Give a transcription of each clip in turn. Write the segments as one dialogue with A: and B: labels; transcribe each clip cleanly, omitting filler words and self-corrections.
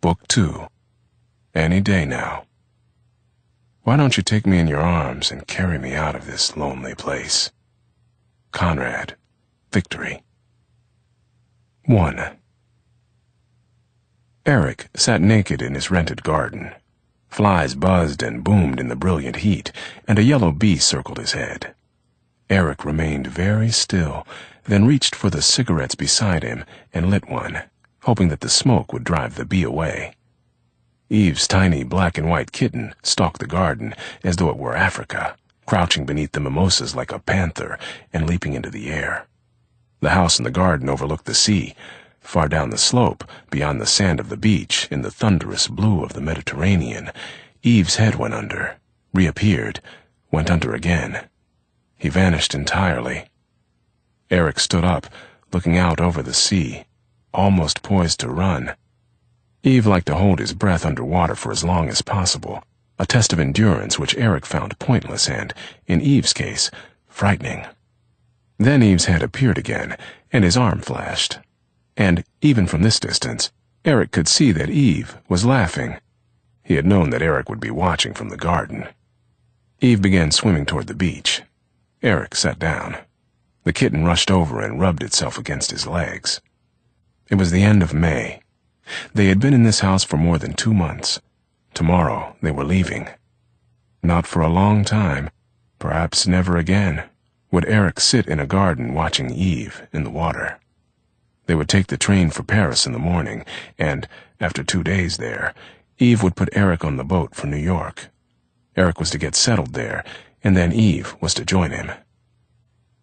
A: Book 2. Any day now. Why don't you take me in your arms and carry me out of this lonely place? Conrad. Victory. 1. Eric sat naked in his rented garden. Flies buzzed and boomed in the brilliant heat, and a yellow bee circled his head. Eric remained very still, then reached for the cigarettes beside him and lit one, hoping that the smoke would drive the bee away. Eve's tiny black and white kitten stalked the garden as though it were Africa, crouching beneath the mimosas like a panther and leaping into the air. The house and the garden overlooked the sea. Far down the slope, beyond the sand of the beach, in the thunderous blue of the Mediterranean, Eve's head went under, reappeared, went under again. He vanished entirely. Eric stood up, looking out over the sea, almost poised to run. Eve liked to hold his breath underwater for as long as possible, a test of endurance which Eric found pointless and, in Eve's case, frightening. Then Eve's head appeared again, and his arm flashed. And, even from this distance, Eric could see that Eve was laughing. He had known that Eric would be watching from the garden. Eve began swimming toward the beach. Eric sat down. The kitten rushed over and rubbed itself against his legs. It was the end of May. They had been in this house for more than 2 months. Tomorrow they were leaving. Not for a long time, perhaps never again, would Eric sit in a garden watching Eve in the water. They would take the train for Paris in the morning, and, after 2 days there, Eve would put Eric on the boat for New York. Eric was to get settled there, and then Eve was to join him.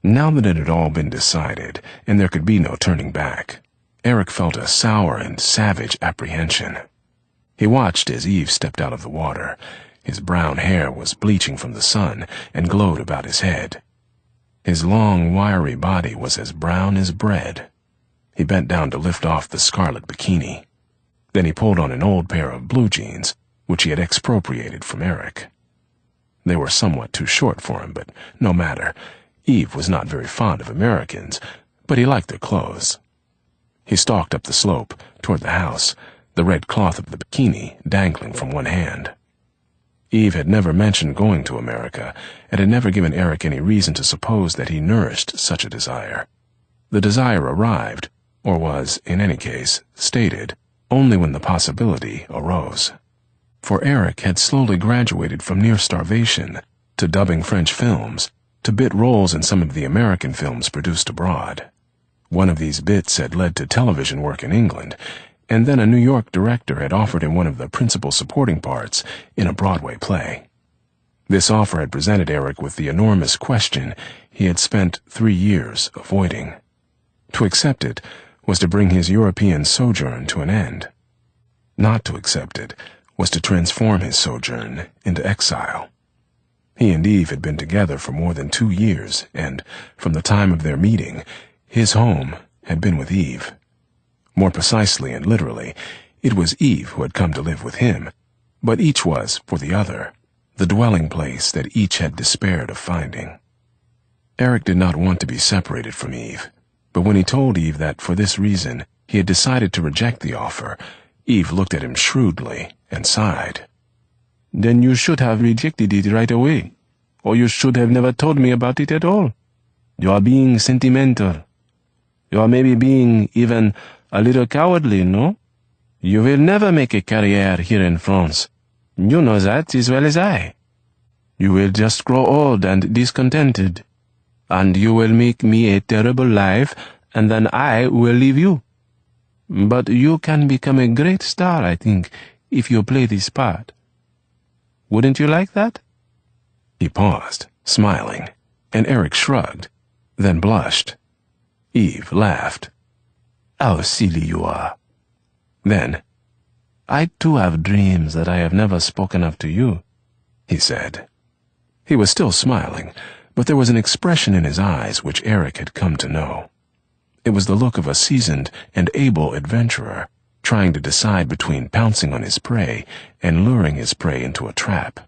A: Now that it had all been decided, and there could be no turning back, Eric felt a sour and savage apprehension. He watched as Eve stepped out of the water. His brown hair was bleaching from the sun and glowed about his head. His long, wiry body was as brown as bread. He bent down to lift off the scarlet bikini. Then he pulled on an old pair of blue jeans, which he had expropriated from Eric. They were somewhat too short for him, but no matter. Eve was not very fond of Americans, but he liked their clothes. He stalked up the slope, toward the house, the red cloth of the bikini dangling from one hand. Eve had never mentioned going to America, and had never given Eric any reason to suppose that he nourished such a desire. The desire arrived, or was, in any case, stated, only when the possibility arose. For Eric had slowly graduated from near starvation to dubbing French films, to bit roles in some of the American films produced abroad. One of these bits had led to television work in England, and then a New York director had offered him one of the principal supporting parts in a Broadway play. This offer had presented Eric with the enormous question he had spent 3 years avoiding. To accept it was to bring his European sojourn to an end. Not to accept it was to transform his sojourn into exile. He and Eve had been together for more than 2 years, and, from the time of their meeting, his home had been with Eve. More precisely and literally, it was Eve who had come to live with him, but each was, for the other, the dwelling place that each had despaired of finding. Eric did not want to be separated from Eve, but when he told Eve that, for this reason, he had decided to reject the offer, Eve looked at him shrewdly and sighed.
B: "Then you should have rejected it right away, or you should have never told me about it at all. You are being sentimental. You are maybe being even a little cowardly, no? You will never make a career here in France. You know that as well as I. You will just grow old and discontented, and you will make me a terrible life, and then I will leave you. But you can become a great star, I think, if you play this part. Wouldn't you like that?"
A: He paused, smiling, and Eric shrugged, then blushed. Eve laughed.
B: "How silly you are."
A: Then,
B: "I too have dreams that I have never spoken of to you,"
A: he said. He was still smiling, but there was an expression in his eyes which Eric had come to know. It was the look of a seasoned and able adventurer, trying to decide between pouncing on his prey and luring his prey into a trap.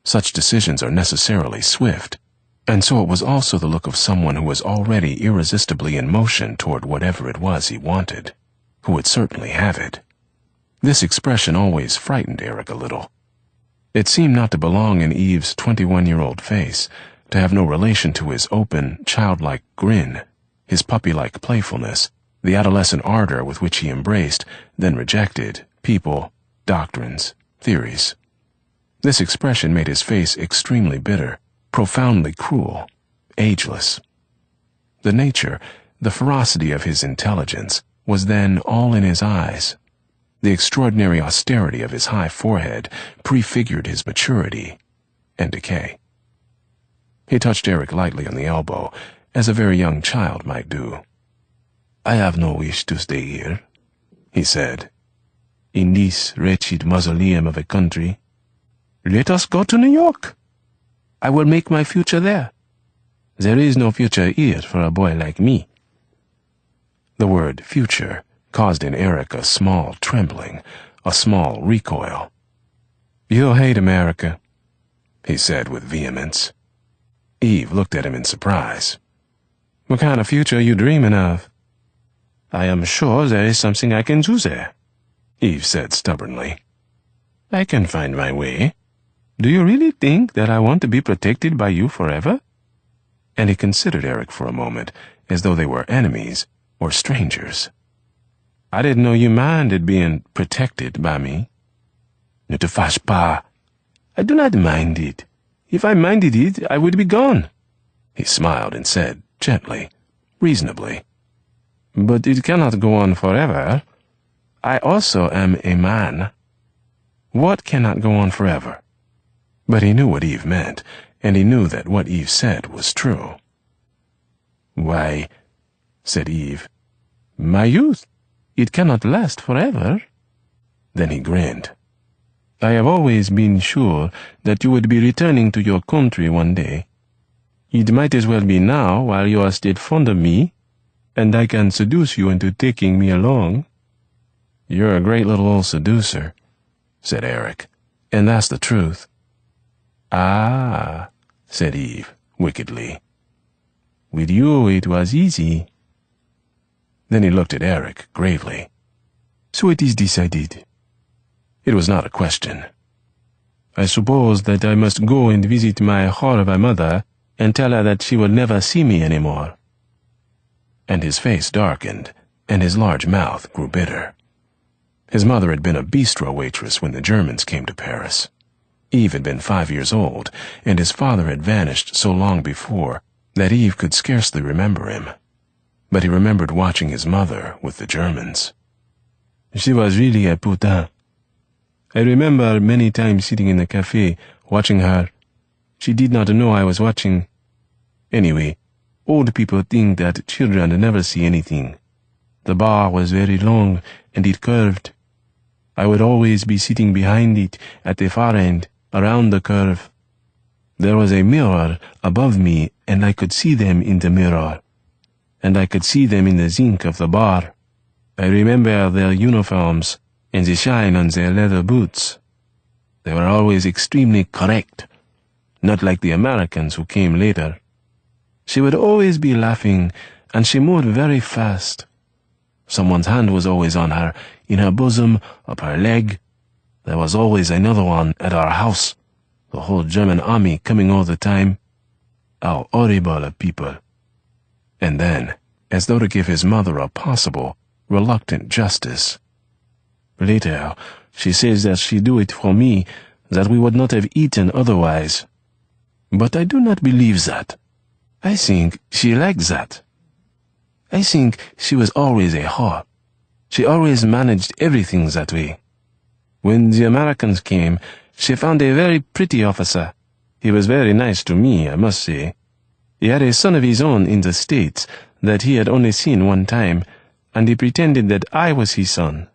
A: Such decisions are necessarily swift, and so it was also the look of someone who was already irresistibly in motion toward whatever it was he wanted, who would certainly have it. This expression always frightened Eric a little. It seemed not to belong in Eve's 21-year-old face, to have no relation to his open, childlike grin, his puppy-like playfulness, the adolescent ardor with which he embraced, then rejected, people, doctrines, theories. This expression made his face extremely bitter, profoundly cruel, ageless. The nature, the ferocity of his intelligence was then all in his eyes. The extraordinary austerity of his high forehead prefigured his maturity and decay. He touched Eric lightly on the elbow, as a very young child might do. "I have no wish to stay here," he said, "in this wretched mausoleum of a country. Let us go to New York. I will make my future there. There is no future here for a boy like me." The word future caused in Eric a small trembling, a small recoil. "You'll hate America," he said with vehemence. Eve looked at him in surprise. "What kind of future are you dreaming of?" "I am sure there is something I can do there," Eve said stubbornly. "I can find my way. Do you really think that I want to be protected by you forever?" And he considered Eric for a moment, as though they were enemies or strangers. "I didn't know you minded being protected by me." "Ne te fâche pas. I do not mind it. If I minded it, I would be gone." He smiled and said, gently, reasonably, "But it cannot go on forever. I also am a man." "What cannot go on forever?" But he knew what Eve meant, and he knew that what Eve said was true. "Why," said Eve, "my youth, it cannot last forever." Then he grinned. "I have always been sure that you would be returning to your country one day. It might as well be now while you are still fond of me, and I can seduce you into taking me along." "You're a great little old seducer," said Eric, "and that's the truth." "Ah," said Eve, wickedly. "With you it was easy." Then he looked at Eric gravely. "So it is decided." It was not a question. "I suppose that I must go and visit my horrible mother and tell her that she will never see me any more." And his face darkened, and his large mouth grew bitter. His mother had been a bistro waitress when the Germans came to Paris. Eve had been 5 years old, and his father had vanished so long before that Eve could scarcely remember him. But he remembered watching his mother with the Germans. "She was really a putain. I remember many times sitting in the cafe, watching her. She did not know I was watching. Anyway, old people think that children never see anything. The bar was very long, and it curved. I would always be sitting behind it at the far end, around the curve. There was a mirror above me, and I could see them in the mirror. And I could see them in the zinc of the bar. I remember their uniforms and the shine on their leather boots. They were always extremely correct, not like the Americans who came later. She would always be laughing, and she moved very fast. Someone's hand was always on her, in her bosom, up her leg. There was always another one at our house, the whole German army coming all the time. How horrible a people." And then, as though to give his mother a possible, reluctant justice, "Later, she says that she do it for me, that we would not have eaten otherwise. But I do not believe that. I think she liked that. I think she was always a whore. She always managed everything that way. When the Americans came, she found a very pretty officer. He was very nice to me, I must say. He had a son of his own in the States that he had only seen one time, and he pretended that I was his son,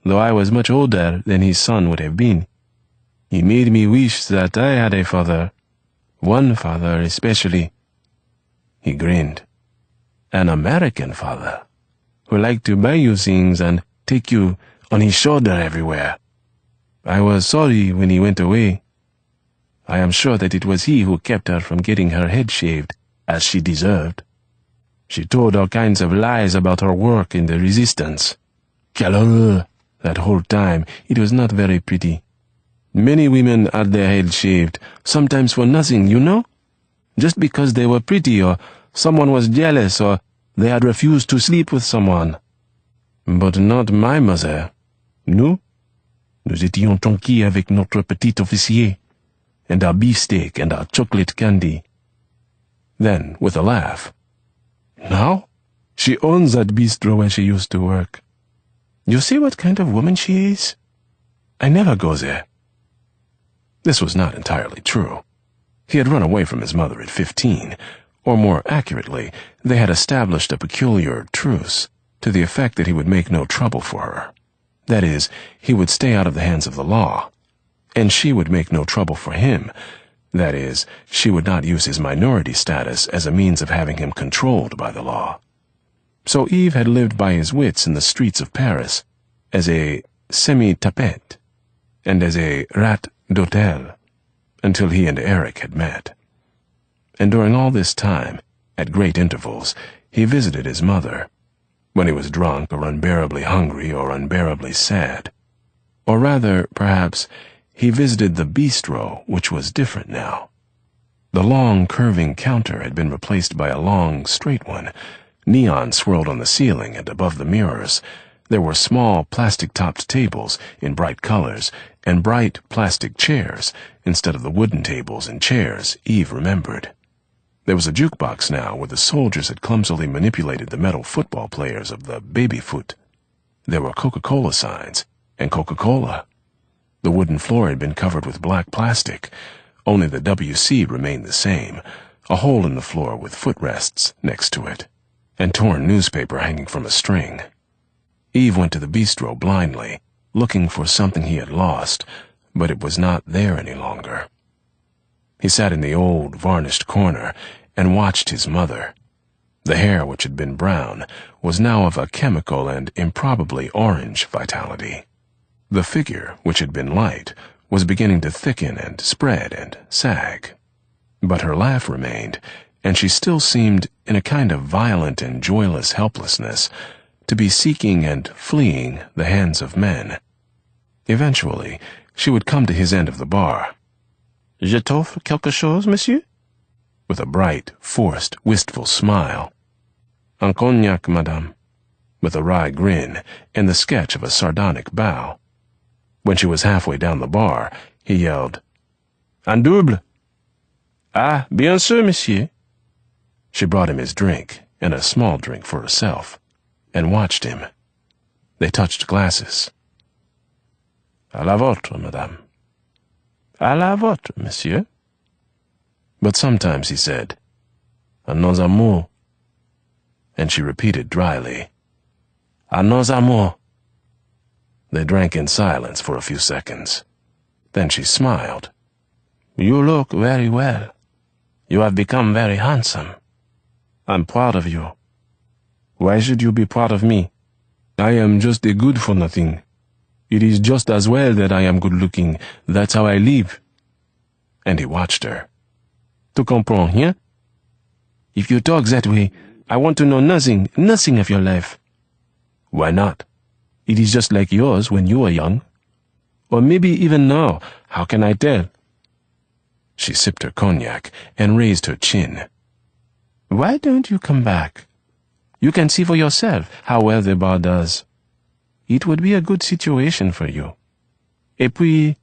A: though I was much older than his son would have been. He made me wish that I had a father, one father especially." He grinned. "An American father, who liked to buy you things and take you on his shoulder everywhere. I was sorry when he went away. I am sure that it was he who kept her from getting her head shaved, as she deserved. She told all kinds of lies about her work in the resistance. Quelle horreur!
B: That whole time it was not very pretty. Many women had their heads shaved, sometimes for nothing, you know? Just because they were pretty, or someone was jealous, or they had refused to sleep with someone. But not my mother. Nous étions tranquilles avec notre petit officier, and our beefsteak and our chocolate candy. Then, with a laugh, now, she owns that bistro where she used to work. You see what kind of woman she is? I never go there. This was not entirely true. He had run away from his mother at 15, or more accurately, they had established a peculiar truce, to the effect that he would make no trouble for her. That is, he would stay out of the hands of the law, and she would make no trouble for him. That is, she would not use his minority status as a means of having him controlled by the law. So Yves had lived by his wits in the streets of Paris, as a semi-tapette, and as a rat d'hôtel, until he and Eric had met. And during all this time, at great intervals, he visited his mother, when he was drunk or unbearably hungry or unbearably sad. Or rather, perhaps, he visited the bistro, which was different now. The long, curving counter had been replaced by a long, straight one. Neon swirled on the ceiling, and above the mirrors, there were small, plastic-topped tables in bright colors, and bright, plastic chairs, instead of the wooden tables and chairs Yves remembered. There was a jukebox now where the soldiers had clumsily manipulated the metal football players of the baby-foot. There were Coca-Cola signs, and Coca-Cola. The wooden floor had been covered with black plastic. Only the WC remained the same, a hole in the floor with footrests next to it, and torn newspaper hanging from a string. Yves went to the bistro blindly, looking for something he had lost, but it was not there any longer. He sat in the old, varnished corner and watched his mother. The hair, which had been brown, was now of a chemical and improbably orange vitality. The figure, which had been light, was beginning to thicken and spread and sag. But her laugh remained, and she still seemed, in a kind of violent and joyless helplessness, to be seeking and fleeing the hands of men. Eventually, she would come to his end of the bar. Je t'offre quelque chose, monsieur? With a bright, forced, wistful smile. Un cognac, madame, with a wry grin and the sketch of a sardonic bow. When she was halfway down the bar, he yelled, Un double? Ah, bien sûr, monsieur. She brought him his drink, and a small drink for herself, and watched him. They touched glasses. À la vôtre, madame. À la vôtre, monsieur. But sometimes he said, À nos amours. And she repeated dryly, À nos amours. They drank in silence for a few seconds. Then she smiled. You look very well. You have become very handsome. I'm proud of you. Why should you be proud of me? I am just a good-for-nothing. It is just as well that I am good-looking. That's how I live. And he watched her. Tu comprends, hein? If you talk that way, I want to know nothing of your life. Why not? It is just like yours when you were young. Or maybe even now. How can I tell? She sipped her cognac and raised her chin. Why don't you come back? You can see for yourself how well the bar does. It would be a good situation for you. Et puis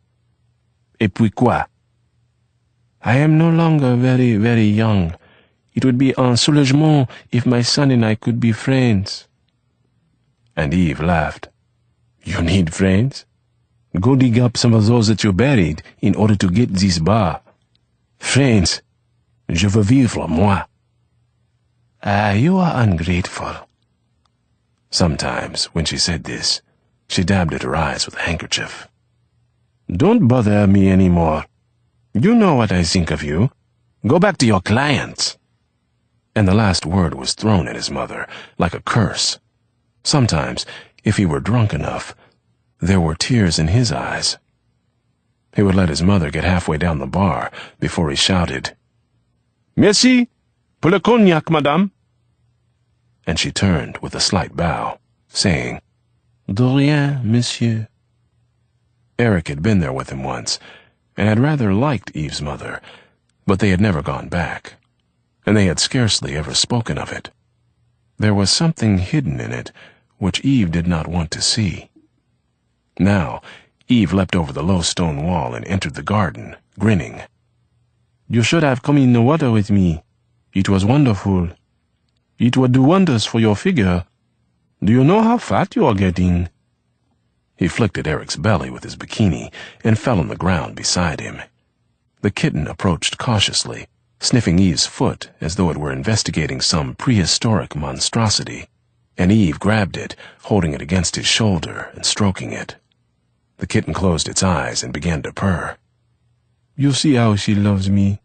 B: quoi? I am no longer very, very young. It would be un soulagement if my son and I could be friends. And Yves laughed. You need friends? Go dig up some of those that you buried in order to get this bar. Friends, je veux vivre, moi. Ah, you are ungrateful. Sometimes, when she said this, she dabbed at her eyes with a handkerchief. Don't bother me any more. You know what I think of you. Go back to your clients. And the last word was thrown at his mother, like a curse. Sometimes, if he were drunk enough, there were tears in his eyes. He would let his mother get halfway down the bar before he shouted, Merci pour le cognac, madame. And she turned with a slight bow, saying, De rien, monsieur.
A: Eric had been there with him once, and had rather liked Eve's mother, but they had never gone back, and they had scarcely ever spoken of it. There was something hidden in it which Eve did not want to see. Now, Eve leapt over the low stone wall and entered the garden, grinning.
B: You should have come in the water with me. It was wonderful. It would do wonders for your figure. Do you know how fat you are getting?
A: He flicked at Eric's belly with his bikini and fell on the ground beside him. The kitten approached cautiously, sniffing Eve's foot as though it were investigating some prehistoric monstrosity, and Eve grabbed it, holding it against his shoulder and stroking it. The kitten closed its eyes and began to purr.
B: You see how she loves me.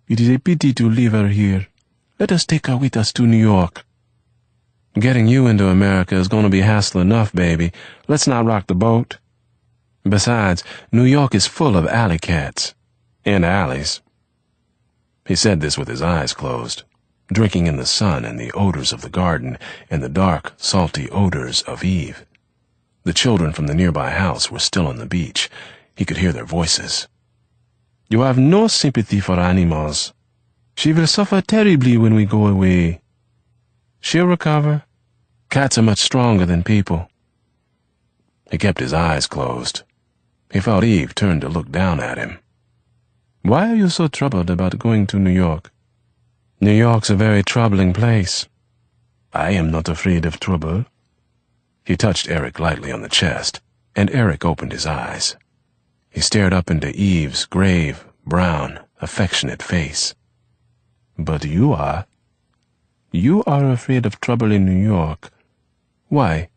B: It is a pity to leave her here. Let us take her with us to New York.
A: Getting you into America is going to be hassle enough, baby. Let's not rock the boat. Besides, New York is full of alley cats. And alleys. He said this with his eyes closed, drinking in the sun and the odors of the garden and the dark, salty odors of Eve. The children from the nearby house were still on the beach. He could hear their voices.
B: You have no sympathy for animals. She will suffer terribly when we go away. She'll recover. Cats are much stronger than people.
A: He kept his eyes closed. He felt Eve turn to look down at him.
B: Why are you so troubled about going to New York?
A: New York's a very troubling place.
B: I am not afraid of trouble.
A: He touched Eric lightly on the chest, and Eric opened his eyes. He stared up into Eve's grave, brown, affectionate face.
B: But you are. You are afraid of trouble in New York. Why?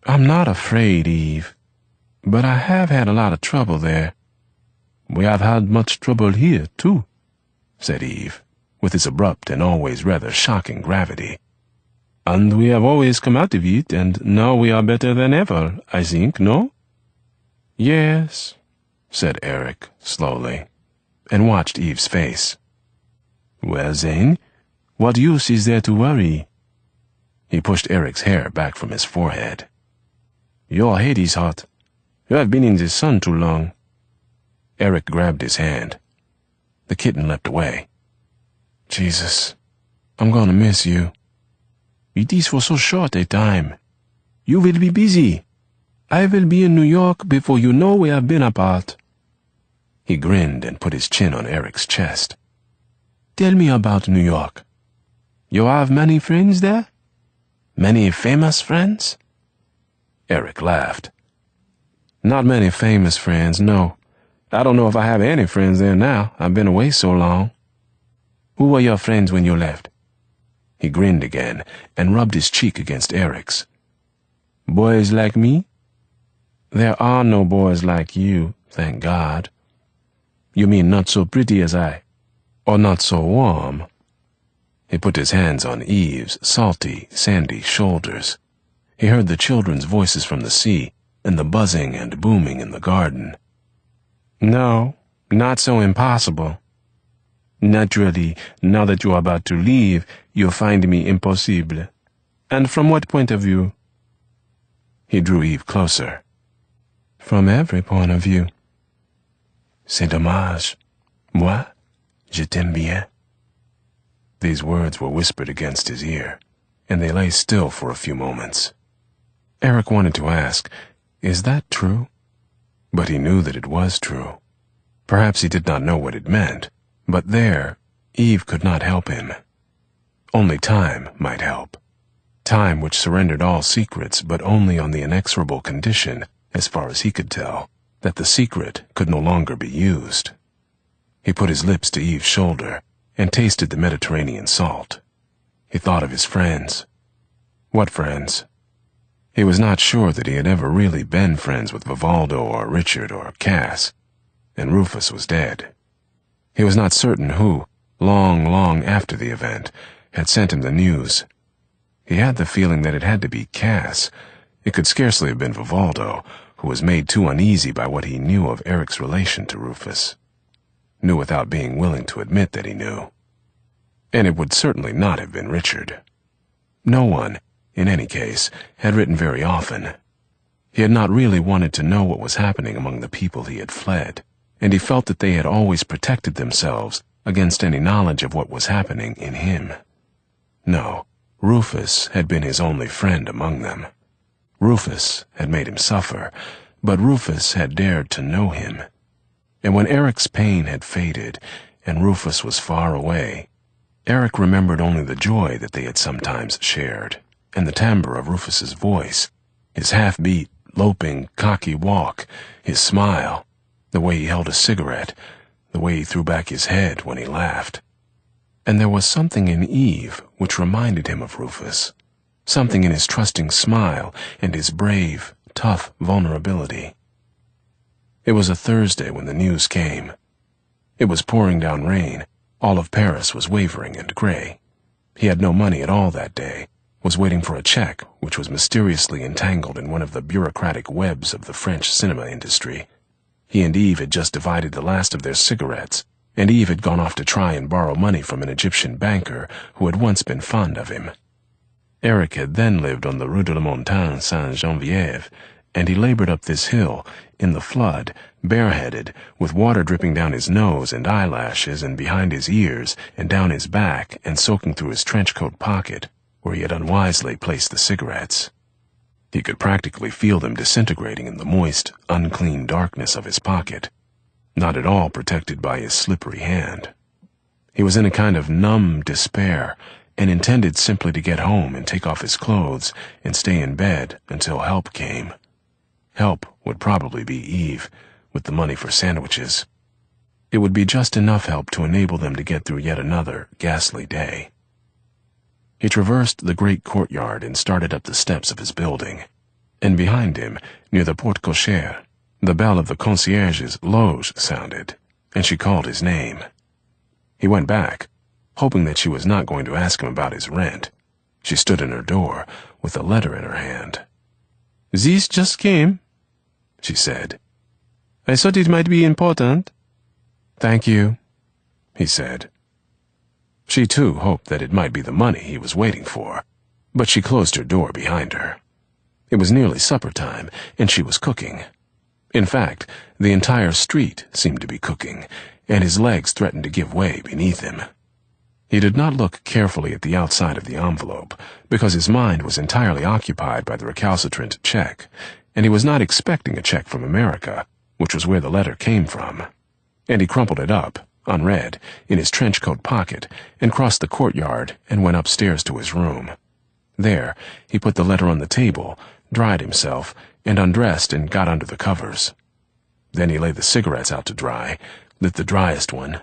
A: I'm not afraid, Eve, but I have had a lot of trouble there.
B: We have had much trouble here, too,
A: said Eve, with his abrupt and always rather shocking gravity.
B: And we have always come out of it, and now we are better than ever, I think, no?
A: Yes, said Eric, slowly, and watched Eve's face.
B: Well, then, what use is there to worry?
A: He pushed Eric's hair back from his forehead.
B: Your head is hot. You have been in the sun too long.
A: Eric grabbed his hand. The kitten leapt away. Jesus, I'm going to miss you.
B: It is for so short a time. You will be busy. I will be in New York before you know we have been apart.
A: He grinned and put his chin on Eric's chest.
B: Tell me about New York. You have many friends there? Many famous friends?
A: Eric laughed.
B: Not many famous friends, no. I don't know if I have any friends there now. I've been away so long. Who were your friends when you left?
A: He grinned again and rubbed his cheek against Eric's.
B: Boys like me?
A: There are no boys like you, thank God.
B: You mean not so pretty as I?
A: Or not so warm? He put his hands on Eve's salty, sandy shoulders. He heard the children's voices from the sea and the buzzing and booming in the garden.
B: No, not so impossible. Naturally, now that you are about to leave, you find me impossible. And from what point of view?
A: He drew Eve closer.
B: From every point of view.
A: C'est dommage. Moi, je t'aime bien. These words were whispered against his ear, and they lay still for a few moments. Eric wanted to ask, is that true? But he knew that it was true. Perhaps he did not know what it meant, but there, Eve could not help him. Only time might help. Time which surrendered all secrets, but only on the inexorable condition, as far as he could tell, that the secret could no longer be used. He put his lips to Eve's shoulder and tasted the Mediterranean salt. He thought of his friends. What friends? He was not sure that he had ever really been friends with Vivaldo or Richard or Cass, and Rufus was dead. He was not certain who, long, long after the event, had sent him the news. He had the feeling that it had to be Cass. It could scarcely have been Vivaldo, who was made too uneasy by what he knew of Eric's relation to Rufus. Knew without being willing to admit that he knew. And it would certainly not have been Richard. No one, in any case, had written very often, He had not really wanted to know what was happening among the people he had fled, and he felt that they had always protected themselves against any knowledge of what was happening in him. No, Rufus had been his only friend among them. Rufus had made him suffer, but Rufus had dared to know him. And when Eric's pain had faded, and Rufus was far away, Eric remembered only the joy that they had sometimes shared, and the timbre of Rufus's voice, his half-beat, loping, cocky walk, his smile, the way he held a cigarette, the way he threw back his head when he laughed. And there was something in Eve which reminded him of Rufus, something in his trusting smile and his brave, tough vulnerability. It was a Thursday when the news came. It was pouring down rain. All of Paris was wavering and gray. He had no money at all that day, was waiting for a check which was mysteriously entangled in one of the bureaucratic webs of the French cinema industry. He and Eve had just divided the last of their cigarettes, and Eve had gone off to try and borrow money from an Egyptian banker who had once been fond of him. Eric had then lived on the Rue de la Montagne Sainte-Geneviève, and he labored up this hill, in the flood, bareheaded, with water dripping down his nose and eyelashes and behind his ears and down his back and soaking through his trench coat pocket, where he had unwisely placed the cigarettes. He could practically feel them disintegrating in the moist, unclean darkness of his pocket, not at all protected by his slippery hand. He was in a kind of numb despair, and intended simply to get home and take off his clothes and stay in bed until help came. Help would probably be Eve, with the money for sandwiches. It would be just enough help to enable them to get through yet another ghastly day. He traversed the great courtyard and started up the steps of his building, and behind him, near the porte cochere, the bell of the concierge's loge sounded, and she called his name. He went back, hoping that she was not going to ask him about his rent. She stood in her door, with a letter in her hand.
B: "This just came," she said. "I thought it might be important."
A: "Thank you," he said. She too hoped that it might be the money he was waiting for, but she closed her door behind her. It was nearly supper time, and she was cooking. In fact, the entire street seemed to be cooking, and his legs threatened to give way beneath him. He did not look carefully at the outside of the envelope, because his mind was entirely occupied by the recalcitrant check, and he was not expecting a check from America, which was where the letter came from. And he crumpled it up, unread, in his trench coat pocket, and crossed the courtyard and went upstairs to his room. There, he put the letter on the table, dried himself, and undressed and got under the covers. Then he laid the cigarettes out to dry, lit the driest one,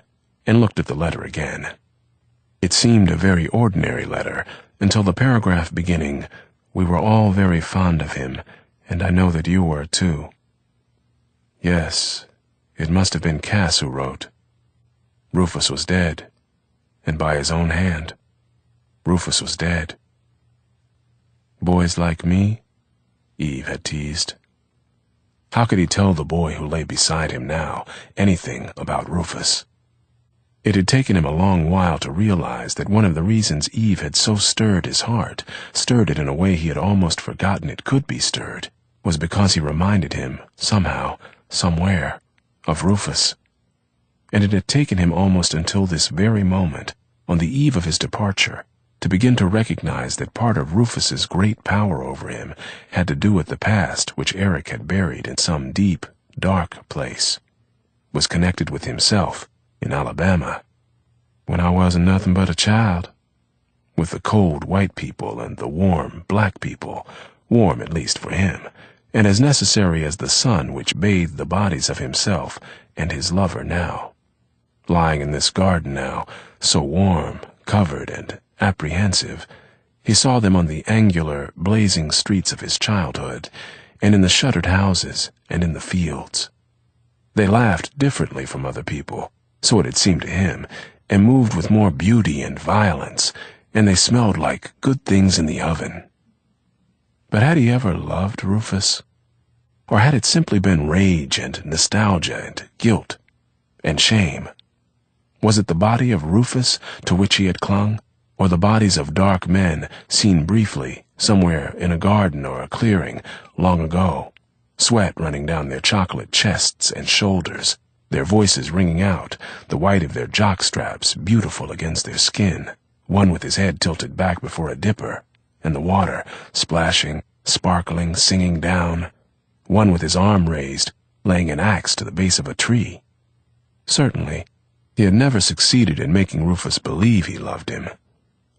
A: and looked at the letter again. It seemed a very ordinary letter, until the paragraph beginning, "We were all very fond of him, and I know that you were too." Yes, it must have been Cass who wrote. Rufus was dead, and by his own hand. Rufus was dead. "Boys like me?" Eve had teased. How could he tell the boy who lay beside him now anything about Rufus? It had taken him a long while to realize that one of the reasons Eve had so stirred his heart, stirred it in a way he had almost forgotten it could be stirred, was because he reminded him, somehow, somewhere, of Rufus. And it had taken him almost until this very moment, on the eve of his departure, to begin to recognize that part of Rufus's great power over him had to do with the past which Eric had buried in some deep, dark place, was connected with himself in Alabama, when I wasn't nothing but a child, with the cold white people and the warm black people, warm at least for him, and as necessary as the sun which bathed the bodies of himself and his lover now. Lying in this garden now, so warm, covered, and apprehensive, he saw them on the angular, blazing streets of his childhood, and in the shuttered houses, and in the fields. They laughed differently from other people, so it had seemed to him, and moved with more beauty and violence, and they smelled like good things in the oven. But had he ever loved Rufus? Or had it simply been rage and nostalgia and guilt and shame? Was it the body of Rufus to which he had clung, or the bodies of dark men seen briefly somewhere in a garden or a clearing long ago, sweat running down their chocolate chests and shoulders, their voices ringing out, the white of their jockstraps beautiful against their skin, one with his head tilted back before a dipper, and the water splashing, sparkling, singing down, one with his arm raised, laying an axe to the base of a tree. Certainly, he had never succeeded in making Rufus believe he loved him.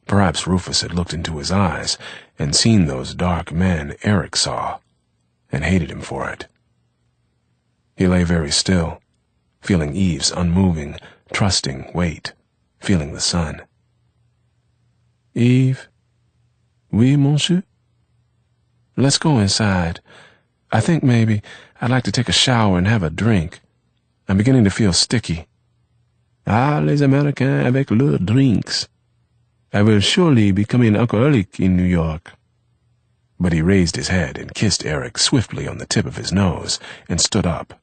A: Perhaps Rufus had looked into his eyes and seen those dark men Eric saw, and hated him for it. He lay very still, feeling Eve's unmoving, trusting weight, feeling the sun.
B: Eve? Oui, monsieur? Let's go inside. I think maybe I'd like to take a shower and have a drink. I'm beginning to feel sticky. Ah, les Américains avec leurs drinks. I will surely become an alcoholic in New York.
A: But he raised his head and kissed Eric swiftly on the tip of his nose and stood up.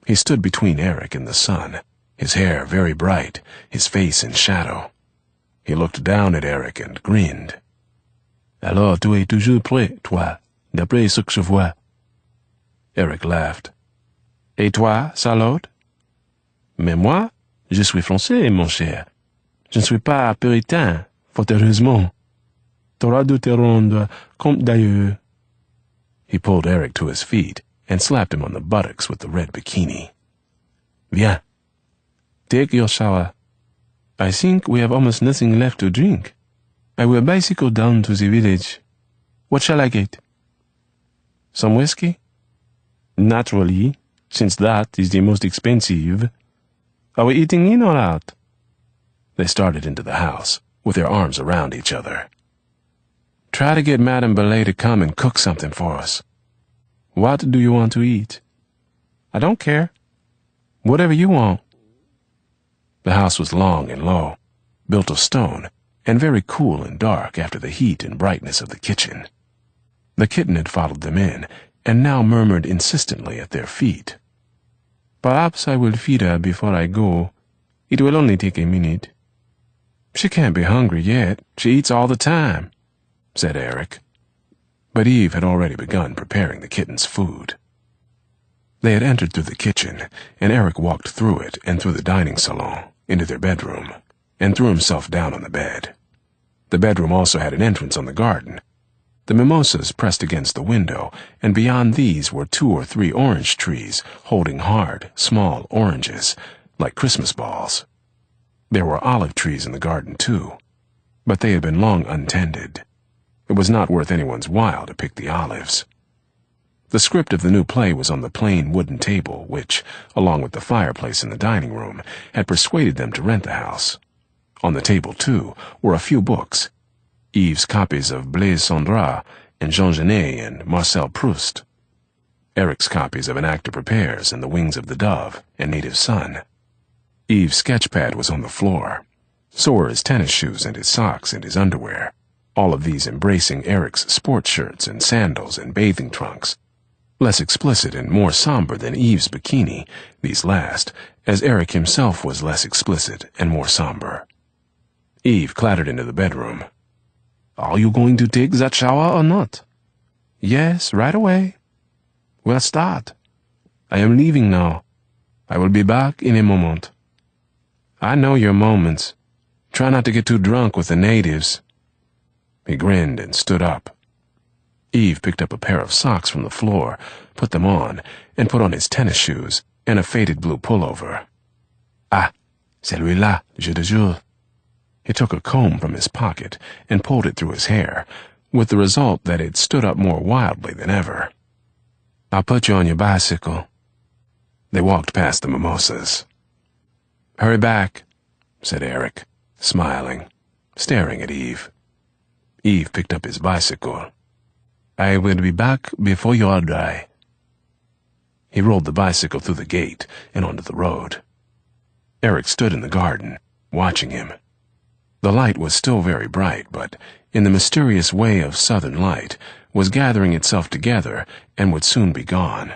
A: He stood between Eric and the sun, his hair very bright, his face in shadow. He looked down at Eric and grinned.
B: Alors tu es toujours prêt, toi, d'après ce que je vois.
A: Eric laughed.
B: Et toi, Charlotte? Mais moi, je suis français, mon cher. Je ne suis pas puritain, fort heureusement. T'auras dû te rendre compte d'ailleurs.
A: He pulled Eric to his feet and slapped him on the buttocks with the red bikini. Viens.
B: Take your shower. I think we have almost nothing left to drink. I will bicycle down to the village. What shall I get? Some whiskey? Naturally, since that is the most expensive. Are we eating in or out?
A: They started into the house, with their arms around each other.
B: Try to get Madame Belay to come and cook something for us. What do you want to eat? I don't care. Whatever you want.
A: The house was long and low, built of stone, and very cool and dark after the heat and brightness of the kitchen. The kitten had followed them in, and now murmured insistently at their feet.
B: Perhaps I will feed her before I go. It will only take a minute.
A: She can't be hungry yet. She eats all the time, said Eric. But Eve had already begun preparing the kitten's food. They had entered through the kitchen, and Eric walked through it and through the dining salon, into their bedroom, and threw himself down on the bed. The bedroom also had an entrance on the garden. The mimosas pressed against the window, and beyond these were 2 or 3 orange trees holding hard, small oranges, like Christmas balls. There were olive trees in the garden, too, but they had been long untended. It was not worth anyone's while to pick the olives. The script of the new play was on the plain wooden table which, along with the fireplace in the dining room, had persuaded them to rent the house. On the table, too, were a few books, Eve's copies of Blaise Cendrars and Jean Genet and Marcel Proust, Eric's copies of An Actor Prepares and The Wings of the Dove and Native Son. Eve's sketchpad was on the floor. So were his tennis shoes and his socks and his underwear, all of these embracing Eric's sports shirts and sandals and bathing trunks, less explicit and more somber than Eve's bikini, these last, as Eric himself was less explicit and more somber. Eve clattered into the bedroom.
B: Are you going to take that shower or not?
A: Yes, right away.
B: Well, start. I am leaving now. I will be back in a moment.
A: I know your moments. Try not to get too drunk with the natives. He grinned and stood up. Eve picked up a pair of socks from the floor, put them on, and put on his tennis shoes and a faded blue pullover.
B: Ah, celui-là, je te jure.
A: He took a comb from his pocket and pulled it through his hair, with the result that it stood up more wildly than ever.
B: I'll put you on your bicycle.
A: They walked past the mimosas.
B: Hurry back,
A: said Eric, smiling, staring at Eve. Eve picked up his bicycle.
B: I will be back before you are dry.
A: He rolled the bicycle through the gate and onto the road. Eric stood in the garden, watching him. The light was still very bright, but, in the mysterious way of southern light, was gathering itself together and would soon be gone.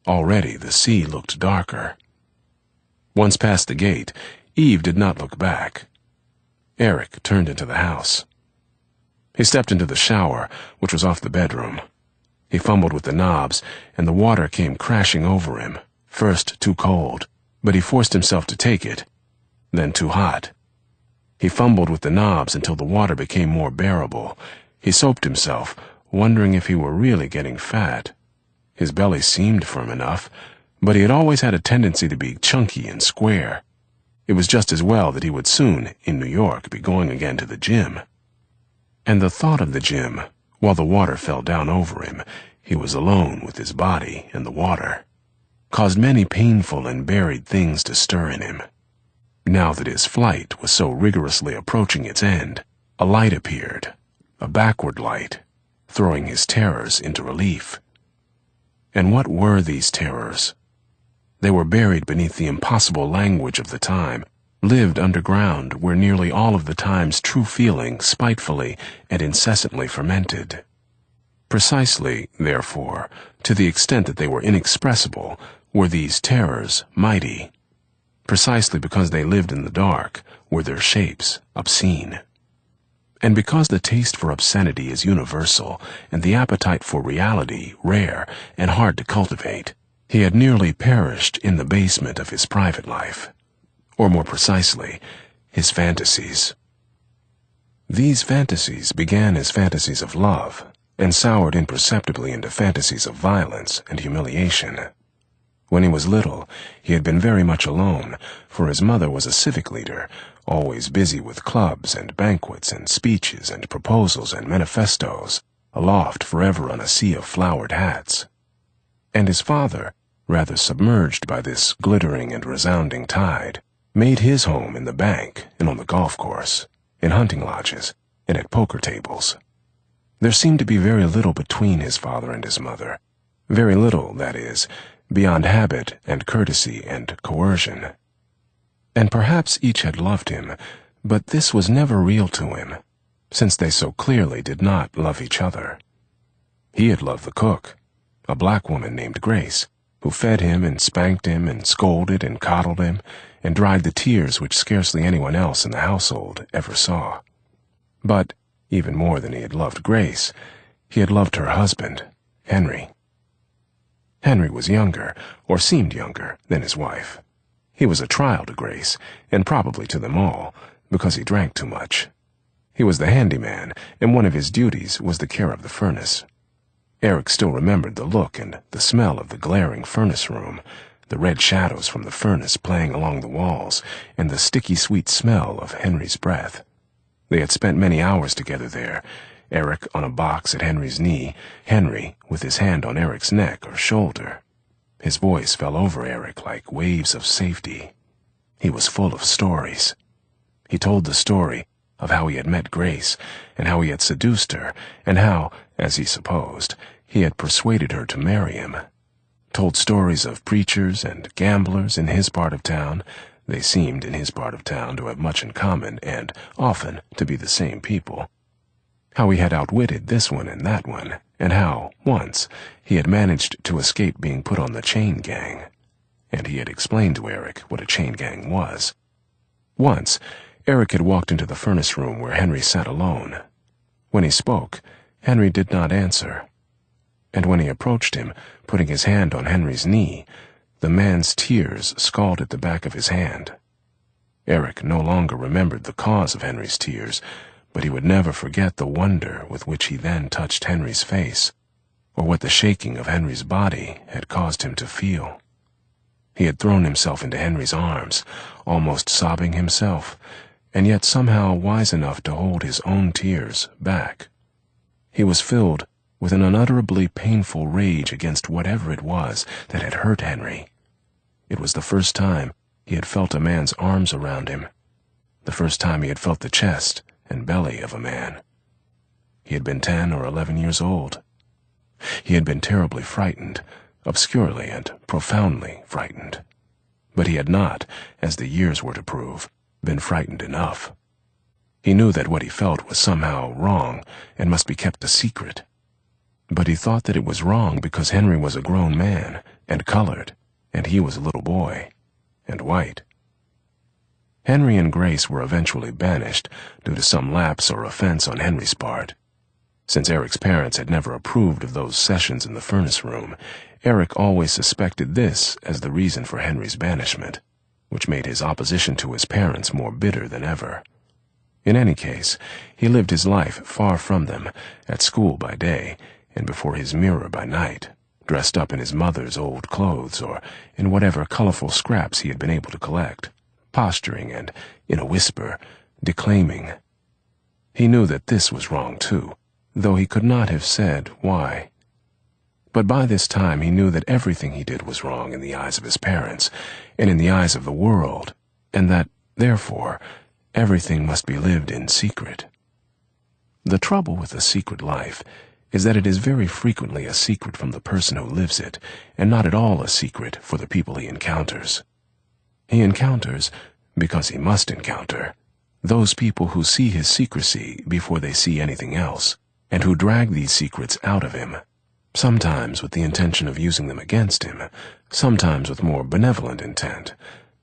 A: Already the sea looked darker. Once past the gate, Eve did not look back. Eric turned into the house. He stepped into the shower, which was off the bedroom. He fumbled with the knobs, and the water came crashing over him, first too cold, but he forced himself to take it, then too hot. He fumbled with the knobs until the water became more bearable. He soaped himself, wondering if he were really getting fat. His belly seemed firm enough, but he had always had a tendency to be chunky and square. It was just as well that he would soon, in New York, be going again to the gym. And the thought of the gym, while the water fell down over him, he was alone with his body and the water, caused many painful and buried things to stir in him. Now that his flight was so rigorously approaching its end, a light appeared, a backward light, throwing his terrors into relief. And what were these terrors? They were buried beneath the impossible language of the time, lived underground where nearly all of the time's true feeling spitefully and incessantly fermented. Precisely, therefore, to the extent that they were inexpressible, were these terrors mighty. Precisely because they lived in the dark, were their shapes obscene. And because the taste for obscenity is universal, and the appetite for reality rare and hard to cultivate, he had nearly perished in the basement of his private life, or more precisely, his fantasies. These fantasies began as fantasies of love, and soured imperceptibly into fantasies of violence and humiliation. When he was little, he had been very much alone, for his mother was a civic leader, always busy with clubs and banquets and speeches and proposals and manifestos, aloft forever on a sea of flowered hats. And his father, rather submerged by this glittering and resounding tide, made his home in the bank and on the golf course, in hunting lodges, and at poker tables. There seemed to be very little between his father and his mother, very little, that is, beyond habit and courtesy and coercion. And perhaps each had loved him, but this was never real to him, since they so clearly did not love each other. He had loved the cook, a black woman named Grace, who fed him and spanked him and scolded and coddled him and dried the tears which scarcely anyone else in the household ever saw. But, even more than he had loved Grace, he had loved her husband, Henry. Henry was younger, or seemed younger, than his wife. He was a trial to Grace, and probably to them all, because he drank too much. He was the handyman, and one of his duties was the care of the furnace. Eric still remembered the look and the smell of the glaring furnace room, the red shadows from the furnace playing along the walls, and the sticky sweet smell of Henry's breath. They had spent many hours together there, Eric on a box at Henry's knee, Henry with his hand on Eric's neck or shoulder. His voice fell over Eric like waves of safety. He was full of stories. He told the story of how he had met Grace, and how he had seduced her, and how, as he supposed, he had persuaded her to marry him. Told stories of preachers and gamblers in his part of town. They seemed, in his part of town, to have much in common, and often to be the same people. How he had outwitted this one and that one, and how, once, he had managed to escape being put on the chain gang. And he had explained to Eric what a chain gang was. Once, Eric had walked into the furnace room where Henry sat alone. When he spoke, Henry did not answer. And when he approached him, putting his hand on Henry's knee, the man's tears scalded the back of his hand. Eric no longer remembered the cause of Henry's tears, but he would never forget the wonder with which he then touched Henry's face, or what the shaking of Henry's body had caused him to feel. He had thrown himself into Henry's arms, almost sobbing himself, and yet somehow wise enough to hold his own tears back. He was filled with an unutterably painful rage against whatever it was that had hurt Henry. It was the first time he had felt a man's arms around him, the first time he had felt the chest and belly of a man. He had been 10 or 11 years old. He had been terribly frightened, obscurely and profoundly frightened. But he had not, as the years were to prove, been frightened enough. He knew that what he felt was somehow wrong and must be kept a secret. But he thought that it was wrong because Henry was a grown man and colored, and he was a little boy and white. Henry and Grace were eventually banished due to some lapse or offense on Henry's part. Since Eric's parents had never approved of those sessions in the furnace room, Eric always suspected this as the reason for Henry's banishment, which made his opposition to his parents more bitter than ever. In any case, he lived his life far from them, at school by day, and before his mirror by night, dressed up in his mother's old clothes or in whatever colorful scraps he had been able to collect, posturing and, in a whisper, declaiming. He knew that this was wrong too, though he could not have said why. But by this time he knew that everything he did was wrong in the eyes of his parents and in the eyes of the world, and that, therefore, everything must be lived in secret. The trouble with a secret life is that it is very frequently a secret from the person who lives it, and not at all a secret for the people he encounters. He encounters, because he must encounter, those people who see his secrecy before they see anything else, and who drag these secrets out of him, sometimes with the intention of using them against him, sometimes with more benevolent intent.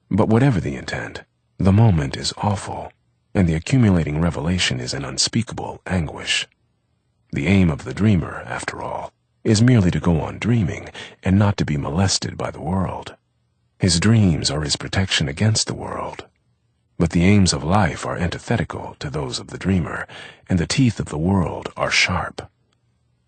A: But whatever the intent, the moment is awful, and the accumulating revelation is an unspeakable anguish. The aim of the dreamer, after all, is merely to go on dreaming and not to be molested by the world. His dreams are his protection against the world. But the aims of life are antithetical to those of the dreamer, and the teeth of the world are sharp.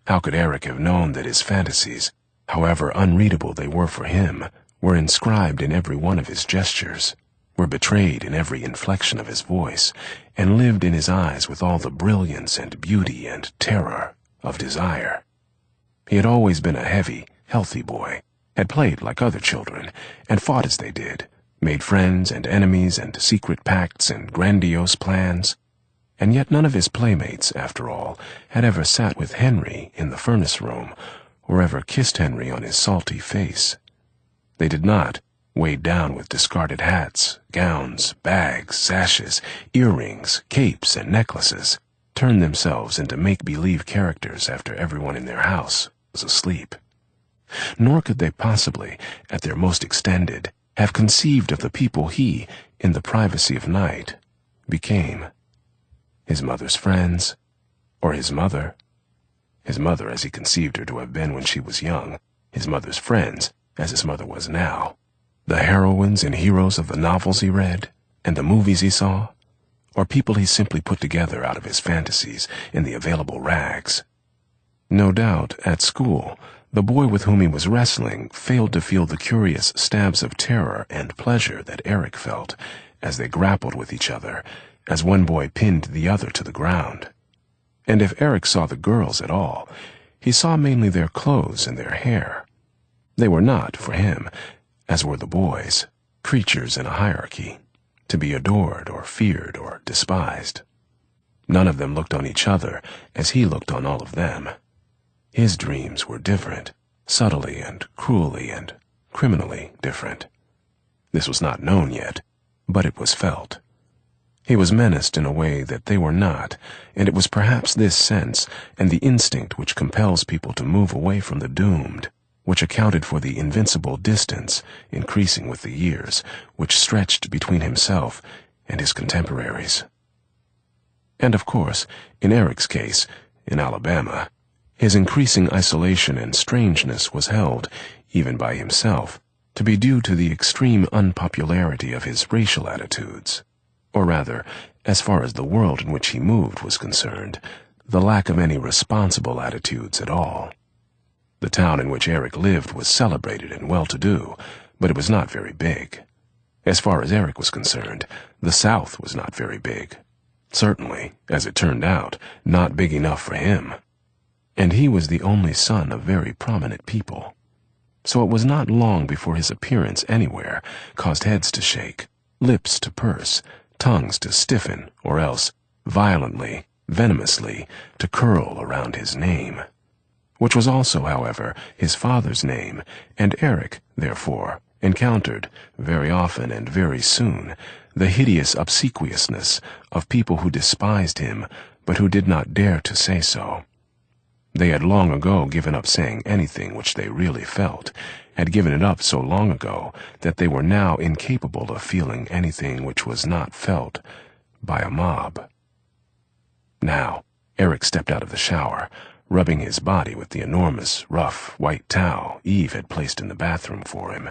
A: How could Eric have known that his fantasies, however unreadable they were for him, were inscribed in every one of his gestures, were betrayed in every inflection of his voice, and lived in his eyes with all the brilliance and beauty and terror of desire? He had always been a heavy, healthy boy, had played like other children, and fought as they did, made friends and enemies and secret pacts and grandiose plans. And yet none of his playmates, after all, had ever sat with Henry in the furnace room, or ever kissed Henry on his salty face. They did not, weighed down with discarded hats, gowns, bags, sashes, earrings, capes, and necklaces, turn themselves into make-believe characters after everyone in their house was asleep. Nor could they possibly, at their most extended, have conceived of the people he, in the privacy of night, became. His mother's friends, or his mother as he conceived her to have been when she was young, his mother's friends as his mother was now, the heroines and heroes of the novels he read, and the movies he saw, or people he simply put together out of his fantasies in the available rags. No doubt, at school, the boy with whom he was wrestling failed to feel the curious stabs of terror and pleasure that Eric felt as they grappled with each other, as one boy pinned the other to the ground. And if Eric saw the girls at all, he saw mainly their clothes and their hair. They were not, for him, as were the boys, creatures in a hierarchy, to be adored or feared or despised. None of them looked on each other as he looked on all of them. His dreams were different, subtly and cruelly and criminally different. This was not known yet, but it was felt. He was menaced in a way that they were not, and it was perhaps this sense and the instinct which compels people to move away from the doomed, which accounted for the invincible distance, increasing with the years, which stretched between himself and his contemporaries. And of course, in Eric's case, in Alabama, his increasing isolation and strangeness was held, even by himself, to be due to the extreme unpopularity of his racial attitudes, or rather, as far as the world in which he moved was concerned, the lack of any responsible attitudes at all. The town in which Eric lived was celebrated and well-to-do, but it was not very big. As far as Eric was concerned, the South was not very big. Certainly, as it turned out, not big enough for him. And he was the only son of very prominent people. So it was not long before his appearance anywhere caused heads to shake, lips to purse, tongues to stiffen, or else, violently, venomously, to curl around his name, which was also, however, his father's name, and Eric, therefore, encountered, very often and very soon, the hideous obsequiousness of people who despised him, but who did not dare to say so. They had long ago given up saying anything which they really felt, had given it up so long ago that they were now incapable of feeling anything which was not felt by a mob. Now, Eric stepped out of the shower, rubbing his body with the enormous, rough, white towel Eve had placed in the bathroom for him.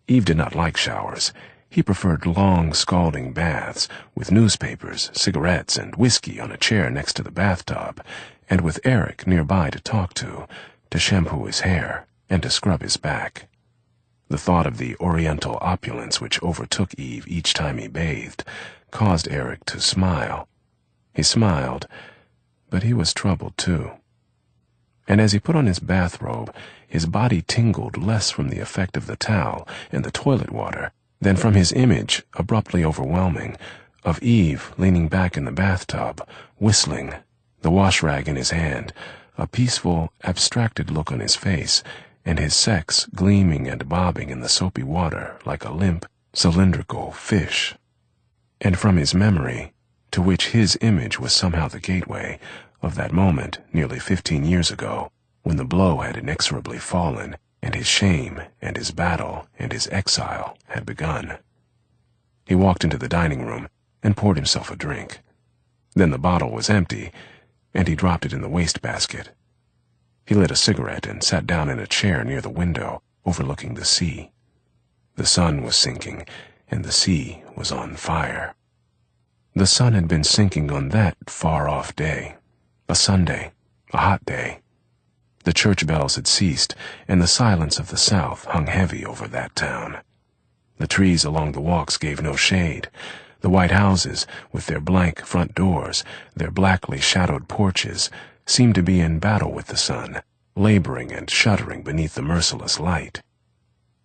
A: Eve did not like showers. He preferred long, scalding baths, with newspapers, cigarettes, and whiskey on a chair next to the bathtub, and with Eric nearby to talk to shampoo his hair, and to scrub his back. The thought of the oriental opulence which overtook Eve each time he bathed caused Eric to smile. He smiled, but he was troubled too. And as he put on his bathrobe, his body tingled less from the effect of the towel and the toilet water than from his image, abruptly overwhelming, of Eve leaning back in the bathtub, whistling, the wash rag in his hand, a peaceful, abstracted look on his face, and his sex gleaming and bobbing in the soapy water like a limp, cylindrical fish. And from his memory, to which his image was somehow the gateway, of that moment nearly 15 years ago, when the blow had inexorably fallen, and his shame and his battle and his exile had begun. He walked into the dining room and poured himself a drink. Then the bottle was empty, and he dropped it in the wastebasket. He lit a cigarette and sat down in a chair near the window, overlooking the sea. The sun was sinking, and the sea was on fire. The sun had been sinking on that far-off day, a Sunday, a hot day. The church bells had ceased, and the silence of the South hung heavy over that town. The trees along the walks gave no shade. The white houses, with their blank front doors, their blackly shadowed porches, seemed to be in battle with the sun, laboring and shuddering beneath the merciless light.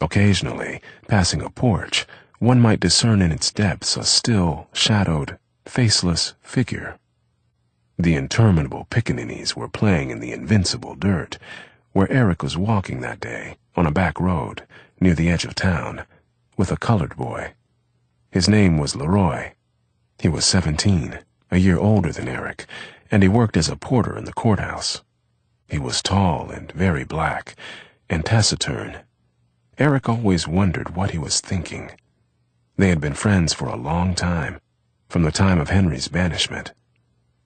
A: Occasionally, passing a porch, one might discern in its depths a still, shadowed, faceless figure. The interminable pickaninnies were playing in the invincible dirt, where Eric was walking that day, on a back road, near the edge of town, with a colored boy. His name was Leroy. He was 17, a year older than Eric, and he worked as a porter in the courthouse. He was tall and very black, and taciturn. Eric always wondered what he was thinking. They had been friends for a long time, from the time of Henry's banishment.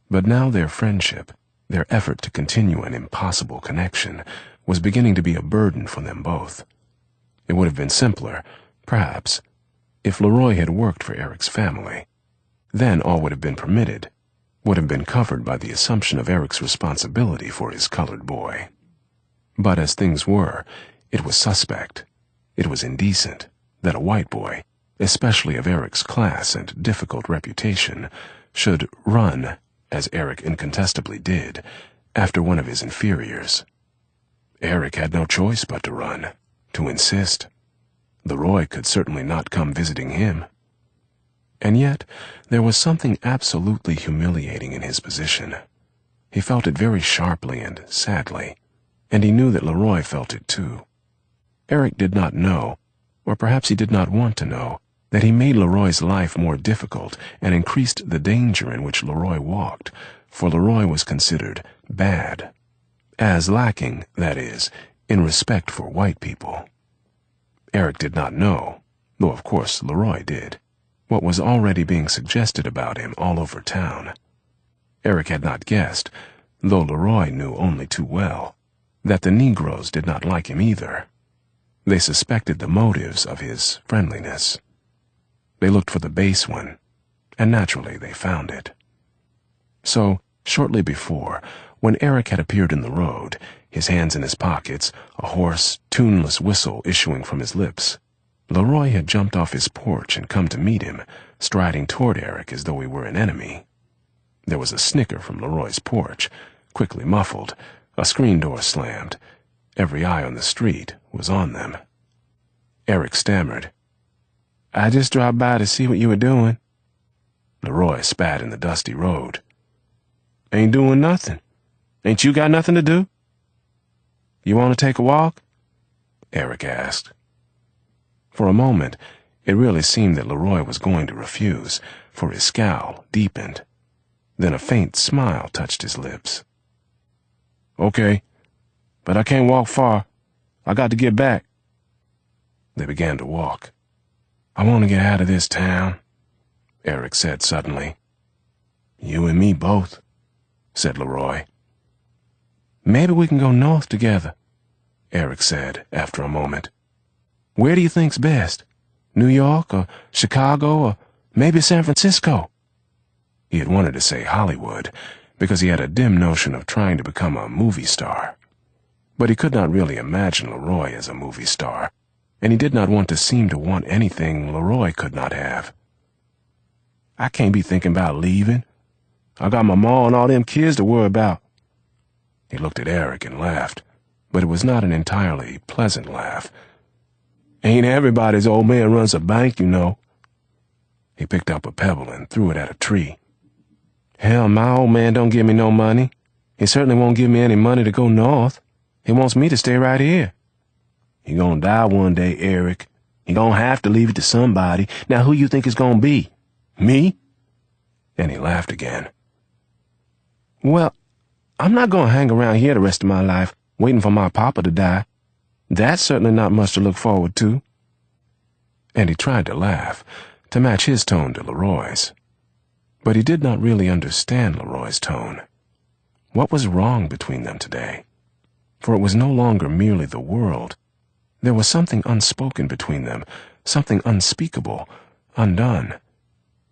A: But now their friendship, their effort to continue an impossible connection, was beginning to be a burden for them both. It would have been simpler, perhaps, if Leroy had worked for Eric's family. Then all would have been permitted, would have been covered by the assumption of Eric's responsibility for his colored boy. But as things were, it was suspect, it was indecent, that a white boy, especially of Eric's class and difficult reputation, should run, as Eric incontestably did, after one of his inferiors. Eric had no choice but to run, to insist. Leroy could certainly not come visiting him. And yet, there was something absolutely humiliating in his position. He felt it very sharply and sadly, and he knew that Leroy felt it too. Eric did not know, or perhaps he did not want to know, that he made Leroy's life more difficult and increased the danger in which Leroy walked, for Leroy was considered bad, as lacking, that is, in respect for white people. Eric did not know, though of course Leroy did, what was already being suggested about him all over town. Eric had not guessed, though Leroy knew only too well, that the Negroes did not like him either. They suspected the motives of his friendliness. They looked for the base one, and naturally they found it. So, shortly before, when Eric had appeared in the road, his hands in his pockets, a hoarse, tuneless whistle issuing from his lips, Leroy had jumped off his porch and come to meet him, striding toward Eric as though he were an enemy. There was a snicker from Leroy's porch, quickly muffled, a screen door slammed. Every eye on the street was on them. Eric stammered, "I just dropped by to see what you were doing." Leroy spat in the dusty road. "Ain't doing nothing. Ain't you got nothing to do?" "You want to take a walk?" Eric asked. For a moment, it really seemed that Leroy was going to refuse, for his scowl deepened. Then a faint smile touched his lips. "Okay, but I can't walk far. I got to get back." They began to walk. "I want to get out of this town," Eric said suddenly. "You and me both." said Leroy.
B: Maybe we can go north together, Eric said after a moment. Where do you think's best? New York or Chicago or maybe San Francisco?
A: He had wanted to say Hollywood because he had a dim notion of trying to become a movie star. But he could not really imagine Leroy as a movie star, and he did not want to seem to want anything Leroy could not have.
B: I can't be thinking about leaving. I got my ma and all them kids to worry about.
A: He looked at Eric and laughed, but it was not an entirely pleasant laugh.
B: Ain't everybody's old man runs a bank, you know.
A: He picked up a pebble and threw it at a tree.
B: Hell, my old man don't give me no money. He certainly won't give me any money to go north. He wants me to stay right here. He gonna die one day, Eric. He gonna have to leave it to somebody. Now who you think it's gonna be? Me?
A: And he laughed again.
B: Well, I'm not gonna hang around here the rest of my life waiting for my papa to die. That's certainly not much to look forward to.
A: And he tried to laugh, to match his tone to Leroy's. But he did not really understand Leroy's tone. What was wrong between them today? For it was no longer merely the world. There was something unspoken between them, something unspeakable, undone,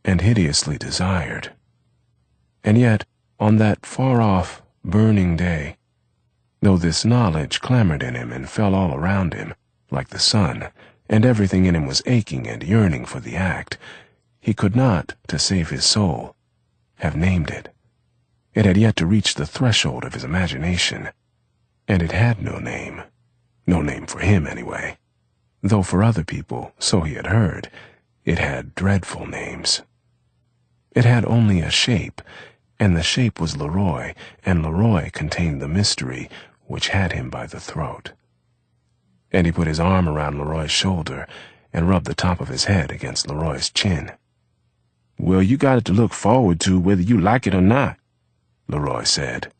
A: and hideously desired. And yet, on that far-off, burning day, though this knowledge clamored in him and fell all around him, like the sun, and everything in him was aching and yearning for the act, he could not, to save his soul, have named it. It had yet to reach the threshold of his imagination, and it had no name for him anyway, though for other people, so he had heard, it had dreadful names. It had only a shape, and the shape was Leroy, and Leroy contained the mystery which had him by the throat. And he put his arm around Leroy's shoulder and rubbed the top of his head against Leroy's chin.
B: Well, you got it to look forward to whether you like it or not,
A: Leroy said.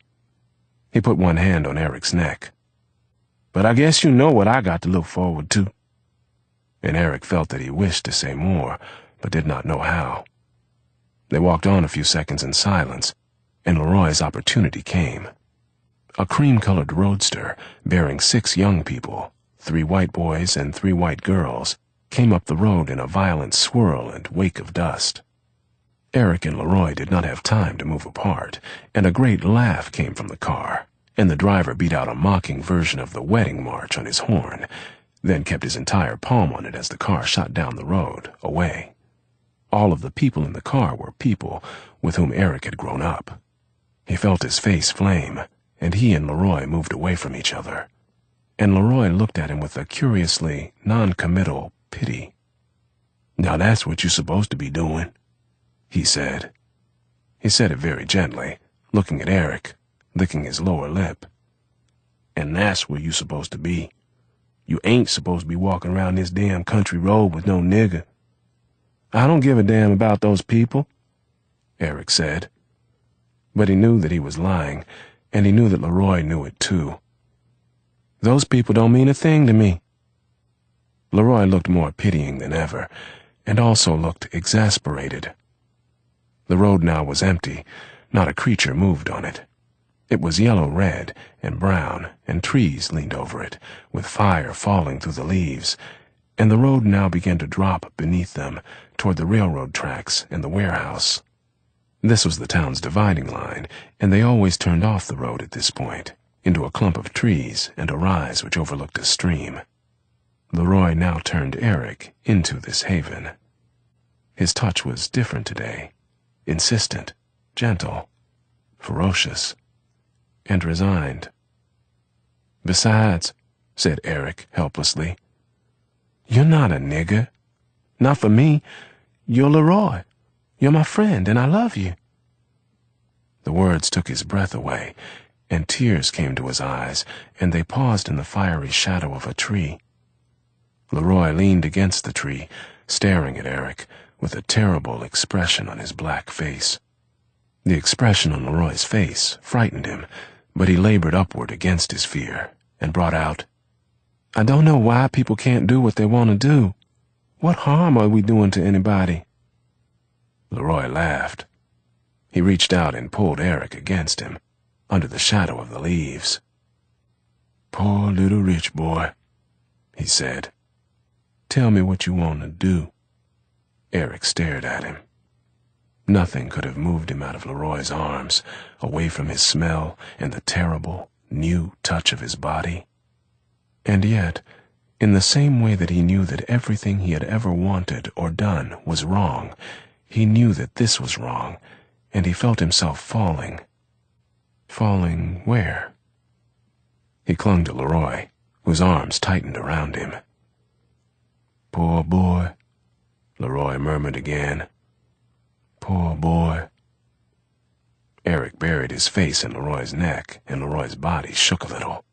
A: He put one hand on Eric's neck.
B: But I guess you know what I got to look forward to.
A: And Eric felt that he wished to say more, but did not know how. They walked on a few seconds in silence, and Leroy's opportunity came. A cream-colored roadster, bearing 6 young people, 3 white boys and 3 white girls, came up the road in a violent swirl and wake of dust. Eric and Leroy did not have time to move apart, and a great laugh came from the car, and the driver beat out a mocking version of the wedding march on his horn, then kept his entire palm on it as the car shot down the road, away. All of the people in the car were people with whom Eric had grown up. He felt his face flame, and he and Leroy moved away from each other, and Leroy looked at him with a curiously non-committal pity.
B: Now that's what you're supposed to be doing,
A: he said. He said it very gently, looking at Eric, licking his lower lip.
B: And that's where you're supposed to be. You ain't supposed to be walking around this damn country road with no nigger. I don't give a damn about those people,
A: Eric said. But he knew that he was lying, and he knew that Leroy knew it too.
B: Those people don't mean a thing to me.
A: Leroy looked more pitying than ever, and also looked exasperated. The road now was empty, not a creature moved on it. It was yellow-red and brown, and trees leaned over it, with fire falling through the leaves, and the road now began to drop beneath them toward the railroad tracks and the warehouse. This was the town's dividing line, and they always turned off the road at this point, into a clump of trees and a rise which overlooked a stream. Leroy now turned Eric into this haven. His touch was different today, insistent, gentle, ferocious, and resigned.
B: Besides,
A: said Eric helplessly,
B: you're not a nigger. Not for me. You're Leroy. You're my friend, and I love you.
A: The words took his breath away, and tears came to his eyes, and they paused in the fiery shadow of a tree. Leroy leaned against the tree, staring at Eric, with a terrible expression on his black face. The expression on Leroy's face frightened him, but he labored upward against his fear, and brought out,
B: I don't know why people can't do what they want to do. What harm are we doing to anybody?
A: Leroy laughed. He reached out and pulled Eric against him, under the shadow of the leaves.
B: "Poor little rich boy," he said. "Tell me what you want to do."
A: Eric stared at him. Nothing could have moved him out of Leroy's arms, away from his smell and the terrible, new touch of his body. And yet, in the same way that he knew that everything he had ever wanted or done was wrong, he knew that this was wrong, and he felt himself falling. Falling where? He clung to Leroy, whose arms tightened around him.
B: "Poor boy,"
A: Leroy murmured again.
B: "Poor boy."
A: Eric buried his face in Leroy's neck, and Leroy's body shook a little,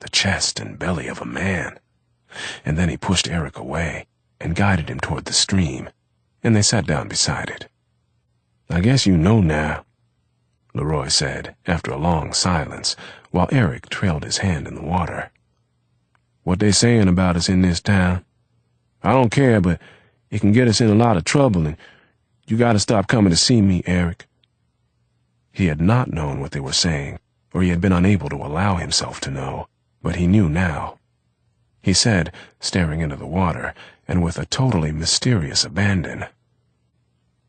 A: the chest and belly of a man. And then he pushed Eric away and guided him toward the stream, and they sat down beside it.
B: "I guess you know now,"
A: Leroy said after a long silence, while Eric trailed his hand in the water.
B: "What they saying about us in this town. I don't care, but it can get us in a lot of trouble, and you gotta stop coming to see me, Eric."
A: He had not known what they were saying, or he had been unable to allow himself to know, but he knew now. He said, staring into the water, and with a totally mysterious abandon,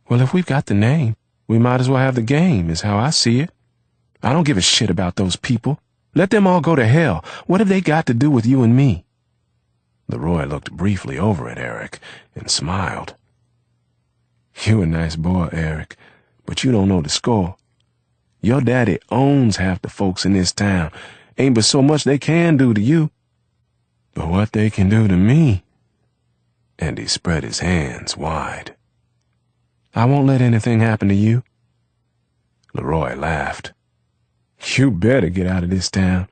B: "Well, if we've got the name, we might as well have the game, is how I see it. I don't give a shit about those people. Let them all go to hell. What have they got to do with you and me?"
A: Leroy looked briefly over at Eric and smiled.
B: "You a nice boy, Eric, but you don't know the score. Your daddy owns half the folks in this town. Ain't but so much they can do to you. But what they can do to me..."
A: And he spread his hands wide.
B: "I won't let anything happen to you."
A: Leroy laughed.
B: "You better get out of this town.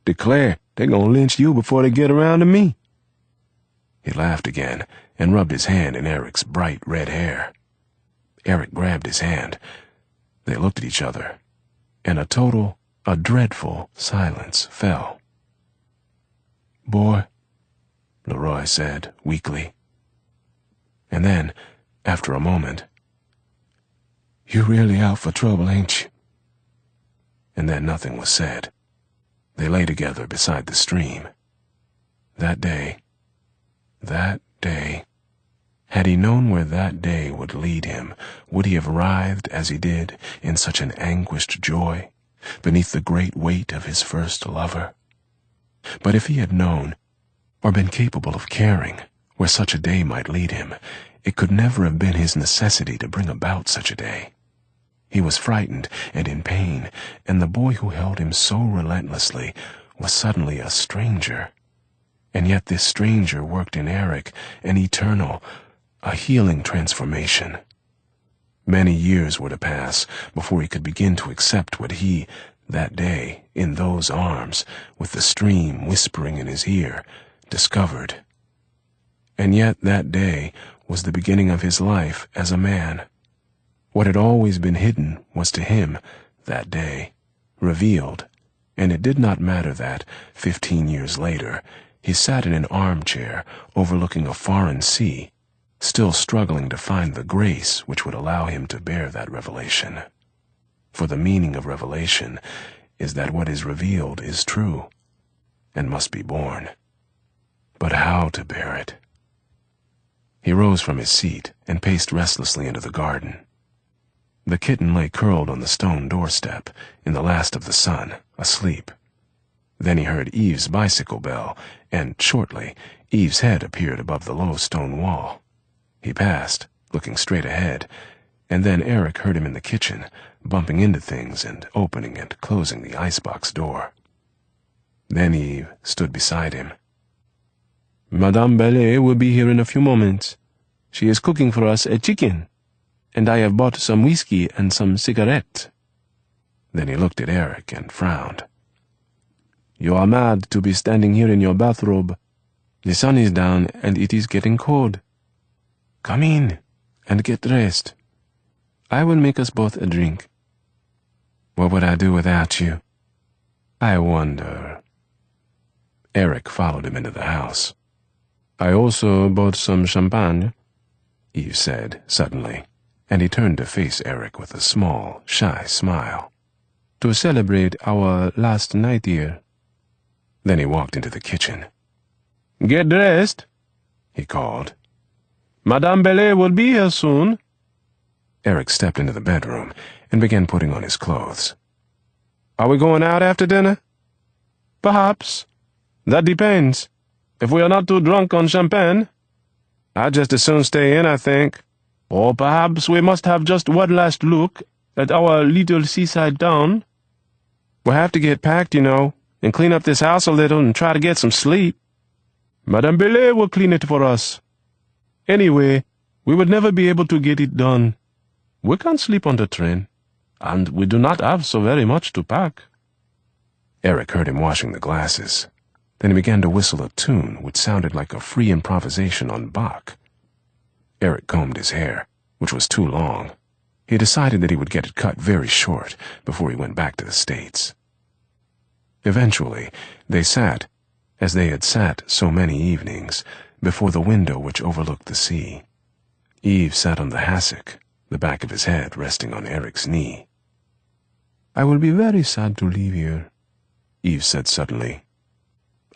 B: Declare they're gonna lynch you before they get around to me."
A: He laughed again and rubbed his hand in Eric's bright red hair. Eric grabbed his hand. They looked at each other, and a dreadful silence fell.
B: "Boy,"
A: Leroy said weakly. And then, after a moment,
B: "You really out for trouble, ain't you?"
A: And then nothing was said. They lay together beside the stream. That day, had he known where that day would lead him, would he have writhed as he did in such an anguished joy, beneath the great weight of his first lover? But if he had known, or been capable of caring, where such a day might lead him, it could never have been his necessity to bring about such a day. He was frightened and in pain, and the boy who held him so relentlessly was suddenly a stranger. And yet this stranger worked in Eric an eternal, a healing transformation. Many years were to pass before he could begin to accept what he, that day, in those arms, with the stream whispering in his ear, discovered. And yet that day was the beginning of his life as a man. What had always been hidden was to him, that day, revealed, and it did not matter that, 15 years later, he sat in an armchair overlooking a foreign sea, still struggling to find the grace which would allow him to bear that revelation. For the meaning of revelation is that what is revealed is true, and must be borne. But how to bear it? He rose from his seat and paced restlessly into the garden. The kitten lay curled on the stone doorstep, in the last of the sun, asleep. Then he heard Eve's bicycle bell, and, shortly, Eve's head appeared above the low stone wall. He passed, looking straight ahead, and then Eric heard him in the kitchen, bumping into things and opening and closing the icebox door. Then Eve stood beside him.
B: "Madame Ballet will be here in a few moments. She is cooking for us a chicken, and I have bought some whiskey and some cigarettes."
A: Then he looked at Eric and frowned.
B: "You are mad to be standing here in your bathrobe. The sun is down and it is getting cold. Come in and get dressed. I will make us both a drink."
A: "What would I do without you?
B: I wonder."
A: Eric followed him into the house.
B: "I also bought some champagne,"
A: Eve said suddenly, and he turned to face Eric with a small, shy smile.
B: "To celebrate our last night here."
A: Then he walked into the kitchen.
B: "Get dressed," he called. "Madame Bellet will be here soon."
A: Eric stepped into the bedroom and began putting on his clothes.
B: "Are we going out after dinner?" "Perhaps. That depends. If we are not too drunk on champagne. I'd just as soon stay in, I think. Or perhaps we must have just one last look at our little seaside town. We'll have to get packed, you know, and clean up this house a little and try to get some sleep. Madame Bellet will clean it for us. Anyway, we would never be able to get it done. We can't sleep on the train, and we do not have so very much to pack."
A: Eric heard him washing the glasses. Then he began to whistle a tune which sounded like a free improvisation on Bach. Eric combed his hair, which was too long. He decided that he would get it cut very short before he went back to the States. Eventually, they sat, as they had sat so many evenings, before the window which overlooked the sea. Eve sat on the hassock, the back of his head resting on Eric's knee.
B: "I will be very sad to leave here," Eve said suddenly.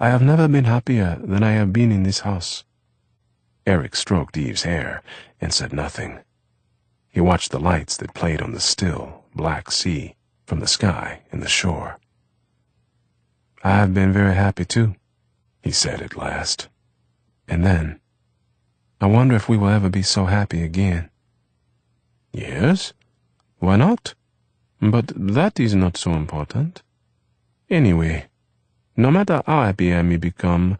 B: "I have never been happier than I have been in this house."
A: Eric stroked Eve's hair and said nothing. He watched the lights that played on the still, black sea from the sky and the shore.
B: "I have been very happy too,"
A: he said at last.
B: And then, "I wonder if we will ever be so happy again." "Yes? Why not? But that is not so important. Anyway, no matter how happy I may become,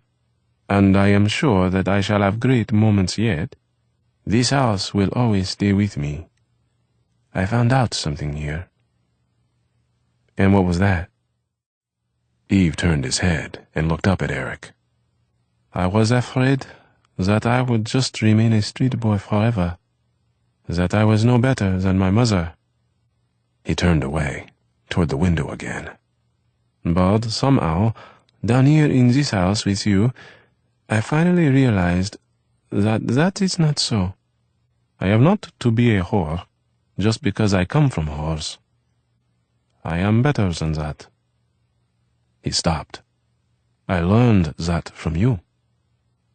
B: and I am sure that I shall have great moments yet, this house will always stay with me. I found out something here."
A: "And what was that?" Eve turned his head and looked up at Eric.
B: "I was afraid that I would just remain a street boy forever, that I was no better than my mother."
A: He turned away, toward the window again.
B: "But somehow, down here in this house with you, I finally realized that that is not so. I am not to be a whore just because I come from whores. I am better than that."
A: He stopped.
B: "I learned that from you.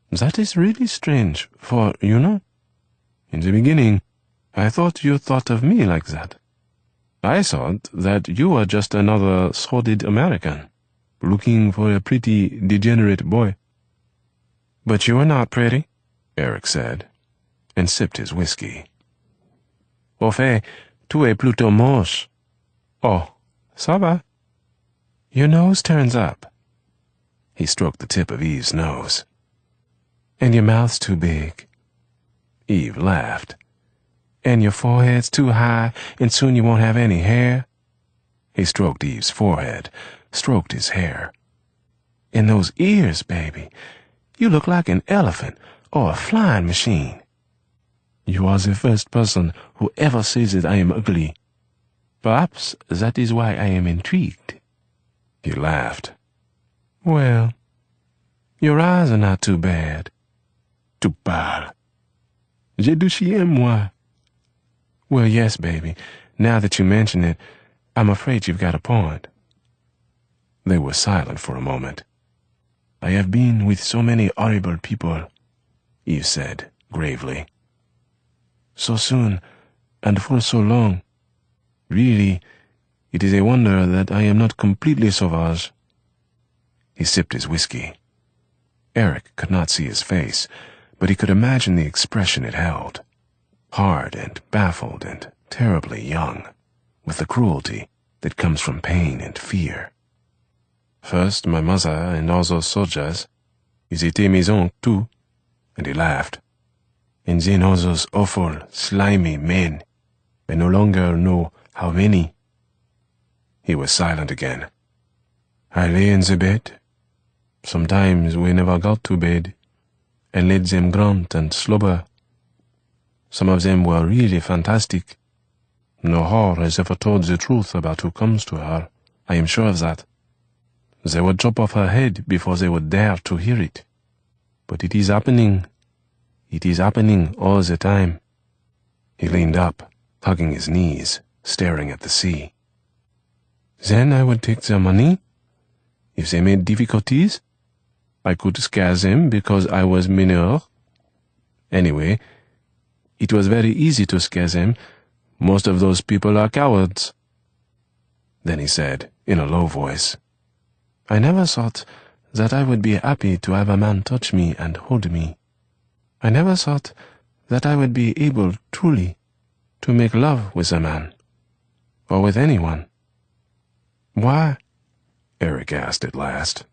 B: That is really strange, for, you know, in the beginning, I thought you thought of me like that. I thought that you were just another sordid American, looking for a pretty, degenerate boy." "But you are not pretty,"
A: Eric said, and sipped his whiskey.
B: "Au fait, tu es plutôt moche." "Oh, ça va." "Your nose turns up."
A: He stroked the tip of Eve's nose.
B: "And your mouth's too big."
A: Eve laughed.
B: "And your forehead's too high, and soon you won't have any hair."
A: He stroked Eve's forehead, stroked his hair.
B: "And those ears, baby. You look like an elephant or a flying machine." "You are the first person who ever says that I am ugly. Perhaps that is why I am intrigued."
A: He laughed.
B: "Well, your eyes are not too bad."
A: "Tu parles.
B: J'ai du chien, moi." "Well, yes, baby. Now that you mention it, I'm afraid you've got a point."
A: They were silent for a moment.
B: "I have been with so many horrible people,"
A: Eve said gravely.
B: "So soon, and for so long. Really, it is a wonder that I am not completely sauvage."
A: He sipped his whiskey. Eric could not see his face, but he could imagine the expression it held. Hard and baffled and terribly young, with the cruelty that comes from pain and fear.
B: "First my mother and all those soldiers. Ils étaient mes oncles too."
A: And he laughed.
B: "And then all those awful, slimy men. I no longer know how many."
A: He was silent again.
B: "I lay in the bed. Sometimes we never got to bed, and let them grunt and slobber. Some of them were really fantastic. No whore has ever told the truth about who comes to her. I am sure of that. They would chop off her head before they would dare to hear it. But it is happening. It is happening all the time.
A: He leaned up, hugging his knees, staring at the sea.
B: Then I would take their money. If they made difficulties, I could scare them because I was mineur. Anyway, it was very easy to scare them. Most of those people are cowards.
A: Then he said, in a low voice,
B: I never thought that I would be happy to have a man touch me and hold me. I never thought that I would be able truly to make love with a man, or with anyone.
A: Why? Eric asked at last.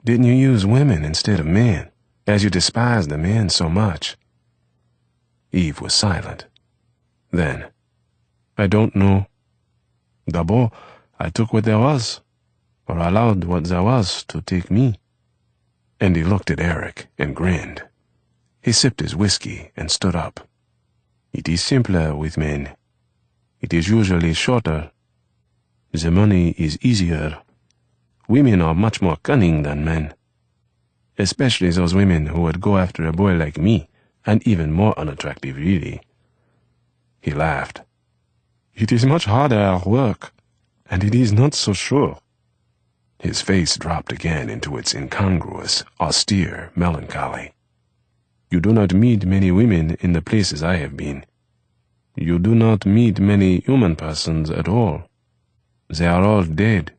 A: Didn't you use women instead of men, as you despise the men so much? Eve was silent. Then,
B: I don't know. D'abord, I took what there was, or allowed what there was to take me.
A: And he looked at Eric and grinned. He sipped his whiskey and stood up.
B: It is simpler with men. It is usually shorter. The money is easier. Women are much more cunning than men. Especially those women who would go after a boy like me, and even more unattractive, really.
A: He laughed.
B: It is much harder work, and it is not so sure.
A: His face dropped again into its incongruous, austere melancholy.
B: You do not meet many women in the places I have been. You do not meet many human persons at all. They are all dead.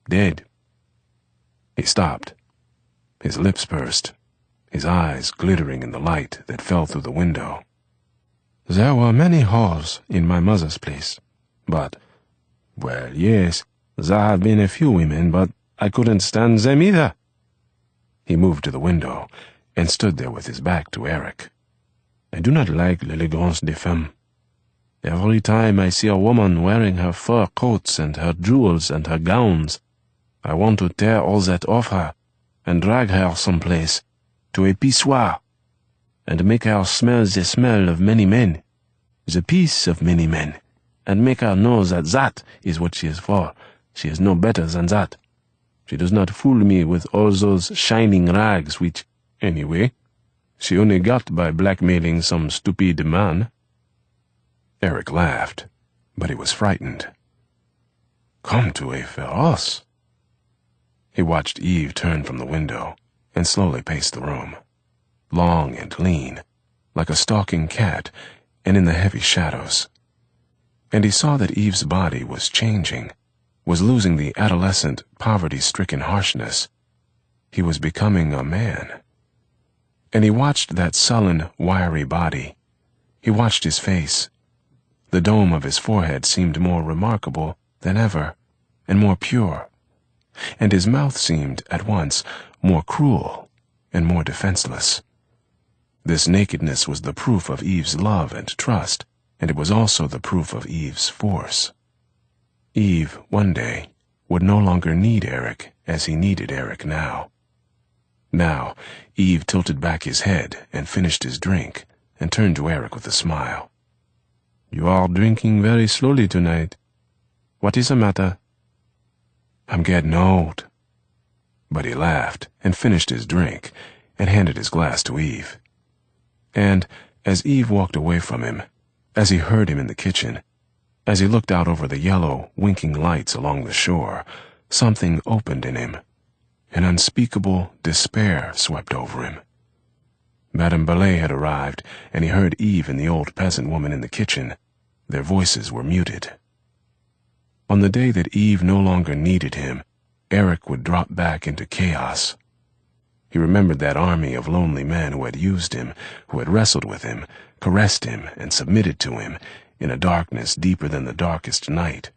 B: Dead.
A: He stopped. His lips pursed, his eyes glittering in the light that fell through the window.
B: There were many whores in my mother's place, but, well, yes, there have been a few women, but I couldn't stand them either.
A: He moved to the window and stood there with his back to Eric.
B: I do not like l'élégance des femmes. Every time I see a woman wearing her fur coats and her jewels and her gowns, I want to tear all that off her and drag her someplace, to a pissoir, and make her smell the smell of many men, the peace of many men, and make her know that that is what she is for. She is no better than that. She does not fool me with all those shining rags which, anyway, she only got by blackmailing some stupid man.
A: Eric laughed, but he was frightened.
B: Come to a feroce.
A: He watched Eve turn from the window and slowly pace the room, long and lean, like a stalking cat, and in the heavy shadows. And he saw that Eve's body was changing, was losing the adolescent, poverty-stricken harshness. He was becoming a man. And he watched that sullen, wiry body. He watched his face. The dome of his forehead seemed more remarkable than ever, and more pure. And his mouth seemed, at once, more cruel and more defenseless. This nakedness was the proof of Eve's love and trust, and it was also the proof of Eve's force. Eve, one day, would no longer need Eric as he needed Eric now. Now, Eve tilted back his head and finished his drink and turned to Eric with a smile.
B: You are drinking very slowly tonight. What is the matter?
A: I'm getting old. But he laughed and finished his drink and handed his glass to Eve. And as Eve walked away from him, as he heard him in the kitchen, as he looked out over the yellow, winking lights along the shore, something opened in him. An unspeakable despair swept over him. Madame Ballet had arrived, and he heard Eve and the old peasant woman in the kitchen. Their voices were muted. On the day that Eve no longer needed him, Eric would drop back into chaos. He remembered that army of lonely men who had used him, who had wrestled with him, caressed him, and submitted to him, in a darkness deeper than the darkest night.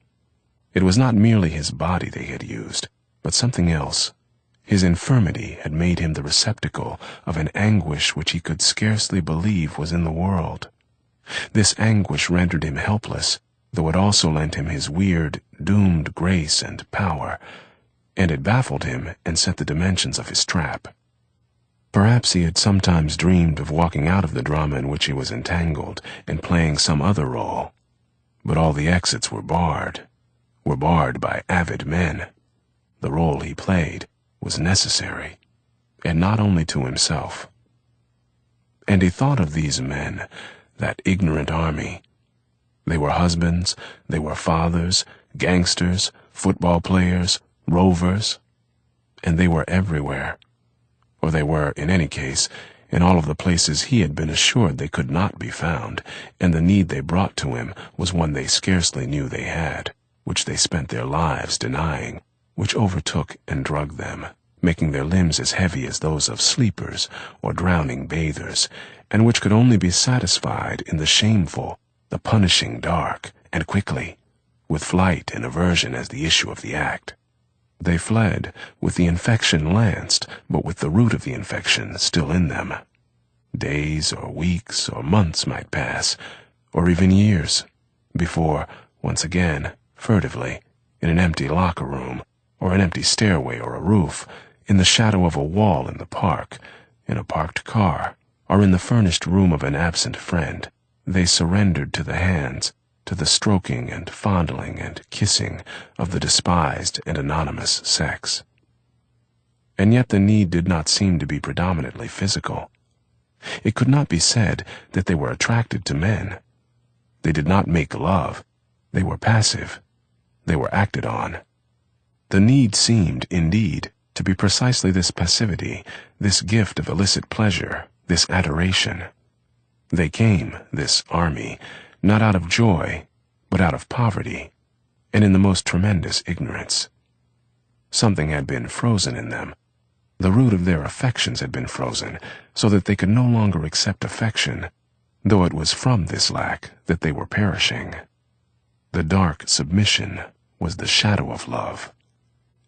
A: It was not merely his body they had used, but something else. His infirmity had made him the receptacle of an anguish which he could scarcely believe was in the world. This anguish rendered him helpless, though it also lent him his weird, doomed grace and power, and it baffled him and set the dimensions of his trap. Perhaps he had sometimes dreamed of walking out of the drama in which he was entangled and playing some other role, but all the exits were barred by avid men. The role he played was necessary, and not only to himself. And he thought of these men, that ignorant army. They were husbands, they were fathers, gangsters, football players, rovers, and they were everywhere. Or they were, in any case, in all of the places he had been assured they could not be found, and the need they brought to him was one they scarcely knew they had, which they spent their lives denying, which overtook and drugged them, making their limbs as heavy as those of sleepers or drowning bathers, and which could only be satisfied in the shameful, the punishing dark, and quickly, with flight and aversion as the issue of the act. They fled, with the infection lanced, but with the root of the infection still in them. Days or weeks or months might pass, or even years, before, once again, furtively, in an empty locker room, or an empty stairway or a roof, in the shadow of a wall in the park, in a parked car, or in the furnished room of an absent friend, they surrendered to the hands, to the stroking and fondling and kissing of the despised and anonymous sex. And yet the need did not seem to be predominantly physical. It could not be said that they were attracted to men. They did not make love. They were passive. They were acted on. The need seemed, indeed, to be precisely this passivity, this gift of illicit pleasure, this adoration. They came, this army, not out of joy, but out of poverty, and in the most tremendous ignorance. Something had been frozen in them. The root of their affections had been frozen, so that they could no longer accept affection, though it was from this lack that they were perishing. The dark submission was the shadow of love.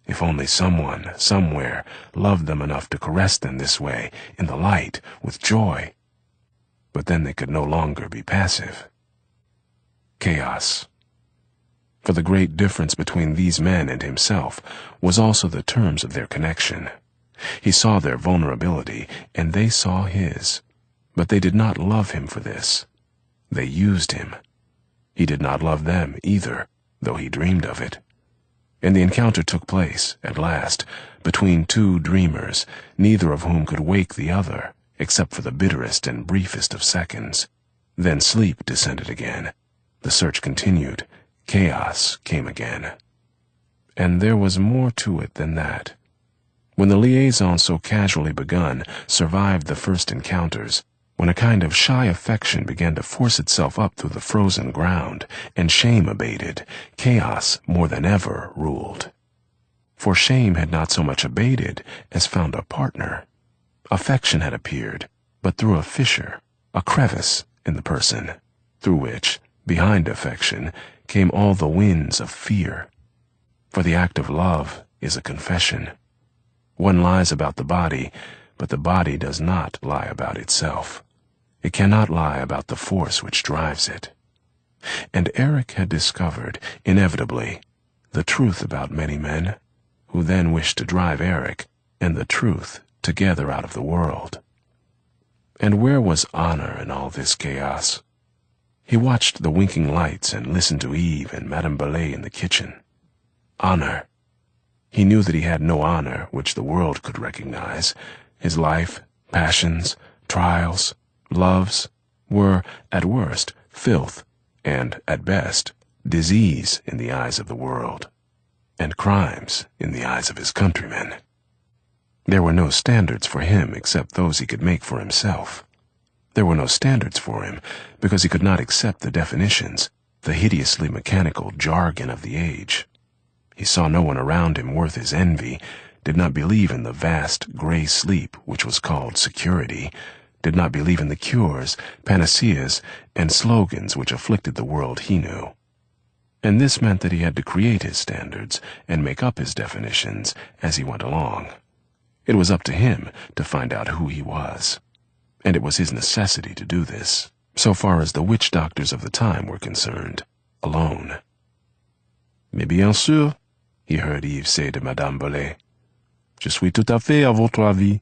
A: If only someone, somewhere, loved them enough to caress them this way, in the light, with joy. But then they could no longer be passive. Chaos. For the great difference between these men and himself was also the terms of their connection. He saw their vulnerability, and they saw his. But they did not love him for this. They used him. He did not love them either, though he dreamed of it. And the encounter took place, at last, between two dreamers, neither of whom could wake the other, except for the bitterest and briefest of seconds. Then sleep descended again. The search continued. Chaos came again. And there was more to it than that. When the liaison so casually begun survived the first encounters, when a kind of shy affection began to force itself up through the frozen ground, and shame abated, chaos more than ever ruled. For shame had not so much abated as found a partner. Affection had appeared, but through a fissure, a crevice in the person, through which, behind affection, came all the winds of fear. For the act of love is a confession. One lies about the body, but the body does not lie about itself. It cannot lie about the force which drives it. And Eric had discovered, inevitably, the truth about many men, who then wished to drive Eric and the truth together out of the world. And where was honor in all this chaos? He watched the winking lights and listened to Eve and Madame Ballet in the kitchen. Honor. He knew that he had no honor which the world could recognize. His life, passions, trials, loves, were, at worst, filth, and, at best, disease in the eyes of the world, and crimes in the eyes of his countrymen. There were no standards for him except those he could make for himself. There were no standards for him because he could not accept the definitions, the hideously mechanical jargon of the age. He saw no one around him worth his envy, did not believe in the vast gray sleep which was called security, did not believe in the cures, panaceas, and slogans which afflicted the world he knew. And this meant that he had to create his standards and make up his definitions as he went along. It was up to him to find out who he was. And it was his necessity to do this, so far as the witch doctors of the time were concerned, alone.
B: Mais bien sûr, he heard Eve say to Madame Ballet. Je suis tout à fait à votre avis.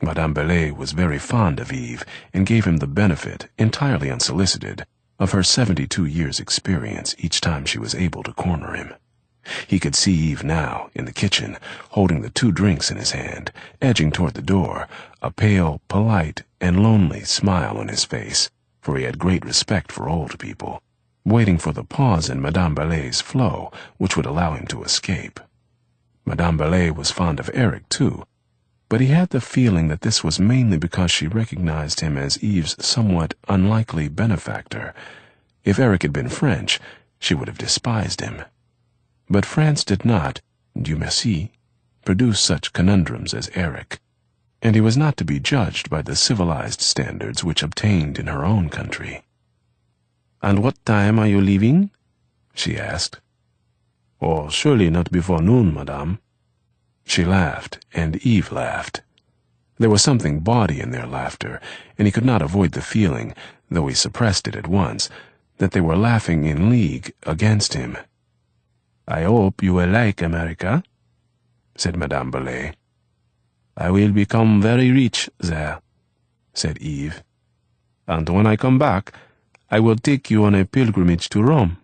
A: Madame Ballet was very fond of Eve and gave him the benefit, entirely unsolicited, of her 72 years' experience each time she was able to corner him. He could see Eve now, in the kitchen, holding the 2 drinks in his hand, edging toward the door, a pale, polite, and lonely smile on his face, for he had great respect for old people, waiting for the pause in Madame Balay's flow which would allow him to escape. Madame Balay was fond of Eric, too, but he had the feeling that this was mainly because she recognized him as Eve's somewhat unlikely benefactor. If Eric had been French, she would have despised him. But France did not, Dieu merci, produce such conundrums as Eric, and he was not to be judged by the civilized standards which obtained in her own country.
B: "And what time are you leaving?" she asked. "Oh, surely not before noon, madame."
A: She laughed, and Eve laughed. There was something bawdy in their laughter, and he could not avoid the feeling, though he suppressed it at once, that they were laughing in league against him.
B: "I hope you will like America,"
A: said Madame Balay.
B: "I will become very rich there,"
A: said Eve.
B: "And when I come back, I will take you on a pilgrimage to Rome."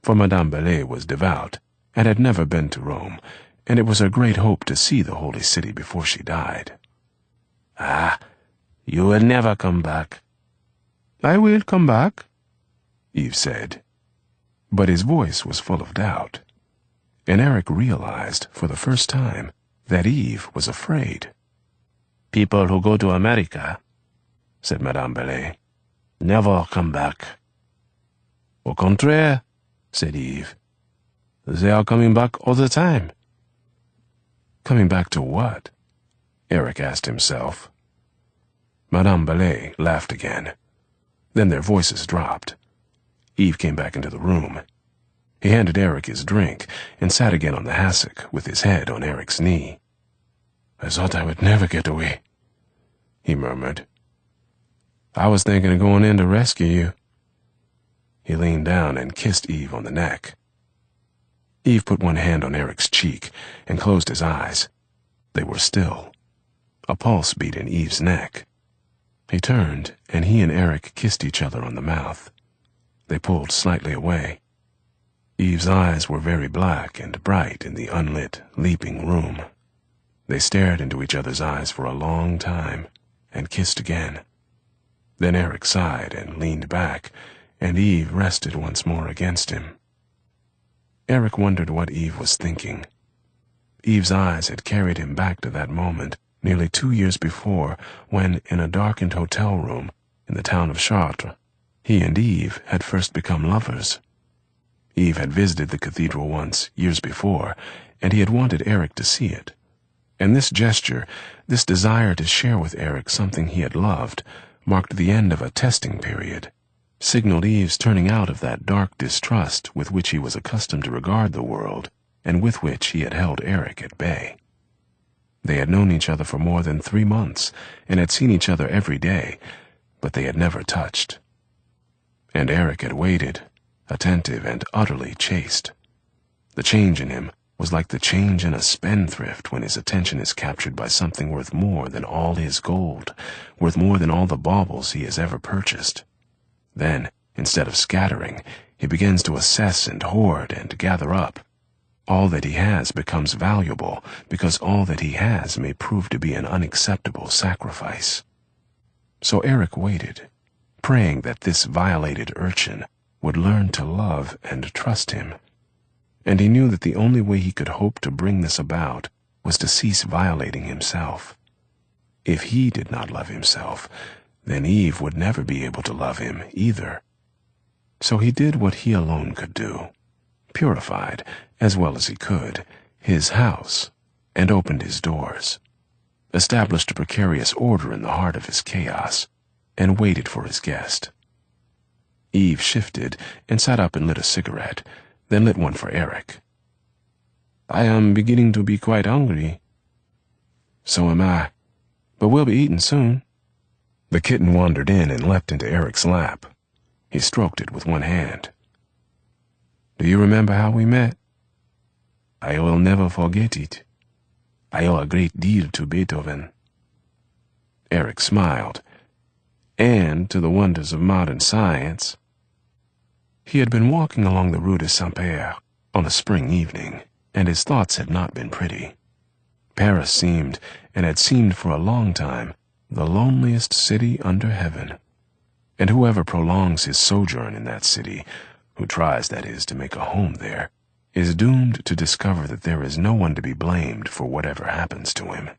A: For Madame Balay was devout, and had never been to Rome, and it was her great hope to see the holy city before she died.
B: "Ah, you will never come back."
A: "I will come back," Eve said. But his voice was full of doubt, and Eric realized, for the first time, that Eve was afraid.
B: "People who go to America,"
A: said Madame Balay,
B: "never come back."
A: "Au contraire," said Eve.
B: "They are coming back all the time."
A: Coming back to what? Eric asked himself. Madame Balay laughed again. Then their voices dropped. Eve came back into the room. He handed Eric his drink and sat again on the hassock with his head on Eric's knee.
B: "I thought I would never get away,"
A: he murmured.
B: "I was thinking of going in to rescue you."
A: He leaned down and kissed Eve on the neck. Eve put one hand on Eric's cheek and closed his eyes. They were still. A pulse beat in Eve's neck. He turned, and he and Eric kissed each other on the mouth. They pulled slightly away. Eve's eyes were very black and bright in the unlit, leaping room. They stared into each other's eyes for a long time, and kissed again. Then Eric sighed and leaned back, and Eve rested once more against him. Eric wondered what Eve was thinking. Eve's eyes had carried him back to that moment, nearly 2 years before, when, in a darkened hotel room in the town of Chartres, he and Eve had first become lovers. Eve had visited the cathedral once, years before, and he had wanted Eric to see it. And this gesture, this desire to share with Eric something he had loved, marked the end of a testing period, signaled Eve's turning out of that dark distrust with which he was accustomed to regard the world, and with which he had held Eric at bay. They had known each other for more than 3 months, and had seen each other every day, but they had never touched. And Eric had waited, attentive and utterly chaste. The change in him was like the change in a spendthrift when his attention is captured by something worth more than all his gold, worth more than all the baubles he has ever purchased. Then, instead of scattering, he begins to assess and hoard and gather up. All that he has becomes valuable, because all that he has may prove to be an unacceptable sacrifice. So Eric waited, praying that this violated urchin would learn to love and trust him. And he knew that the only way he could hope to bring this about was to cease violating himself. If he did not love himself, then Eve would never be able to love him either. So he did what he alone could do, purified, as well as he could, his house, and opened his doors, established a precarious order in the heart of his chaos, and waited for his guest. Eve shifted and sat up and lit a cigarette, then lit one for Eric.
B: "I am beginning to be quite hungry."
A: "So am I.
B: But we'll be eating soon."
A: The kitten wandered in and leapt into Eric's lap. He stroked it with one hand.
B: "Do you remember how we met?"
A: "I will never forget it.
B: I owe a great deal to Beethoven."
A: Eric smiled.
B: "And to the wonders of modern science."
A: He had been walking along the Rue de Saint-Père on a spring evening, and his thoughts had not been pretty. Paris seemed, and had seemed for a long time, the loneliest city under heaven. and whoever prolongs his sojourn in that city, who tries, that is, to make a home there, is doomed to discover that there is no one to be blamed for whatever happens to him.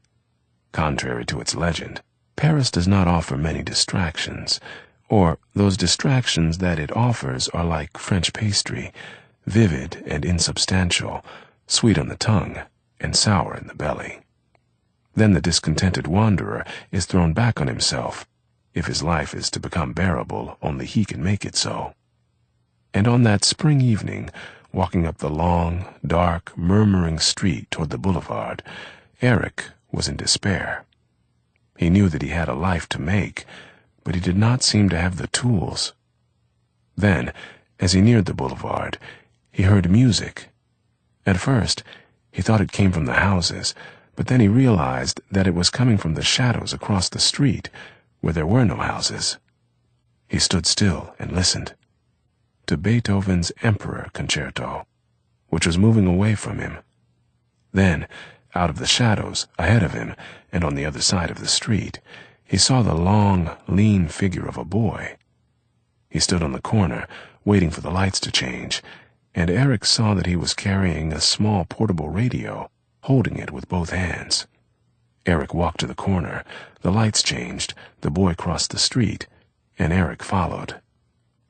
A: Contrary to its legend, Paris does not offer many distractions, or those distractions that it offers are like French pastry, vivid and insubstantial, sweet on the tongue and sour in the belly. Then the discontented wanderer is thrown back on himself, if his life is to become bearable only he can make it so. And on that spring evening, walking up the long, dark, murmuring street toward the boulevard, Eric was in despair. He knew that he had a life to make, but he did not seem to have the tools. Then, as he neared the boulevard, he heard music. At first, he thought it came from the houses, but then he realized that it was coming from the shadows across the street, where there were no houses. He stood still and listened to Beethoven's Emperor Concerto, which was moving away from him. Then, out of the shadows, ahead of him, and on the other side of the street, he saw the long, lean figure of a boy. He stood on the corner, waiting for the lights to change, and Eric saw that he was carrying a small portable radio, holding it with both hands. Eric walked to the corner, the lights changed, the boy crossed the street, and Eric followed.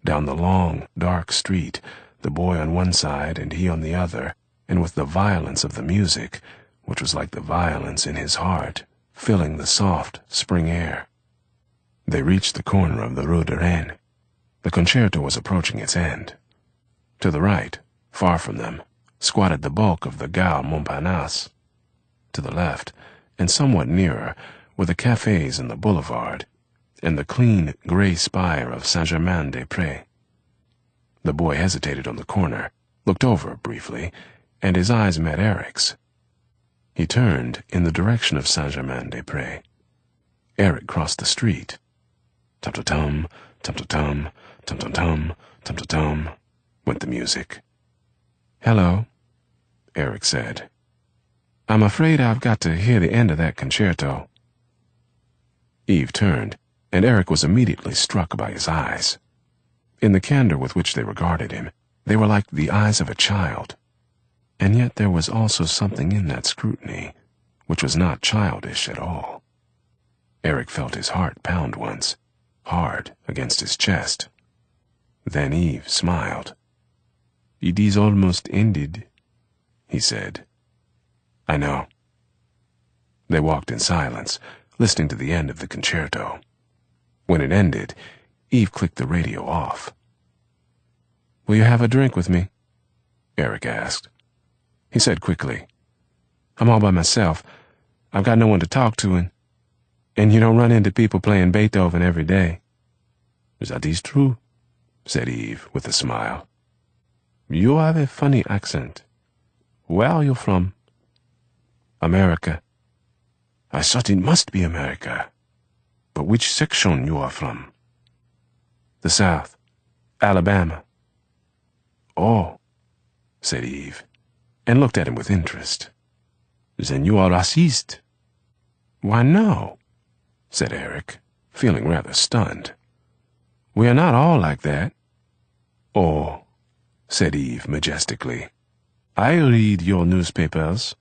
A: Down the long, dark street, the boy on one side and he on the other, and with the violence of the music, which was like the violence in his heart, filling the soft spring air. They reached the corner of the Rue de Rennes. The concerto was approaching its end. To the right, far from them, squatted the bulk of the Gare Montparnasse. To the left, and somewhat nearer, were the cafes and the boulevard, and the clean gray spire of Saint-Germain-des-Prés. The boy hesitated on the corner, looked over briefly, and his eyes met Eric's. He turned in the direction of Saint-Germain-des-Prés. Eric crossed the street. Tum-tum-tum, tum-tum-tum, tum-tum-tum, tum-tum-tum, went the music. "Hello," Eric said. "I'm afraid I've got to hear the end of that concerto." Eve turned, and Eric was immediately struck by his eyes. In the candor with which they regarded him, they were like the eyes of a child. And yet there was also something in that scrutiny which was not childish at all. Eric felt his heart pound once, hard against his chest. Then Eve smiled. "It is almost ended," he said. "I know." They walked in silence, listening to the end of the concerto. When it ended, Eve clicked the radio off. "Will you have a drink with me?" Eric asked. He said quickly, "I'm all by myself. I've got no one to talk to, and you don't run into people playing Beethoven every day." "That is true," said Eve with a smile. "You have a funny accent. Where are you from?" "America." "I thought it must be America. But which section you are from?" "The South. Alabama." "Oh," said Eve, and looked at him with interest. "Then you are raciste." "Why, no," said Eric, feeling rather stunned. "We are not all like that." "Oh," said Eve majestically. "I read your newspapers,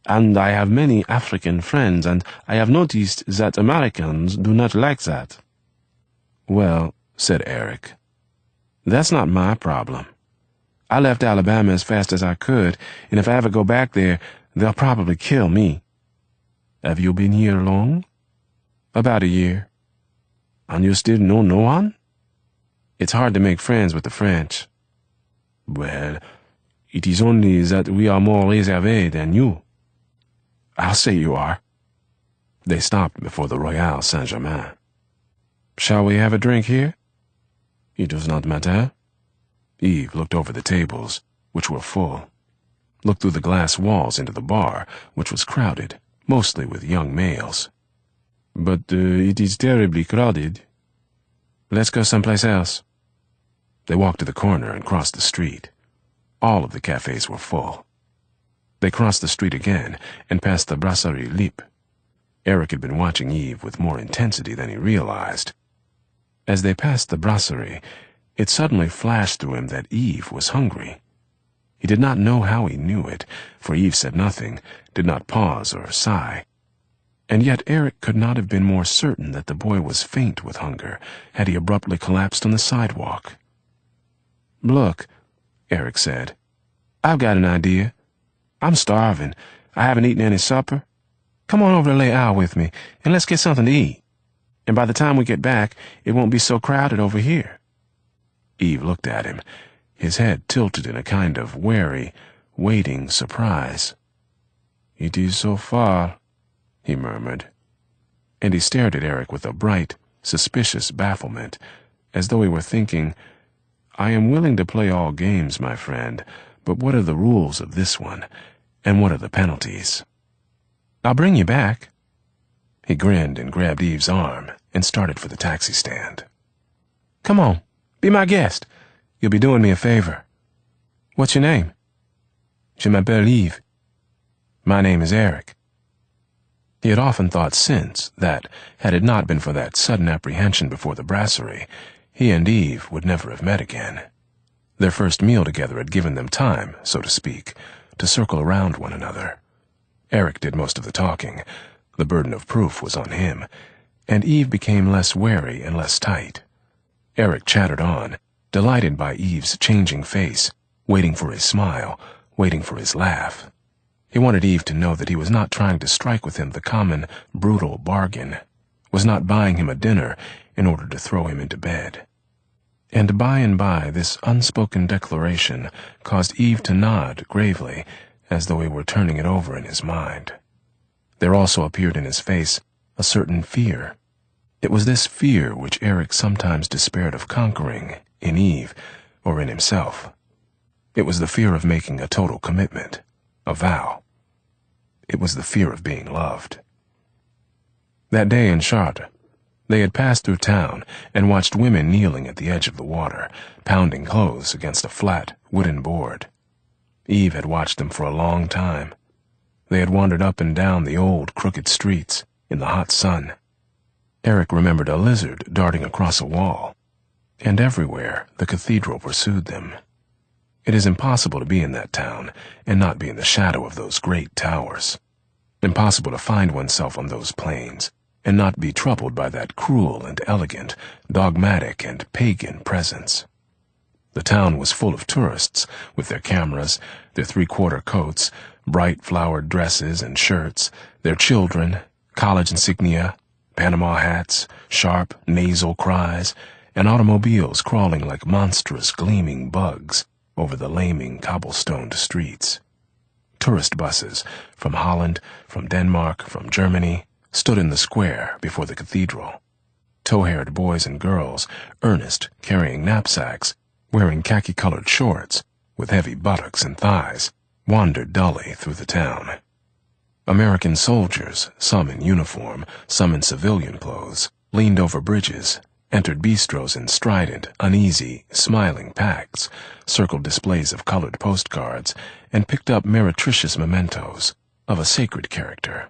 A: and I have many African friends, and I have noticed that Americans do not like that." "Well," said Eric, "that's not my problem. I left Alabama as fast as I could, and if I ever go back there, they'll probably kill me." "Have you been here long?" "About a year." "And you still know no one?" "It's hard to make friends with the French." "Well, it is only that we are more réservé than you." "I'll say you are." They stopped before the Royal Saint-Germain. "Shall we have a drink here?" "It does not matter." Eve looked over the tables, which were full, looked through the glass walls into the bar, which was crowded, mostly with young males. "But it is terribly crowded." "Let's go someplace else." They walked to the corner and crossed the street. All of the cafes were full. They crossed the street again and passed the Brasserie Lippe. Eric had been watching Eve with more intensity than he realized. As they passed the brasserie, it suddenly flashed through him that Eve was hungry. He did not know how he knew it, for Eve said nothing, did not pause or sigh. And yet Eric could not have been more certain that the boy was faint with hunger had he abruptly collapsed on the sidewalk. "Look," Eric said, "I've got an idea. I'm starving. I haven't eaten any supper. Come on over to Lay Isle with me, and let's get something to eat. And by the time we get back, it won't be so crowded over here." Eve looked at him, his head tilted in a kind of wary, waiting surprise. "It is so far," he murmured. And he stared at Eric with a bright, suspicious bafflement, as though he were thinking, "I am willing to play all games, my friend, but what are the rules of this one, and what are the penalties?" "I'll bring you back." He grinned and grabbed Eve's arm and started for the taxi stand. "Come on, be my guest. You'll be doing me a favor." "What's your name?" "Je m'appelle Eve." "My name is Eric." He had often thought since that, had it not been for that sudden apprehension before the brasserie, he and Eve would never have met again. Their first meal together had given them time, so to speak, to circle around one another. Eric did most of the talking. The burden of proof was on him, and Eve became less wary and less tight. Eric chattered on, delighted by Eve's changing face, waiting for his smile, waiting for his laugh. He wanted Eve to know that he was not trying to strike with him the common, brutal bargain, was not buying him a dinner in order to throw him into bed. And by this unspoken declaration caused Eve to nod gravely, as though he were turning it over in his mind. There also appeared in his face a certain fear. It was this fear which Eric sometimes despaired of conquering, in Eve, or in himself. It was the fear of making a total commitment, a vow. It was the fear of being loved. That day in Chartres, they had passed through town and watched women kneeling at the edge of the water, pounding clothes against a flat, wooden board. Eve had watched them for a long time. They had wandered up and down the old, crooked streets in the hot sun. Eric remembered a lizard darting across a wall, and everywhere the cathedral pursued them. It is impossible to be in that town and not be in the shadow of those great towers. Impossible to find oneself on those plains and not be troubled by that cruel and elegant, dogmatic and pagan presence. The town was full of tourists, with their cameras, their three-quarter coats, bright flowered dresses and shirts, their children, college insignia, Panama hats, sharp, nasal cries, and automobiles crawling like monstrous gleaming bugs over the laming cobblestoned streets. Tourist buses from Holland, from Denmark, from Germany stood in the square before the cathedral. Tow-haired boys and girls, earnest, carrying knapsacks, wearing khaki-colored shorts, with heavy buttocks and thighs, wandered dully through the town. American soldiers, some in uniform, some in civilian clothes, leaned over bridges, entered bistros in strident, uneasy, smiling packs, circled displays of colored postcards, and picked up meretricious mementos of a sacred character.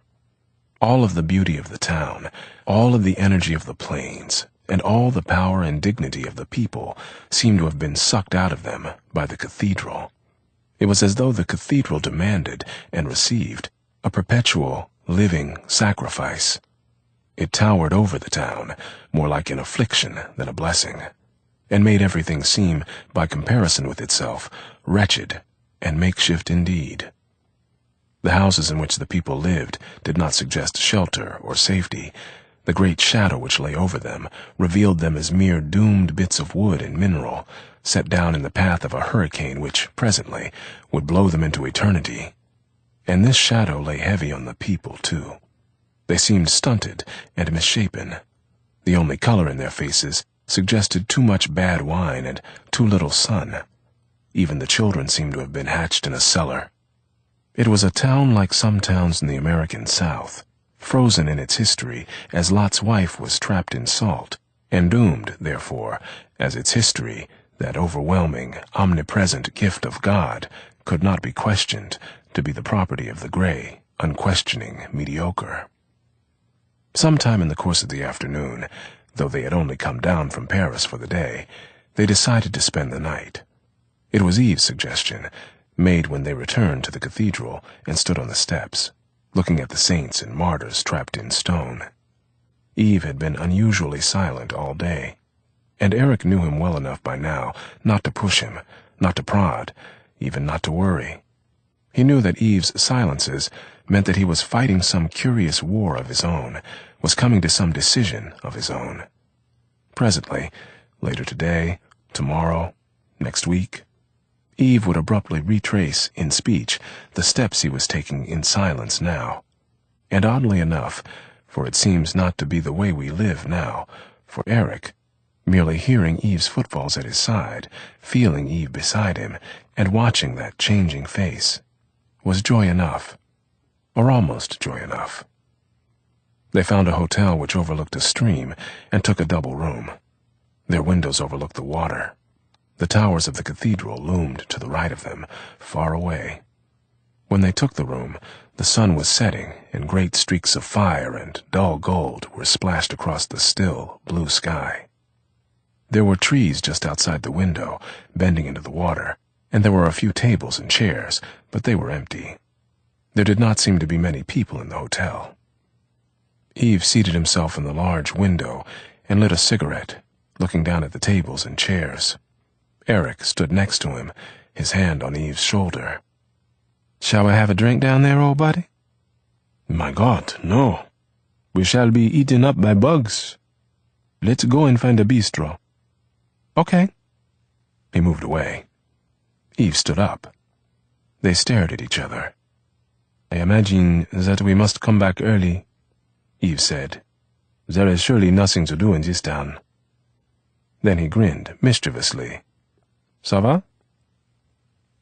A: All of the beauty of the town, all of the energy of the plains, and all the power and dignity of the people seemed to have been sucked out of them by the cathedral. It was as though the cathedral demanded and received a perpetual, living sacrifice. It towered over the town, more like an affliction than a blessing, and made everything seem, by comparison with itself, wretched and makeshift indeed. The houses in which the people lived did not suggest shelter or safety. The great shadow which lay over them revealed them as mere doomed bits of wood and mineral, set down in the path of a hurricane which, presently, would blow them into eternity. And this shadow lay heavy on the people, too. They seemed stunted and misshapen. The only color in their faces suggested too much bad wine and too little sun. Even the children seemed to have been hatched in a cellar. It was a town like some towns in the American South, frozen in its history as Lot's wife was trapped in salt, and doomed, therefore, as its history, that overwhelming, omnipresent gift of God, could not be questioned, to be the property of the gray, unquestioning mediocre. Sometime in the course of the afternoon, Though they had only come down from Paris for the day, they decided to spend the night. It was Eve's suggestion, made when they returned to the cathedral and stood on the steps, looking at the saints and martyrs trapped in stone. Eve had been unusually silent all day, and Eric knew him well enough by now not to push him, not to prod, even not to worry. He knew that Eve's silences meant that he was fighting some curious war of his own, was coming to some decision of his own. Presently, later today, tomorrow, next week, Eve would abruptly retrace, in speech, the steps he was taking in silence now. And oddly enough, for it seems not to be the way we live now, for Eric, merely hearing Eve's footfalls at his side, feeling Eve beside him, and watching that changing face, was joy enough, or almost joy enough. They found a hotel which overlooked a stream and took a double room. Their windows overlooked the water. The towers of the cathedral loomed to the right of them, far away. When they took the room, the sun was setting, and great streaks of fire and dull gold were splashed across the still, blue sky. There were trees just outside the window, bending into the water, and there were a few tables and chairs, but they were empty. There did not seem to be many people in the hotel. Eve seated himself in the large window and lit a cigarette, looking down at the tables and chairs. Eric stood next to him, his hand on Eve's shoulder. "Shall we have a drink down there, old buddy?"
B: "My God, no. We shall be eaten up by bugs. Let's go and find a bistro."
A: "Okay." He moved away. Eve stood up. They stared at each other.
B: "I imagine that we must come back early," Eve said. "There is surely nothing to do in this town."
A: Then he grinned mischievously.
B: "Ça va?"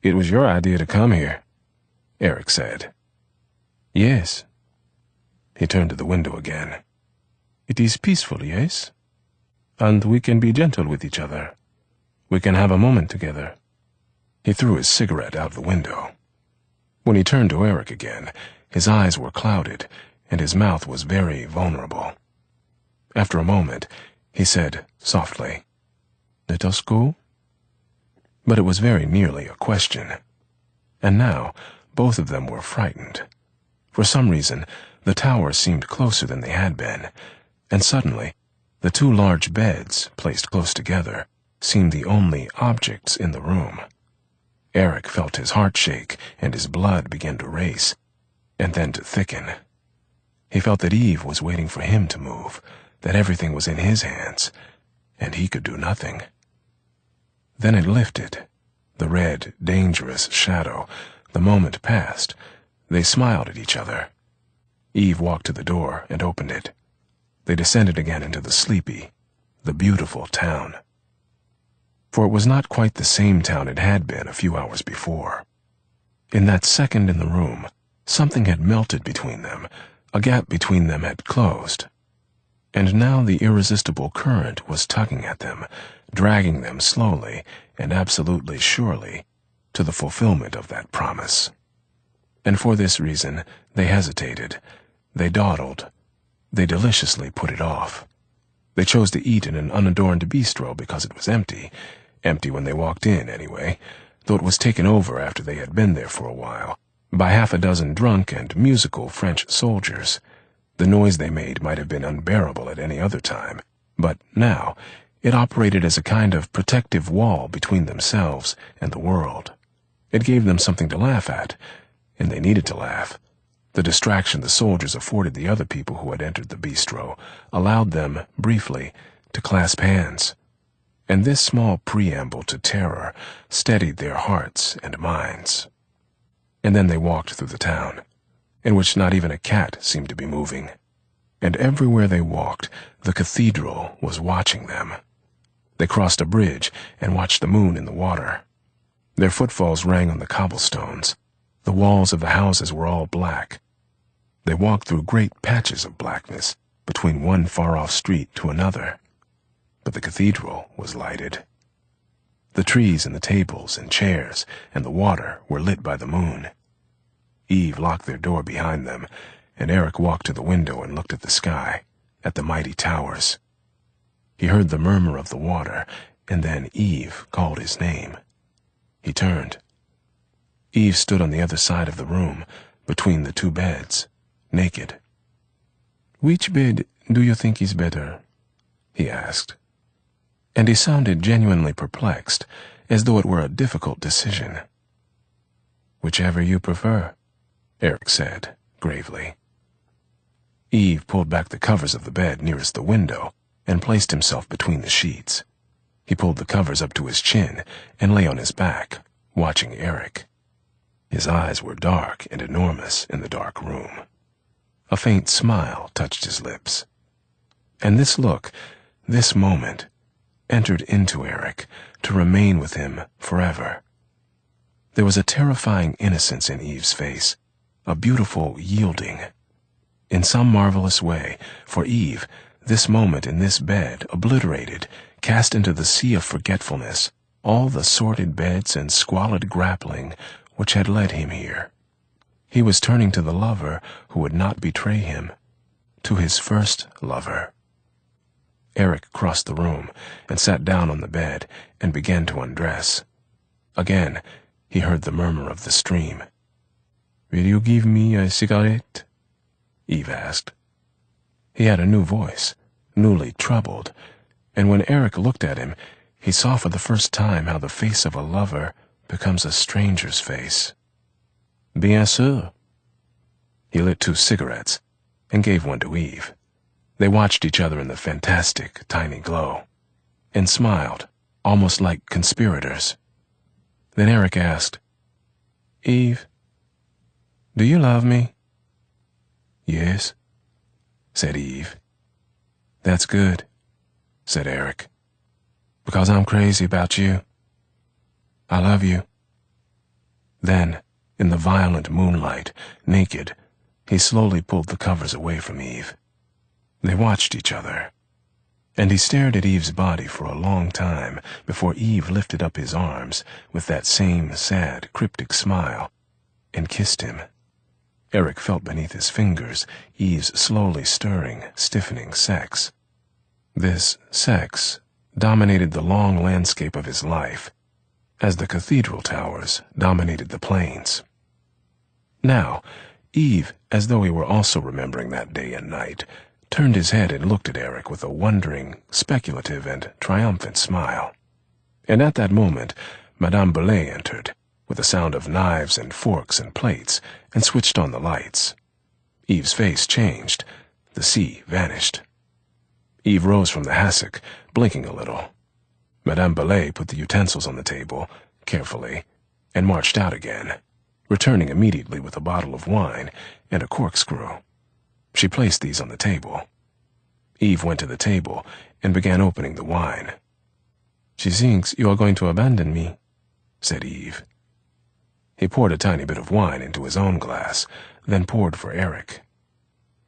A: "It was your idea to come here," Eric said.
B: "Yes."
A: He turned to the window again.
B: "It is peaceful, yes? And we can be gentle with each other. We can have a moment together."
A: He threw his cigarette out the window. When he turned to Eric again, his eyes were clouded, and his mouth was very vulnerable. After a moment, he said softly,
B: "Let us go?"
A: But it was very nearly a question. And now, both of them were frightened. For some reason, the towers seemed closer than they had been, and suddenly, the two large beds, placed close together, seemed the only objects in the room. Eric felt his heart shake, and his blood began to race, and then to thicken. He felt that Eve was waiting for him to move, that everything was in his hands, and he could do nothing. Then it lifted, the red, dangerous shadow. The moment passed. They smiled at each other. Eve walked to the door and opened it. They descended again into the sleepy, the beautiful town. For it was not quite the same town it had been a few hours before. In that second in the room, something had melted between them, a gap between them had closed. And now the irresistible current was tugging at them, dragging them slowly and absolutely surely to the fulfillment of that promise. And for this reason, they hesitated, they dawdled, they deliciously put it off. They chose to eat in an unadorned bistro because it was empty when they walked in anyway, though it was taken over after they had been there for a while, by half a dozen drunk and musical French soldiers. The noise they made might have been unbearable at any other time, but now it operated as a kind of protective wall between themselves and the world. It gave them something to laugh at, and they needed to laugh. The distraction the soldiers afforded the other people who had entered the bistro allowed them, briefly, to clasp hands. And this small preamble to terror steadied their hearts and minds. And then they walked through the town, in which not even a cat seemed to be moving. And everywhere they walked, the cathedral was watching them. They crossed a bridge and watched the moon in the water. Their footfalls rang on the cobblestones. The walls of the houses were all black. They walked through great patches of blackness, between one far-off street to another. But the cathedral was lighted. The trees and the tables and chairs and the water were lit by the moon. Eve locked their door behind them, and Eric walked to the window and looked at the sky, at the mighty towers. He heard the murmur of the water, and then Eve called his name. He turned. Eve stood on the other side of the room, between the two beds, naked. "Which bed do you think is better?" he asked. And he sounded genuinely perplexed, as though it were a difficult decision. "Whichever you prefer," Eric said, gravely. Eve pulled back the covers of the bed nearest the window and placed himself between the sheets. He pulled the covers up to his chin and lay on his back, watching Eric. His eyes were dark and enormous in the dark room. A faint smile touched his lips. And this look, this moment, entered into Eric to remain with him forever. There was a terrifying innocence in Eve's face, a beautiful yielding. In some marvelous way, for Eve, this moment in this bed obliterated, cast into the sea of forgetfulness, all the sordid beds and squalid grappling which had led him here. He was turning to the lover who would not betray him, to his first lover. Eric crossed the room and sat down on the bed and began to undress. Again, he heard the murmur of the stream. "Will you give me a cigarette?" Eve asked. He had a new voice, newly troubled, and when Eric looked at him, he saw for the first time how the face of a lover becomes a stranger's face. "Bien sûr." He lit 2 cigarettes and gave one to Eve. They watched each other in the fantastic, tiny glow, and smiled, almost like conspirators. Then Eric asked, "Eve, do you love me?" "Yes," said Eve. "That's good," said Eric, "because I'm crazy about you. I love you." Then, in the violent moonlight, naked, he slowly pulled the covers away from Eve. They watched each other, and he stared at Eve's body for a long time before Eve lifted up his arms with that same sad, cryptic smile and kissed him. Eric felt beneath his fingers Eve's slowly stirring, stiffening sex. This sex dominated the long landscape of his life, as the cathedral towers dominated the plains. Now, Eve, as though he were also remembering that day and night, turned his head and looked at Eric with a wondering, speculative, and triumphant smile. And at that moment, Madame Belay entered, with a sound of knives and forks and plates, and switched on the lights. Eve's face changed. The sea vanished. Eve rose from the hassock, blinking a little. Madame Belay put the utensils on the table, carefully, and marched out again, returning immediately with a bottle of wine and a corkscrew. She placed these on the table. Eve went to the table and began opening the wine. "She thinks you are going to abandon me," said Eve. He poured a tiny bit of wine into his own glass, then poured for Eric.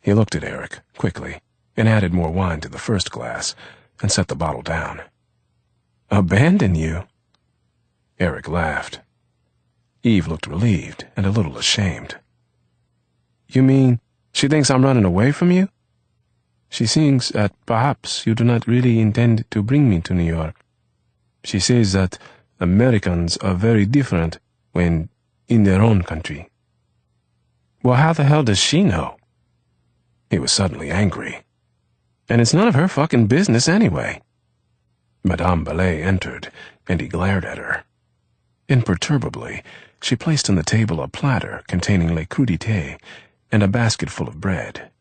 A: He looked at Eric, quickly, and added more wine to the first glass, and set the bottle down. "Abandon you?" Eric laughed. Eve looked relieved and a little ashamed. "You mean she thinks I'm running away from you?" "She thinks that perhaps you do not really intend to bring me to New York. She says that Americans are very different when in their own country." "Well, how the hell does she know?" He was suddenly angry. "And it's none of her fucking business anyway." Madame Belay entered, and he glared at her. Imperturbably, she placed on the table a platter containing les crudités and a basket full of bread.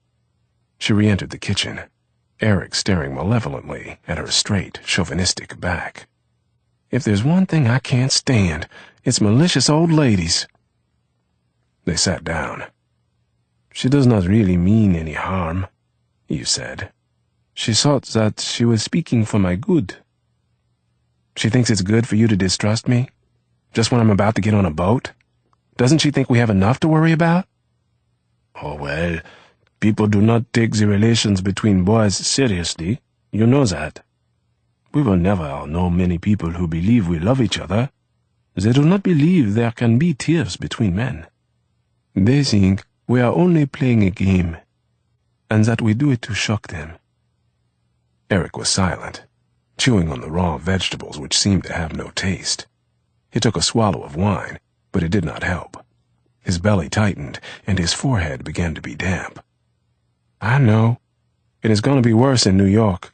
A: She re-entered the kitchen, Eric staring malevolently at her straight, chauvinistic back. "If there's one thing I can't stand, it's malicious old ladies." They sat down. "She does not really mean any harm," Eve said. "She thought that she was speaking for my good." "She thinks it's good for you to distrust me? Just when I'm about to get on a boat? Doesn't she think we have enough to worry about?" "Oh, well, people do not take the relations between boys seriously. You know that. We will never know many people who believe we love each other. They do not believe there can be tears between men. They think we are only playing a game, and that we do it to shock them." Eric was silent, chewing on the raw vegetables which seemed to have no taste. He took a swallow of wine, but it did not help. His belly tightened, and his forehead began to be damp.
B: I know. It is going to be worse in New York.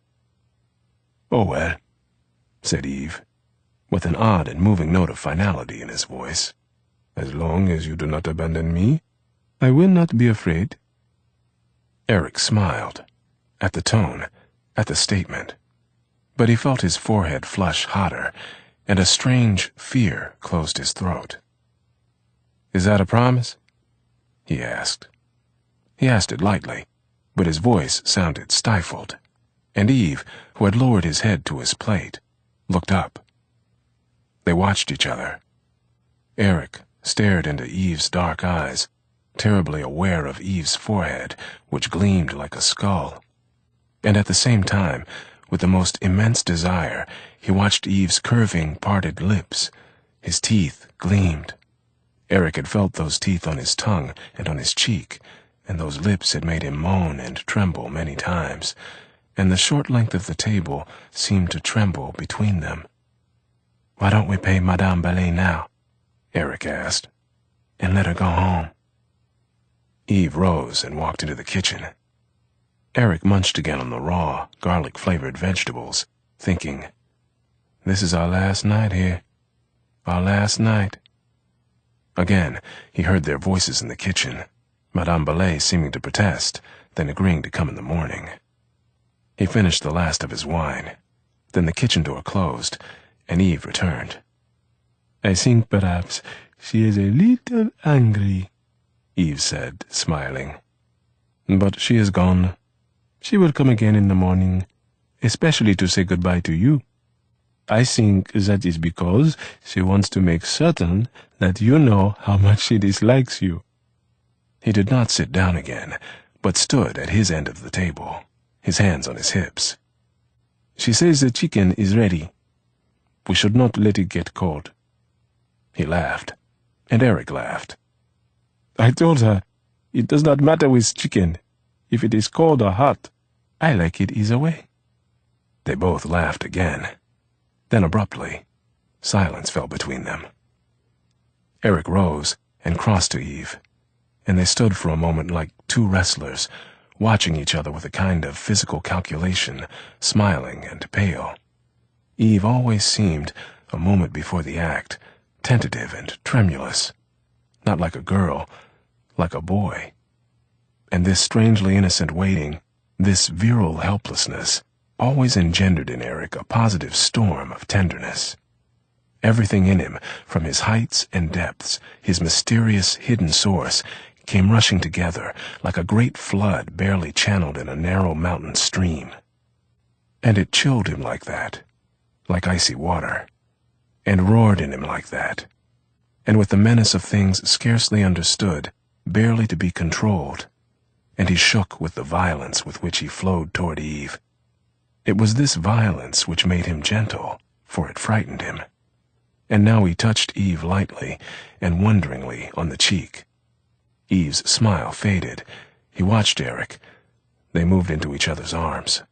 A: Oh well, said Eve, with an odd and moving note of finality in his voice. As long as you do not abandon me,
B: I will not be afraid.
A: Eric smiled, at the tone, at the statement, but he felt his forehead flush hotter, and a strange fear closed his throat.
B: Is that a promise?
A: He asked. He asked it lightly, but his voice sounded stifled, and Eve, who had lowered his head to his plate, looked up. They watched each other. Eric stared into Eve's dark eyes, terribly aware of Eve's forehead, which gleamed like a skull. And at the same time, with the most immense desire, he watched Eve's curving, parted lips. His teeth gleamed. Eric had felt those teeth on his tongue and on his cheek, and those lips had made him moan and tremble many times, and the short length of the table seemed to tremble between them.
B: Why don't we pay Madame Ballet now?
A: Eric asked,
B: and let her go home.
A: Eve rose and walked into the kitchen. Eric munched again on the raw, garlic-flavored vegetables, thinking,
B: this is our last night here. Our last night.
A: Again, he heard their voices in the kitchen, Madame Ballet seeming to protest, then agreeing to come in the morning. He finished the last of his wine. Then the kitchen door closed, and Eve returned.
B: I think perhaps she is a little angry,
A: Eve said, smiling.
B: But she is gone. She will come again in the morning, especially to say goodbye to you. I think that is because she wants to make certain that you know how much she dislikes you.
A: He did not sit down again, but stood at his end of the table, his hands on his hips.
B: She says the chicken is ready. We should not let it get cold.
A: He laughed, and Eric laughed.
B: I told her, it does not matter with chicken, if it is cold or hot. I like it either way.
A: They both laughed again. Then abruptly, silence fell between them. Eric rose and crossed to Eve, and they stood for a moment like two wrestlers, watching each other with a kind of physical calculation, smiling and pale. Eve always seemed, a moment before the act, tentative and tremulous, not like a girl, like a boy. And this strangely innocent waiting, this virile helplessness, always engendered in Eric a positive storm of tenderness. Everything in him, from his heights and depths, his mysterious hidden source, came rushing together like a great flood barely channeled in a narrow mountain stream. And it chilled him like that, like icy water, and roared in him like that, and with the menace of things scarcely understood, barely to be controlled, and he shook with the violence with which he flowed toward Eve. It was this violence which made him gentle, for it frightened him. And now he touched Eve lightly and wonderingly on the cheek. Eve's smile faded. He watched Eric. They moved into each other's arms.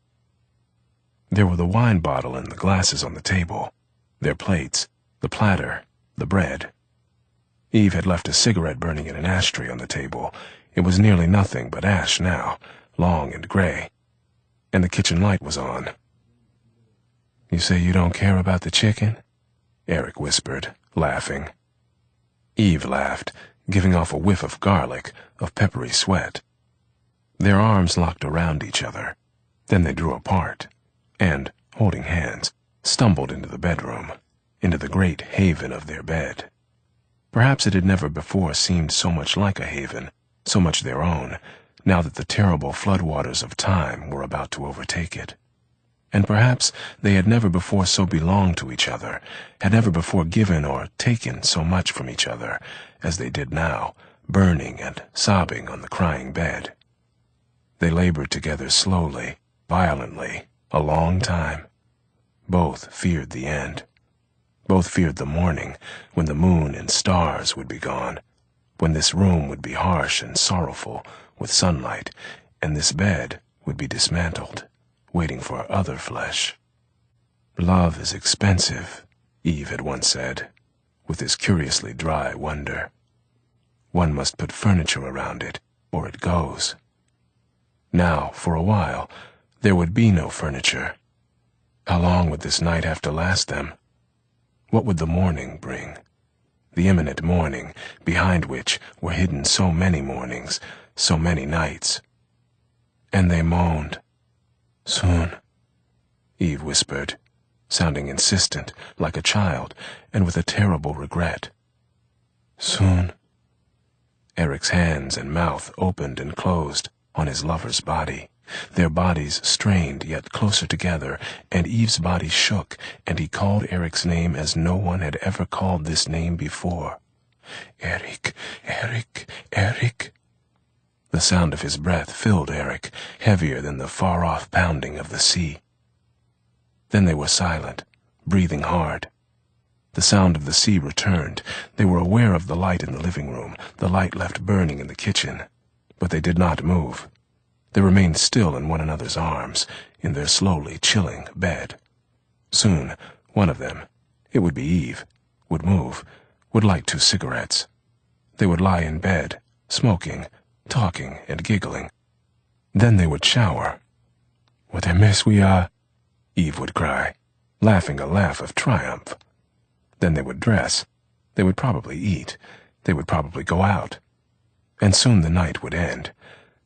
A: There were the wine bottle and the glasses on the table, their plates, the platter, the bread. Eve had left a cigarette burning in an ashtray on the table. It was nearly nothing but ash now, long and gray, and the kitchen light was on.
B: You say you don't care about the chicken?
A: Eric whispered, laughing. Eve laughed, giving off a whiff of garlic, of peppery sweat. Their arms locked around each other. Then they drew apart, and, holding hands, stumbled into the bedroom, into the great haven of their bed. Perhaps it had never before seemed so much like a haven, so much their own, now that the terrible floodwaters of time were about to overtake it. And perhaps they had never before so belonged to each other, had never before given or taken so much from each other, as they did now, burning and sobbing on the crying bed. They labored together slowly, violently, a long time. Both feared the end. Both feared the morning, when the moon and stars would be gone, when this room would be harsh and sorrowful with sunlight, and this bed would be dismantled, waiting for other flesh. "Love is expensive," Eve had once said, with his curiously dry wonder. "One must put furniture around it, or it goes." Now, for a while, there would be no furniture. How long would this night have to last them? What would the morning bring? The imminent morning, behind which were hidden so many mornings, so many nights. And they moaned. "Soon," Eve whispered, sounding insistent, like a child, and with a terrible regret. "Soon." Eric's hands and mouth opened and closed on his lover's body. Their bodies strained yet closer together, and Eve's body shook, and he called Eric's name as no one had ever called this name before. "Eric, Eric, Eric." The sound of his breath filled Eric, heavier than the far-off pounding of the sea. Then they were silent, breathing hard. The sound of the sea returned. They were aware of the light in the living room, the light left burning in the kitchen, but they did not move. They remained still in one another's arms, in their slowly chilling bed. Soon, one of them, it would be Eve, would move, would light 2 cigarettes. They would lie in bed, smoking, talking and giggling. Then they would shower. "What a mess we are," Eve would cry, laughing a laugh of triumph. Then they would dress. They would probably eat. They would probably go out. And soon the night would end.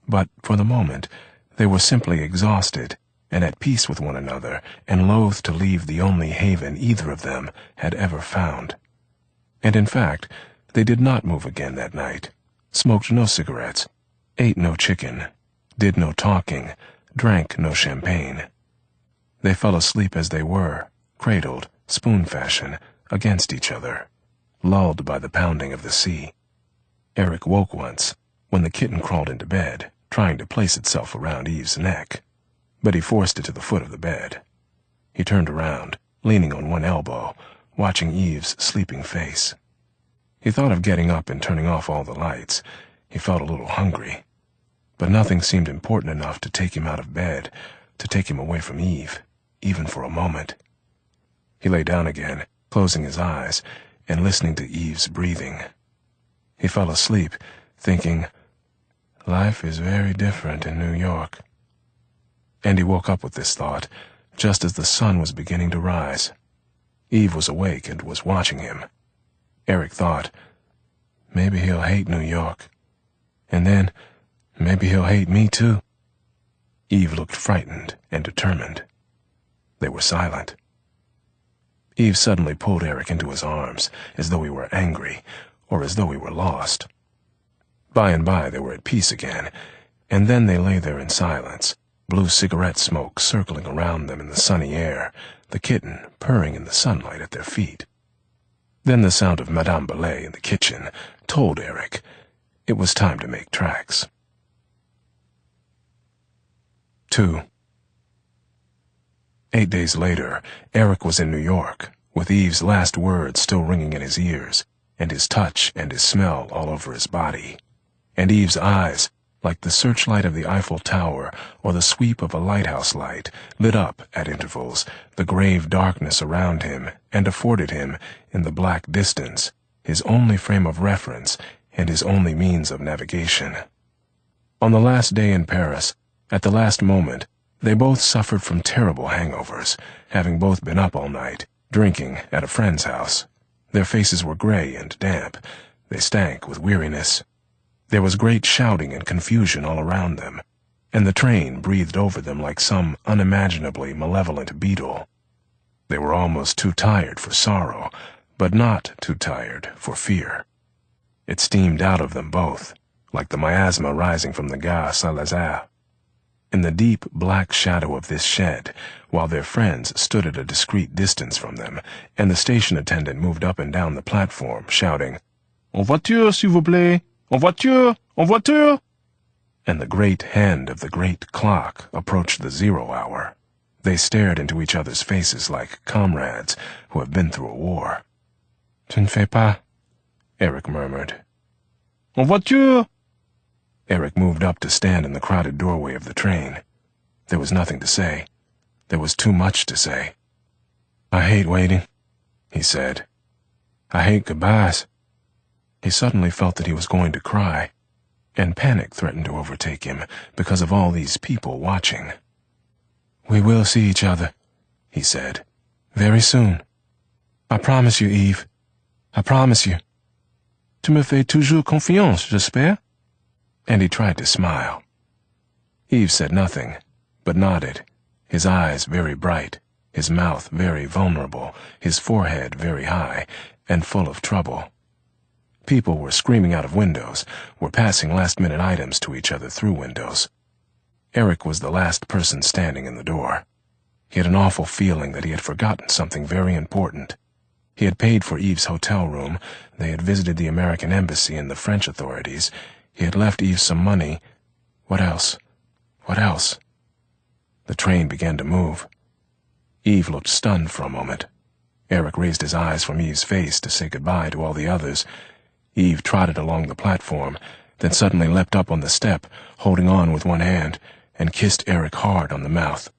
A: But, for the moment, they were simply exhausted, and at peace with one another, and loath to leave the only haven either of them had ever found. And in fact, they did not move again that night, smoked no cigarettes, ate no chicken, did no talking, drank no champagne. They fell asleep as they were, cradled, spoon-fashion, against each other, lulled by the pounding of the sea. Eric woke once, when the kitten crawled into bed, trying to place itself around Eve's neck, but he forced it to the foot of the bed. He turned around, leaning on one elbow, watching Eve's sleeping face. He thought of getting up and turning off all the lights. He felt a little hungry, but nothing seemed important enough to take him out of bed, to take him away from Eve, even for a moment. He lay down again, closing his eyes and listening to Eve's breathing. He fell asleep, thinking, "Life is very different in New York." And he woke up with this thought, just as the sun was beginning to rise. Eve was awake and was watching him. Eric thought, maybe he'll hate New York. And then, maybe he'll hate me too. Eve looked frightened and determined. They were silent. Eve suddenly pulled Eric into his arms, as though he were angry, or as though he were lost. By and by they were at peace again, and then they lay there in silence, blue cigarette smoke circling around them in the sunny air, the kitten purring in the sunlight at their feet. Then the sound of Madame Belay in the kitchen told Eric it was time to make tracks. 2. 8 days later, Eric was in New York, with Eve's last words still ringing in his ears, and his touch and his smell all over his body. And Eve's eyes, like the searchlight of the Eiffel Tower or the sweep of a lighthouse light, lit up, at intervals, the grave darkness around him and afforded him, in the black distance, his only frame of reference and his only means of navigation. On the last day in Paris, at the last moment, they both suffered from terrible hangovers, having both been up all night, drinking at a friend's house. Their faces were gray and damp. They stank with weariness. There was great shouting and confusion all around them, and the train breathed over them like some unimaginably malevolent beetle. They were almost too tired for sorrow, but not too tired for fear. It steamed out of them both, like the miasma rising from the Gare Saint-Lazare. In the deep black shadow of this shed, while their friends stood at a discreet distance from them, and the station attendant moved up and down the platform, shouting, "En voiture, s'il vous plaît! En voiture! En voiture!" and the great hand of the great clock approached the 0 hour, they stared into each other's faces like comrades who have been through a war. "Tu ne fais pas," Eric murmured. "En voiture!" Eric moved up to stand in the crowded doorway of the train. There was nothing to say. There was too much to say. "I hate waiting," he said. "I hate goodbyes." He suddenly felt that he was going to cry, and panic threatened to overtake him because of all these people watching. "We will see each other," he said, "very soon. I promise you, Eve. I promise you. Tu me fais toujours confiance, j'espère?" And he tried to smile. Eve said nothing, but nodded, his eyes very bright, his mouth very vulnerable, his forehead very high, and full of trouble. People were screaming out of windows, were passing last-minute items to each other through windows. Eric was the last person standing in the door. He had an awful feeling that he had forgotten something very important. He had paid for Eve's hotel room, they had visited the American embassy and the French authorities, he had left Eve some money. What else? What else? The train began to move. Eve looked stunned for a moment. Eric raised his eyes from Eve's face to say goodbye to all the others. Eve trotted along the platform, then suddenly leapt up on the step, holding on with one hand, and kissed Eric hard on the mouth.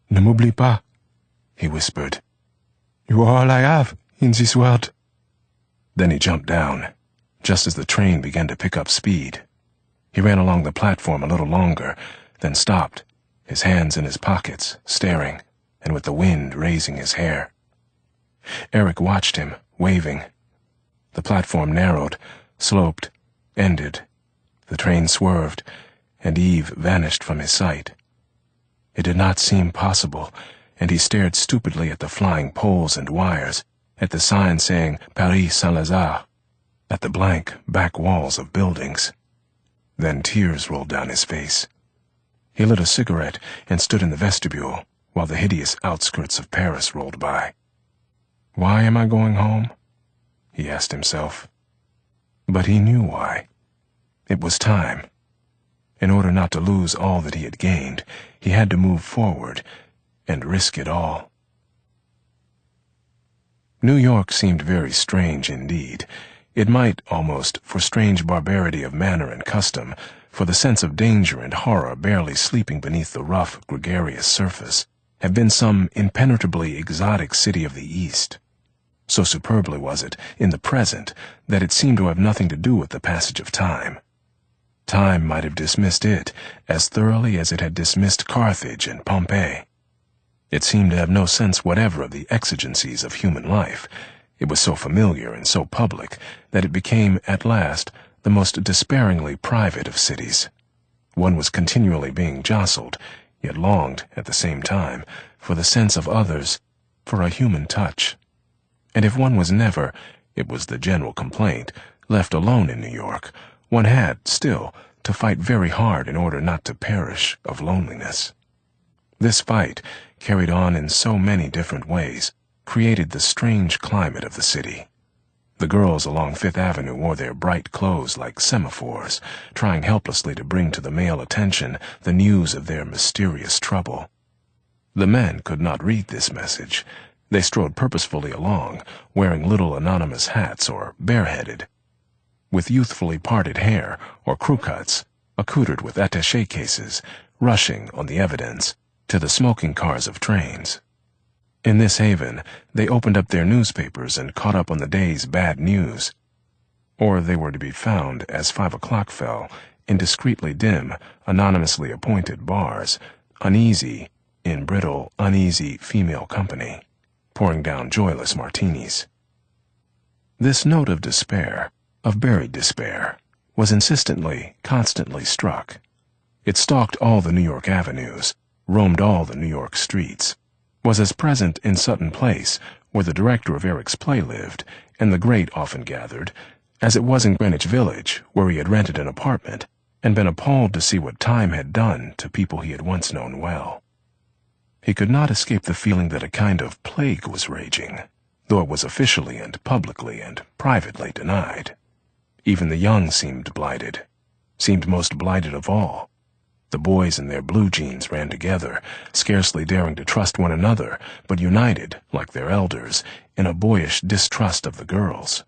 A: "Ne m'oublie pas," he whispered. "You are all I have in this world." Then he jumped down, just as the train began to pick up speed. He ran along the platform a little longer, then stopped, his hands in his pockets, staring, and with the wind raising his hair. Eric watched him, waving. The platform narrowed, sloped, ended. The train swerved, and Eve vanished from his sight. It did not seem possible, and he stared stupidly at the flying poles and wires, at the sign saying Paris Saint-Lazare, at the blank back walls of buildings. Then tears rolled down his face. He lit a cigarette and stood in the vestibule while the hideous outskirts of Paris rolled by. "Why am I going home?" he asked himself. But he knew why. It was time. In order not to lose all that he had gained, he had to move forward and risk it all. New York seemed very strange indeed. It might, almost, for strange barbarity of manner and custom, for the sense of danger and horror barely sleeping beneath the rough, gregarious surface, have been some impenetrably exotic city of the East. So superbly was it, in the present, that it seemed to have nothing to do with the passage of time. Time might have dismissed it as thoroughly as it had dismissed Carthage and Pompeii. It seemed to have no sense whatever of the exigencies of human life. It was so familiar and so public that it became, at last, the most despairingly private of cities. One was continually being jostled, yet longed, at the same time, for the sense of others, for a human touch. And if one was never, it was the general complaint, left alone in New York, one had, still, to fight very hard in order not to perish of loneliness. This fight, carried on in so many different ways, created the strange climate of the city. The girls along Fifth Avenue wore their bright clothes like semaphores, trying helplessly to bring to the male attention the news of their mysterious trouble. The men could not read this message. They strode purposefully along, wearing little anonymous hats or bareheaded, with youthfully parted hair or crew cuts, accoutered with attaché cases, rushing, on the evidence, to the smoking cars of trains. In this haven, they opened up their newspapers and caught up on the day's bad news. Or they were to be found, as 5 o'clock fell, in discreetly dim, anonymously appointed bars, uneasy, in brittle, uneasy female company, pouring down joyless martinis. This note of despair, of buried despair, was insistently, constantly struck. It stalked all the New York avenues, roamed all the New York streets, was as present in Sutton Place, where the director of Eric's play lived, and the great often gathered, as it was in Greenwich Village, where he had rented an apartment, and been appalled to see what time had done to people he had once known well. He could not escape the feeling that a kind of plague was raging, though it was officially and publicly and privately denied. Even the young seemed blighted, seemed most blighted of all. The boys in their blue jeans ran together, scarcely daring to trust one another, but united, like their elders, in a boyish distrust of the girls.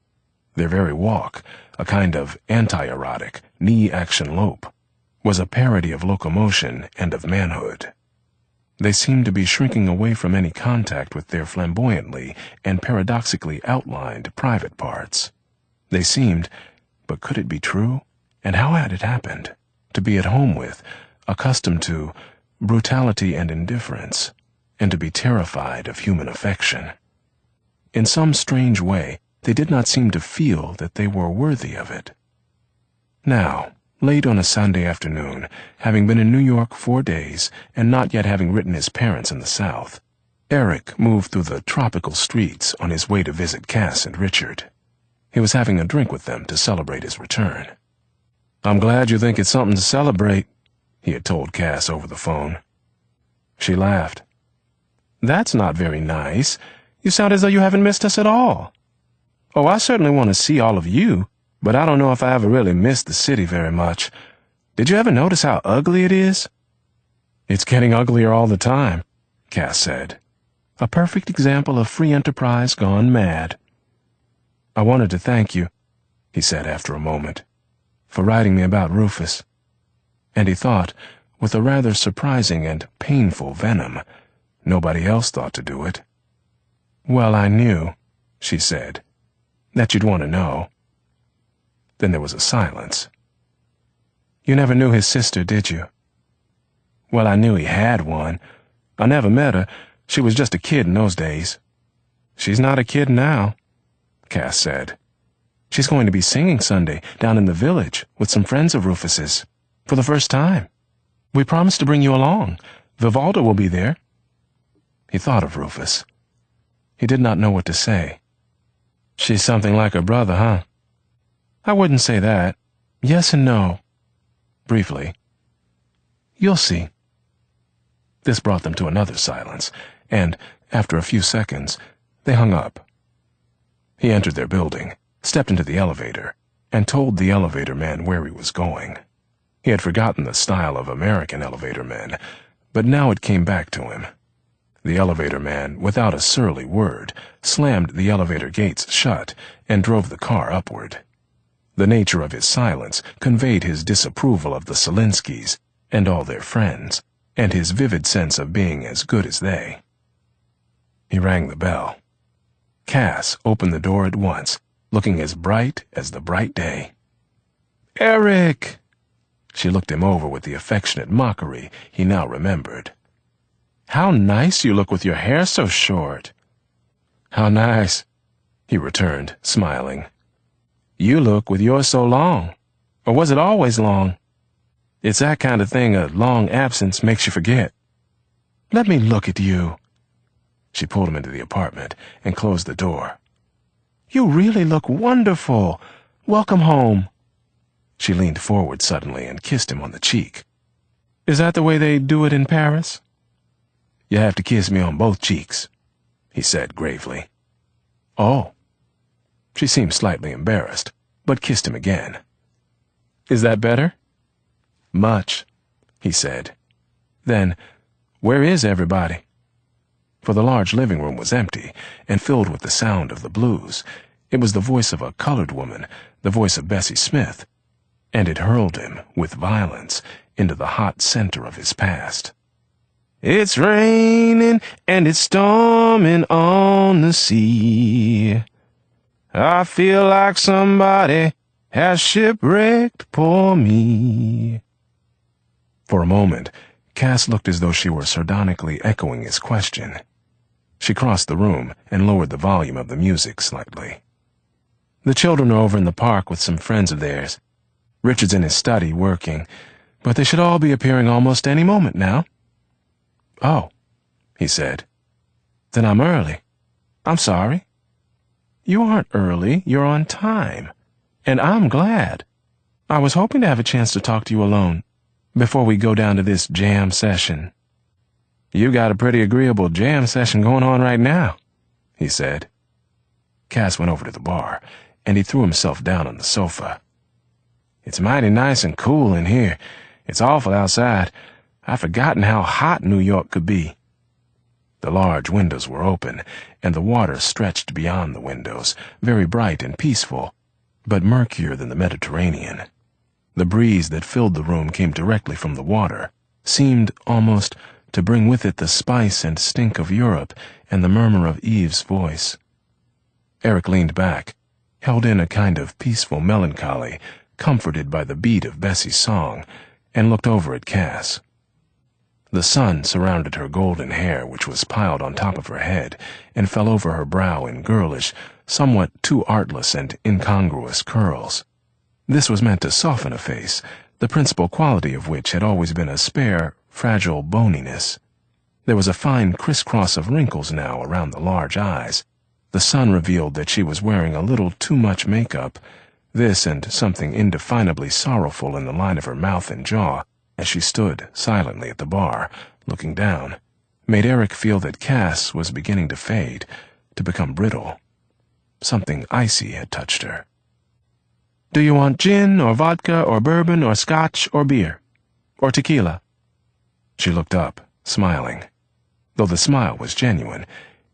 A: Their very walk, a kind of anti-erotic, knee-action lope, was a parody of locomotion and of manhood. They seemed to be shrinking away from any contact with their flamboyantly and paradoxically outlined private parts. They seemed, but could it be true? And how had it happened? To be at home with, accustomed to, brutality and indifference, and to be terrified of human affection. In some strange way, they did not seem to feel that they were worthy of it. Now, late on a Sunday afternoon, having been in New York 4 days and not yet having written his parents in the South, Eric moved through the tropical streets on his way to visit Cass and Richard. He was having a drink with them to celebrate his return. "I'm glad you think it's something to celebrate," he had told Cass over the phone. She laughed. "That's not very nice. You sound as though you haven't missed us at all." "Oh, I certainly want to see all of you, but I don't know if I ever really missed the city very much. Did you ever notice how ugly it is?" "It's getting uglier all the time," Cass said. "A perfect example of free enterprise gone mad." "I wanted to thank you," he said after a moment, "for writing me about Rufus." And he thought, with a rather surprising and painful venom, nobody else thought to do it. "Well, I knew," she said, "that you'd want to know." Then there was a silence. "You never knew his sister, did you?" "Well, I knew he had one. I never met her. She was just a kid in those days." "She's not a kid now," Cass said. "She's going to be singing Sunday down in the village with some friends of Rufus's, for the first time. We promised to bring you along. Vivalda will be there." He thought of Rufus. He did not know what to say. "She's something like her brother, huh?" "I wouldn't say that. Yes and no." Briefly. "You'll see." This brought them to another silence, and, after a few seconds, they hung up. He entered their building, stepped into the elevator, and told the elevator man where he was going. He had forgotten the style of American elevator men, but now it came back to him. The elevator man, without a surly word, slammed the elevator gates shut and drove the car upward. The nature of his silence conveyed his disapproval of the Selinskys and all their friends, and his vivid sense of being as good as they. He rang the bell. Cass opened the door at once, looking as bright as the bright day. "Eric!" She looked him over with the affectionate mockery he now remembered. "How nice you look with your hair so short." "How nice," he returned, smiling. "You look with yours so long. Or was it always long? It's that kind of thing a long absence makes you forget." "Let me look at you." She pulled him into the apartment and closed the door. "You really look wonderful. Welcome home." She leaned forward suddenly and kissed him on the cheek. "Is that the way they do it in Paris?" "You have to kiss me on both cheeks," he said gravely. "Oh." She seemed slightly embarrassed, but kissed him again. "Is that better?" "Much," he said. Then, "Where is everybody?" For the large living room was empty and filled with the sound of the blues. It was the voice of a colored woman, the voice of Bessie Smith, and it hurled him, with violence, into the hot center of his past. "It's raining and it's storming on the sea. I feel like somebody has shipwrecked poor me." For a moment, Cass looked as though she were sardonically echoing his question. She crossed the room and lowered the volume of the music slightly. "The children are over in the park with some friends of theirs. Richard's in his study working, but they should all be appearing almost any moment now." "Oh," he said. "Then I'm early. I'm sorry." "You aren't early. You're on time. And I'm glad. I was hoping to have a chance to talk to you alone before we go down to this jam session." "You got a pretty agreeable jam session going on right now," he said. Cass went over to the bar, and he threw himself down on the sofa. "It's mighty nice and cool in here. It's awful outside. I've forgotten how hot New York could be." The large windows were open, and the water stretched beyond the windows, very bright and peaceful, but murkier than the Mediterranean. The breeze that filled the room came directly from the water, seemed almost to bring with it the spice and stink of Europe and the murmur of Eve's voice. Eric leaned back, held in a kind of peaceful melancholy, comforted by the beat of Bessie's song, and looked over at Cass. The sun surrounded her golden hair, which was piled on top of her head, and fell over her brow in girlish, somewhat too artless and incongruous curls. This was meant to soften a face, the principal quality of which had always been a spare, fragile boniness. There was a fine crisscross of wrinkles now around the large eyes. The sun revealed that she was wearing a little too much makeup, this and something indefinably sorrowful in the line of her mouth and jaw, as she stood silently at the bar, looking down, made Eric feel that Cass was beginning to fade, to become brittle. Something icy had touched her.
B: "Do you want gin or vodka or bourbon or scotch or beer? Or tequila?"
A: She looked up, smiling. Though the smile was genuine,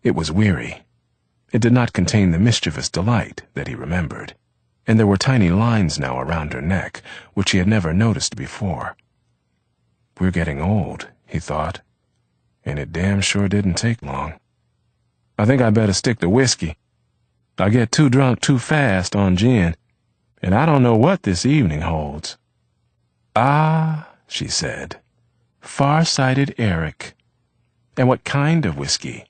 A: it was weary. It did not contain the mischievous delight that he remembered, and there were tiny lines now around her neck, which he had never noticed before. We're getting old, he thought, and it damn sure didn't take long. I think I better stick to whiskey. I get too drunk too fast on gin, and I don't know what this evening holds. Ah, she said, far-sighted Eric. And what kind of whiskey?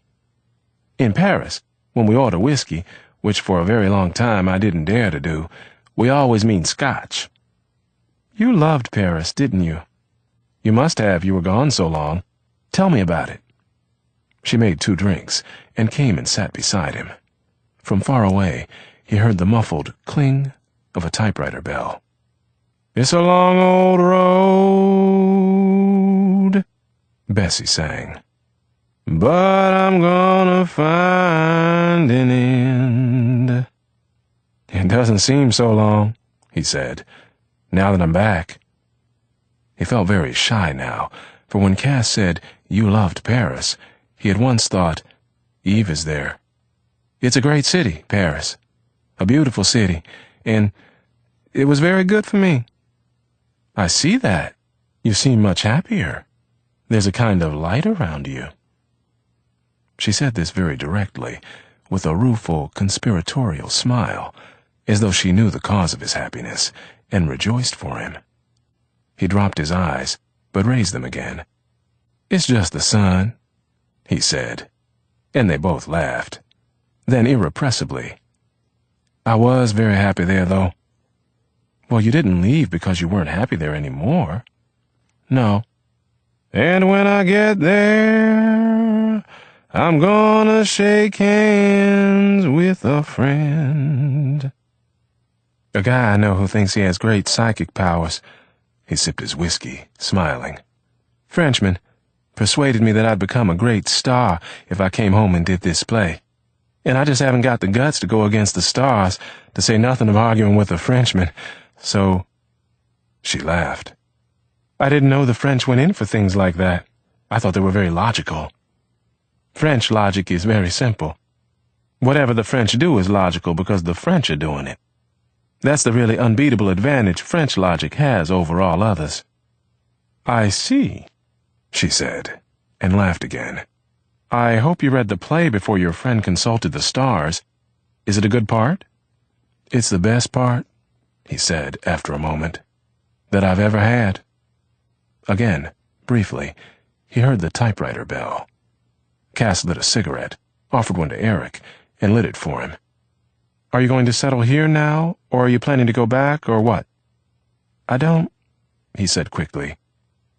A: In Paris, when we order whiskey, which for a very long time I didn't dare to do, we always mean Scotch. You loved Paris, didn't you? You must have, you were gone so long. Tell me about it. She made 2 drinks and came and sat beside him. From far away, he heard the muffled cling of a typewriter bell. It's a long old road, Bessie sang. But I'm gonna find an end. It doesn't seem so long, he said, now that I'm back. He felt very shy now, for when Cass said, "You loved Paris," he had once thought, Eve is there. It's a great city, Paris. A beautiful city, and it was very good for me. I see that. You seem much happier. There's a kind of light around you. She said this very directly, with a rueful, conspiratorial smile, as though she knew the cause of his happiness, and rejoiced for him. He dropped his eyes, but raised them again. It's just the sun, he said, and they both laughed. Then irrepressibly, I was very happy there, though. Well, you didn't leave because you weren't happy there anymore. No. And when I get there, I'm gonna shake hands with a friend. A guy I know who thinks he has great psychic powers. He sipped his whiskey, smiling. Frenchman, persuaded me that I'd become a great star if I came home and did this play. And I just haven't got the guts to go against the stars, to say nothing of arguing with a Frenchman. So, she laughed. I didn't know the French went in for things like that. I thought they were very logical. French logic is very simple. Whatever the French do is logical because the French are doing it. That's the really unbeatable advantage French logic has over all others. I see, she said, and laughed again. I hope you read the play before your friend consulted the stars. Is it a good part? It's the best part, he said after a moment, that I've ever had. Again, briefly, he heard the typewriter bell. Cass lit a cigarette, offered one to Eric, and lit it for him. Are you going to settle here now, or are you planning to go back, or what? I don't, he said quickly,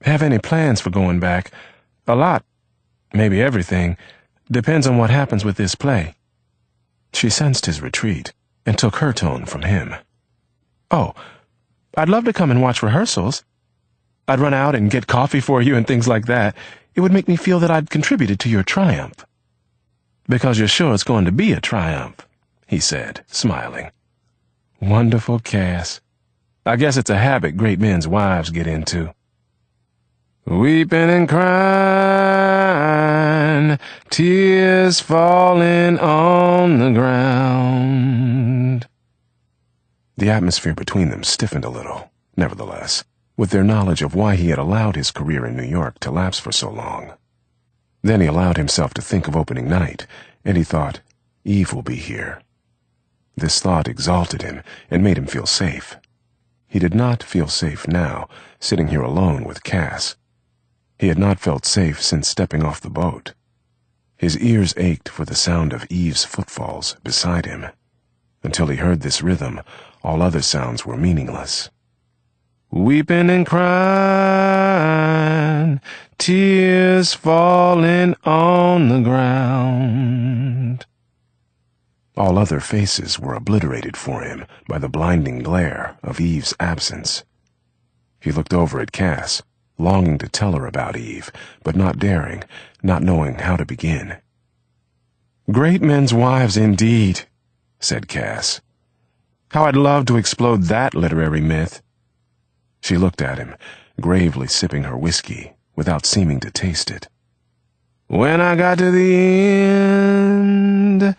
A: have any plans for going back. A lot, maybe everything, depends on what happens with this play. She sensed his retreat, and took her tone from him. Oh, I'd love to come and watch rehearsals. I'd run out and get coffee for you and things like that. It would make me feel that I'd contributed to your triumph. Because you're sure it's going to be a triumph, he said, smiling. Wonderful, Cass. I guess it's a habit great men's wives get into. Weeping and crying, tears falling on the ground. The atmosphere between them stiffened a little, nevertheless, with their knowledge of why he had allowed his career in New York to lapse for so long. Then he allowed himself to think of opening night, and he thought, Eve will be here. This thought exalted him and made him feel safe. He did not feel safe now, sitting here alone with Cass. He had not felt safe since stepping off the boat. His ears ached for the sound of Eve's footfalls beside him. Until he heard this rhythm, all other sounds were meaningless.
B: Weeping and crying, tears falling on the ground.
A: All other faces were obliterated for him by the blinding glare of Eve's absence. He looked over at Cass, longing to tell her about Eve, but not daring, not knowing how to begin.
B: "Great men's wives indeed," said Cass. "How I'd love to explode that literary myth."
A: She looked at him, gravely sipping her whiskey, without seeming to taste it.
B: "When I got to the end,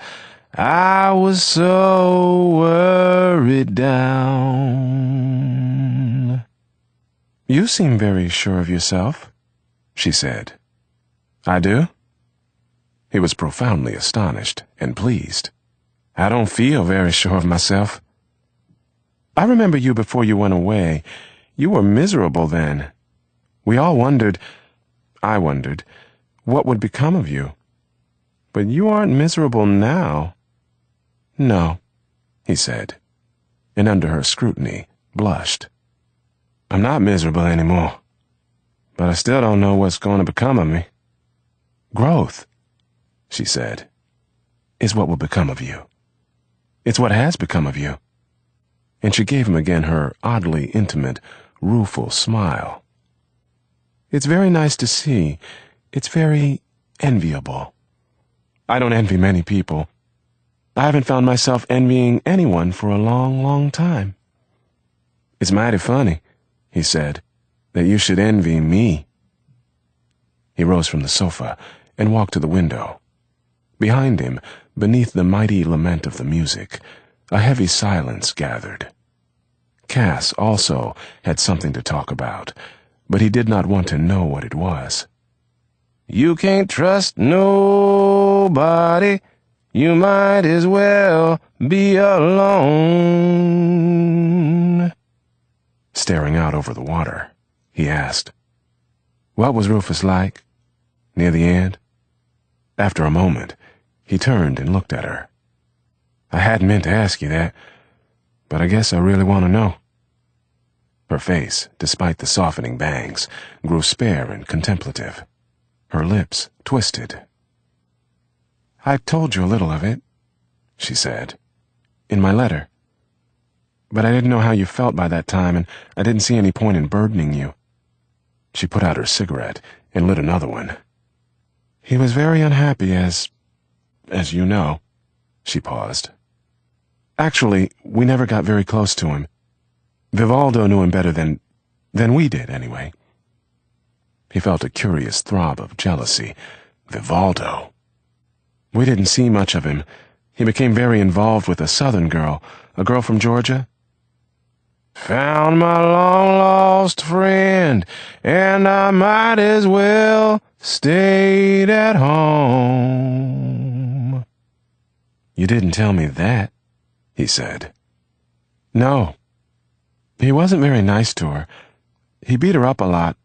B: I was so worried down." "You seem very sure of yourself," she said.
A: "I do?" He was profoundly astonished and pleased.
B: "I don't feel very sure of myself. I remember you before you went away. You were miserable then. We all wondered, I wondered, what would become of you. But you aren't miserable now."
A: "No," he said, and under her scrutiny, blushed.
B: "I'm not miserable anymore, but I still don't know what's going to become of me."
A: "Growth," she said, "is what will become of you. It's what has become of you." And she gave him again her oddly intimate, rueful smile.
B: "It's very nice to see. It's very enviable. I don't envy many people. I haven't found myself envying anyone for a long, long time." "It's mighty funny," he said, "that you should envy me."
A: He rose from the sofa and walked to the window. Behind him, beneath the mighty lament of the music, a heavy silence gathered. Cass also had something to talk about, but he did not want to know what it was.
B: "You can't trust nobody. You might as well be alone."
A: Staring out over the water, he asked,
B: "What was Rufus like? Near the end?"
A: After a moment, he turned and looked at her.
B: "I hadn't meant to ask you that, but I guess I really want to know."
A: Her face, despite the softening bangs, grew spare and contemplative. Her lips twisted.
B: "I've told you a little of it," she said, "in my letter. But I didn't know how you felt by that time, and I didn't see any point in burdening you."
A: She put out her cigarette and lit another one.
B: "He was very unhappy, as you know."
A: She paused.
B: "Actually, we never got very close to him. Vivaldo knew him better than we did, anyway."
A: He felt a curious throb of jealousy. Vivaldo.
B: "We didn't see much of him. He became very involved with a Southern girl, a girl from Georgia. Found my long-lost friend, and I might as well stayed at home." "You didn't tell me that," he said. "No. He wasn't very nice to her. He beat her up a lot."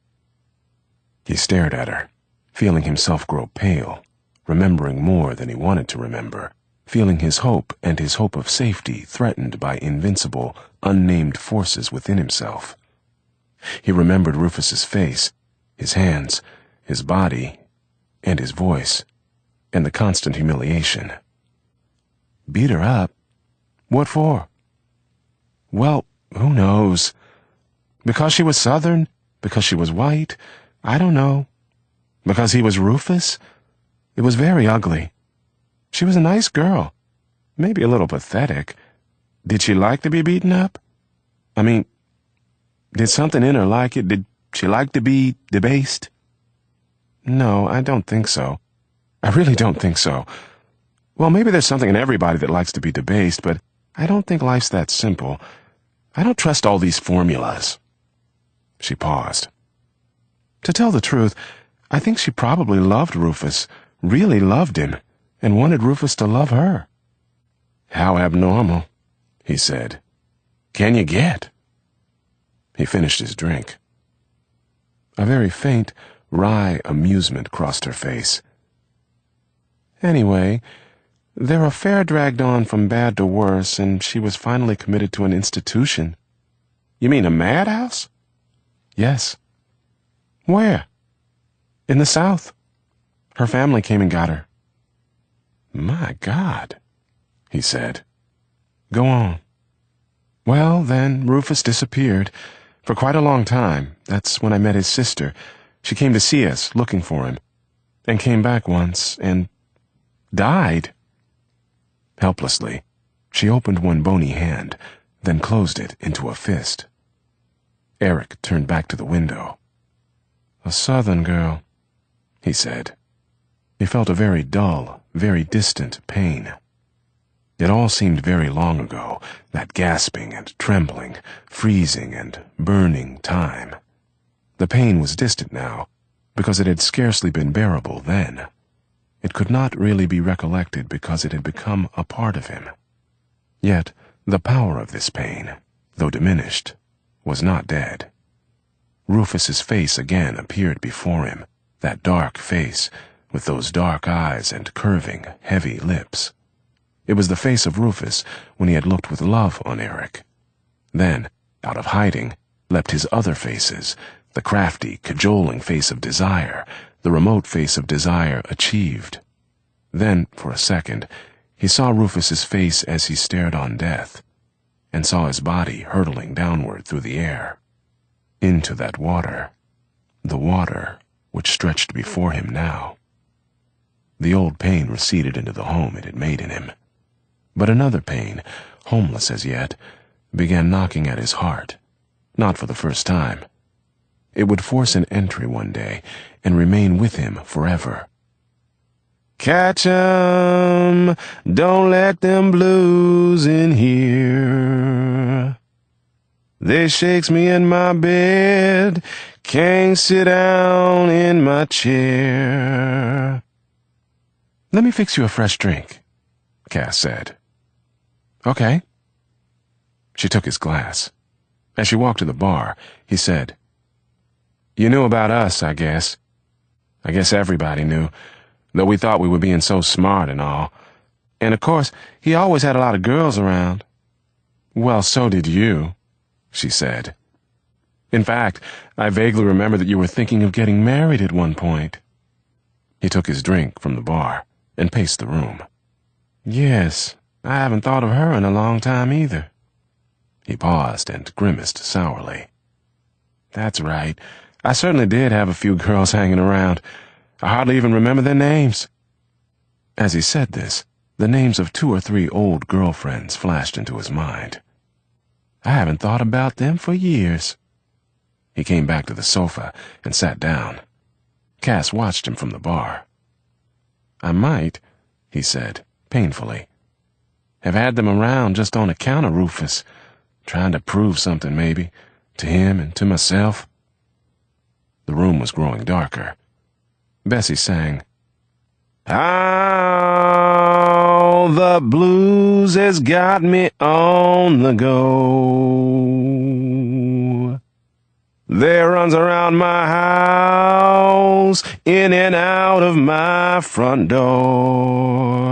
A: He stared at her, feeling himself grow pale, remembering more than he wanted to remember, feeling his hope and his hope of safety threatened by invincible, unnamed forces within himself. He remembered Rufus's face, his hands, his body, and his voice, and the constant humiliation.
B: "Beat her up? What for?" "Well, who knows? Because she was Southern? Because she was white? I don't know. Because he was Rufus? It was very ugly. She was a nice girl, maybe a little pathetic. Did she like to be beaten up? I mean, did something in her like it? Did she like to be debased?" "No, I don't think so. I really don't think so. Well, maybe there's something in everybody that likes to be debased, but I don't think life's that simple. I don't trust all these formulas."
A: She paused.
B: "To tell the truth, I think she probably loved Rufus, really loved him, and wanted Rufus to love her.
A: How abnormal, he said. Can you get? He finished his drink. A very faint, wry amusement crossed her face.
B: Anyway, their affair dragged on from bad to worse, and she was finally committed to an institution.
A: You mean a madhouse?
B: Yes.
A: Where?
B: In the South. Her family came and got her.
A: My God, he said.
B: Go on. Well, then Rufus disappeared. For quite a long time. That's when I met his sister. She came to see us, looking for him. And came back once, and died.
A: Helplessly, she opened one bony hand, then closed it into a fist. Eric turned back to the window.
B: A Southern girl, he said.
A: He felt a very dull, very distant pain. It all seemed very long ago, that gasping and trembling, freezing and burning time. The pain was distant now, because it had scarcely been bearable then. It could not really be recollected because it had become a part of him. Yet the power of this pain, though diminished, was not dead. Rufus's face again appeared before him, that dark face, with those dark eyes and curving, heavy lips. It was the face of Rufus when he had looked with love on Eric. Then, out of hiding, leapt his other faces, the crafty, cajoling face of desire, the remote face of desire achieved. Then, for a second, he saw Rufus's face as he stared on death, and saw his body hurtling downward through the air, into that water, the water which stretched before him now. The old pain receded into the home it had made in him. But another pain, homeless as yet, began knocking at his heart, not for the first time. It would force an entry one day and remain with him forever.
B: Catch 'em, don't let them blues in here. They shakes me in my bed, can't sit down in my chair.
A: Let me fix you a fresh drink, Cass said.
B: Okay.
A: She took his glass. As she walked to the bar, he said,
B: You knew about us, I guess. I guess everybody knew, though we thought we were being so smart and all. And of course, he always had a lot of girls around.
A: Well, so did you, she said.
B: In fact, I vaguely remember that you were thinking of getting married at one point.
A: He took his drink from the bar and paced the room.
B: Yes, I haven't thought of her in a long time either.
A: He paused and grimaced sourly.
B: That's right. I certainly did have a few girls hanging around. I hardly even remember their names.
A: As he said this, the names of 2 or 3 old girlfriends flashed into his mind.
B: I haven't thought about them for years.
A: He came back to the sofa and sat down. Cass watched him from the bar.
B: I might, he said, painfully, have had them around just on account of Rufus, trying to prove something maybe, to him and to myself.
A: The room was growing darker. Bessie sang,
B: "Oh, the blues has got me on the go. They runs around my house, in and out of my front door."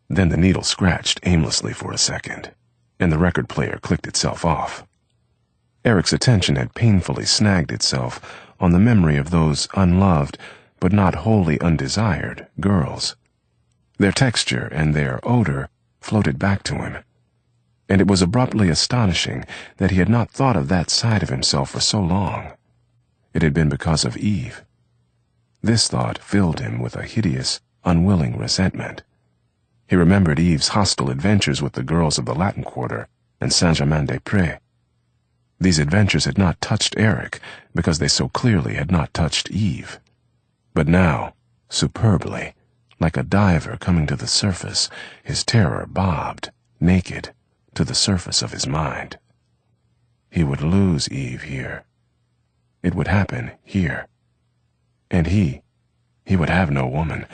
A: Then the needle scratched aimlessly for a second, and the record player clicked itself off. Eric's attention had painfully snagged itself on the memory of those unloved, but not wholly undesired, girls. Their texture and their odor floated back to him, and it was abruptly astonishing that he had not thought of that side of himself for so long. It had been because of Eve. This thought filled him with a hideous, unwilling resentment. He remembered Eve's hostile adventures with the girls of the Latin Quarter and Saint-Germain-des-Prés. These adventures had not touched Eric because they so clearly had not touched Eve. But now, superbly, like a diver coming to the surface, his terror bobbed, naked, to the surface of his mind. He would lose Eve here. It would happen here, And he would have no woman,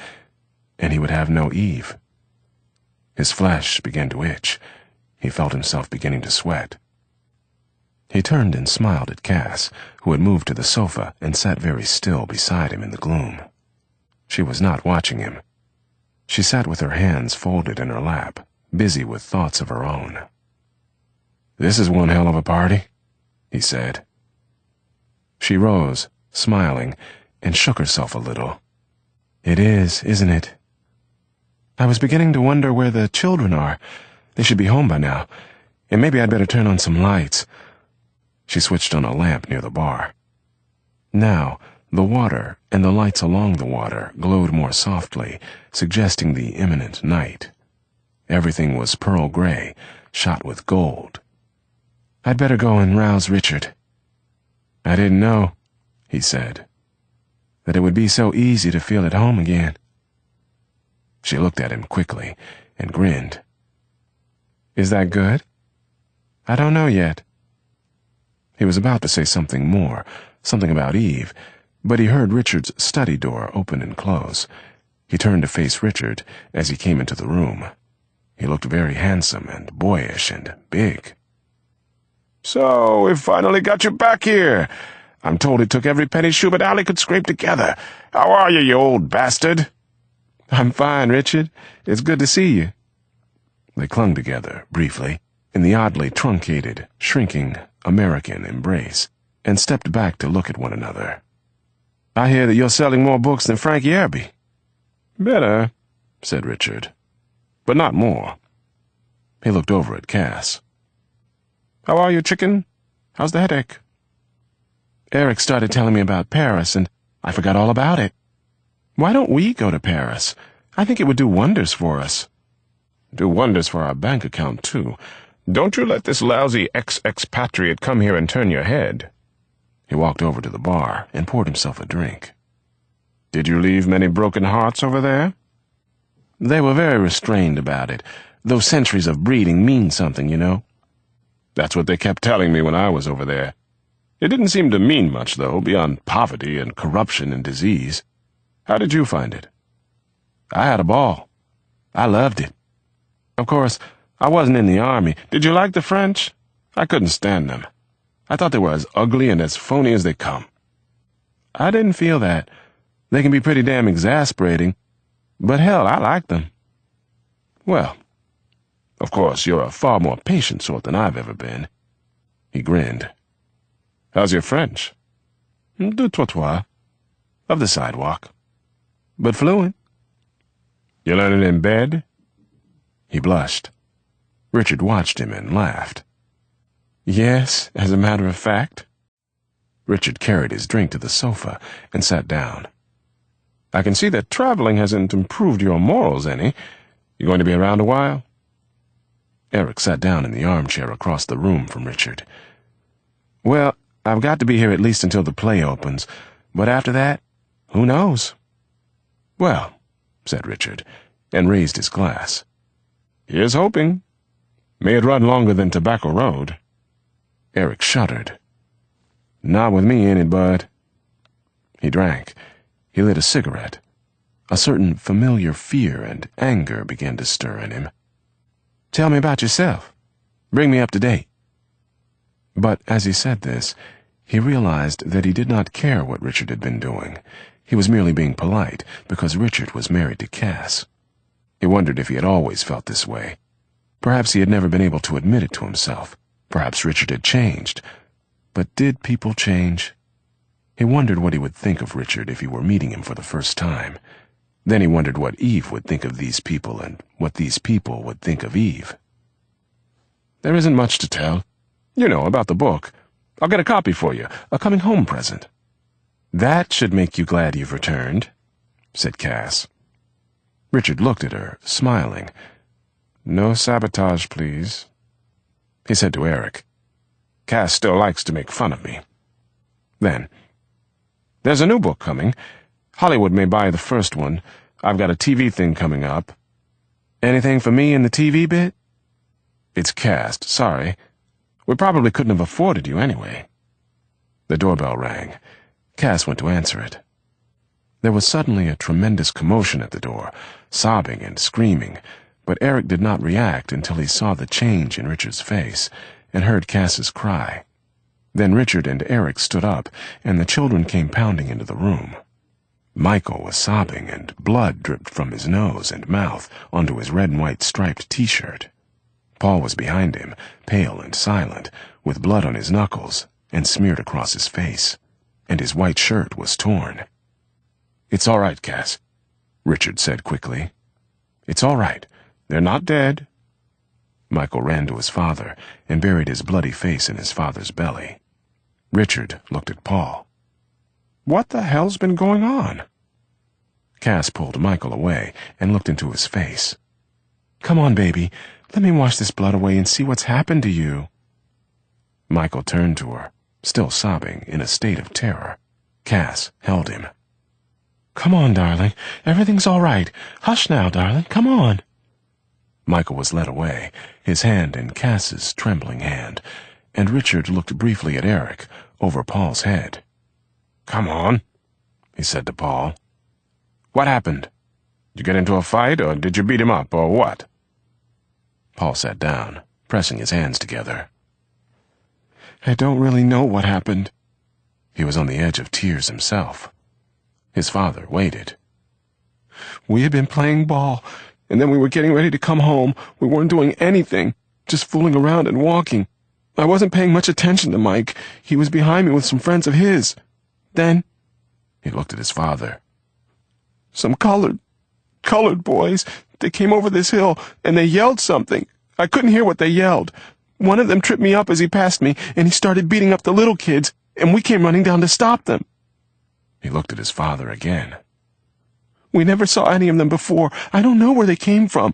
A: and he would have no Eve. His flesh began to itch. He felt himself beginning to sweat. He turned and smiled at Cass, who had moved to the sofa and sat very still beside him in the gloom. She was not watching him. She sat with her hands folded in her lap, busy with thoughts of her own. "This is one hell of a party," he said. She rose, smiling, and shook herself a little. "It is, isn't it? I was beginning to wonder where the children are. They should be home by now, and maybe I'd better turn on some lights." She switched on a lamp near the bar. Now, the water and the lights along the water glowed more softly, suggesting the imminent night. Everything was pearl gray, shot with gold. "I'd better go and rouse Richard." "I didn't know," he said, "that it would be so easy to feel at home again." She looked at him quickly and grinned. "Is that good?" "I don't know yet." He was about to say something more, something about Eve, but he heard Richard's study door open and close. He turned to face Richard as he came into the room. He looked very handsome and boyish and big. "So, we've finally got you back here. I'm told it took every penny Schubert Alley could scrape together. How are you old bastard?" "I'm fine, Richard. It's good to see you." They clung together, briefly, in the oddly truncated, shrinking American embrace, and stepped back to look at one another. "I hear that you're selling more books than Frank Yerby." "Better," said Richard, "but not more." He looked over at Cass. "How are you, chicken? How's the headache?" "Eric started telling me about Paris, and I forgot all about it. Why don't we go to Paris? I think it would do wonders for us." "Do wonders for our bank account, too. Don't you let this lousy ex-expatriate come here and turn your head." He walked over to the bar and poured himself a drink. "Did you leave many broken hearts over there?" "They were very restrained about it. Those centuries of breeding mean something, you know." "That's what they kept telling me when I was over there. It didn't seem to mean much, though, beyond poverty and corruption and disease. How did you find it?" "I had a ball. I loved it. Of course, I wasn't in the army. Did you like the French? I couldn't stand them. I thought they were as ugly and as phony as they come." "I didn't feel that. They can be pretty damn exasperating. But hell, I like them." "Well, of course, you're a far more patient sort than I've ever been." He grinned. "How's your French?" "Du trottoir. Of the sidewalk. But fluent." "You learn it in bed?" He blushed. Richard watched him and laughed. "Yes, as a matter of fact." Richard carried his drink to the sofa and sat down. "I can see that traveling hasn't improved your morals any. You going to be around a while?" Eric sat down in the armchair across the room from Richard. "Well, I've got to be here at least until the play opens, but after that, who knows?" "Well," said Richard, and raised his glass. "Here's hoping. May it run longer than Tobacco Road." Eric shuddered. "Not with me, ain't it, bud?" He drank. He lit a cigarette. A certain familiar fear and anger began to stir in him. "Tell me about yourself. Bring me up to date." But as he said this, he realized that he did not care what Richard had been doing. He was merely being polite because Richard was married to Cass. He wondered if he had always felt this way. Perhaps he had never been able to admit it to himself. Perhaps Richard had changed. But did people change? He wondered what he would think of Richard if he were meeting him for the first time. Then he wondered what Eve would think of these people and what these people would think of Eve. "There isn't much to tell. You know, about the book. I'll get a copy for you, a coming-home present." "That should make you glad you've returned," said Cass. Richard looked at her, smiling. "No sabotage, please." He said to Eric, "Cass still likes to make fun of me." Then, "There's a new book coming. Hollywood may buy the first one. I've got a TV thing coming up." "Anything for me in the TV bit?" "It's cast, sorry. We probably couldn't have afforded you anyway." The doorbell rang. Cass went to answer it. There was suddenly a tremendous commotion at the door, sobbing and screaming, but Eric did not react until he saw the change in Richard's face and heard Cass's cry. Then Richard and Eric stood up, and the children came pounding into the room. Michael was sobbing, and blood dripped from his nose and mouth onto his red and white striped t-shirt. Paul was behind him, pale and silent, with blood on his knuckles and smeared across his face, and his white shirt was torn. "It's all right, Cass," Richard said quickly. "It's all right. They're not dead." Michael ran to his father and buried his bloody face in his father's belly. Richard looked at Paul. "What the hell's been going on?" Cass pulled Michael away and looked into his face. "Come on, baby. Let me wash this blood away and see what's happened to you." Michael turned to her, still sobbing, in a state of terror. Cass held him. "Come on, darling. Everything's all right. Hush now, darling. Come on." Michael was led away, his hand in Cass's trembling hand, and Richard looked briefly at Eric, over Paul's head. "Come on," he said to Paul. "What happened? Did you get into a fight, or did you beat him up, or what?" Paul sat down, pressing his hands together. "I don't really know what happened." He was on the edge of tears himself. His father waited. "We had been playing ball, and then we were getting ready to come home. We weren't doing anything, just fooling around and walking. I wasn't paying much attention to Mike. He was behind me with some friends of his. Then," he looked at his father, "some colored boys, they came over this hill, and they yelled something. I couldn't hear what they yelled. One of them tripped me up as he passed me, and he started beating up the little kids, and we came running down to stop them." He looked at his father again. "We never saw any of them before. I don't know where they came from.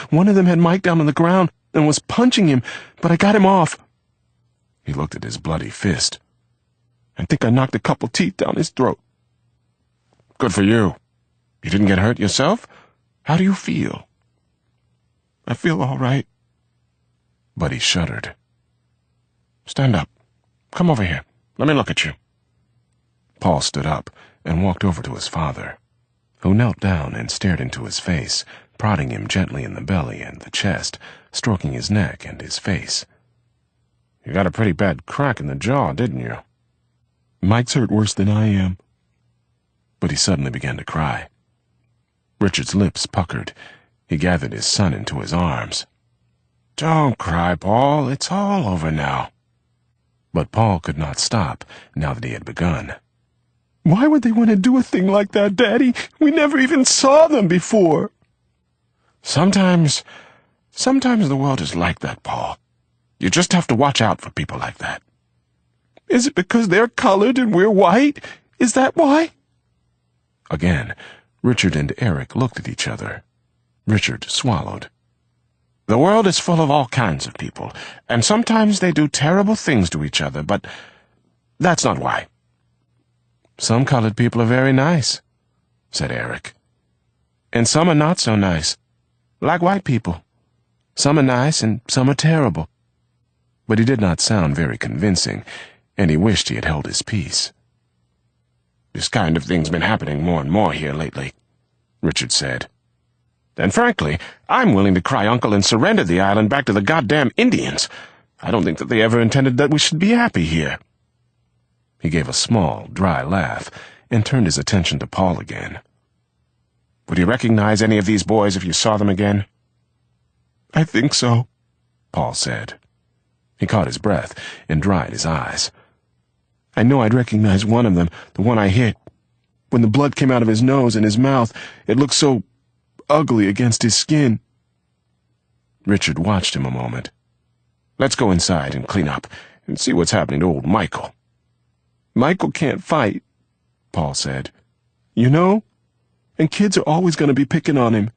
A: One of them had Mike down on the ground and was punching him, but I got him off." He looked at his bloody fist. "I think I knocked a couple teeth down his throat." "Good for you. You didn't get hurt yourself? How do you feel?" "I feel all right." But he shuddered. "Stand up. Come over here. Let me look at you." Paul stood up and walked over to his father, who knelt down and stared into his face, prodding him gently in the belly and the chest, stroking his neck and his face. "You got a pretty bad crack in the jaw, didn't you?" "Mike's hurt worse than I am." But he suddenly began to cry. Richard's lips puckered. He gathered his son into his arms. "Don't cry, Paul. It's all over now." But Paul could not stop now that he had begun. "Why would they want to do a thing like that, Daddy? We never even saw them before." Sometimes the world is like that, Paul. You just have to watch out for people like that." "Is it because they're colored and we're white? Is that why?" Again, Richard and Eric looked at each other. Richard swallowed. "The world is full of all kinds of people, and sometimes they do terrible things to each other, but that's not why." "Some colored people are very nice," said Eric. "And some are not so nice, like white people. Some are nice and some are terrible." But he did not sound very convincing, and he wished he had held his peace. "This kind of thing's been happening more and more here lately," Richard said. "And frankly, I'm willing to cry uncle and surrender the island back to the goddamn Indians. I don't think that they ever intended that we should be happy here." He gave a small, dry laugh and turned his attention to Paul again. "Would you recognize any of these boys if you saw them again?" "I think so," Paul said. He caught his breath and dried his eyes. "I know I'd recognize one of them, the one I hit. When the blood came out of his nose and his mouth, it looked so ugly against his skin." Richard watched him a moment. "Let's go inside and clean up and see what's happening to old Michael." "Michael can't fight," Paul said. "You know? And kids are always going to be picking on him."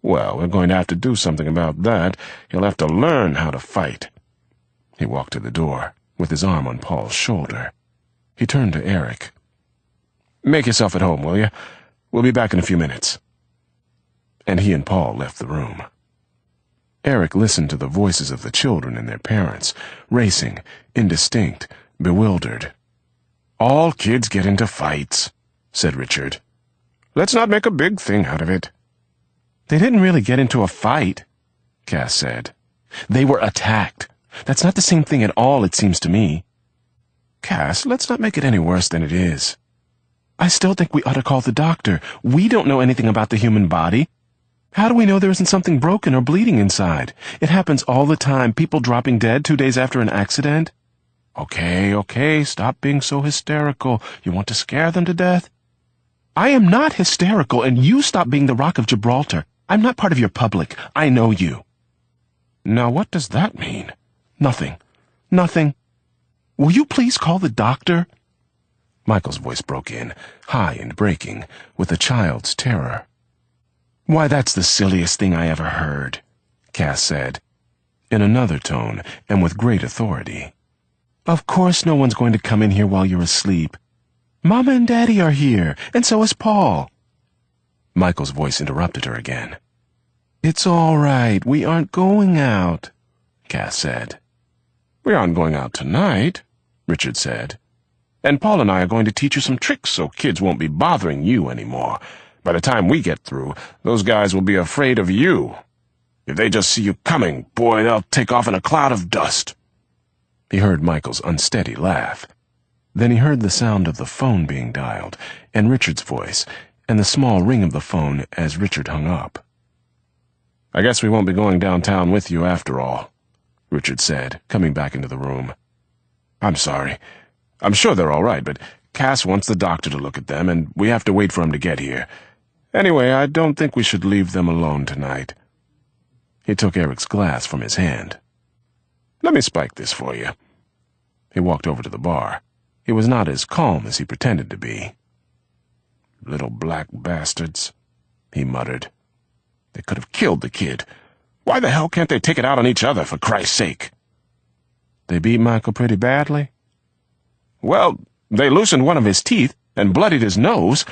A: "Well, we're going to have to do something about that. He'll have to learn how to fight." He walked to the door, with his arm on Paul's shoulder. He turned to Eric. "Make yourself at home, will you? We'll be back in a few minutes." And he and Paul left the room. Eric listened to the voices of the children and their parents, racing, indistinct, bewildered. "All kids get into fights," said Richard. "Let's not make a big thing out of it."
B: "They didn't really get into a fight," Cass said. "They were attacked. That's not the same thing at all, it seems to me."
A: "Cass, let's not make it any worse than it is."
B: "I still think we ought to call the doctor. We don't know anything about the human body. How do we know there isn't something broken or bleeding inside? It happens all the time, people dropping dead 2 days after an accident."
A: Okay, stop being so hysterical. You want to scare them to death?
B: "I am not hysterical, and you stop being the Rock of Gibraltar. I'm not part of your public. I know you."
A: "Now what does that mean?"
B: "Nothing. Nothing. Will you please call the doctor?"
A: Michael's voice broke in, high and breaking, with a child's terror.
B: "Why, that's the silliest thing I ever heard,"
A: Cass said, in another tone and with great authority.
B: "Of course no one's going to come in here while you're asleep. Mama and Daddy are here, and so is Paul."
A: Michael's voice interrupted her again.
B: "It's all right. We aren't going out,"
A: Cass said. "We aren't going out tonight," Richard said. "And Paul and I are going to teach you some tricks so kids won't be bothering you anymore. By the time we get through, those guys will be afraid of you. If they just see you coming, boy, they'll take off in a cloud of dust." He heard Michael's unsteady laugh. Then he heard the sound of the phone being dialed, and Richard's voice, and the small ring of the phone as Richard hung up. "I guess we won't be going downtown with you after all," Richard said, coming back into the room. "I'm sorry. I'm sure they're all right, but Cass wants the doctor to look at them, and we have to wait for him to get here. Anyway, I don't think we should leave them alone tonight." He took Eric's glass from his hand. "Let me spike this for you." He walked over to the bar. He was not as calm as he pretended to be. "Little black bastards," he muttered. "They could have killed the kid. Why the hell can't they take it out on each other, for Christ's sake?"
B: "They beat Michael pretty badly?"
A: "Well, they loosened one of his teeth and bloodied his nose,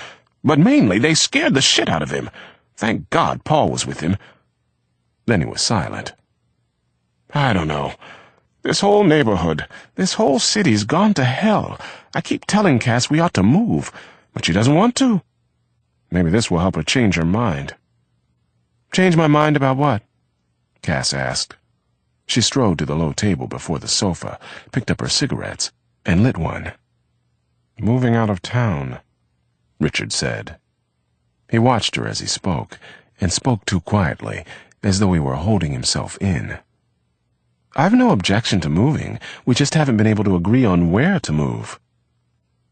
A: but mainly they scared the shit out of him. Thank God Paul was with him." Then he was silent. "I don't know. This whole neighborhood, this whole city's gone to hell. I keep telling Cass we ought to move, but she doesn't want to. Maybe this will help her change her mind."
B: "Change my mind about what?"
A: Cass asked. She strode to the low table before the sofa, picked up her cigarettes, and lit one. "Moving out of town," Richard said. He watched her as he spoke, and spoke too quietly, as though he were holding himself in.
B: "I've no objection to moving. We just haven't been able to agree on where to move."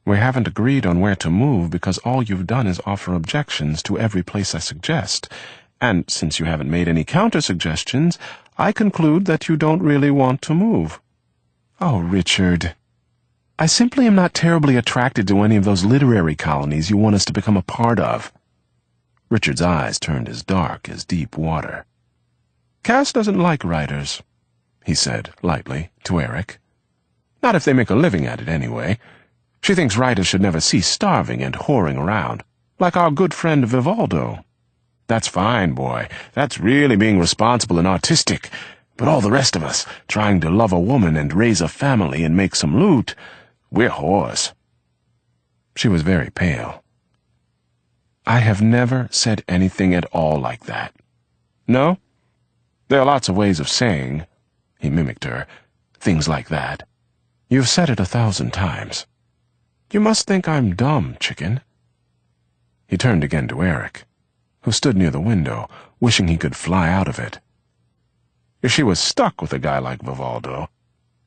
A: "We haven't agreed on where to move because all you've done is offer objections to every place I suggest, and since you haven't made any counter-suggestions, I conclude that you don't really want to move."
B: "Oh, Richard, I simply am not terribly attracted to any of those literary colonies you want us to become a part of."
A: Richard's eyes turned as dark as deep water.
B: "Cass doesn't like writers,"
A: he said lightly to Eric. "Not if they make a living at it, anyway. She thinks writers should never cease starving and whoring around, like our good friend Vivaldo. That's fine, boy. That's really being responsible and artistic. But all the rest of us, trying to love a woman and raise a family and make some loot, we're whores." She was very pale. "I have never said anything at all like that." "No? There are lots of ways of saying," he mimicked her, "things like that. You've said it 1,000 times. You must think I'm dumb, chicken." He turned again to Eric, who stood near the window, wishing he could fly out of it. "If she was stuck with a guy like Vivaldo—"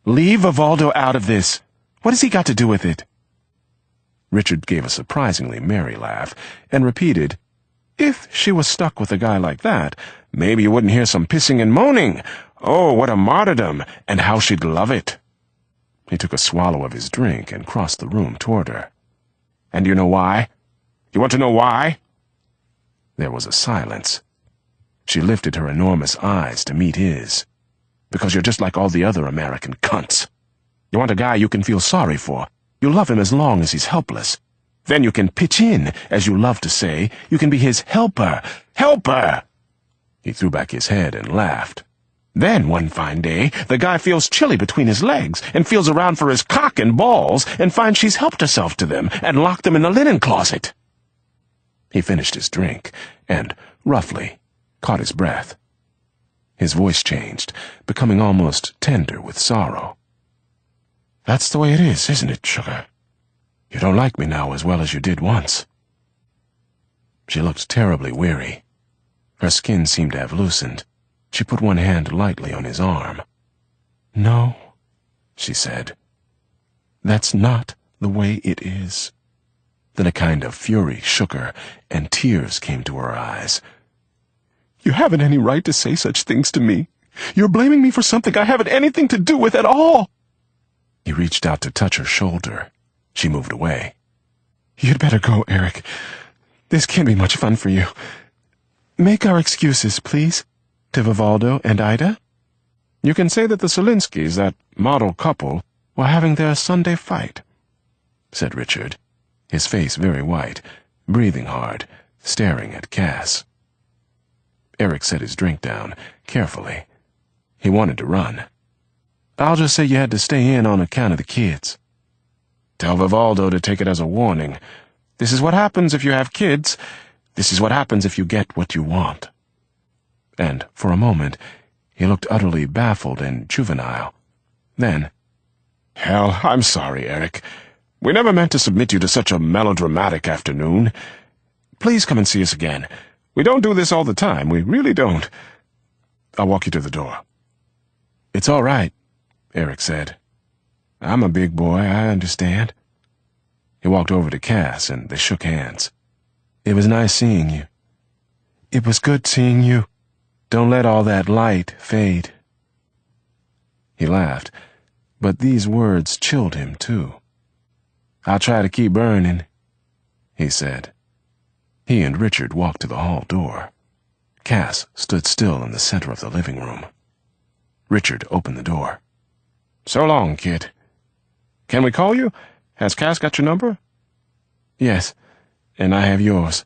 B: "Leave Vivaldo out of this. What has he got to do with it?"
A: Richard gave a surprisingly merry laugh and repeated, "If she was stuck with a guy like that, maybe you wouldn't hear some pissing and moaning. Oh, what a martyrdom, and how she'd love it." He took a swallow of his drink and crossed the room toward her. "And you know why? You want to know why?" There was a silence. She lifted her enormous eyes to meet his. "Because you're just like all the other American cunts. You want a guy you can feel sorry for. You love him as long as he's helpless. Then you can pitch in, as you love to say. You can be his helper. Helper!" He threw back his head and laughed.
B: Then, one fine day, the guy feels chilly between his legs and feels around for his cock and balls and finds she's helped herself to them and locked them in the linen closet. He finished his drink and, roughly, caught his breath. His voice changed, becoming almost tender with sorrow. "That's the way it is, isn't it, sugar? You don't like me now as well as you did once." She looked terribly weary. Her skin seemed to have loosened. She put one hand lightly on his arm. "No," she said. "That's not the way it is." Then a kind of fury shook her, and tears came to her eyes. "You haven't any right to say such things to me. You're blaming me for something I haven't anything to do with at all." He reached out to touch her shoulder. She moved away. "You'd better go, Eric. This can't be much fun for you. Make our excuses, please, to Vivaldo and Ida. You can say that the Solinskis, that model couple, were having their Sunday fight," said Richard, his face very white, breathing hard, staring at Cass. Eric set his drink down, carefully. He wanted to run. "I'll just say you had to stay in on account of the kids. Tell Vivaldo to take it as a warning. This is what happens if you have kids. This is what happens if you get what you want." And, for a moment, he looked utterly baffled and juvenile. Then, "Hell, I'm sorry, Eric. We never meant to submit you to such a melodramatic afternoon. Please come and see us again. We don't do this all the time, we really don't. I'll walk you to the door." "It's all right," Eric said. "I'm a big boy, I understand." He walked over to Cass, and they shook hands. "It was nice seeing you." "It was good seeing you. Don't let all that light fade." He laughed, but these words chilled him, too. "I'll try to keep burning," he said. He and Richard walked to the hall door. Cass stood still in the center of the living room. Richard opened the door. "So long, kid. Can we call you? Has Cass got your number?" "Yes, and I have yours."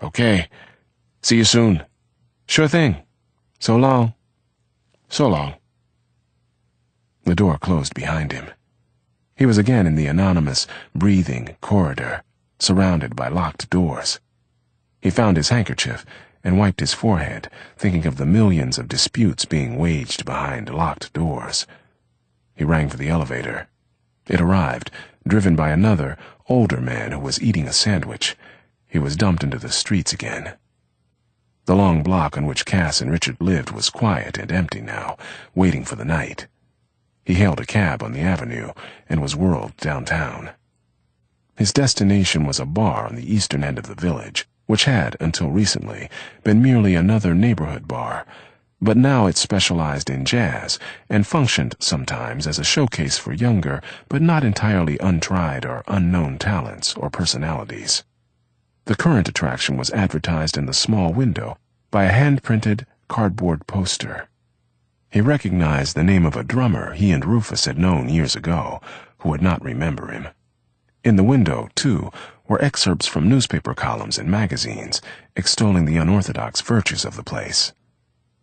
B: "Okay. See you soon." "Sure thing. So long." "So long." The door closed behind him. He was again in the anonymous, breathing corridor, surrounded by locked doors. He found his handkerchief and wiped his forehead, thinking of the millions of disputes being waged behind locked doors. He rang for the elevator. It arrived, driven by another, older man who was eating a sandwich. He was dumped into the streets again. The long block on which Cass and Richard lived was quiet and empty now, waiting for the night. He hailed a cab on the avenue and was whirled downtown. His destination was a bar on the eastern end of the village, which had, until recently, been merely another neighborhood bar, but now it specialized in jazz and functioned sometimes as a showcase for younger but not entirely untried or unknown talents or personalities. The current attraction was advertised in the small window by a hand-printed cardboard poster. He recognized the name of a drummer he and Rufus had known years ago, who would not remember him. In the window, too, were excerpts from newspaper columns and magazines extolling the unorthodox virtues of the place.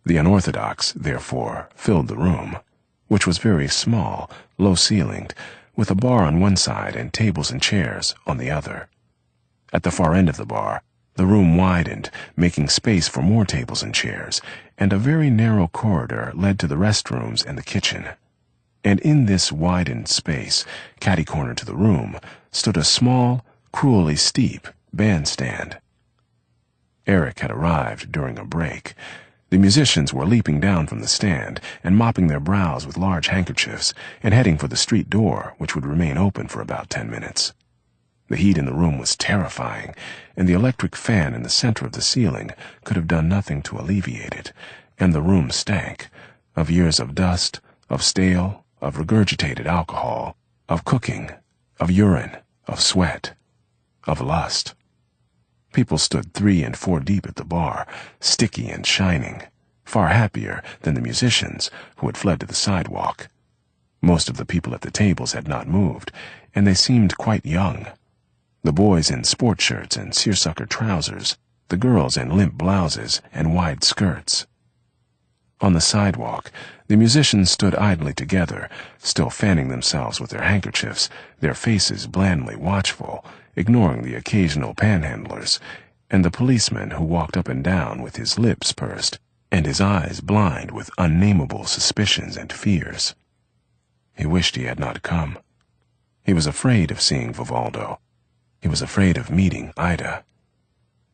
B: The unorthodox, therefore, filled the room, which was very small, low-ceilinged, with a bar on one side and tables and chairs on the other. At the far end of the bar, the room widened, making space for more tables and chairs, and a very narrow corridor led to the restrooms and the kitchen. And in this widened space, catty-corner to the room, stood a small, cruelly steep bandstand. Eric had arrived during a break. The musicians were leaping down from the stand and mopping their brows with large handkerchiefs and heading for the street door, which would remain open for about 10 minutes. The heat in the room was terrifying, and the electric fan in the center of the ceiling could have done nothing to alleviate it, and the room stank, of years of dust, of stale, of regurgitated alcohol, of cooking, of urine, of sweat, of lust. People stood 3 and 4 deep at the bar, sticky and shining, far happier than the musicians who had fled to the sidewalk. Most of the people at the tables had not moved, and they seemed quite young. The boys in sport shirts and seersucker trousers, the girls in limp blouses and wide skirts.
A: On the sidewalk, the musicians stood idly together, still fanning themselves with their handkerchiefs, their faces blandly watchful, ignoring the occasional panhandlers, and the policeman who walked up and down with his lips pursed and his eyes blind with unnameable suspicions and fears. He wished he had not come. He was afraid of seeing Vivaldo. He was afraid of meeting Ida.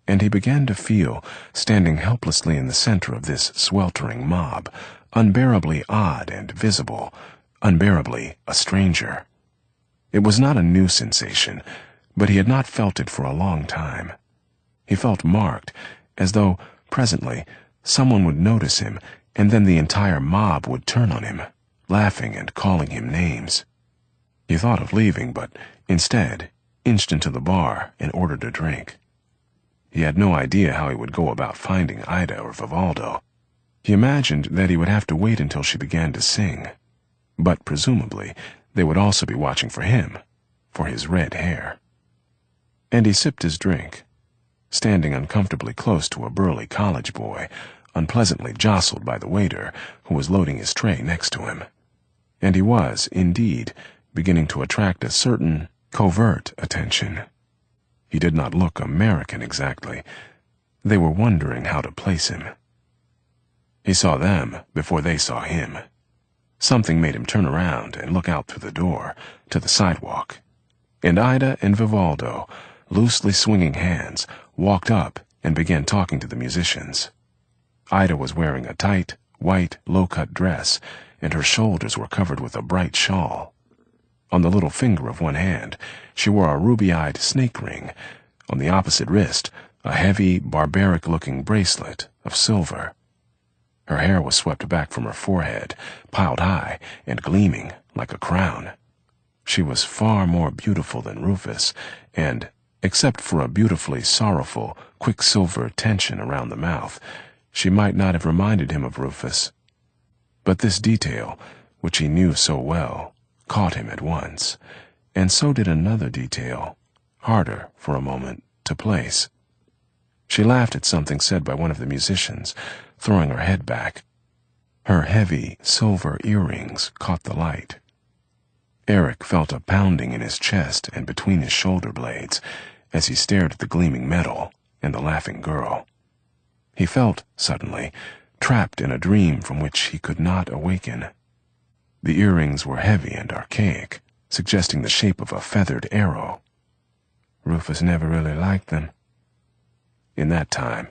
A: And he began to feel, standing helplessly in the center of this sweltering mob, unbearably odd and visible, unbearably a stranger. It was not a new sensation, but he had not felt it for a long time. He felt marked, as though, presently, someone would notice him, and then the entire mob would turn on him, laughing and calling him names. He thought of leaving, but instead inched into the bar and ordered a drink. He had no idea how he would go about finding Ida or Vivaldo. He imagined that he would have to wait until she began to sing, but presumably they would also be watching for him, for his red hair. And he sipped his drink, standing uncomfortably close to a burly college boy, unpleasantly jostled by the waiter who was loading his tray next to him. And he was, indeed, beginning to attract a certain covert attention. He did not look American exactly. They were wondering how to place him. He saw them before they saw him. Something made him turn around and look out through the door to the sidewalk. And Ida and Vivaldo, loosely swinging hands, walked up and began talking to the musicians. Ida was wearing a tight, white, low-cut dress, and her shoulders were covered with a bright shawl. On the little finger of one hand, she wore a ruby-eyed snake ring. On the opposite wrist, a heavy, barbaric-looking bracelet of silver. Her hair was swept back from her forehead, piled high and gleaming like a crown. She was far more beautiful than Rufus, and, except for a beautifully sorrowful, quicksilver tension around the mouth, she might not have reminded him of Rufus. But this detail, which he knew so well, caught him at once, and so did another detail, harder, for a moment, to place. She laughed at something said by one of the musicians, throwing her head back. Her heavy, silver earrings caught the light. Eric felt a pounding in his chest and between his shoulder blades as he stared at the gleaming metal and the laughing girl. He felt, suddenly, trapped in a dream from which he could not awaken. The earrings were heavy and archaic, suggesting the shape of a feathered arrow. Rufus never really liked them. In that time,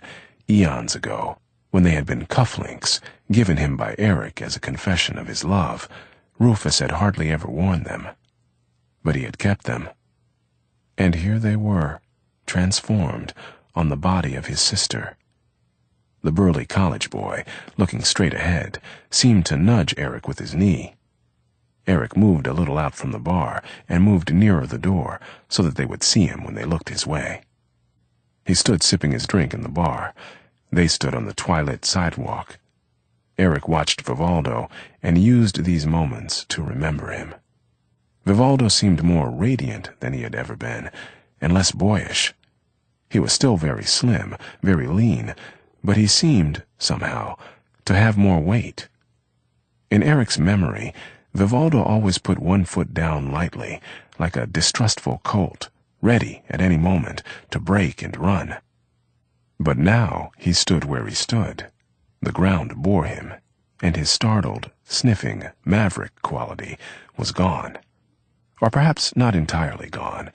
A: eons ago, when they had been cufflinks given him by Eric as a confession of his love, Rufus had hardly ever worn them. But he had kept them. And here they were, transformed, on the body of his sister. The burly college boy, looking straight ahead, seemed to nudge Eric with his knee. Eric moved a little out from the bar and moved nearer the door so that they would see him when they looked his way. He stood sipping his drink in the bar. They stood on the twilit sidewalk. Eric watched Vivaldo and used these moments to remember him. Vivaldo seemed more radiant than he had ever been, and less boyish. He was still very slim, very lean, but he seemed, somehow, to have more weight. In Eric's memory, Vivaldo always put one foot down lightly, like a distrustful colt, ready at any moment to break and run. But now he stood where he stood. The ground bore him, and his startled, sniffing, maverick quality was gone. Or perhaps not entirely gone.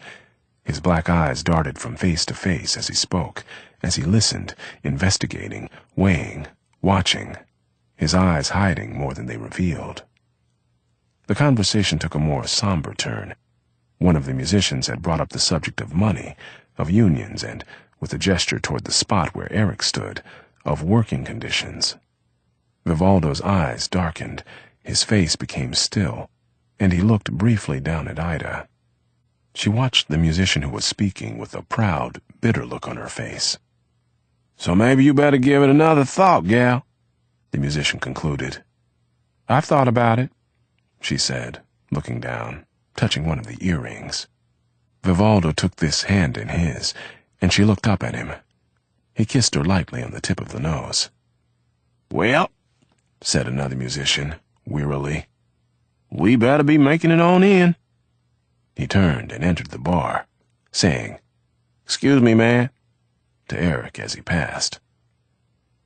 A: His black eyes darted from face to face as he spoke, as he listened, investigating, weighing, watching, his eyes hiding more than they revealed. The conversation took a more somber turn. One of the musicians had brought up the subject of money, of unions, and, with a gesture toward the spot where Eric stood, of working conditions. Vivaldo's eyes darkened, his face became still, and he looked briefly down at Ida. She watched the musician who was speaking with a proud, bitter look on her face. "So maybe you better give it another thought, gal," the musician concluded. "I've thought about it," she said, looking down, touching one of the earrings. Vivaldo took this hand in his, and she looked up at him. He kissed her lightly on the tip of the nose. "Well," said another musician, wearily.
B: "We better be making it on in."
A: He turned and entered the bar, saying,
B: "Excuse me, man,"
A: to Eric as he passed.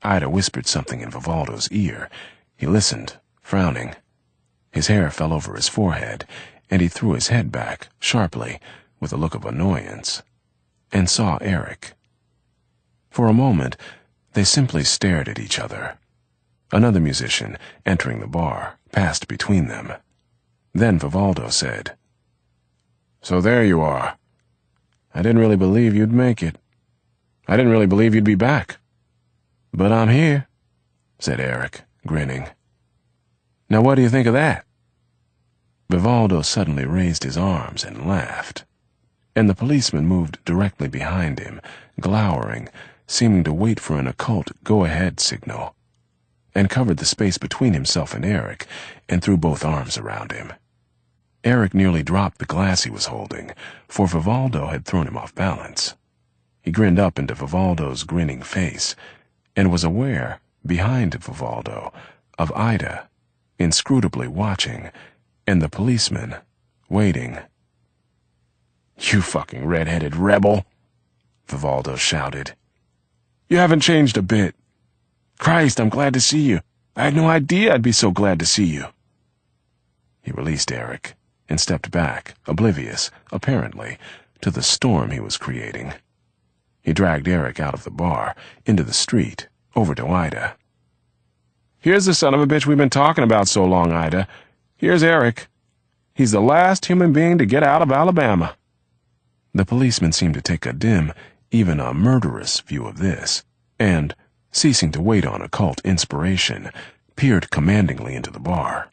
A: Ida whispered something in Vivaldo's ear. He listened, frowning. His hair fell over his forehead, and he threw his head back, sharply, with a look of annoyance, and saw Eric. For a moment, they simply stared at each other. Another musician, entering the bar, passed between them. Then Vivaldo said,
B: "So there you are. I didn't really believe you'd make it. I didn't really believe you'd be back. But I'm here,"
A: said Eric, grinning.
B: "Now what do you think of that?"
A: Vivaldo suddenly raised his arms and laughed, and the policeman moved directly behind him, glowering, seeming to wait for an occult go-ahead signal, and covered the space between himself and Eric, and threw both arms around him. Eric nearly dropped the glass he was holding, for Vivaldo had thrown him off balance. He grinned up into Vivaldo's grinning face, and was aware, behind Vivaldo, of Ida, inscrutably watching, and the policeman, waiting.
B: "You fucking red-headed rebel," Vivaldo shouted. "You haven't changed a bit. Christ, I'm glad to see you. I had no idea I'd be so glad to see you."
A: He released Eric and stepped back, oblivious, apparently, to the storm he was creating. He dragged Eric out of the bar, into the street, over to Ida.
B: "Here's the son of a bitch we've been talking about so long, Ida. Here's Eric. He's the last human being to get out of Alabama."
A: The policeman seemed to take a dim, even a murderous view of this, and, ceasing to wait on occult inspiration, peered commandingly into the bar.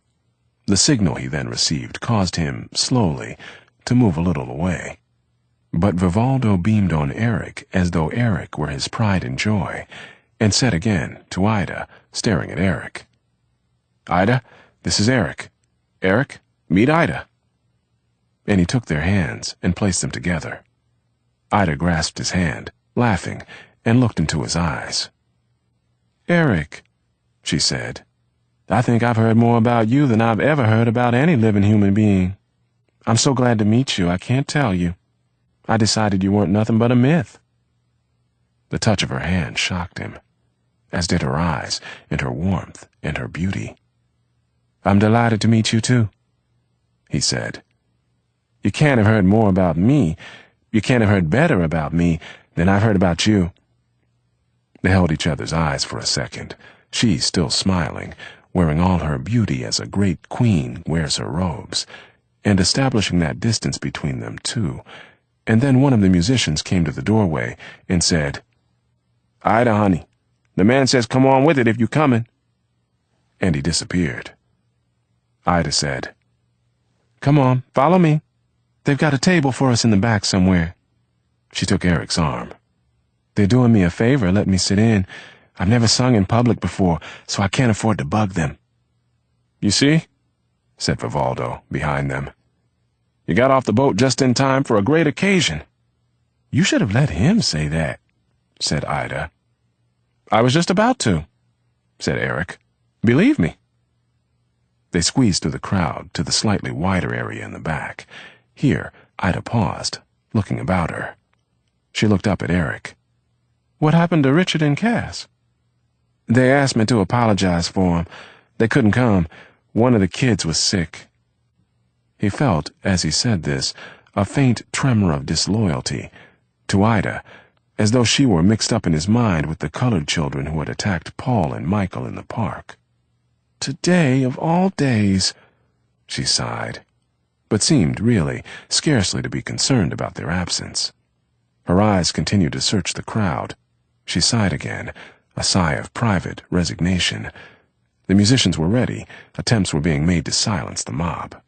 A: The signal he then received caused him, slowly, to move a little away. But Vivaldo beamed on Eric as though Eric were his pride and joy, and said again to Ida, staring at Eric,
B: "Ida, this is Eric. Eric, meet Ida."
A: And he took their hands and placed them together. Ida grasped his hand, laughing, and looked into his eyes.
B: "Eric," she said, "I think I've heard more about you than I've ever heard about any living human being. I'm so glad to meet you, I can't tell you. I decided you weren't nothing but a myth."
A: The touch of her hand shocked him, as did her eyes, and her warmth, and her beauty.
B: "I'm delighted to meet you, too," he said. "You can't have heard more about me. You can't have heard better about me than I've heard about you."
A: They held each other's eyes for a second, she still smiling, wearing all her beauty as a great queen wears her robes, and establishing that distance between them, too. And then one of the musicians came to the doorway and said,
B: "Ida, honey, the man says come on with it if you coming."
A: And he disappeared.
B: Ida said, "Come on, follow me. They've got a table for us in the back somewhere."
A: She took Eric's arm.
B: "They're doing me a favor, let me sit in. I've never sung in public before, so I can't afford to bug them." "You see?" said Vivaldo, behind them. "You got off the boat just in time for a great occasion."
A: "You should have let him say that," said Ida.
B: "I was just about to," said Eric. "Believe me."
A: They squeezed through the crowd to the slightly wider area in the back. Here, Ida paused, looking about her. She looked up at Eric.
B: "What happened to Richard and Cass?" "They asked me to apologize for them. They couldn't come. One of the kids was sick."
A: He felt, as he said this, a faint tremor of disloyalty to Ida, as though she were mixed up in his mind with the colored children who had attacked Paul and Michael in the park.
B: "Today of all days,"
A: she sighed, but seemed really scarcely to be concerned about their absence. Her eyes continued to search the crowd. She sighed again, a sigh of private resignation. The musicians were ready. Attempts were being made to silence the mob.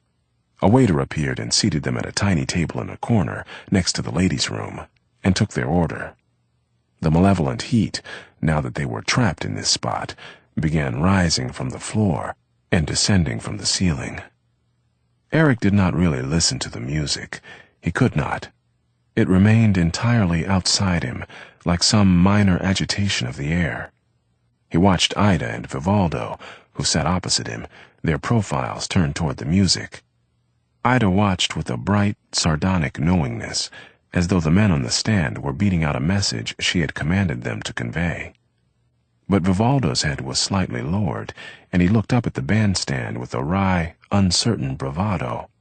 A: A waiter appeared and seated them at a tiny table in a corner next to the ladies' room, and took their order. The malevolent heat, now that they were trapped in this spot, began rising from the floor and descending from the ceiling. Eric did not really listen to the music. He could not. It remained entirely outside him, like some minor agitation of the air. He watched Ida and Vivaldo, who sat opposite him, their profiles turned toward the music. Ida watched with a bright, sardonic knowingness, as though the men on the stand were beating out a message she had commanded them to convey. But Vivaldo's head was slightly lowered, and he looked up at the bandstand with a wry, uncertain bravado,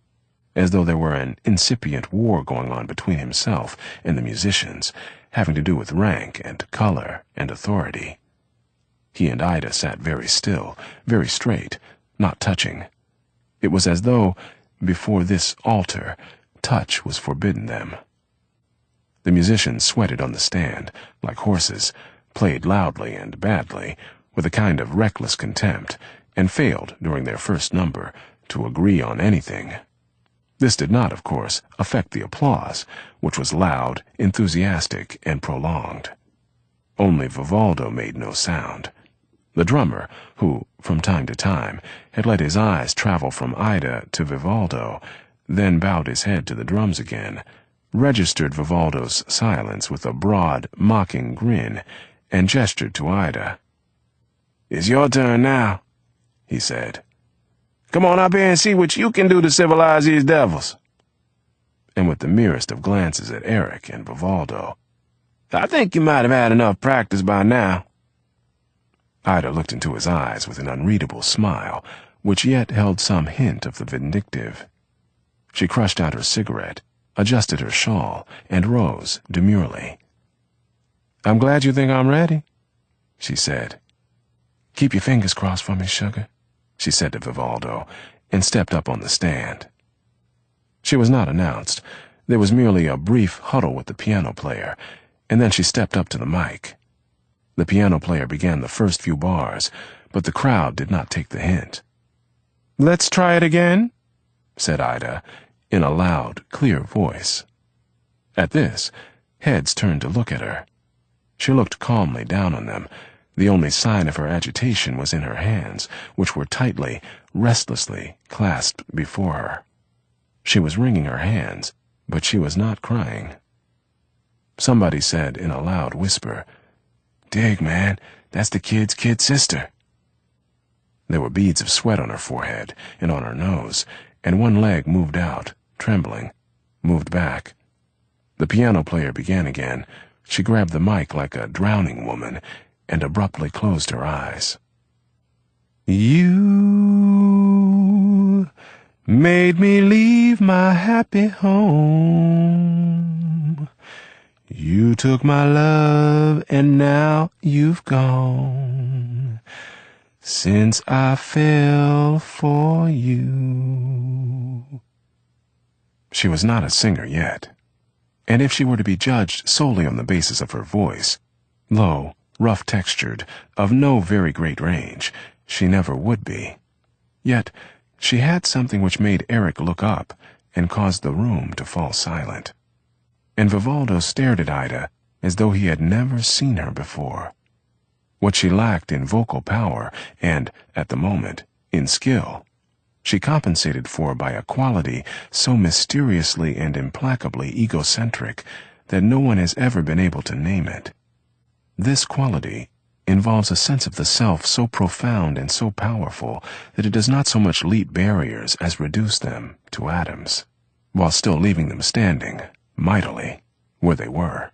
A: as though there were an incipient war going on between himself and the musicians, having to do with rank and color and authority. He and Ida sat very still, very straight, not touching. It was as though, before this altar, touch was forbidden them. The musicians sweated on the stand, like horses, played loudly and badly, with a kind of reckless contempt, and failed, during their first number, to agree on anything. This did not, of course, affect the applause, which was loud, enthusiastic, and prolonged. Only Vivaldo made no sound. The drummer, who, from time to time, had let his eyes travel from Ida to Vivaldo, then bowed his head to the drums again, registered Vivaldo's silence with a broad, mocking grin, and gestured to Ida. "It's your turn now," he said. "Come on up here and see what you can do to civilize these devils." And with the merest of glances at Eric and Vivaldo, "I think you might have had enough practice by now." Ida looked into his eyes with an unreadable smile, which yet held some hint of the vindictive. She crushed out her cigarette, adjusted her shawl, and rose demurely. "I'm glad you think I'm ready," she said. "Keep your fingers crossed for me, sugar," she said to Vivaldo, and stepped up on the stand. She was not announced. There was merely a brief huddle with the piano player, and then she stepped up to the mic. The piano player began the first few bars, but the crowd did not take the hint. "Let's try it again," said Ida, in a loud, clear voice. At this, heads turned to look at her. She looked calmly down on them. The only sign of her agitation was in her hands, which were tightly, restlessly clasped before her. She was wringing her hands, but she was not crying. Somebody said in a loud whisper, "Dig, man, that's the kid's kid sister." There were beads of sweat on her forehead and on her nose, and one leg moved out, trembling, moved back. The piano player began again. She grabbed the mic like a drowning woman and abruptly closed her eyes. "You made me leave my happy home. You took my love and now you've gone. Since I fell for you." She was not a singer yet, and if she were to be judged solely on the basis of her voice, low, rough-textured, of no very great range, she never would be. Yet she had something which made Eric look up and caused the room to fall silent. And Vivaldo stared at Ida as though he had never seen her before. What she lacked in vocal power and, at the moment, in skill, she compensated for by a quality so mysteriously and implacably egocentric that no one has ever been able to name it. This quality involves a sense of the self so profound and so powerful that it does not so much leap barriers as reduce them to atoms, while still leaving them standing, mightily, where they were.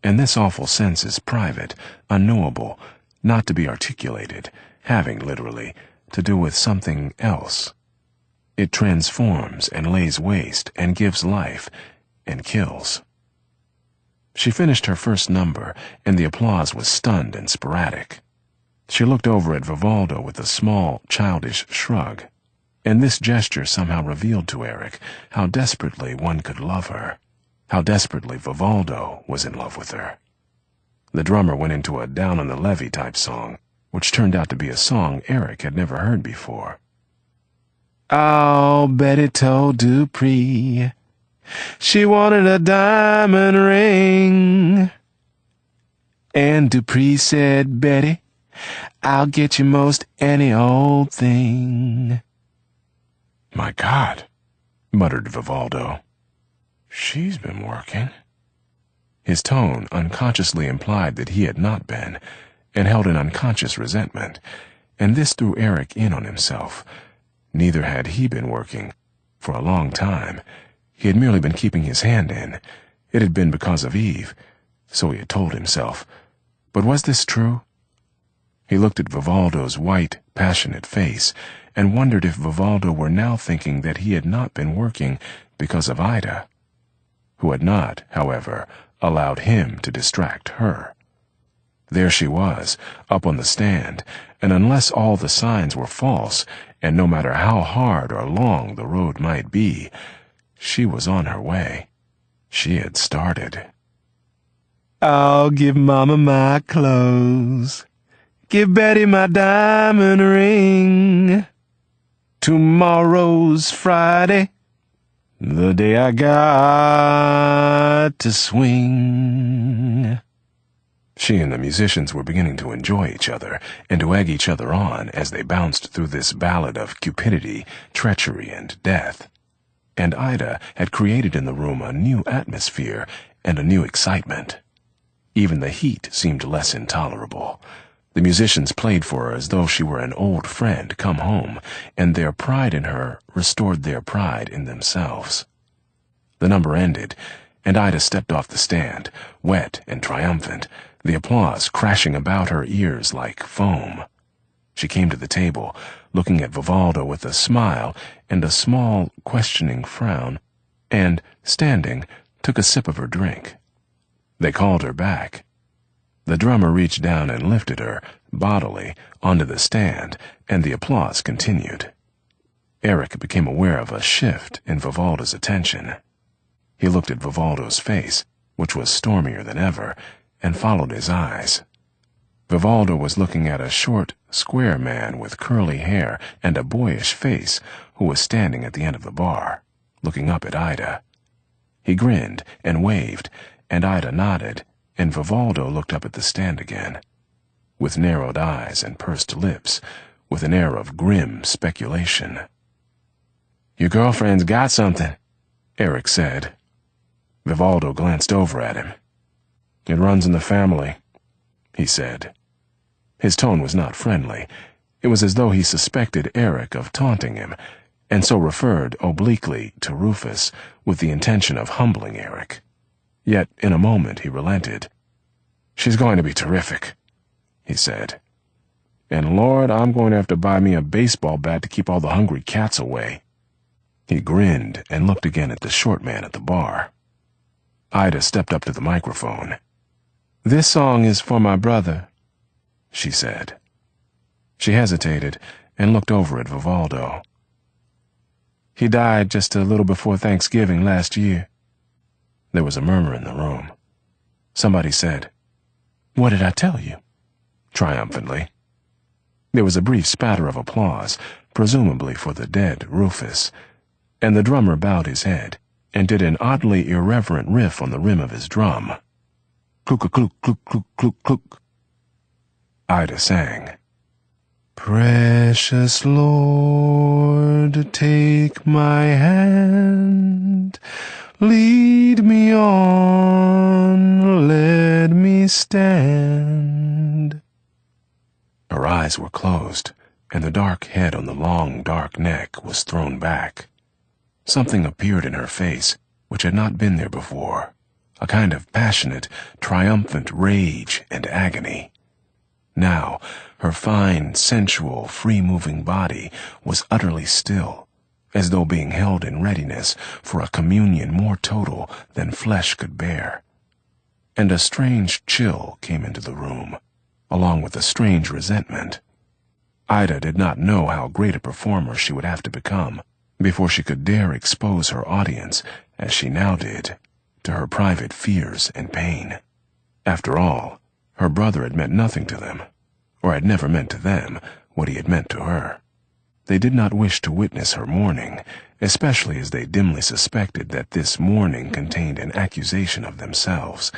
A: And this awful sense is private, unknowable, not to be articulated, having, literally, to do with something else. It transforms and lays waste and gives life and kills. She finished her first number, and the applause was stunned and sporadic. She looked over at Vivaldo with a small, childish shrug, and this gesture somehow revealed to Eric how desperately one could love her, how desperately Vivaldo was in love with her. The drummer went into a down-on-the-levee type song, which turned out to be a song Eric had never heard before. "Oh, Betty told Dupree she wanted a diamond ring. And Dupree said, 'Betty, I'll get you most any old thing.'" "My God," muttered Vivaldo. "She's been working." His tone unconsciously implied that he had not been, and held an unconscious resentment, and this threw Eric in on himself. Neither had he been working. For a long time, he had merely been keeping his hand in. It had been because of Eve, so he had told himself. But was this true? He looked at Vivaldo's white, passionate face and wondered if Vivaldo were now thinking that he had not been working because of Ida, who had not, however, allowed him to distract her. There she was, up on the stand, and unless all the signs were false, and no matter how hard or long the road might be, she was on her way. She had started.
B: I'll give Mama my clothes. Give Betty my diamond ring. Tomorrow's Friday, the day I got to swing.
A: She and the musicians were beginning to enjoy each other and to egg each other on as they bounced through this ballad of cupidity, treachery, and death. And Ida had created in the room a new atmosphere and a new excitement. Even the heat seemed less intolerable. The musicians played for her as though she were an old friend come home, and their pride in her restored their pride in themselves. The number ended, and Ida stepped off the stand, wet and triumphant, the applause crashing about her ears like foam. She came to the table, looking at Vivaldo with a smile and a small, questioning frown, and, standing, took a sip of her drink. They called her back. The drummer reached down and lifted her, bodily, onto the stand, and the applause continued. Eric became aware of a shift in Vivaldo's attention. He looked at Vivaldo's face, which was stormier than ever, and followed his eyes. Vivaldo was looking at a short, square man with curly hair and a boyish face who was standing at the end of the bar, looking up at Ida. He grinned and waved, and Ida nodded, and Vivaldo looked up at the stand again, with narrowed eyes and pursed lips, with an air of grim speculation.
B: "Your girlfriend's got something,"
A: Eric said. Vivaldo glanced over at him.
B: "It runs in the family,"
A: he said. His tone was not friendly. It was as though he suspected Eric of taunting him, and so referred obliquely to Rufus with the intention of humbling Eric. Yet in a moment he relented. "She's going to be terrific," he said.
B: "And Lord, I'm going to have to buy me a baseball bat to keep all the hungry cats away."
A: He grinned and looked again at the short man at the bar. Ida stepped up to the microphone.
B: "This song is for my brother,"
A: she said. She hesitated and looked over at Vivaldo.
B: "He died just a little before Thanksgiving last year."
A: There was a murmur in the room. Somebody said,
B: "What did I tell you?"
A: triumphantly. There was a brief spatter of applause, presumably for the dead Rufus, and the drummer bowed his head and did an oddly irreverent riff on the rim of his drum.
B: Clook-a-clook, clook, clook, clook, clook.
A: Ida sang.
B: "Precious Lord, take my hand, lead me on, let me stand."
A: Her eyes were closed, and the dark head on the long, dark neck was thrown back. Something appeared in her face which had not been there before, a kind of passionate, triumphant rage and agony. Now, her fine, sensual, free-moving body was utterly still, as though being held in readiness for a communion more total than flesh could bear. And a strange chill came into the room, along with a strange resentment. Ida did not know how great a performer she would have to become before she could dare expose her audience, as she now did, to her private fears and pain. After all, her brother had meant nothing to them, or had never meant to them what he had meant to her. They did not wish to witness her mourning, especially as they dimly suspected that this mourning contained an accusation of themselves,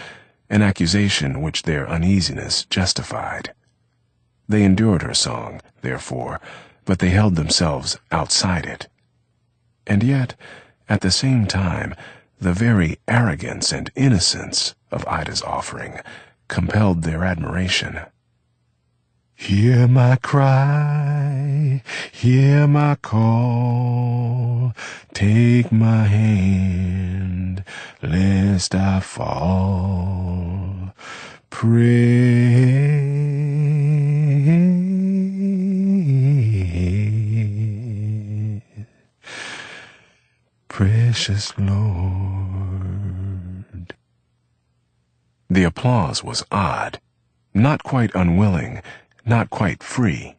A: an accusation which their uneasiness justified. They endured her song, therefore, but they held themselves outside it. And yet, at the same time, the very arrogance and innocence of Ida's offering compelled their admiration.
B: Hear my cry, hear my call, take my hand, lest I fall. Pray, precious Lord.
A: The applause was odd, not quite unwilling, not quite free.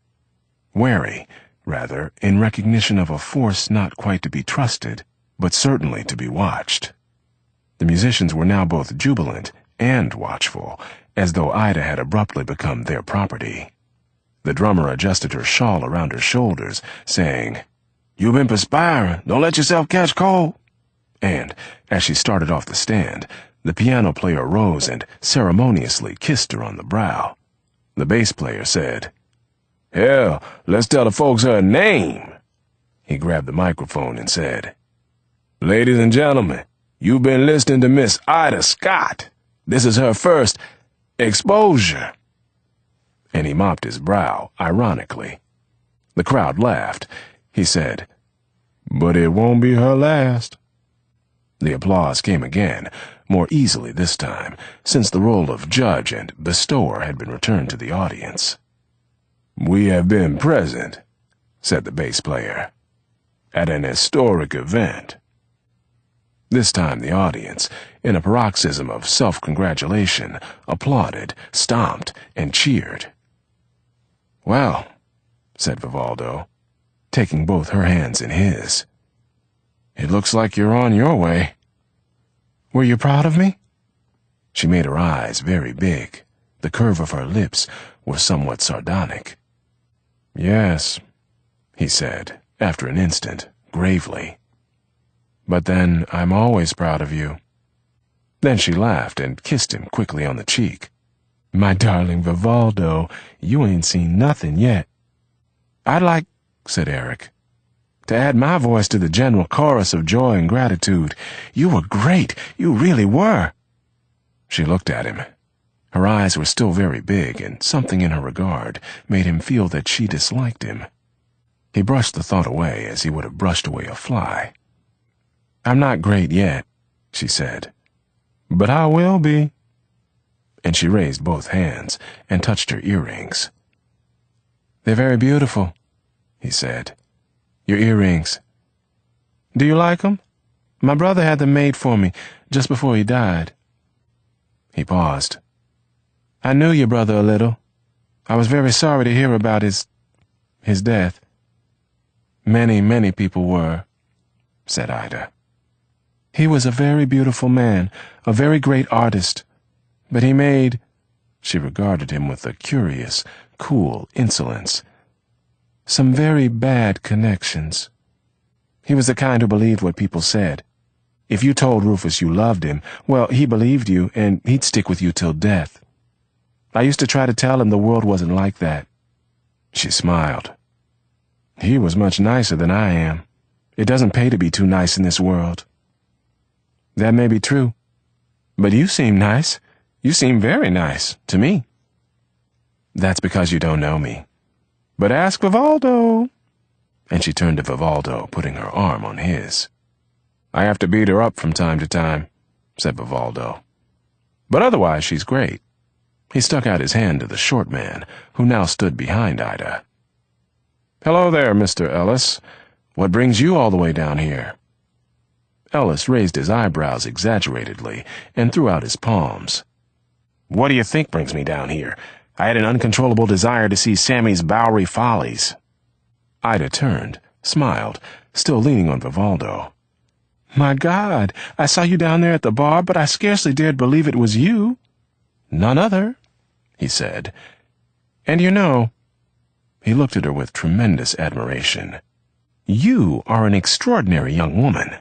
A: Wary, rather, in recognition of a force not quite to be trusted, but certainly to be watched. The musicians were now both jubilant and watchful, as though Ida had abruptly become their property. The drummer adjusted her shawl around her shoulders, saying, "You've been perspiring. Don't let yourself catch cold." And, as she started off the stand, the piano player rose and ceremoniously kissed her on the brow. The bass player said, "Hell, let's tell the folks her name." He grabbed the microphone and said, "Ladies and gentlemen, you've been listening to Miss Ida Scott. This is her first exposure." And he mopped his brow, ironically. The crowd laughed. He said, "But it won't be her last." The applause came again, more easily this time, since the role of judge and bestower had been returned to the audience. "We have been present," said the bass player, "at an historic event." This time the audience, in a paroxysm of self-congratulation, applauded, stomped, and cheered. "Well," said Vivaldo, taking both her hands in his, "it looks like you're on your way." "Were you proud of me?" She made her eyes very big. The curve of her lips were somewhat sardonic. "Yes," he said, after an instant, gravely. "But then I'm always proud of you." Then she laughed and kissed him quickly on the cheek. "My darling Vivaldo, you ain't seen nothing yet." "I'd like," said Eric, "to add my voice to the general chorus of joy and gratitude. You were great. You really were." She looked at him. Her eyes were still very big, and something in her regard made him feel that she disliked him. He brushed the thought away as he would have brushed away a fly. "I'm not great yet," she said, "but I will be." And she raised both hands and touched her earrings. "They're very beautiful," he said. "Your earrings. Do you like them? My brother had them made for me just before he died." He paused. "I knew your brother a little. I was very sorry to hear about his death." Many people were," said Ida. "He was a very beautiful man, a very great artist, but he made—" She regarded him with a curious, cool insolence. "Some very bad connections. He was the kind who believed what people said. If you told Rufus you loved him, well, he believed you, and he'd stick with you till death. I used to try to tell him the world wasn't like that." She smiled. "He was much nicer than I am. It doesn't pay to be too nice in this world." "That may be true. But you seem nice. You seem very nice, to me." "That's because you don't know me. But ask Vivaldo." And she turned to Vivaldo, putting her arm on his. "I have to beat her up from time to time," said Vivaldo. "But otherwise she's great." He stuck out his hand to the short man, who now stood behind Ida. "Hello there, Mr. Ellis. What brings you all the way down here?" Ellis raised his eyebrows exaggeratedly and threw out his palms. "What do you think brings me down here? I had an uncontrollable desire to see Sammy's Bowery Follies." Ida turned, smiled, still leaning on Vivaldo. "My God, I saw you down there at the bar, but I scarcely dared believe it was you." "None other," he said. "And you know," he looked at her with tremendous admiration, "you are an extraordinary young woman.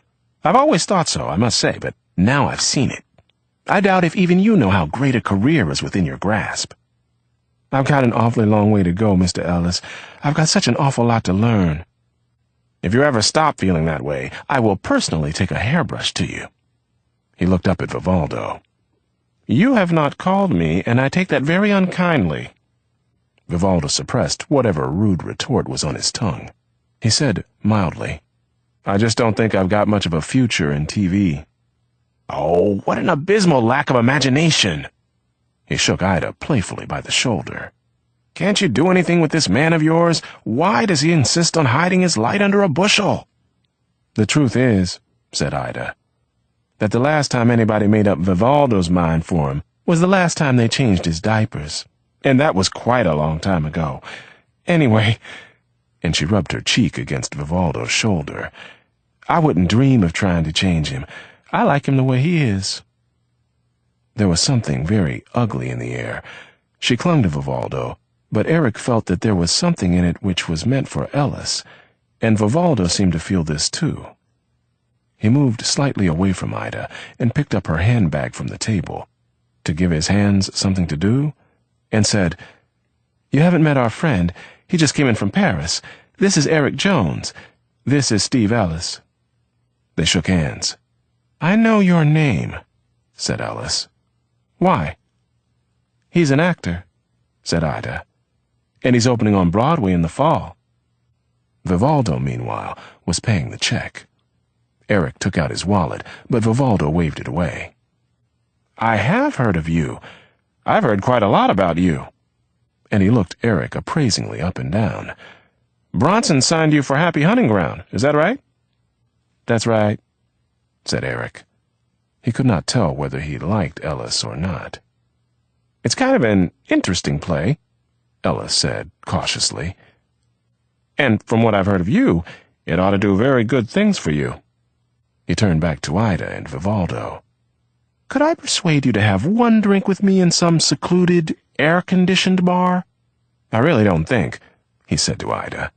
A: I've always thought so, I must say, but now I've seen it. I doubt if even you know how great a career is within your grasp." "I've got an awfully long way to go, Mr. Ellis. I've got such an awful lot to learn." "If you ever stop feeling that way, I will personally take a hairbrush to you." He looked up at Vivaldo. "You have not called me, and I take that very unkindly." Vivaldo suppressed whatever rude retort was on his tongue. He said mildly, "I just don't think I've got much of a future in TV." "Oh, what an abysmal lack of imagination!" He shook Ida playfully by the shoulder. "Can't you do anything with this man of yours? Why does he insist on hiding his light under a bushel?" "The truth is," said Ida, "that the last time anybody made up Vivaldo's mind for him was the last time they changed his diapers. And that was quite a long time ago. Anyway," and she rubbed her cheek against Vivaldo's shoulder, "I wouldn't dream of trying to change him. I like him the way he is." There was something very ugly in the air. She clung to Vivaldo, but Eric felt that there was something in it which was meant for Ellis, and Vivaldo seemed to feel this too. He moved slightly away from Ida and picked up her handbag from the table, to give his hands something to do, and said, "You haven't met our friend. He just came in from Paris. This is Eric Jones. This is Steve Ellis." They shook hands. "I know your name," said Ellis. "Why?" "He's an actor," said Ida, "and he's opening on Broadway in the fall." Vivaldo, meanwhile, was paying the check. Eric took out his wallet, but Vivaldo waved it away. "I have heard of you. I've heard quite a lot about you." And he looked Eric appraisingly up and down. "Bronson signed you for Happy Hunting Ground, is that right?" "That's right," said Eric. He could not tell whether he liked Ellis or not. "It's kind of an interesting play," Ellis said cautiously. "And from what I've heard of you, it ought to do very good things for you." He turned back to Ida and Vivaldo. "Could I persuade you to have one drink with me in some secluded, air-conditioned bar?" "I really don't think," he said to Ida,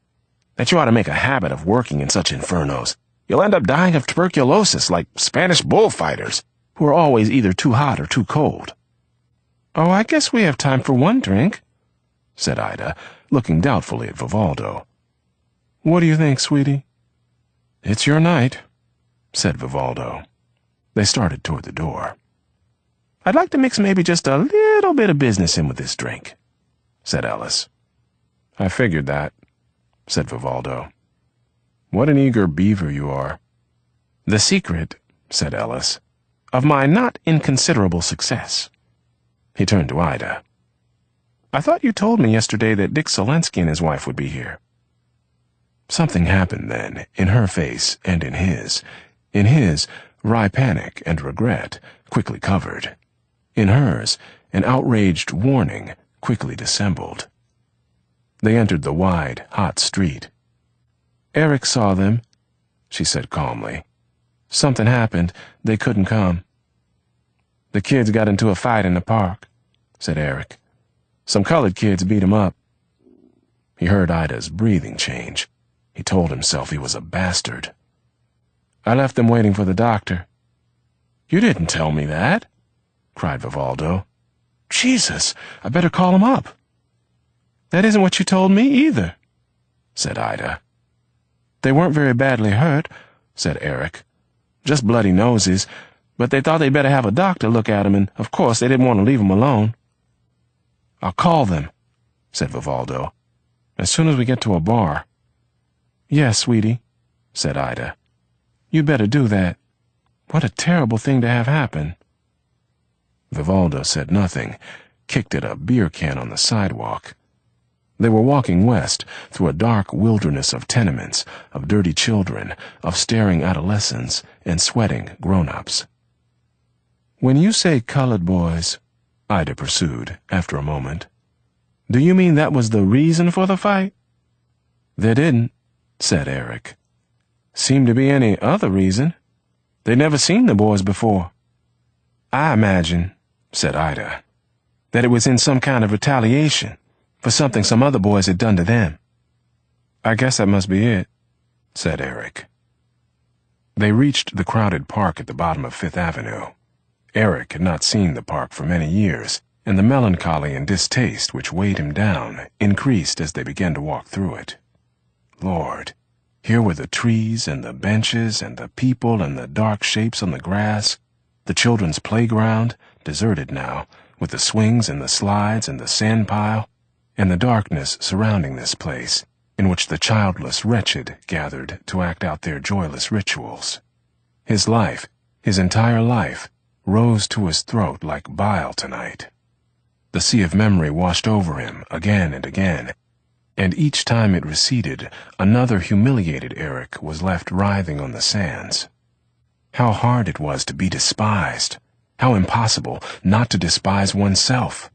A: "that you ought to make a habit of working in such infernos. You'll end up dying of tuberculosis like Spanish bullfighters, who are always either too hot or too cold." "Oh, I guess we have time for one drink," said Ida, looking doubtfully at Vivaldo. "What do you think, sweetie?" "It's your night," said Vivaldo. They started toward the door. "I'd like to mix maybe just a little bit of business in with this drink," said Ellis. "I figured that," said Vivaldo. "What an eager beaver you are." "The secret," said Ellis, "of my not inconsiderable success." He turned to Ida. "I thought you told me yesterday that Dick Solensky and his wife would be here." Something happened then, in her face and in his. In his, wry panic and regret, quickly covered. In hers, an outraged warning, quickly dissembled. They entered the wide, hot street. "Eric saw them," she said calmly. "Something happened. They couldn't come." "The kids got into a fight in the park," said Eric. "Some colored kids beat 'em up." He heard Ida's breathing change. He told himself he was a bastard. "I left them waiting for the doctor." "You didn't tell me that," cried Vivaldo. "Jesus, I better call him up." "That isn't what you told me either," said Ida. "They weren't very badly hurt," said Eric. "Just bloody noses, but they thought they'd better have a doctor look at 'em, and of course they didn't want to leave 'em alone." "I'll call them," said Vivaldo, "as soon as we get to a bar." "Yes, sweetie," said Ida. "You'd better do that. What a terrible thing to have happen." Vivaldo said nothing, kicked at a beer can on the sidewalk. They were walking west through a dark wilderness of tenements, of dirty children, of staring adolescents, and sweating grown-ups. "When you say colored boys," Ida pursued after a moment, "do you mean that was the reason for the fight?" "There didn't," said Eric. "Seem to be any other reason. They'd never seen the boys before." "I imagine," said Ida, "that it was in some kind of retaliation for something some other boys had done to them." "I guess that must be it," said Eric. They reached the crowded park at the bottom of Fifth Avenue. Eric had not seen the park for many years, and the melancholy and distaste which weighed him down increased as they began to walk through it. Lord, here were the trees and the benches and the people and the dark shapes on the grass, the children's playground, deserted now, with the swings and the slides and the sand pile. and the darkness surrounding this place, in which the childless wretched gathered to act out their joyless rituals. His life, his entire life, rose to his throat like bile tonight. The sea of memory washed over him again and again, and each time it receded, another humiliated Eric was left writhing on the sands. How hard it was to be despised! How impossible not to despise oneself!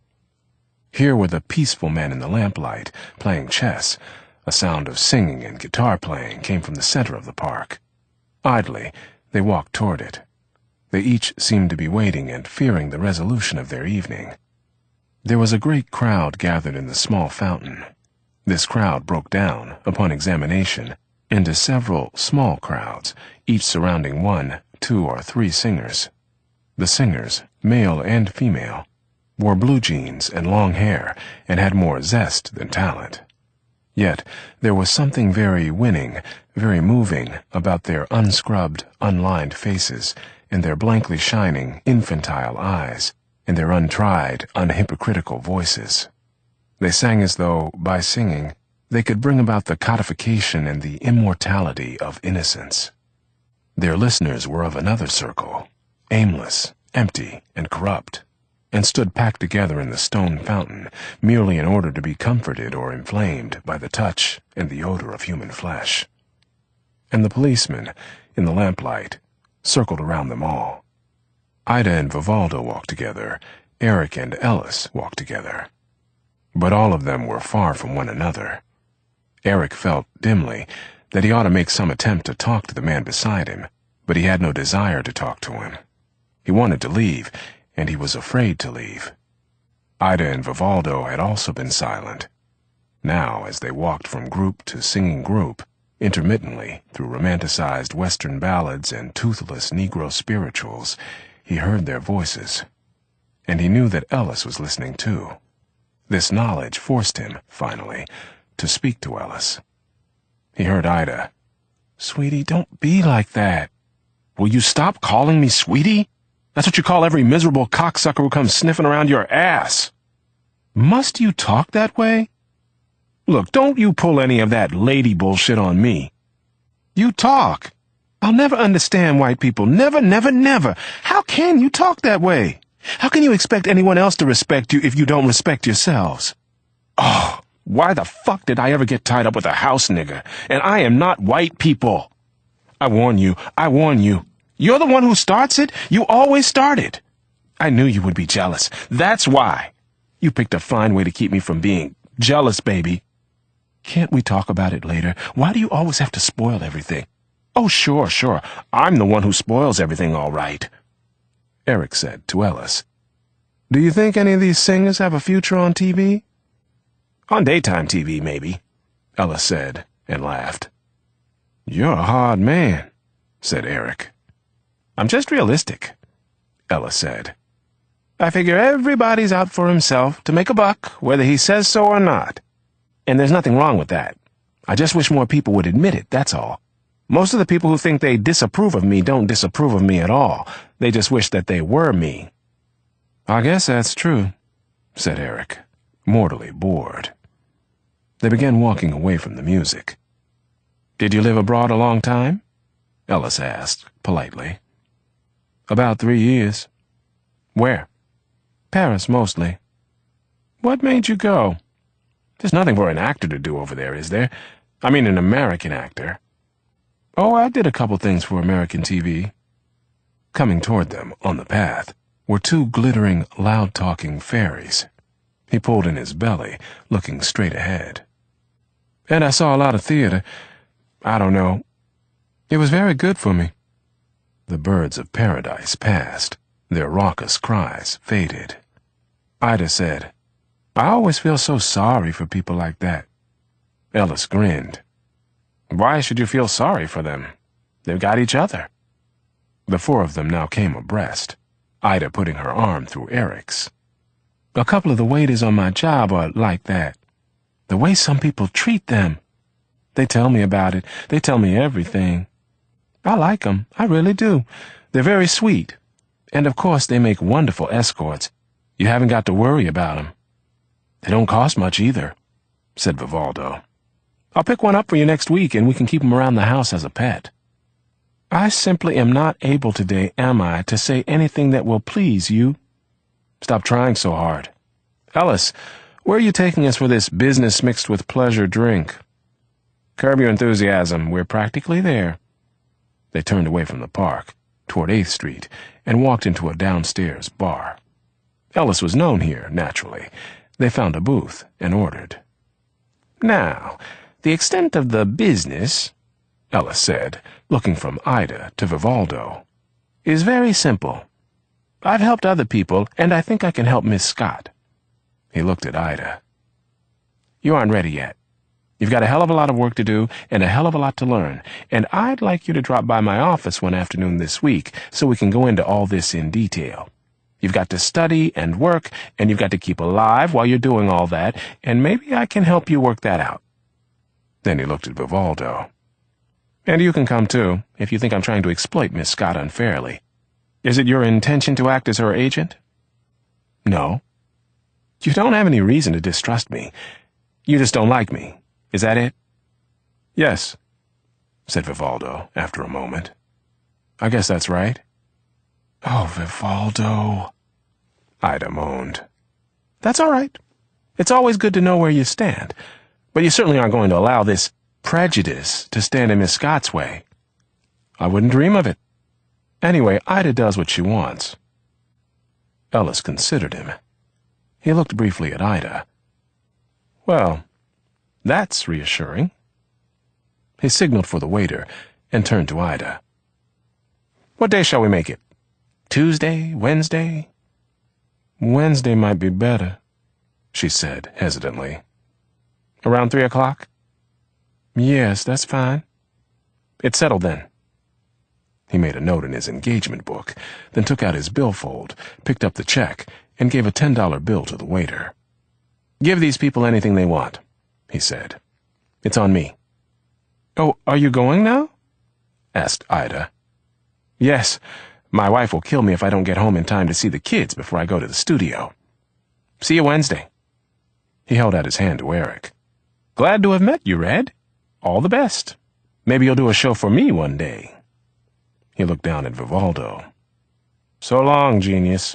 A: Here were the peaceful men in the lamplight, playing chess. A sound of singing and guitar playing came from the center of the park. Idly, they walked toward it. They each seemed to be waiting and fearing the resolution of their evening. There was a great crowd gathered in the small fountain. This crowd broke down, upon examination, into several small crowds, each surrounding 1, 2, or 3 singers. The singers, male and female, wore blue jeans and long hair and had more zest than talent. Yet there was something very winning, very moving about their unscrubbed, unlined faces and their blankly shining, infantile eyes and their untried, unhypocritical voices. They sang as though, by singing, they could bring about the codification and the immortality of innocence. Their listeners were of another circle, aimless, empty, and corrupt, and stood packed together in the stone fountain merely in order to be comforted or inflamed by the touch and the odor of human flesh. And the policemen, in the lamplight, circled around them all. Ida and Vivaldo walked together, Eric and Ellis walked together. But all of them were far from one another. Eric felt, dimly, that he ought to make some attempt to talk to the man beside him, but he had no desire to talk to him. He wanted to leave, and he was afraid to leave. Ida and Vivaldo had also been silent. Now, as they walked from group to singing group, intermittently through romanticized Western ballads and toothless Negro spirituals, he heard their voices. And he knew that Ellis was listening too. This knowledge forced him, finally, to speak to Ellis. He heard Ida. "Sweetie, don't be like that." "Will you stop calling me sweetie? That's what you call every miserable cocksucker who comes sniffing around your ass." "Must you talk that way?" "Look, don't you pull any of that lady bullshit on me." "You talk. I'll never understand white people. Never, never, never. How can you talk that way? How can you expect anyone else to respect you if you don't respect yourselves? Oh, why the fuck did I ever get tied up with a house nigger? And I am not white people. I warn you. You're the one who starts it. You always start it. I knew you would be jealous. That's why. You picked a fine way to keep me from being jealous, baby. Can't we talk about it later? Why do you always have to spoil everything? Oh, sure. I'm the one who spoils everything, all right. Eric said to Ellis, "Do you think any of these singers have a future on TV?" "On daytime TV, maybe," Ellis said, and laughed. "You're a hard man," said Eric. "I'm just realistic," Ellis said. "I figure everybody's out for himself to make a buck, whether he says so or not. And there's nothing wrong with that. I just wish more people would admit it, that's all. Most of the people who think they disapprove of me don't disapprove of me at all. They just wish that they were me." "I guess that's true," said Eric, mortally bored. They began walking away from the music. "Did you live abroad a long time?" Ellis asked, politely. "About 3 years." "Where?" "Paris, mostly." "What made you go? There's nothing for an actor to do over there, is there? I mean, an American actor." "Oh, I did a couple things for American TV." Coming toward them, on the path, were 2 glittering, loud-talking fairies. He pulled in his belly, looking straight ahead. "And I saw a lot of theater. I don't know. It was very good for me." The birds of paradise passed. Their raucous cries faded. Ida said, "I always feel so sorry for people like that." Ellis grinned. "Why should you feel sorry for them? They've got each other." The 4 of them now came abreast, Ida putting her arm through Eric's. "A couple of the waiters on my job are like that. The way some people treat them. They tell me about it. They tell me everything. I like them. I really do. They're very sweet. And of course they make wonderful escorts. You haven't got to worry about them."
B: They don't cost much either, said Vivaldo. I'll pick one up for you next week, and we can keep him around the house as a pet. I simply am not able today, am I, to say anything that will please you? Stop trying so hard. Ellis, where are you taking us for this business mixed with pleasure drink? Curb your enthusiasm. We're practically there. They turned away from the park, toward 8th Street, and walked into a downstairs bar. Ellis was known here, naturally. They found a booth and ordered. Now, the extent of the business, Ellis said, looking from Ida to Vivaldo, is very simple. I've helped other people, and I think I can help Miss Scott. He looked at Ida. You aren't ready yet. You've got a hell of a lot of work to do and a hell of a lot to learn, and I'd like you to drop by my office one afternoon this week so we can go into all this in detail. You've got to study and work, and you've got to keep alive while you're doing all that, and maybe I can help you work that out. Then he looked at Vivaldo. And you can come too, if you think I'm trying to exploit Miss Scott unfairly. Is it your intention to act as her agent? No. You don't have any reason to distrust me. You just don't like me. Is that it? Yes, said Vivaldo after a moment. I guess that's right. Oh, Vivaldo, Ida moaned. That's all right. It's always good to know where you stand, but you certainly aren't going to allow this prejudice to stand in Miss Scott's way. I wouldn't dream of it. Anyway, Ida does what she wants. Ellis considered him. He looked briefly at Ida. Well, that's reassuring. He signaled for the waiter and turned to Ida. What day shall we make it? Tuesday? Wednesday? Wednesday might be better, she said hesitantly. Around 3 o'clock? Yes, that's fine. It's settled then. He made a note in his engagement book, then took out his billfold, picked up the check, and gave a $10 bill to the waiter. Give these people anything they want, he said. It's on me. Oh, are you going now? Asked Ida. Yes. My wife will kill me if I don't get home in time to see the kids before I go to the studio. See you Wednesday. He held out his hand to Eric. Glad to have met you, Red. All the best. Maybe you'll do a show for me one day. He looked down at Vivaldo. So long, genius.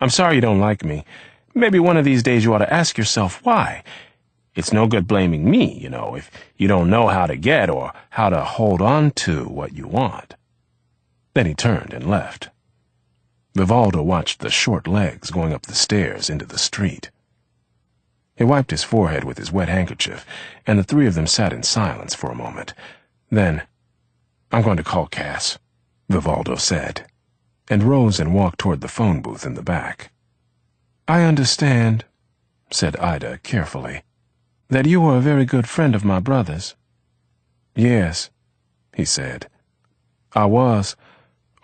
B: I'm sorry you don't like me. Maybe one of these days you ought to ask yourself why. It's no good blaming me, if you don't know how to get or how to hold on to what you want. Then he turned and left. Vivaldo watched the short legs going up the stairs into the street. He wiped his forehead with his wet handkerchief, and the three of them sat in silence for a moment. Then, I'm going to call Cass, Vivaldo said, and rose and walked toward the phone booth in the back. I understand, said Ida carefully, that you were a very good friend of my brother's. Yes, he said. I was,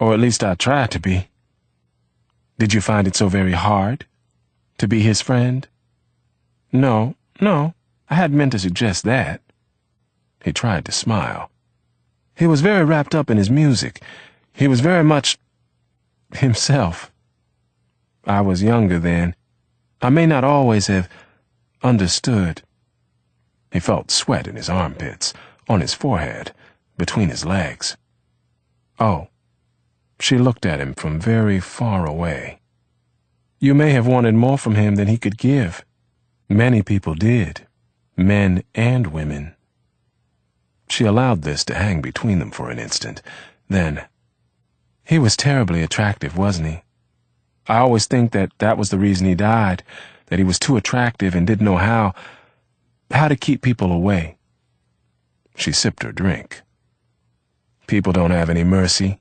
B: or at least I tried to be. Did you find it so very hard to be his friend? No, I hadn't meant to suggest that. He tried to smile. He was very wrapped up in his music. He was very much himself. I was younger then. I may not always have understood. He felt sweat in his armpits, on his forehead, between his legs. Oh. She looked at him from very far away. You may have wanted more from him than he could give. Many people did, men and women. She allowed this to hang between them for an instant. Then, he was terribly attractive, wasn't he? I always think that was the reason he died, that he was too attractive and didn't know how to keep people away. She sipped her drink. People don't have any mercy.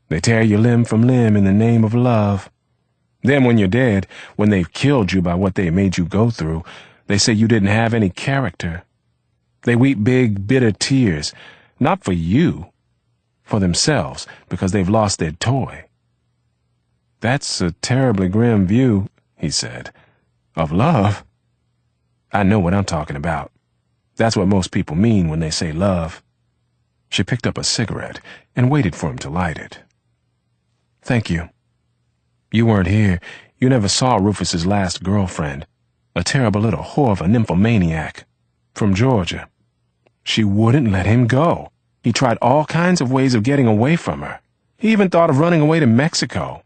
B: They tear you limb from limb in the name of love. Then when you're dead, when they've killed you by what they made you go through, they say you didn't have any character. They weep big, bitter tears, not for you, for themselves, because they've lost their toy. That's a terribly grim view, he said. Of love? I know what I'm talking about. That's what most people mean when they say love. She picked up a cigarette and waited for him to light it. Thank you. You weren't here. You never saw Rufus's last girlfriend. A terrible little whore of a nymphomaniac. From Georgia. She wouldn't let him go. He tried all kinds of ways of getting away from her. He even thought of running away to Mexico.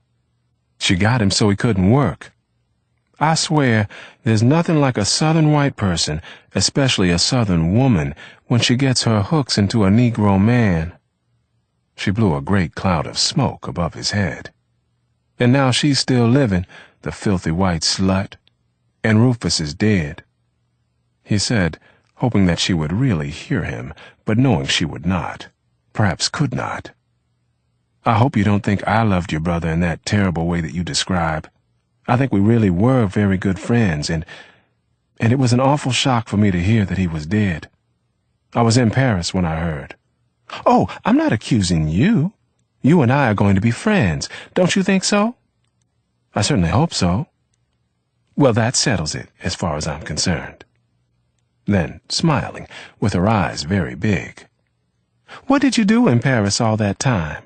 B: She got him so he couldn't work. I swear, there's nothing like a Southern white person, especially a Southern woman, when she gets her hooks into a Negro man. She blew a great cloud of smoke above his head. And now she's still living, the filthy white slut. And Rufus is dead. He said, hoping that she would really hear him, but knowing she would not, perhaps could not. I hope you don't think I loved your brother in that terrible way that you describe. I think we really were very good friends, and it was an awful shock for me to hear that he was dead. I was in Paris when I heard. Oh, I'm not accusing you. You and I are going to be friends. Don't you think so? I certainly hope so. Well, that settles it, as far as I'm concerned. Then, smiling, with her eyes very big. What did you do in Paris all that time?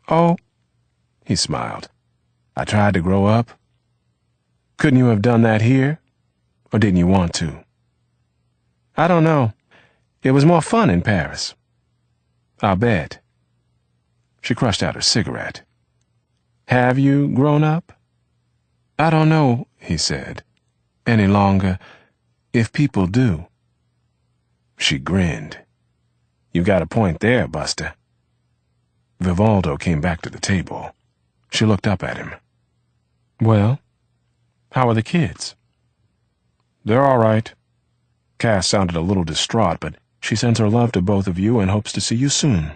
B: Oh, he smiled. I tried to grow up. Couldn't you have done that here? Or didn't you want to? I don't know. It was more fun in Paris. I'll bet. She crushed out her cigarette. Have you grown up? I don't know, he said, any longer, if people do. She grinned. You got a point there, Buster. Vivaldo came back to the table. She looked up at him. Well, how are the kids? They're all right. Cass sounded a little distraught, but she sends her love to both of you and hopes to see you soon.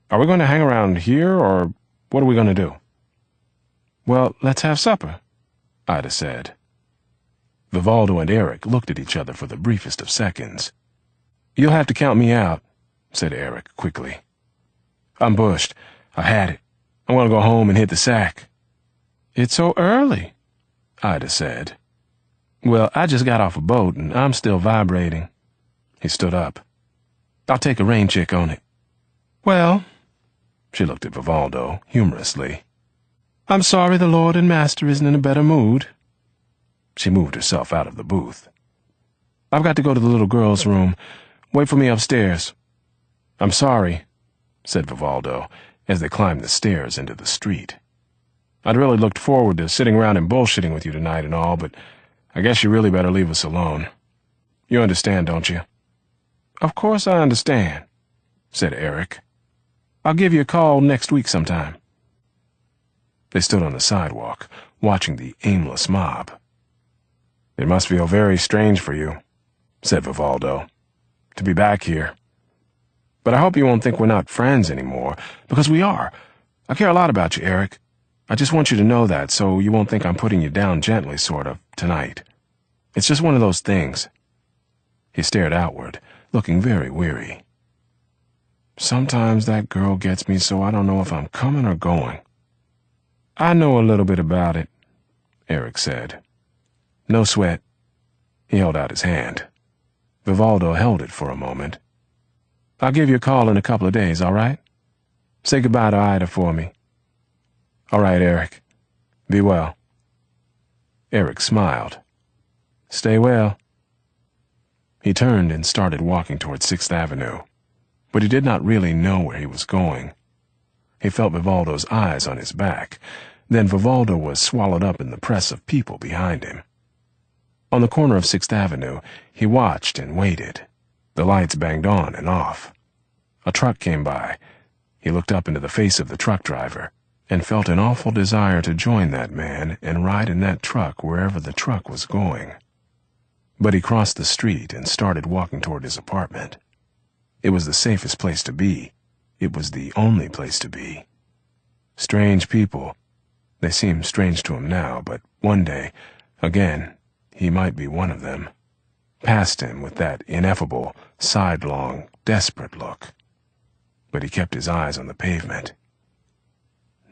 B: Are we going to hang around here, or what are we going to do? Well, let's have supper, Ida said. Vivaldo and Eric looked at each other for the briefest of seconds. You'll have to count me out, said Eric quickly. I'm bushed. I had it. I want to go home and hit the sack. It's so early, Ida said. Well, I just got off a boat and I'm still vibrating. He stood up. I'll take a rain check on it. Well, she looked at Vivaldo humorously. I'm sorry the Lord and Master isn't in a better mood. She moved herself out of the booth. I've got to go to the little girl's room. Wait for me upstairs. I'm sorry, said Vivaldo, as they climbed the stairs into the street. I'd really looked forward to sitting around and bullshitting with you tonight and all, but I guess you really better leave us alone. You understand, don't you? Of course I understand, said Eric. I'll give you a call next week sometime. They stood on the sidewalk, watching the aimless mob. It must feel very strange for you, said Vivaldo, to be back here. But I hope you won't think we're not friends anymore, because we are. I care a lot about you, Eric. I just want you to know that, so you won't think I'm putting you down gently, sort of, tonight. It's just one of those things. He stared outward, looking very weary. Sometimes that girl gets me so I don't know if I'm coming or going. I know a little bit about it, Eric said. No sweat. He held out his hand. Vivaldo held it for a moment. I'll give you a call in a couple of days, all right? Say goodbye to Ida for me. All right, Eric. Be well. Eric smiled. Stay well. He turned and started walking toward 6th Avenue, but he did not really know where he was going. He felt Vivaldo's eyes on his back. Then Vivaldo was swallowed up in the press of people behind him. On the corner of 6th Avenue, he watched and waited. The lights banged on and off. A truck came by. He looked up into the face of the truck driver and felt an awful desire to join that man and ride in that truck wherever the truck was going. But he crossed the street and started walking toward his apartment. It was the safest place to be. It was the only place to be. Strange people. They seemed strange to him now, but one day, again, he might be one of them. Past him with that ineffable, sidelong, desperate look. But he kept his eyes on the pavement.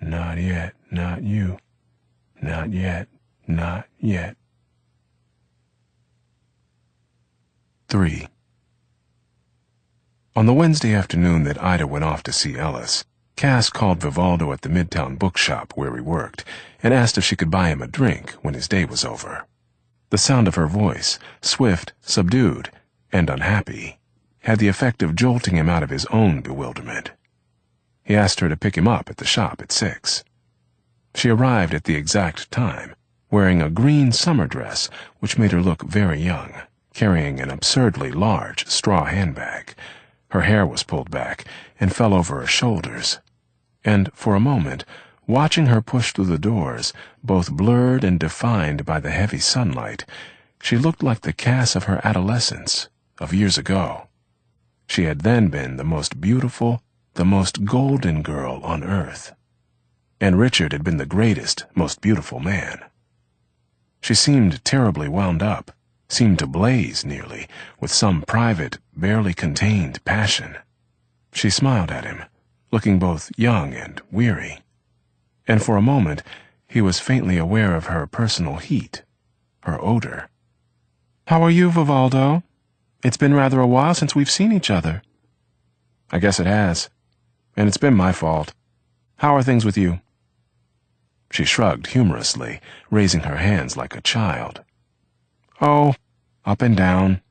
B: Not yet, not you. Not yet, not yet. 3. On the Wednesday afternoon that Ida went off to see Ellis, Cass called Vivaldo at the Midtown bookshop where he worked and asked if she could buy him a drink when his day was over.
A: The sound of her voice, swift, subdued, and unhappy, had the effect of jolting him out of his own bewilderment. He asked her to pick him up at the shop at 6. She arrived at the exact time, wearing a green summer dress which made her look very young, carrying an absurdly large straw handbag. Her hair was pulled back and fell over her shoulders, and for a moment, watching her push through the doors, both blurred and defined by the heavy sunlight, she looked like the Cass of her adolescence, of years ago. She had then been the most beautiful, the most golden girl on earth. And Richard had been the greatest, most beautiful man. She seemed terribly wound up, seemed to blaze nearly, with some private, barely contained passion. She smiled at him, looking both young and weary. And for a moment, he was faintly aware of her personal heat, her odor. "How are you, Vivaldo? It's been rather a while since we've seen each other." "I guess it has. And it's been my fault. How are things with you?" She shrugged humorously, raising her hands like a child. "Oh, up and down."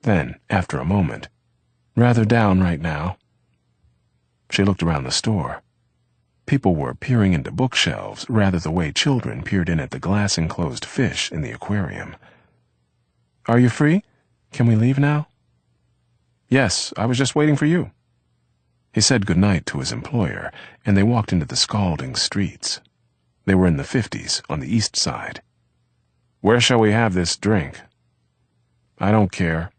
A: Then, after a moment, "Rather down right now." She looked around the store. People were peering into bookshelves rather the way children peered in at the glass-enclosed fish in the aquarium. "Are you free? Can we leave now?" "Yes, I was just waiting for you." He said goodnight to his employer, and they walked into the scalding streets. They were in the 50s, on the east side. "Where shall we have this drink?" "I don't care.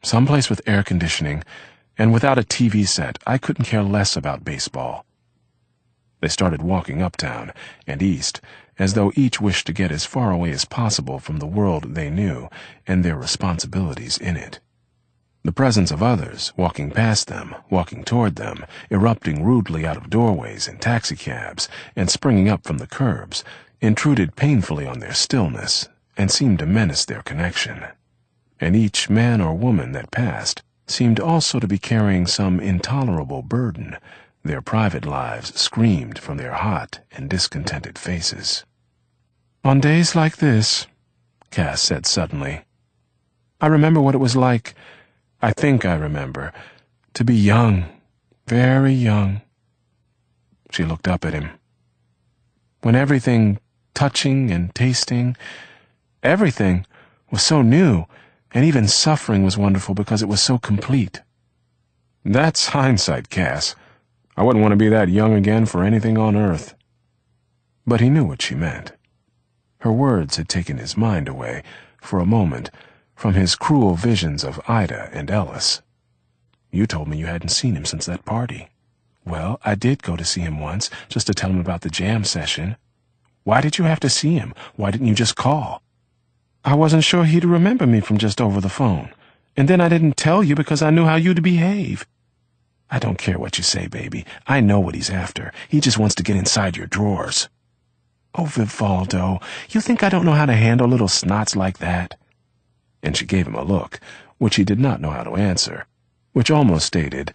A: Someplace with air conditioning, and without a TV set. I couldn't care less about baseball." They started walking uptown and east, as though each wished to get as far away as possible from the world they knew and their responsibilities in it. The presence of others, walking past them, walking toward them, erupting rudely out of doorways and taxicabs, and springing up from the curbs, intruded painfully on their stillness and seemed to menace their connection. And each man or woman that passed seemed also to be carrying some intolerable burden. Their private lives screamed from their hot and discontented faces. "On days like this," Cass said suddenly, "I remember what it was like. I think I remember, to be young, very young." She looked up at him. "When everything, touching and tasting, everything was so new, and even suffering was wonderful because it was so complete." "That's hindsight, Cass. I wouldn't want to be that young again for anything on earth." But he knew what she meant. Her words had taken his mind away, for a moment, from his cruel visions of Ida and Ellis. "You told me you hadn't seen him since that party." "Well, I did go to see him once, just to tell him about the jam session." "Why did you have to see him? Why didn't you just call?" "I wasn't sure he'd remember me from just over the phone. And then I didn't tell you because I knew how you'd behave." "I don't care what you say, baby. I know what he's after. He just wants to get inside your drawers." "Oh, Vivaldo, you think I don't know how to handle little snots like that?" And she gave him a look, which he did not know how to answer, which almost stated,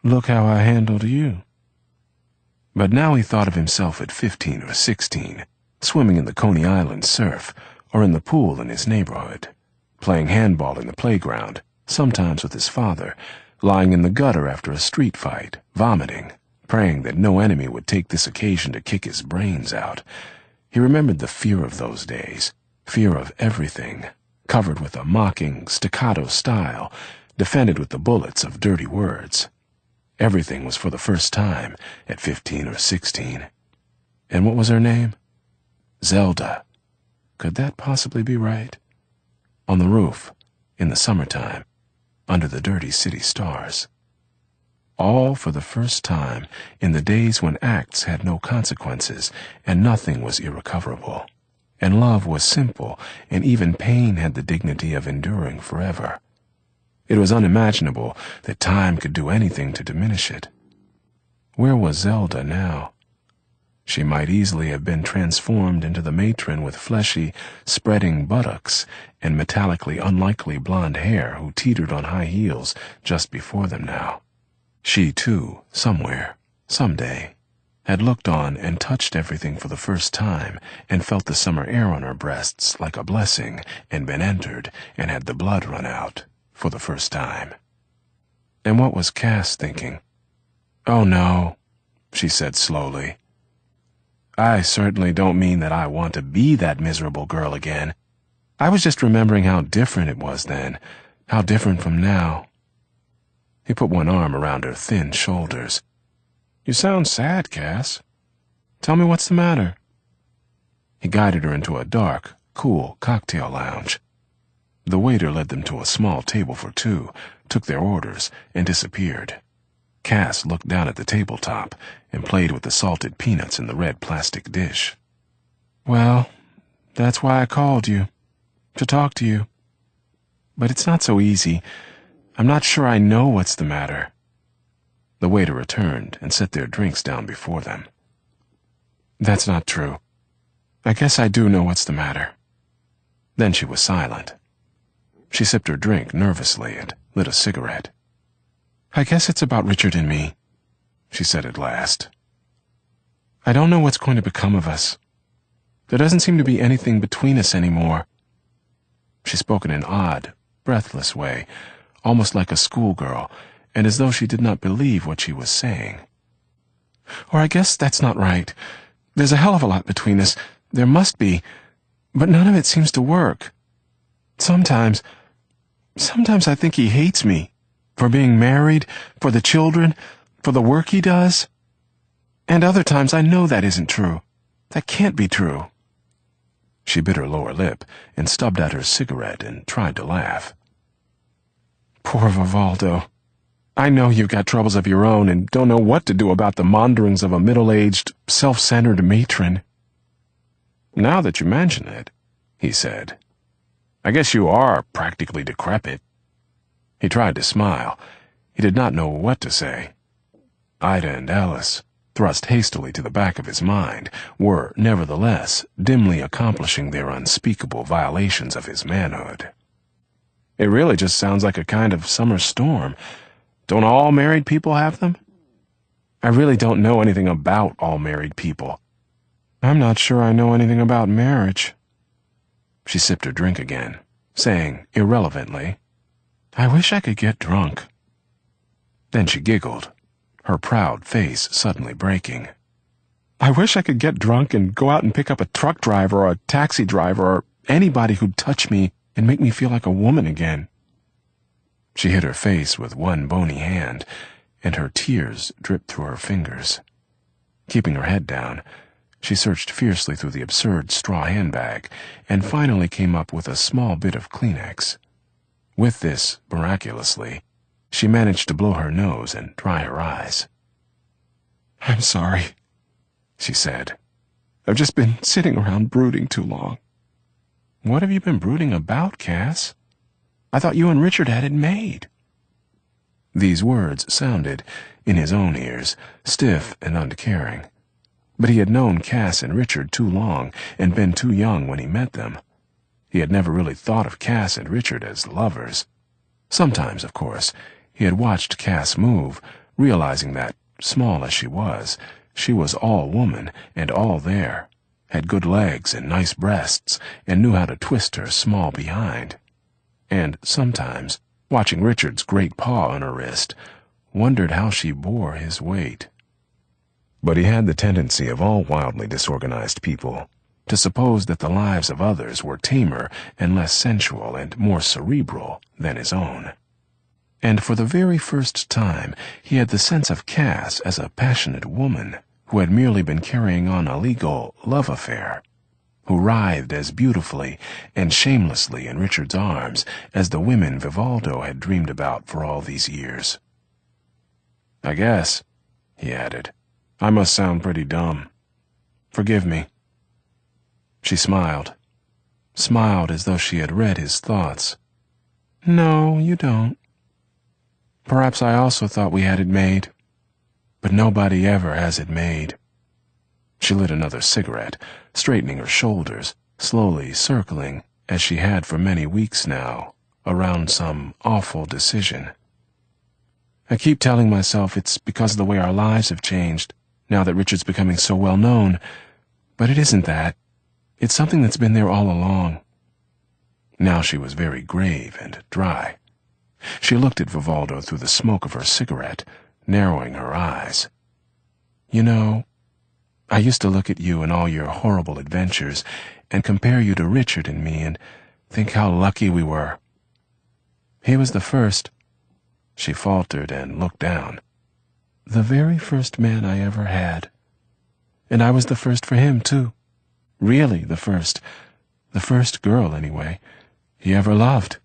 A: "Look how I handled you." But now he thought of himself at 15 or 16, swimming in the Coney Island surf, or in the pool in his neighborhood, playing handball in the playground, sometimes with his father, lying in the gutter after a street fight, vomiting, praying that no enemy would take this occasion to kick his brains out. He remembered the fear of those days, fear of everything, covered with a mocking, staccato style, defended with the bullets of dirty words. Everything was for the first time at 15 or 16. And what was her name? Zelda. Could that possibly be right? On the roof, in the summertime, under the dirty city stars. All for the first time in the days when acts had no consequences and nothing was irrecoverable, and love was simple, and even pain had the dignity of enduring forever. It was unimaginable that time could do anything to diminish it. Where was Zelda now? She might easily have been transformed into the matron with fleshy, spreading buttocks and metallically unlikely blonde hair who teetered on high heels just before them now. She, too, somewhere, someday. had looked on and touched everything for the first time, and felt the summer air on her breasts like a blessing, and been entered, and had the blood run out, for the first time. And what was Cass thinking? "Oh no," she said slowly. "I certainly don't mean that I want to be that miserable girl again. I was just remembering how different it was then, how different from now." He put one arm around her thin shoulders. "You sound sad, Cass. Tell me what's the matter." He guided her into a dark, cool cocktail lounge. The waiter led them to a small table for two, took their orders, and disappeared. Cass looked down at the tabletop and played with the salted peanuts in the red plastic dish. "Well, that's why I called you, to talk to you. But it's not so easy. I'm not sure I know what's the matter." The waiter returned and set their drinks down before them. "That's not true. I guess I do know what's the matter." Then she was silent. She sipped her drink nervously and lit a cigarette. "I guess it's about Richard and me," she said at last. "I don't know what's going to become of us. There doesn't seem to be anything between us anymore." She spoke in an odd, breathless way, almost like a schoolgirl, and as though she did not believe what she was saying. "Or I guess that's not right. There's a hell of a lot between us. There must be. But none of it seems to work. Sometimes I think he hates me. For being married, for the children, for the work he does. And other times I know that isn't true. That can't be true." She bit her lower lip and stubbed out her cigarette and tried to laugh. "Poor Vivaldo. I know you've got troubles of your own and don't know what to do about the maunderings of a middle-aged, self-centered matron." "Now that you mention it," he said, "I guess you are practically decrepit." He tried to smile. He did not know what to say. Ida and Alice, thrust hastily to the back of his mind, were, nevertheless, dimly accomplishing their unspeakable violations of his manhood. "It really just sounds like a kind of summer storm. Don't all married people have them?" "I really don't know anything about all married people. I'm not sure I know anything about marriage." She sipped her drink again, saying irrelevantly, "I wish I could get drunk." Then she giggled, her proud face suddenly breaking. "I wish I could get drunk and go out and pick up a truck driver or a taxi driver or anybody who'd touch me and make me feel like a woman again." She hid her face with one bony hand, and her tears dripped through her fingers. Keeping her head down, she searched fiercely through the absurd straw handbag and finally came up with a small bit of Kleenex. With this, miraculously, she managed to blow her nose and dry her eyes. "I'm sorry," she said. "I've just been sitting around brooding too long." "What have you been brooding about, Cass? I thought you and Richard had it made." These words sounded, in his own ears, stiff and uncaring. But he had known Cass and Richard too long and been too young when he met them. He had never really thought of Cass and Richard as lovers. Sometimes, of course, he had watched Cass move, realizing that, small as she was all woman and all there, had good legs and nice breasts, and knew how to twist her small behind. And sometimes, watching Richard's great paw on her wrist, wondered how she bore his weight. But he had the tendency of all wildly disorganized people to suppose that the lives of others were tamer and less sensual and more cerebral than his own. And for the very first time he had the sense of Cass as a passionate woman who had merely been carrying on a legal love affair, who writhed as beautifully and shamelessly in Richard's arms as the women Vivaldo had dreamed about for all these years. "I guess," he added, "I must sound pretty dumb. Forgive me." She smiled as though she had read his thoughts. "No, you don't. Perhaps I also thought we had it made, but nobody ever has it made." She lit another cigarette, straightening her shoulders, slowly circling, as she had for many weeks now, around some awful decision. "I keep telling myself it's because of the way our lives have changed,
B: now that Richard's becoming so well known, but it isn't that. It's something that's been there all along." Now she was very grave and dry. She looked at Vivaldo through the smoke of her cigarette, narrowing her eyes. "You know, I used to look at you and all your horrible adventures and compare you to Richard and me and think how lucky we were. He was the first," she faltered and looked down, "the very first man I ever had. And I was the first for him, too. Really the first girl, anyway, he ever loved."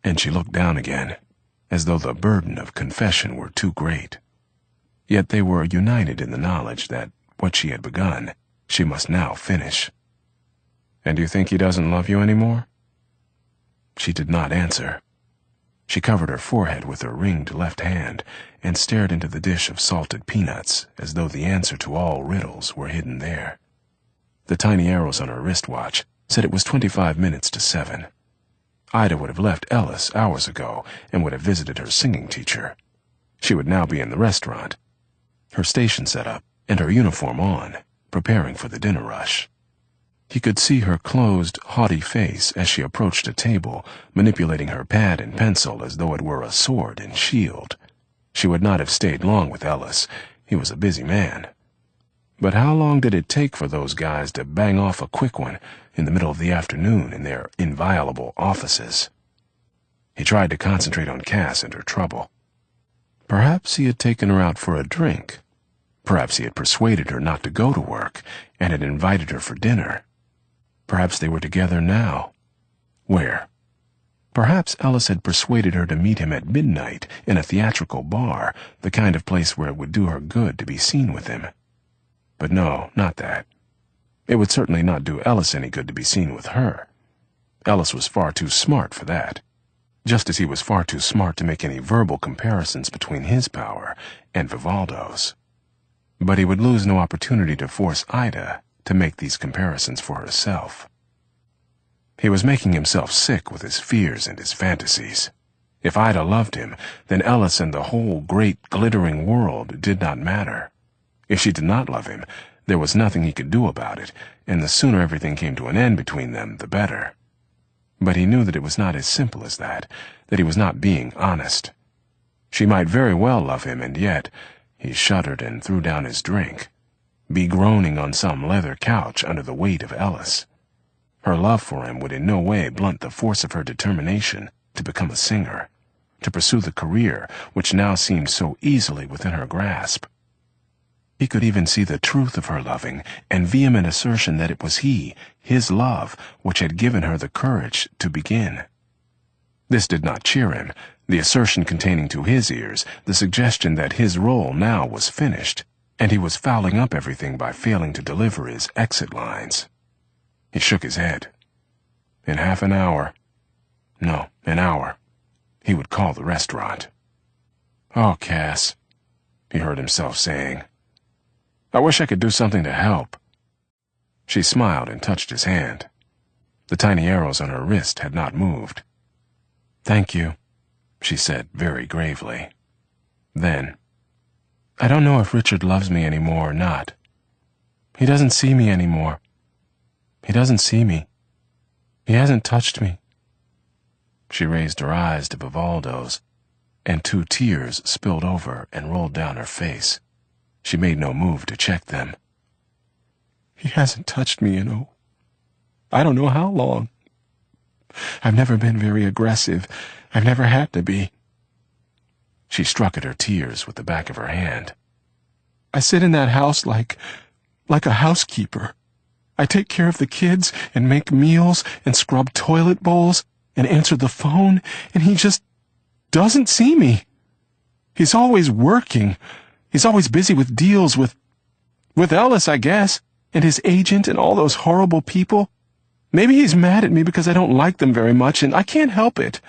B: And she looked down again, as though the burden of confession were too great. Yet they were united in the knowledge that what she had begun, she must now finish. "And you think he doesn't love you anymore?" She did not answer. She covered her forehead with her ringed left hand and stared into the dish of salted peanuts as though the answer to all riddles were hidden there. The tiny arrows on her wristwatch said it was 25 minutes to 7. Ida would have left Ellis hours ago and would have visited her singing teacher. She would now be in the restaurant, her station set up and her uniform on, preparing for the dinner rush. He could see her closed, haughty face as she approached a table, manipulating her pad and pencil as though it were a sword and shield. She would not have stayed long with Ellis. He was a busy man. But how long did it take for those guys to bang off a quick one in the middle of the afternoon in their inviolable offices? He tried to concentrate on Cass and her trouble. Perhaps he had taken her out for a drink. Perhaps he had persuaded her not to go to work and had invited her for dinner. Perhaps they were together now. Where? Perhaps Ellis had persuaded her to meet him at midnight in a theatrical bar, the kind of place where it would do her good to be seen with him. But no, not that. It would certainly not do Ellis any good to be seen with her. Ellis was far too smart for that, just as he was far too smart to make any verbal comparisons between his power and Vivaldo's. But he would lose no opportunity to force Ida to make these comparisons for herself. He was making himself sick with his fears and his fantasies. If Ida loved him, then Ellis and the whole great glittering world did not matter. If she did not love him, there was nothing he could do about it, and the sooner everything came to an end between them, the better. But he knew that it was not as simple as that he was not being honest. She might very well love him, and yet, he shuddered and threw down his drink, be groaning on some leather couch under the weight of Ellis. Her love for him would in no way blunt the force of her determination to become a singer, to pursue the career which now seemed so easily within her grasp. He could even see the truth of her loving and vehement assertion that it was he, his love, which had given her the courage to begin. This did not cheer him, the assertion containing to his ears the suggestion that his role now was finished, and he was fouling up everything by failing to deliver his exit lines. He shook his head. In half an hour, no, an hour, he would call the restaurant. "Oh, Cass," he heard himself saying, "I wish I could do something to help." She smiled and touched his hand. The tiny arrows on her wrist had not moved. "Thank you," she said very gravely. Then, "I don't know if Richard loves me anymore or not. He doesn't see me anymore. He doesn't see me. He hasn't touched me." She raised her eyes to Vivaldo's, and 2 tears spilled over and rolled down her face. She made no move to check them. "He hasn't touched me in, I don't know how long. I've never been very aggressive. I've never had to be." She struck at her tears with the back of her hand. "I sit in that house like a housekeeper. I take care of the kids and make meals and scrub toilet bowls and answer the phone, and he just doesn't see me. He's always working. He's always busy with deals with Ellis, I guess, and his agent and all those horrible people. Maybe he's mad at me because I don't like them very much, and I can't help it."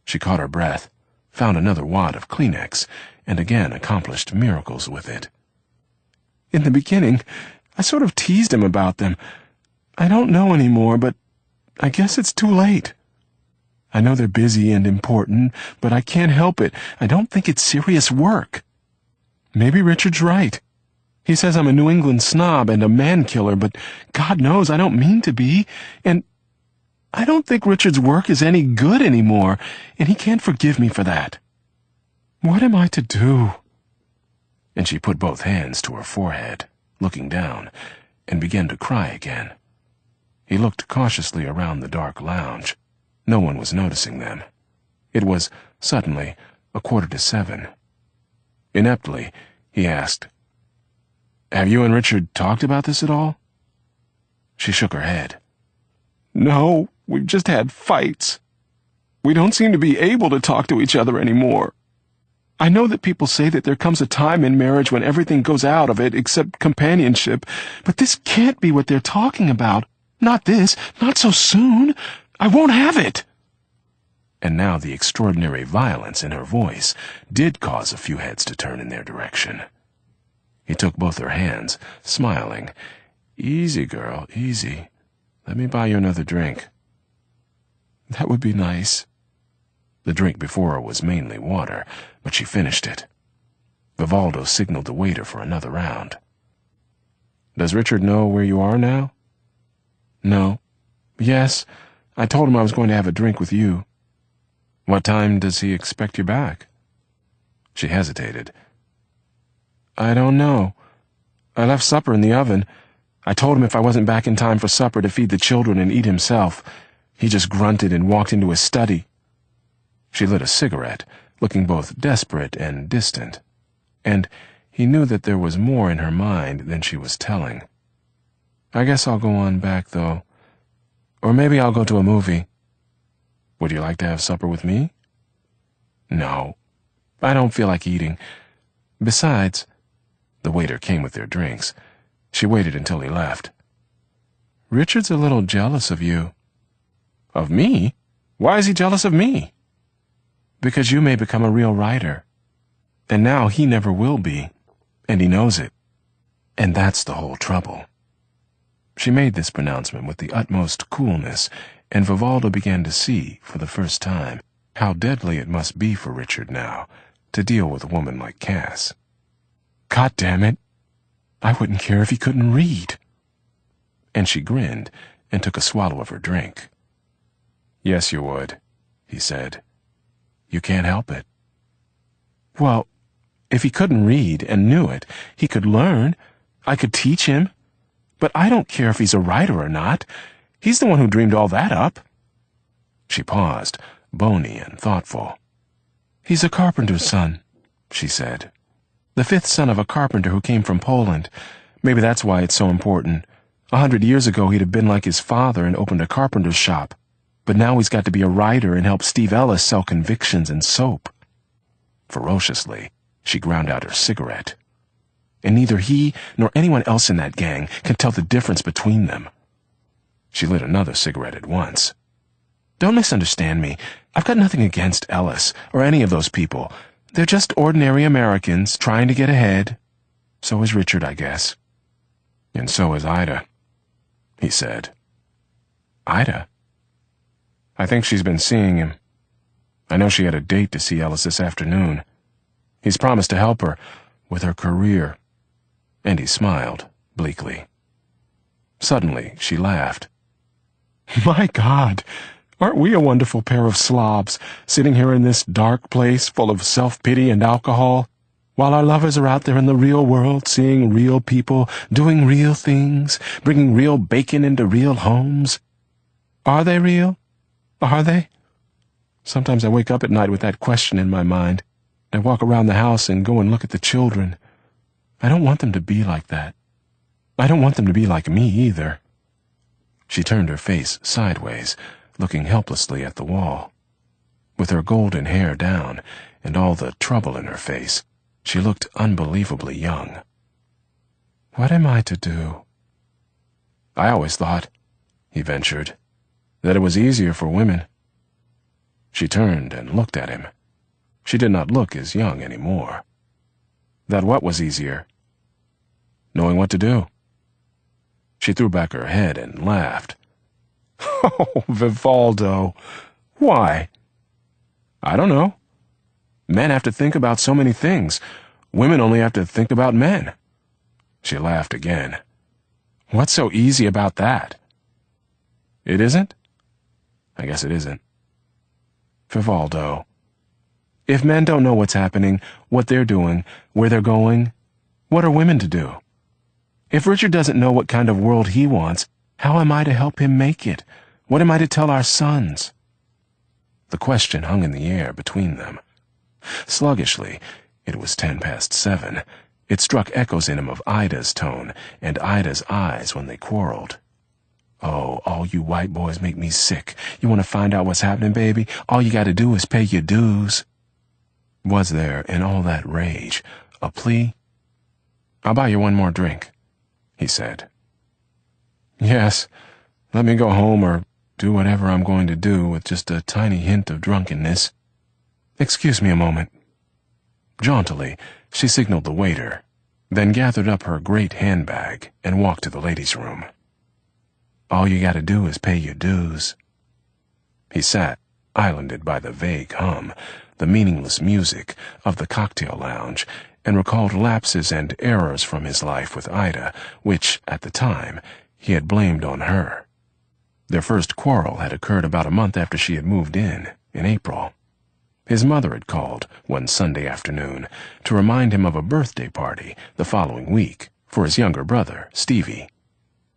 B: She caught her breath, found another wad of Kleenex, and again accomplished miracles with it. "In the beginning, I sort of teased him about them. I don't know anymore, but I guess it's too late. I know they're busy and important, but I can't help it. I don't think it's serious work. Maybe Richard's right. He says I'm a New England snob and a man-killer, but God knows I don't mean to be, and I don't think Richard's work is any good anymore, and he can't forgive me for that. What am I to do?" And she put both hands to her forehead, looking down, and began to cry again. He looked cautiously around the dark lounge. No one was noticing them. It was, suddenly, 7:15. Ineptly, he asked, "Have you and Richard talked about this at all?" She shook her head. "No, we've just had fights. We don't seem to be able to talk to each other anymore. I know that people say that there comes a time in marriage when everything goes out of it except companionship, but this can't be what they're talking about. Not this, not so soon. I won't have it." And now the extraordinary violence in her voice did cause a few heads to turn in their direction. He took both her hands, smiling. "Easy, girl, easy. Let me buy you another drink." "That would be nice." The drink before her was mainly water, but she finished it. Vivaldo signaled the waiter for another round. "Does Richard know where you are now?" "No. Yes, I told him I was going to have a drink with you." "What time does he expect you back?" She hesitated. "I don't know. I left supper in the oven. I told him if I wasn't back in time for supper to feed the children and eat himself. He just grunted and walked into his study." She lit a cigarette, looking both desperate and distant, and he knew that there was more in her mind than she was telling. "I guess I'll go on back, though. Or maybe I'll go to a movie." "Would you like to have supper with me?" "No. I don't feel like eating. Besides," the waiter came with their drinks. She waited until he left. "Richard's a little jealous of you." "Of me? Why is he jealous of me?" "Because you may become a real writer. And now he never will be, and he knows it. And that's the whole trouble." She made this pronouncement with the utmost coolness, and Vivaldo began to see, for the first time, how deadly it must be for Richard now to deal with a woman like Cass. "God damn it! I wouldn't care if he couldn't read." And she grinned and took a swallow of her drink. "Yes, you would," he said. "You can't help it." "Well, if he couldn't read and knew it, he could learn. I could teach him. But I don't care if he's a writer or not. He's the one who dreamed all that up." She paused, bony and thoughtful. "He's a carpenter's son," she said. "The fifth son of a carpenter who came from Poland. Maybe that's why it's so important. 100 years ago he'd have been like his father and opened a carpenter's shop. But now he's got to be a writer and help Steve Ellis sell convictions and soap." Ferociously, she ground out her cigarette. "And neither he nor anyone else in that gang can tell the difference between them." She lit another cigarette at once. "Don't misunderstand me. I've got nothing against Ellis or any of those people. They're just ordinary Americans trying to get ahead. So is Richard, I guess." "And so is Ida," he said. "Ida?" "I think she's been seeing him. I know she had a date to see Ellis this afternoon. He's promised to help her with her career." And he smiled, bleakly. Suddenly, she laughed. "My God, aren't we a wonderful pair of slobs, sitting here in this dark place full of self-pity and alcohol, while our lovers are out there in the real world, seeing real people, doing real things, bringing real bacon into real homes? Are they real? Are they? Sometimes I wake up at night with that question in my mind. I walk around the house and go and look at the children. I don't want them to be like that. I don't want them to be like me either." She turned her face sideways, looking helplessly at the wall. With her golden hair down and all the trouble in her face, she looked unbelievably young. "What am I to do?" "I always thought," he ventured, "that it was easier for women." She turned and looked at him. She did not look as young anymore. "That what was easier?" "Knowing what to do." She threw back her head and laughed. "Oh, Vivaldo. Why?" "I don't know. Men have to think about so many things. Women only have to think about men."
A: She laughed again. What's so easy about that? It isn't? I guess it isn't. Vivaldo. If men don't know what's happening, what they're doing, where they're going, what are women to do? If Richard doesn't know what kind of world he wants, how am I to help him make it? What am I to tell our sons? The question hung in the air between them. Sluggishly, it was 7:10, it struck echoes in him of Ida's tone and Ida's eyes when they quarreled. Oh, all you white boys make me sick. You want to find out what's happening, baby? All you got to do is pay your dues. Was there, in all that rage, a plea? I'll buy you one more drink, he said. Yes, let me go home or do whatever I'm going to do with just a tiny hint of drunkenness. Excuse me a moment. Jauntily, she signaled the waiter, then gathered up her great handbag and walked to the ladies' room. All you gotta do is pay your dues. He sat, islanded by the vague hum, the meaningless music of the cocktail lounge, and recalled lapses and errors from his life with Ida, which, at the time, he had blamed on her. Their first quarrel had occurred about a month after she had moved in April. His mother had called one Sunday afternoon to remind him of a birthday party the following week for his younger brother, Stevie.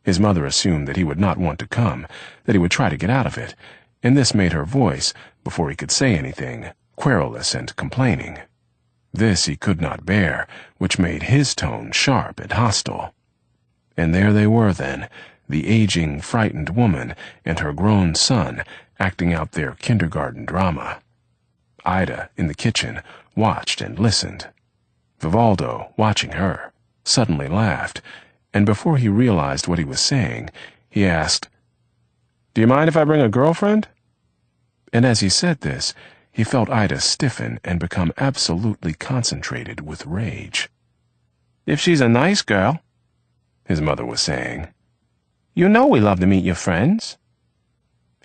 A: His mother assumed that he would not want to come, that he would try to get out of it, and this made her voice, before he could say anything, querulous and complaining. This he could not bear, which made his tone sharp and hostile. And there they were then, the aging, frightened woman and her grown son acting out their kindergarten drama. Ida, in the kitchen, watched and listened. Vivaldo, watching her, suddenly laughed, and before he realized what he was saying, he asked, "Do you mind if I bring a girlfriend?" And as he said this, he felt Ida stiffen and become absolutely concentrated with rage. "If she's a nice girl," his mother was saying. "You know we love to meet your friends."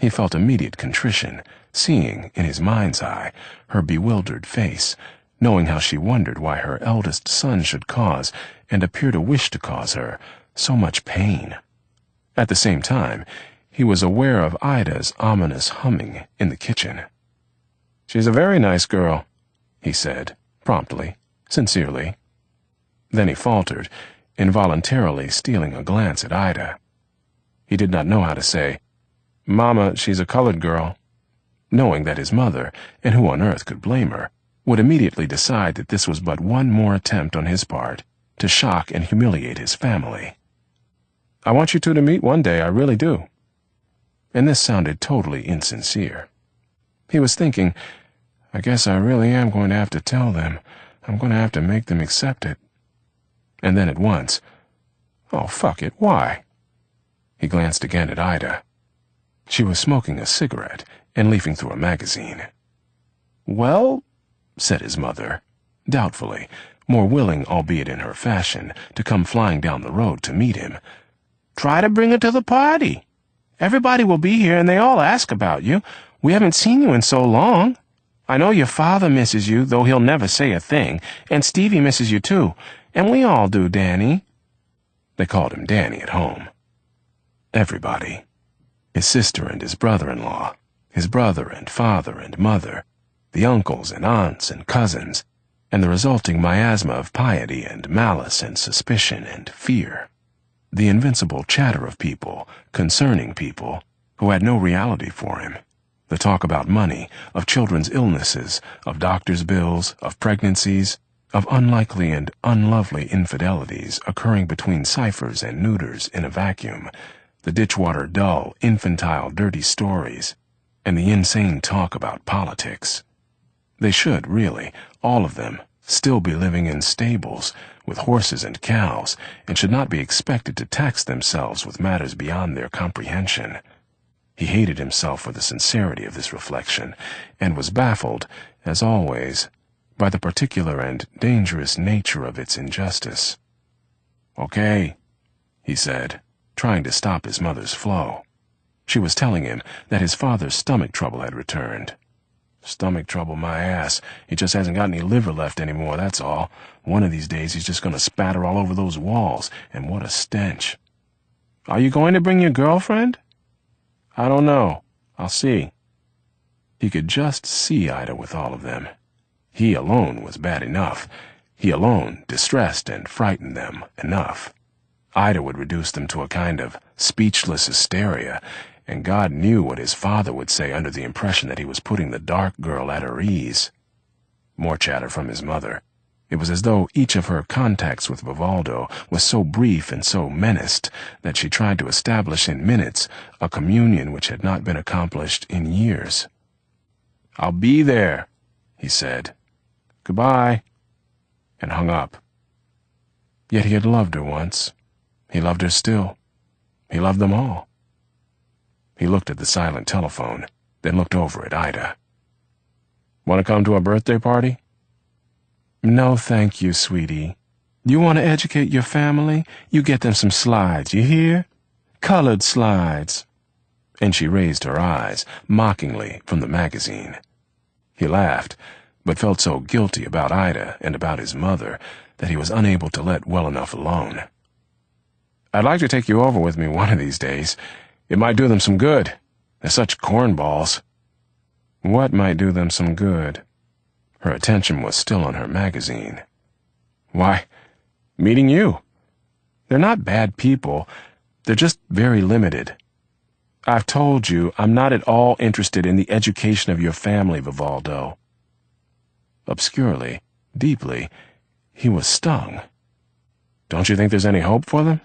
A: He felt immediate contrition, seeing, in his mind's eye, her bewildered face, knowing how she wondered why her eldest son should cause, and appear to wish to cause her, so much pain. At the same time, he was aware of Ida's ominous humming in the kitchen. "She's a very nice girl," he said, promptly, sincerely. Then he faltered, involuntarily stealing a glance at Ida. He did not know how to say, "Mama, she's a colored girl," knowing that his mother, and who on earth could blame her, would immediately decide that this was but one more attempt on his part to shock and humiliate his family. "I want you two to meet one day, I really do." And this sounded totally insincere. He was thinking, I guess I really am going to have to tell them. I'm going to have to make them accept it. And then at once, oh, fuck it, why? He glanced again at Ida. She was smoking a cigarette and leafing through a magazine. "Well," said his mother, doubtfully, more willing, albeit in her fashion, to come flying down the road to meet him, "try to bring her to the party. Everybody will be here and they all ask about you. We haven't seen you in so long. I know your father misses you, though he'll never say a thing, and Stevie misses you too, and we all do, Danny." They called him Danny at home. Everybody. His sister and his brother-in-law, his brother and father and mother, the uncles and aunts and cousins, and the resulting miasma of piety and malice and suspicion and fear. The invincible chatter of people, concerning people, who had no reality for him. The talk about money, of children's illnesses, of doctors' bills, of pregnancies, of unlikely and unlovely infidelities occurring between ciphers and neuters in a vacuum, the ditchwater dull, infantile, dirty stories, and the insane talk about politics. They should, really, all of them, still be living in stables, with horses and cows, and should not be expected to tax themselves with matters beyond their comprehension. He hated himself for the sincerity of this reflection, and was baffled, as always, by the particular and dangerous nature of its injustice. "Okay," he said, trying to stop his mother's flow. She was telling him that his father's stomach trouble had returned.
B: Stomach trouble, my ass. He just hasn't got any liver left anymore, that's all. One of these days he's just gonna spatter all over those walls, and what a stench. Are you going to bring your girlfriend? I don't know. I'll see. He could just see Ida with all of them. He alone was bad enough. He alone distressed and frightened them enough. Ida would reduce them to a kind of speechless hysteria, and God knew what his father would say under the impression that he was putting the dark girl at her ease. More chatter from his mother. It was as though each of her contacts with Vivaldo was so brief and so menaced that she tried to establish in minutes a communion which had not been accomplished in years. "I'll be there," he said. "Goodbye," and hung up. Yet he had loved her once. He loved her still. He loved them all. He looked at the silent telephone, then looked over at Ida. "Want to come to a birthday party?" "No, thank you, sweetie. You want to educate your family? You get them some slides, you hear? Colored slides." And she raised her eyes, mockingly, from the magazine. He laughed, but felt so guilty about Ida and about his mother that he was unable to let well enough alone. "I'd like to take you over with me one of these days. It might do them some good. They're such cornballs." What might do them some good? Her attention was still on her magazine. "Why, meeting you. They're not bad people. They're just very limited. I've told you I'm not at all interested in the education of your family, Vivaldo." Obscurely, deeply, he was stung. "Don't you think there's any hope for them?"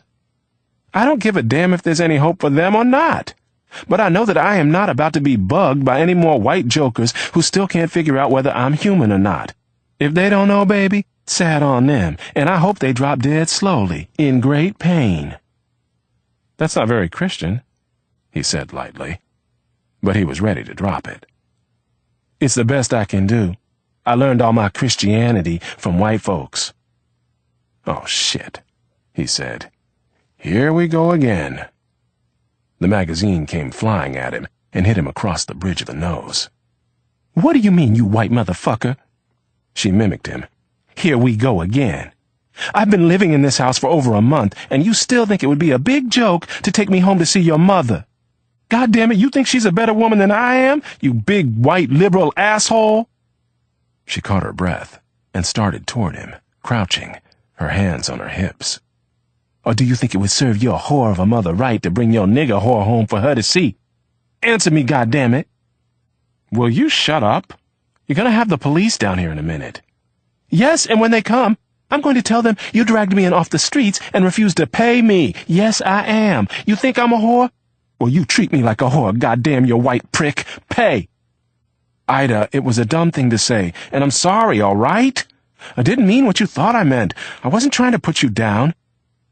B: "I don't give a damn if there's any hope for them or not. But I know that I am not about to be bugged by any more white jokers who still can't figure out whether I'm human or not. If they don't know, baby, sad on them, and I hope they drop dead slowly, in great pain." "That's not very Christian," he said lightly. But he was ready to drop it. "It's the best I can do. I learned all my Christianity from white folks." "Oh, shit," he said. "Here we go again." The magazine came flying at him and hit him across the bridge of the nose. "What do you mean, you white motherfucker?" She mimicked him. "Here we go again. I've been living in this house for over a month, and you still think it would be a big joke to take me home to see your mother. God damn it, you think she's a better woman than I am, you big white liberal asshole?" She caught her breath and started toward him, crouching, her hands on her hips. "Or do you think it would serve your whore of a mother right to bring your nigger whore home for her to see? Answer me, goddammit." "Will you shut up? You're going to have the police down here in a minute." "Yes, and when they come, I'm going to tell them you dragged me in off the streets and refused to pay me. Yes, I am. You think I'm a whore? Well, you treat me like a whore, goddamn you white prick. Pay." "Ida, it was a dumb thing to say, and I'm sorry, all right? I didn't mean what you thought I meant. I wasn't trying to put you down."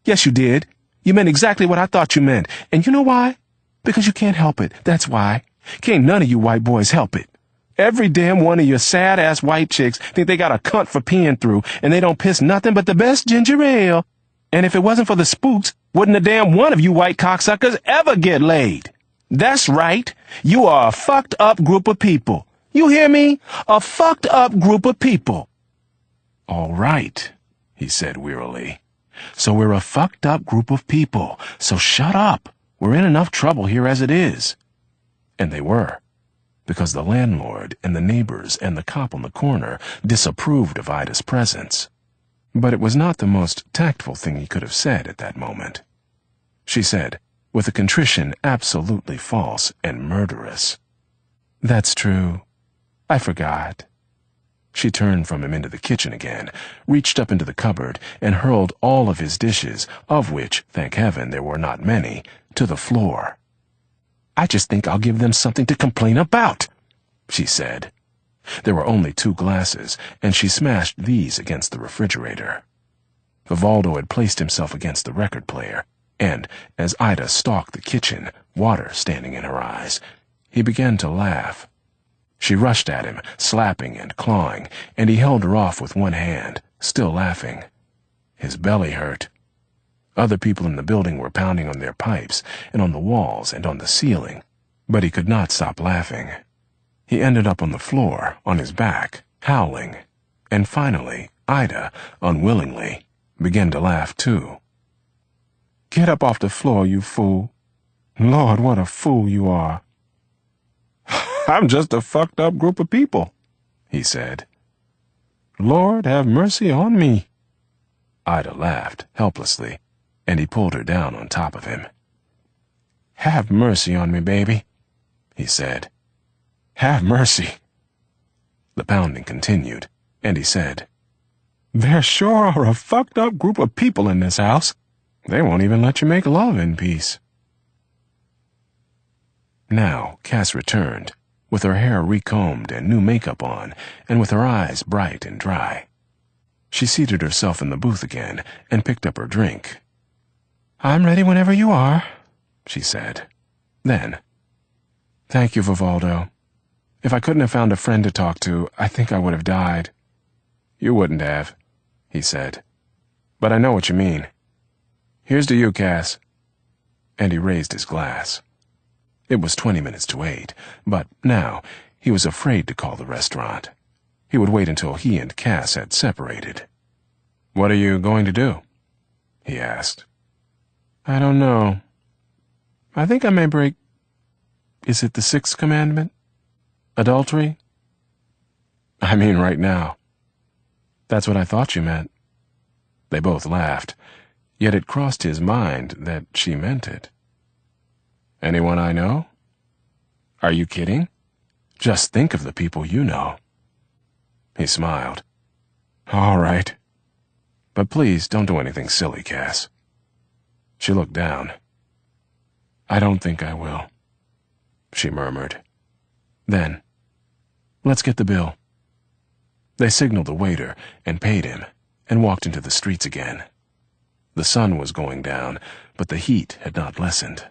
B: "Yes, you did. You meant exactly what I thought you meant. And you know why? Because you can't help it. That's why. Can't none of you white boys help it. Every damn one of your sad-ass white chicks think they got a cunt for peeing through, and they don't piss nothing but the best ginger ale. And if it wasn't for the spooks, wouldn't a damn one of you white cocksuckers ever get laid. That's right. You are a fucked up group of people. You hear me? A fucked up group of people." "All right," he said wearily. "So we're a fucked up group of people. So shut up. We're in enough trouble here as it is." And they were, because the landlord and the neighbors and the cop on the corner disapproved of Ida's presence. But it was not the most tactful thing he could have said at that moment. She said, with a contrition absolutely false and murderous, "That's true. I forgot." She turned from him into the kitchen again, reached up into the cupboard, and hurled all of his dishes, of which, thank heaven, there were not many, to the floor. "I just think I'll give them something to complain about," she said. There were only 2 glasses, and she smashed these against the refrigerator. Vivaldo had placed himself against the record player, and, as Ida stalked the kitchen, water standing in her eyes, he began to laugh. She rushed at him, slapping and clawing, and he held her off with one hand, still laughing. His belly hurt. Other people in the building were pounding on their pipes, and on the walls and on the ceiling, but he could not stop laughing.
A: He ended up on the floor, on his back, howling, and finally, Ida, unwillingly, began to laugh too.
B: "Get up off the floor, you fool. Lord, what a fool you are." "I'm just a fucked up group of people," he said. "Lord, have mercy on me."
A: Ida laughed, helplessly, and he pulled her down on top of him.
B: "Have mercy on me, baby," he said. "Have mercy."
A: The pounding continued, and he said,
B: "There sure are a fucked up group of people in this house. They won't even let you make love in peace."
A: Now Cass returned, with her hair recombed and new makeup on, and with her eyes bright and dry. She seated herself in the booth again and picked up her drink.
B: "I'm ready whenever you are,"
A: she said. Then,
B: "Thank you, Vivaldo. If I couldn't have found a friend to talk to, I think I would have died."
A: "You wouldn't have," he said. "But I know what you mean. Here's to you, Cass." And he raised his glass. It was 20 minutes to 8, but now he was afraid to call the restaurant. He would wait until he and Cass had separated. "What are you going to do?" he asked.
B: "I don't know. I think I may break... Is it the 6th commandment? Adultery?"
A: "I mean right now."
B: "That's what I thought you meant."
A: They both laughed, yet it crossed his mind that she meant it. "Anyone I know?" "Are you kidding? Just think of the people you know." He smiled. "All right. But please don't do anything silly, Cass." She looked down. "I don't think I will," she murmured. Then, "Let's get the bill." They signaled the waiter and paid him and walked into the streets again. The sun was going down, but the heat had not lessened.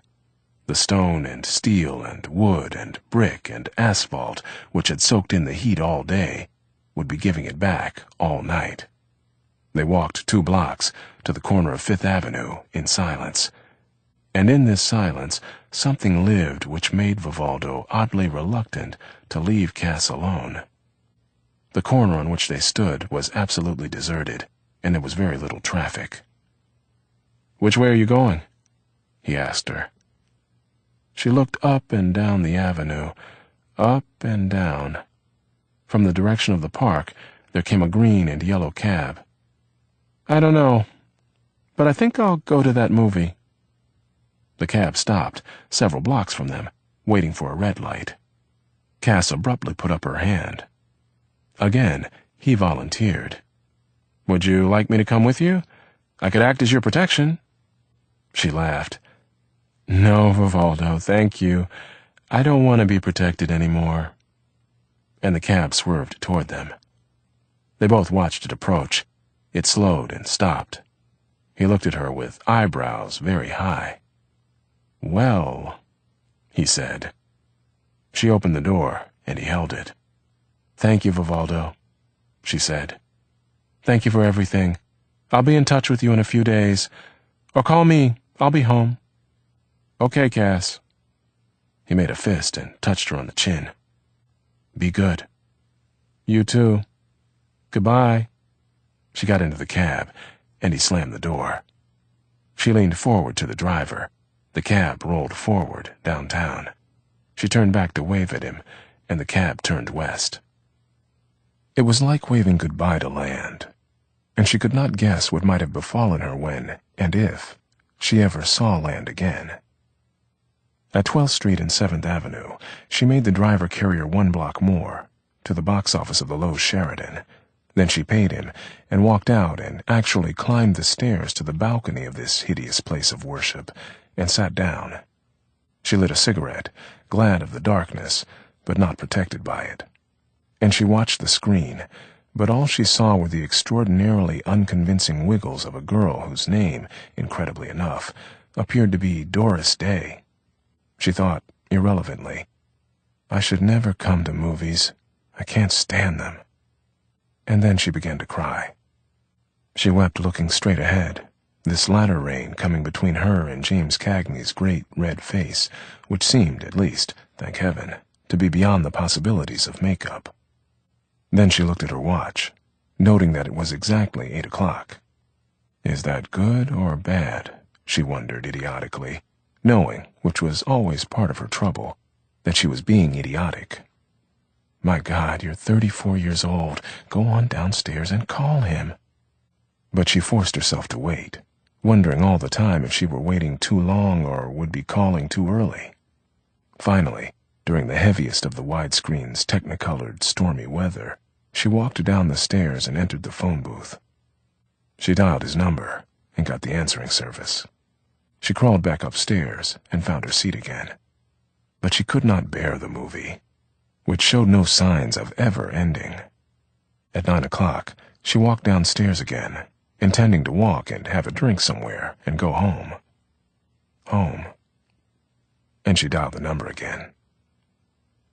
A: The stone and steel and wood and brick and asphalt, which had soaked in the heat all day, would be giving it back all night. They walked 2 blocks to the corner of Fifth Avenue in silence. And in this silence, something lived which made Vivaldo oddly reluctant to leave Cass alone. The corner on which they stood was absolutely deserted, and there was very little traffic. "Which way are you going?" he asked her. She looked up and down the avenue, up and down. From the direction of the park, there came a green and yellow cab. "I don't know, but I think I'll go to that movie." The cab stopped, several blocks from them, waiting for a red light. Cass abruptly put up her hand. Again, he volunteered. "Would you like me to come with you? I could act as your protection." She laughed. "No, Vivaldo, thank you. I don't want to be protected anymore." And the cab swerved toward them. They both watched it approach. It slowed and stopped. He looked at her with eyebrows very high. "Well," he said. She opened the door, and he held it. "Thank you, Vivaldo," she said. "Thank you for everything. I'll be in touch with you in a few days. Or call me. I'll be home." "Okay, Cass." He made a fist and touched her on the chin. "Be good." "You too. Goodbye." She got into the cab, and he slammed the door. She leaned forward to the driver. The cab rolled forward downtown. She turned back to wave at him, and the cab turned west. It was like waving goodbye to land, and she could not guess what might have befallen her when, and if, she ever saw land again. At 12th Street and 7th Avenue, she made the driver carry her 1 block more, to the box office of the Loews Sheridan. Then she paid him and walked out and actually climbed the stairs to the balcony of this hideous place of worship and sat down. She lit a cigarette, glad of the darkness, but not protected by it. And she watched the screen, but all she saw were the extraordinarily unconvincing wiggles of a girl whose name, incredibly enough, appeared to be Doris Day. She thought, irrelevantly, "I should never come to movies. I can't stand them." And then she began to cry. She wept looking straight ahead, this latter rain coming between her and James Cagney's great red face, which seemed, at least, thank heaven, to be beyond the possibilities of makeup. Then she looked at her watch, noting that it was exactly 8 o'clock. Is that good or bad? She wondered idiotically, knowing, which was always part of her trouble, that she was being idiotic. My God, you're 34 years old. Go on downstairs and call him. But she forced herself to wait, wondering all the time if she were waiting too long or would be calling too early. Finally, during the heaviest of the widescreen's technicolored, stormy weather, she walked down the stairs and entered the phone booth. She dialed his number and got the answering service. She crawled back upstairs and found her seat again. But she could not bear the movie, which showed no signs of ever ending. At 9 o'clock, she walked downstairs again, intending to walk and have a drink somewhere and go home. Home. And she dialed the number again.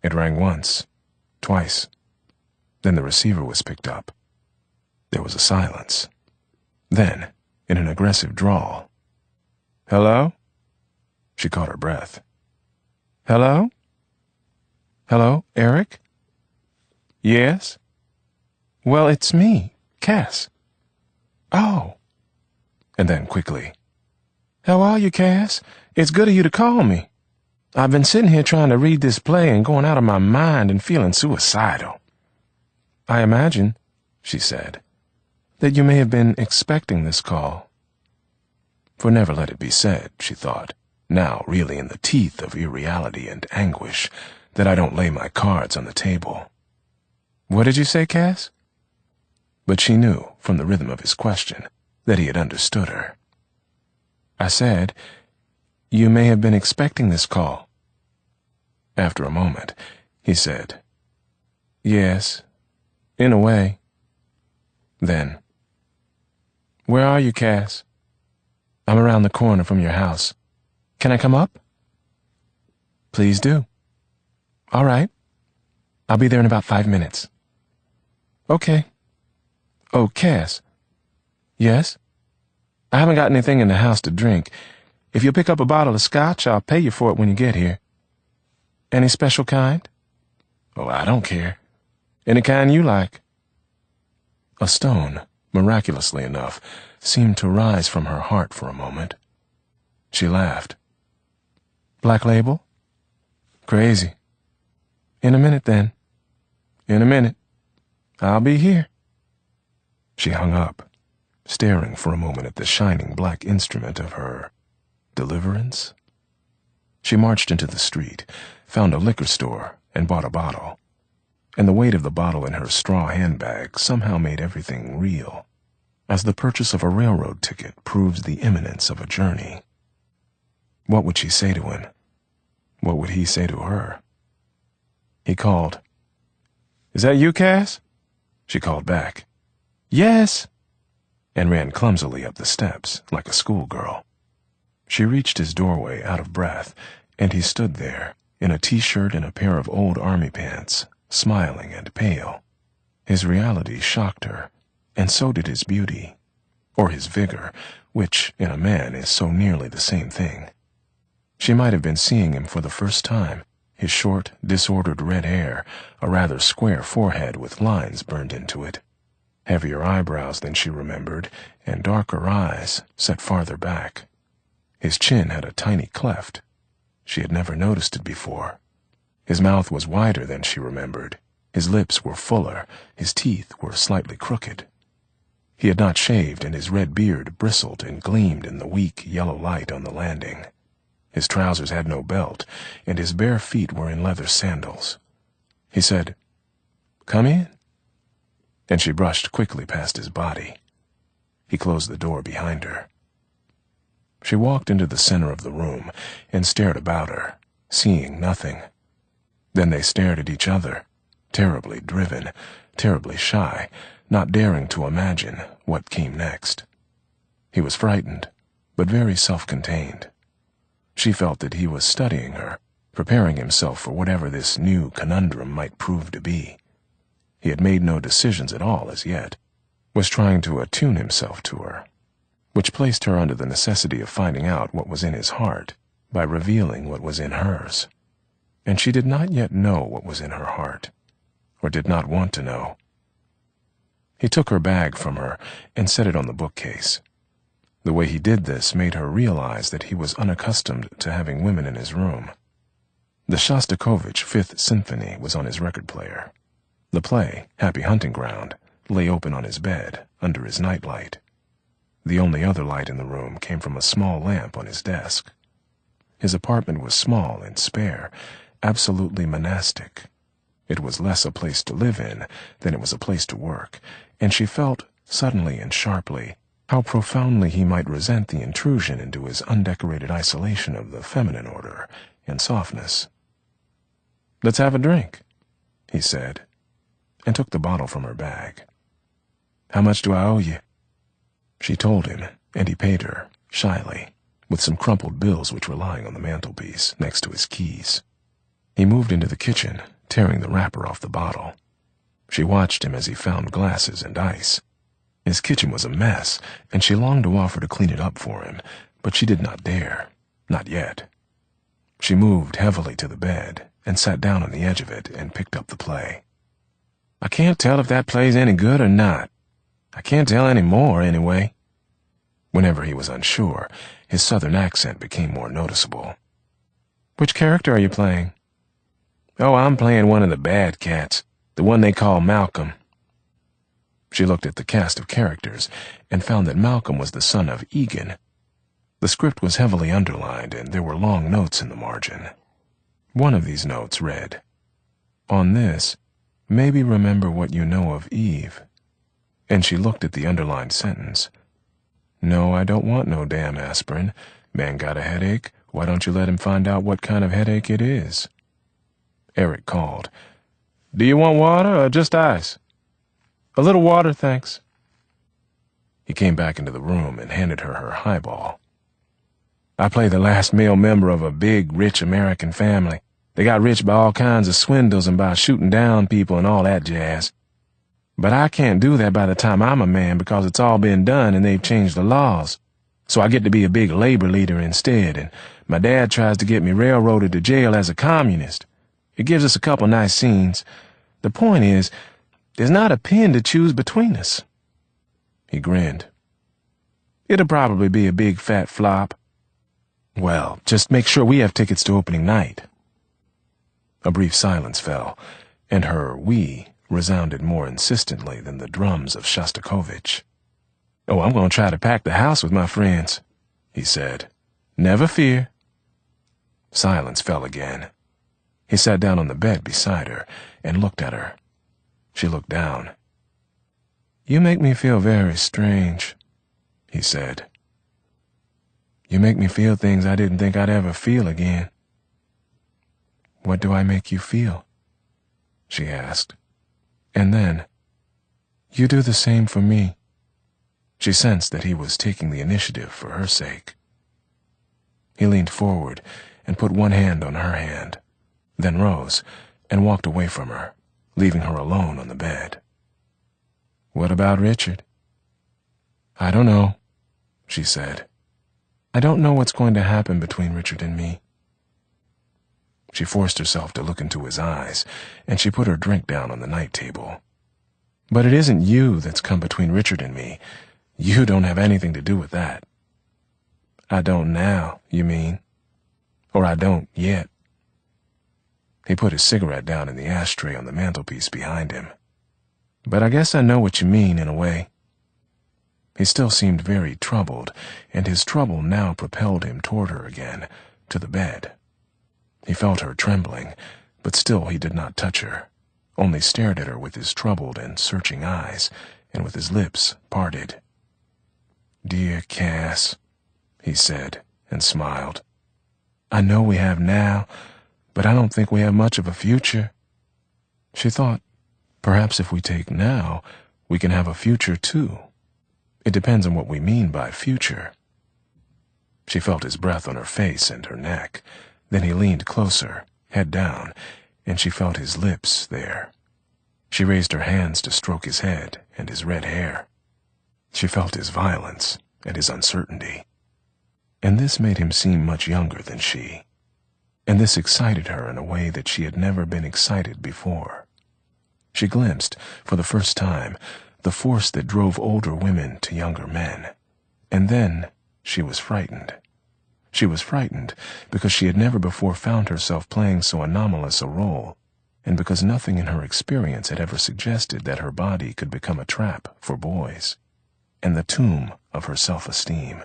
A: It rang once, twice. Then the receiver was picked up. There was a silence. Then, in an aggressive drawl, "Hello?" She caught her breath. "Hello? Hello, Eric?" "Yes?" "Well, it's me, Cass." "Oh." And then quickly, "How are you, Cass? It's good of you to call me. I've been sitting here trying to read this play and going out of my mind and feeling suicidal." "I imagine," she said, "that you may have been expecting this call." For never let it be said, she thought, now really in the teeth of irreality and anguish, that I don't lay my cards on the table. "What did you say, Cass?" But she knew, from the rhythm of his question, that he had understood her. "I said, you may have been expecting this call." After a moment, he said, "Yes, in a way." Then, "Where are you, Cass?" "I'm around the corner from your house. Can I come up?" "Please do." "All right. I'll be there in about 5 minutes." "Okay." "Oh, Cass." "Yes?" "I haven't got anything in the house to drink. If you'll pick up a bottle of scotch, I'll pay you for it when you get here." "Any special kind?" "Oh, I don't care. Any kind you like." A stone, miraculously enough, seemed to rise from her heart for a moment. She laughed. "Black Label?" "Crazy." "In a minute, then." "In a minute. I'll be here." She hung up, staring for a moment at the shining black instrument of her deliverance. She marched into the street, found a liquor store, and bought a bottle. And the weight of the bottle in her straw handbag somehow made everything real, as the purchase of a railroad ticket proves the imminence of a journey. What would she say to him? What would he say to her? He called. "Is that you, Cass?" She called back, "Yes," and ran clumsily up the steps like a schoolgirl. She reached his doorway out of breath, and he stood there, in a t-shirt and a pair of old army pants, smiling and pale. His reality shocked her, and so did his beauty, or his vigor, which, in a man, is so nearly the same thing. She might have been seeing him for the first time, his short, disordered red hair, a rather square forehead with lines burned into it, heavier eyebrows than she remembered, and darker eyes set farther back. His chin had a tiny cleft. She had never noticed it before. His mouth was wider than she remembered. His lips were fuller. His teeth were slightly crooked. He had not shaved, and his red beard bristled and gleamed in the weak yellow light on the landing. His trousers had no belt, and his bare feet were in leather sandals. He said, "Come in," and she brushed quickly past his body. He closed the door behind her. She walked into the center of the room and stared about her, seeing nothing. Then they stared at each other, terribly driven, terribly shy, not daring to imagine what came next. He was frightened, but very self-contained. She felt that he was studying her, preparing himself for whatever this new conundrum might prove to be. He had made no decisions at all as yet, was trying to attune himself to her, which placed her under the necessity of finding out what was in his heart by revealing what was in hers. and she did not yet know what was in her heart, or did not want to know. He took her bag from her and set it on the bookcase. The way he did this made her realize that he was unaccustomed to having women in his room. The Shostakovich Fifth Symphony was on his record player. The play, Happy Hunting Ground, lay open on his bed, under his nightlight. The only other light in the room came from a small lamp on his desk. His apartment was small and spare, absolutely monastic. It was less a place to live in than it was a place to work, and she felt, suddenly and sharply, how profoundly he might resent the intrusion into his undecorated isolation of the feminine order and softness. "Let's have a drink," he said, and took the bottle from her bag. "How much do I owe you?" She told him, and he paid her, shyly, with some crumpled bills which were lying on the mantelpiece next to his keys. He moved into the kitchen, tearing the wrapper off the bottle. She watched him as he found glasses and ice. His kitchen was a mess, and she longed to offer to clean it up for him, but she did not dare, not yet. She moved heavily to the bed and sat down on the edge of it and picked up the play. "I can't tell if that play's any good or not. I can't tell any more, anyway." Whenever he was unsure, his southern accent became more noticeable. "Which character are you playing?" "Oh, I'm playing one of the bad cats, the one they call Malcolm." She looked at the cast of characters and found that Malcolm was the son of Egan. The script was heavily underlined, and there were long notes in the margin. One of these notes read, "On this, maybe remember what you know of Eve." And she looked at the underlined sentence. "No, I don't want no damn aspirin. Man got a headache. Why don't you let him find out what kind of headache it is?" Eric called. "Do you want water or just ice?" "A little water, thanks." He came back into the room and handed her her highball. "I play the last male member of a big, rich American family. They got rich by all kinds of swindles and by shooting down people and all that jazz. But I can't do that by the time I'm a man because it's all been done and they've changed the laws. So I get to be a big labor leader instead, and my dad tries to get me railroaded to jail as a communist. It gives us a couple nice scenes. The point is, there's not a pin to choose between us." He grinned. "It'll probably be a big fat flop." "Well, just make sure we have tickets to opening night." A brief silence fell, and her "we" resounded more insistently than the drums of Shostakovich. "Oh, I'm going to try to pack the house with my friends," he said. "Never fear." Silence fell again. He sat down on the bed beside her and looked at her. She looked down. "You make me feel very strange," he said. "You make me feel things I didn't think I'd ever feel again." "What do I make you feel?" she asked. And then, "You do the same for me." She sensed that he was taking the initiative for her sake. He leaned forward and put one hand on her hand, then rose and walked away from her, leaving her alone on the bed. "What about Richard?" "I don't know," she said. "I don't know what's going to happen between Richard and me." She forced herself to look into his eyes, and she put her drink down on the night table. "But it isn't you that's come between Richard and me. You don't have anything to do with that." "I don't now, you mean? Or I don't yet." He put his cigarette down in the ashtray on the mantelpiece behind him. "But I guess I know what you mean, in a way." He still seemed very troubled, and his trouble now propelled him toward her again, to the bed. He felt her trembling, but still he did not touch her, only stared at her with his troubled and searching eyes, and with his lips parted. "Dear Cass," he said, and smiled. "I know we have now, but I don't think we have much of a future." She thought, perhaps if we take now, we can have a future too. It depends on what we mean by future. She felt his breath on her face and her neck. Then he leaned closer, head down, and she felt his lips there. She raised her hands to stroke his head and his red hair. She felt his violence and his uncertainty. And this made him seem much younger than she. and this excited her in a way that she had never been excited before. She glimpsed, for the first time, the force that drove older women to younger men, and then she was frightened. She was frightened because she had never before found herself playing so anomalous a role, and because nothing in her experience had ever suggested that her body could become a trap for boys, and the tomb of her self-esteem.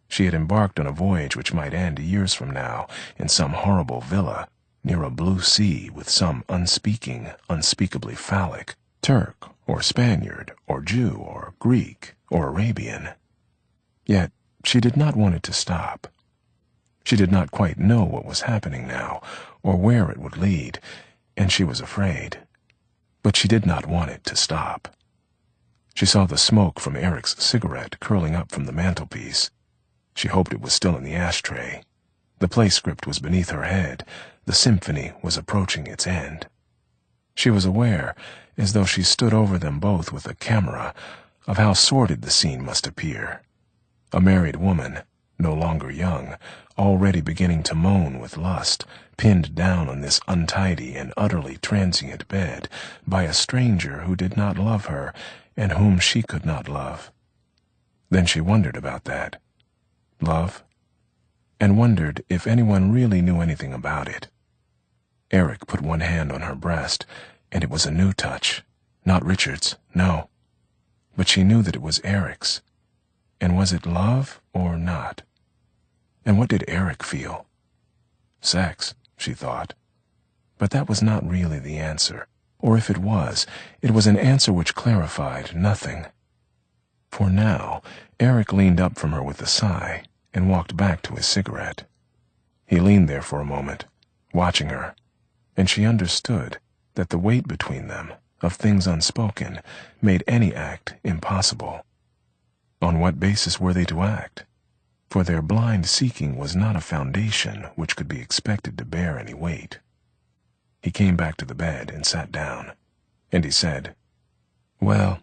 A: She had embarked on a voyage which might end years from now in some horrible villa near a blue sea with some unspeakably phallic Turk or Spaniard or Jew or Greek or Arabian. Yet she did not want it to stop. She did not quite know what was happening now or where it would lead, and she was afraid. But she did not want it to stop. She saw the smoke from Eric's cigarette curling up from the mantelpiece. She hoped it was still in the ashtray. The play script was beneath her head. The symphony was approaching its end. She was aware, as though she stood over them both with a camera, of how sordid the scene must appear. A married woman, no longer young, already beginning to moan with lust, pinned down on this untidy and utterly transient bed by a stranger who did not love her and whom she could not love. Then she wondered about that. Love? And wondered if anyone really knew anything about it. Eric put one hand on her breast, and it was a new touch. Not Richard's, no. But she knew that it was Eric's. And was it love or not? And what did Eric feel? Sex, she thought. But that was not really the answer. Or if it was an answer which clarified nothing. For now, Eric leaned up from her with a sigh and walked back to his cigarette. He leaned there for a moment, watching her, and she understood that the weight between them, of things unspoken, made any act impossible. On what basis were they to act? For their blind seeking was not a foundation which could be expected to bear any weight. He came back to the bed and sat down, and he said, "Well,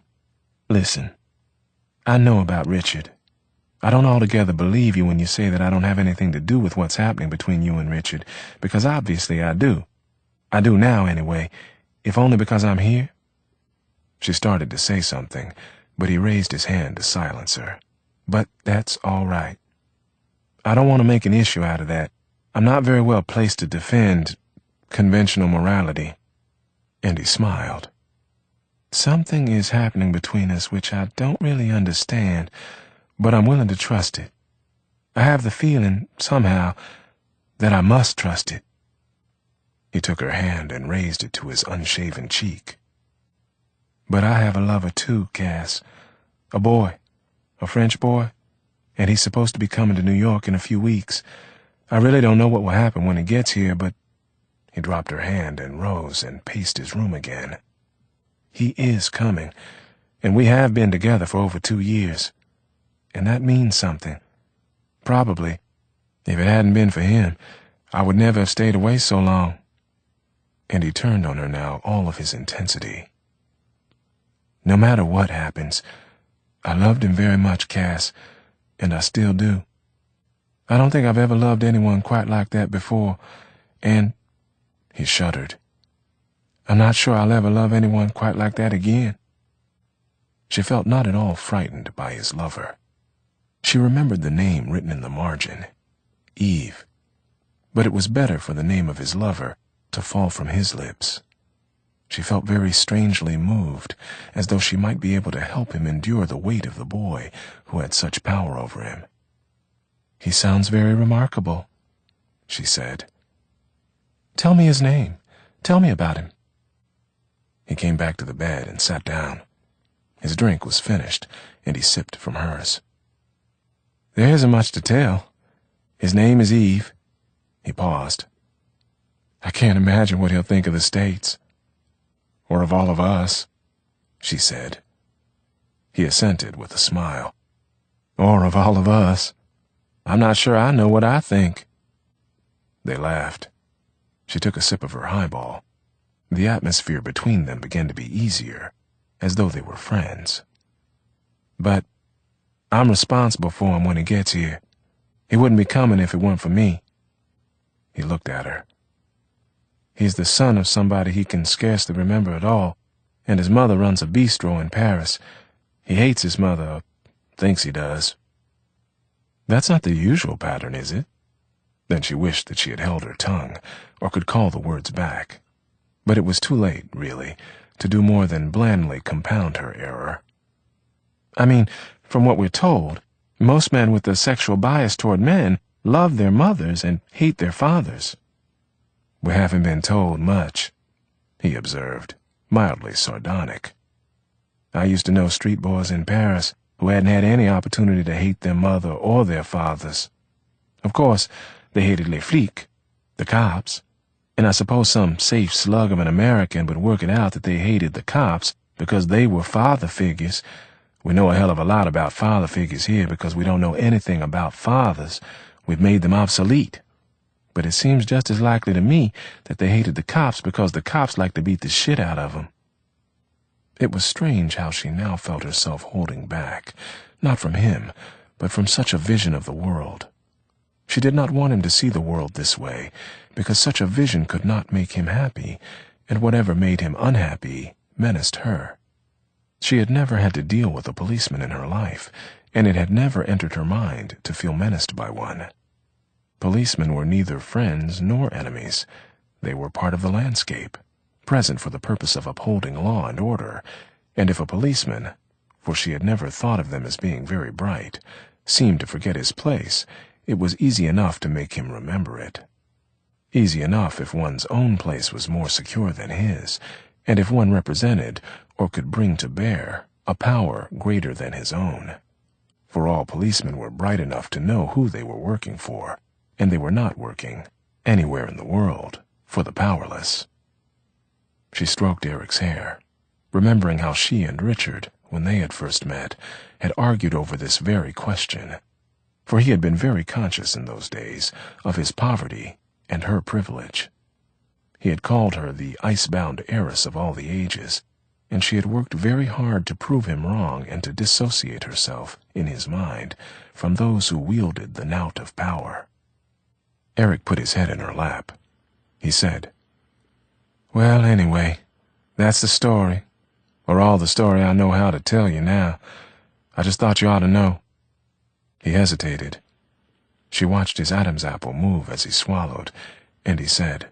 A: listen. I know about Richard. I don't altogether believe you when you say that I don't have anything to do with what's happening between you and Richard, because obviously I do. I do now, anyway, if only because I'm here." She started to say something, but he raised his hand to silence her. "But that's all right. I don't want to make an issue out of that. I'm not very well placed to defend conventional morality." And he smiled. "Something is happening between us which I don't really understand, but I'm willing to trust it. I have the feeling, somehow, that I must trust it." He took her hand and raised it to his unshaven cheek. "But I have a lover too, Cass. A boy, a French boy, and he's supposed to be coming to New York in a few weeks. I really don't know what will happen when he gets here, but—" He dropped her hand and rose and paced his room again. "He is coming, and we have been together for over 2 years. And that means something. Probably, if it hadn't been for him, I would never have stayed away so long." And he turned on her now, all of his intensity. "No matter what happens, I loved him very much, Cass, and I still do. I don't think I've ever loved anyone quite like that before, and—" He shuddered. "I'm not sure I'll ever love anyone quite like that again." She felt not at all frightened by his lover. She remembered the name written in the margin, Eve, but it was better for the name of his lover to fall from his lips. She felt very strangely moved, as though she might be able to help him endure the weight of the boy who had such power over him. "He sounds very remarkable," she said. "Tell me his name. Tell me about him." He came back to the bed and sat down. His drink was finished, and he sipped from hers. "There isn't much to tell. His name is Eve." He paused. "I can't imagine what he'll think of the States. Or of all of us," she said. He assented with a smile. "Or of all of us. I'm not sure I know what I think." They laughed. She took a sip of her highball. The atmosphere between them began to be easier, as though they were friends. "But I'm responsible for him when he gets here. He wouldn't be coming if it weren't for me."
B: He looked at her. He's the son of somebody he can scarcely remember at all, and his mother runs a bistro in Paris. He hates his mother, or thinks he does. That's not the usual pattern, is it? Then she wished that she had held her tongue, or could call the words back. But it was too late, really, to do more than blandly compound her error. I mean, from what we're told, most men with a sexual bias toward men love their mothers and hate their fathers. We haven't been told much, he observed, mildly sardonic. I used to know street boys in Paris who hadn't had any opportunity to hate their mother or their fathers. Of course, they hated les flics, the cops, and I suppose some safe slug of an American would work it out that they hated the cops because they were father figures. We know a hell of a lot about father figures here because we don't know anything about fathers. We've made them obsolete. But it seems just as likely to me that they hated the cops because the cops like to beat the shit out of them. It was strange how she now felt herself holding back, not from him, but from such a vision of the world. She did not want him to see the world this way, because such a vision could not make him happy, and whatever made him unhappy menaced her. She had never had to deal with a policeman in her life, and it had never entered her mind to feel menaced by one. Policemen were neither friends nor enemies. They were part of the landscape, present for the purpose of upholding law and order, and if a policeman, for she had never thought of them as being very bright, seemed to forget his place, it was easy enough to make him remember it. Easy enough if one's own place was more secure than his, and if one represented, or could bring to bear, a power greater than his own. For all policemen were bright enough to know who they were working for, and they were not working, anywhere in the world, for the powerless. She stroked Eric's hair, remembering how she and Richard, when they had first met, had argued over this very question, for he had been very conscious in those days of his poverty and her privilege. He had called her the ice-bound heiress of all the ages, and she had worked very hard to prove him wrong and to dissociate herself, in his mind, from those who wielded the knout of power. Eric put his head in her lap. He said, "Well, anyway, that's the story, or all the story I know how to tell you now. I just thought you ought to know." He hesitated. She watched his Adam's apple move as he swallowed, and he said,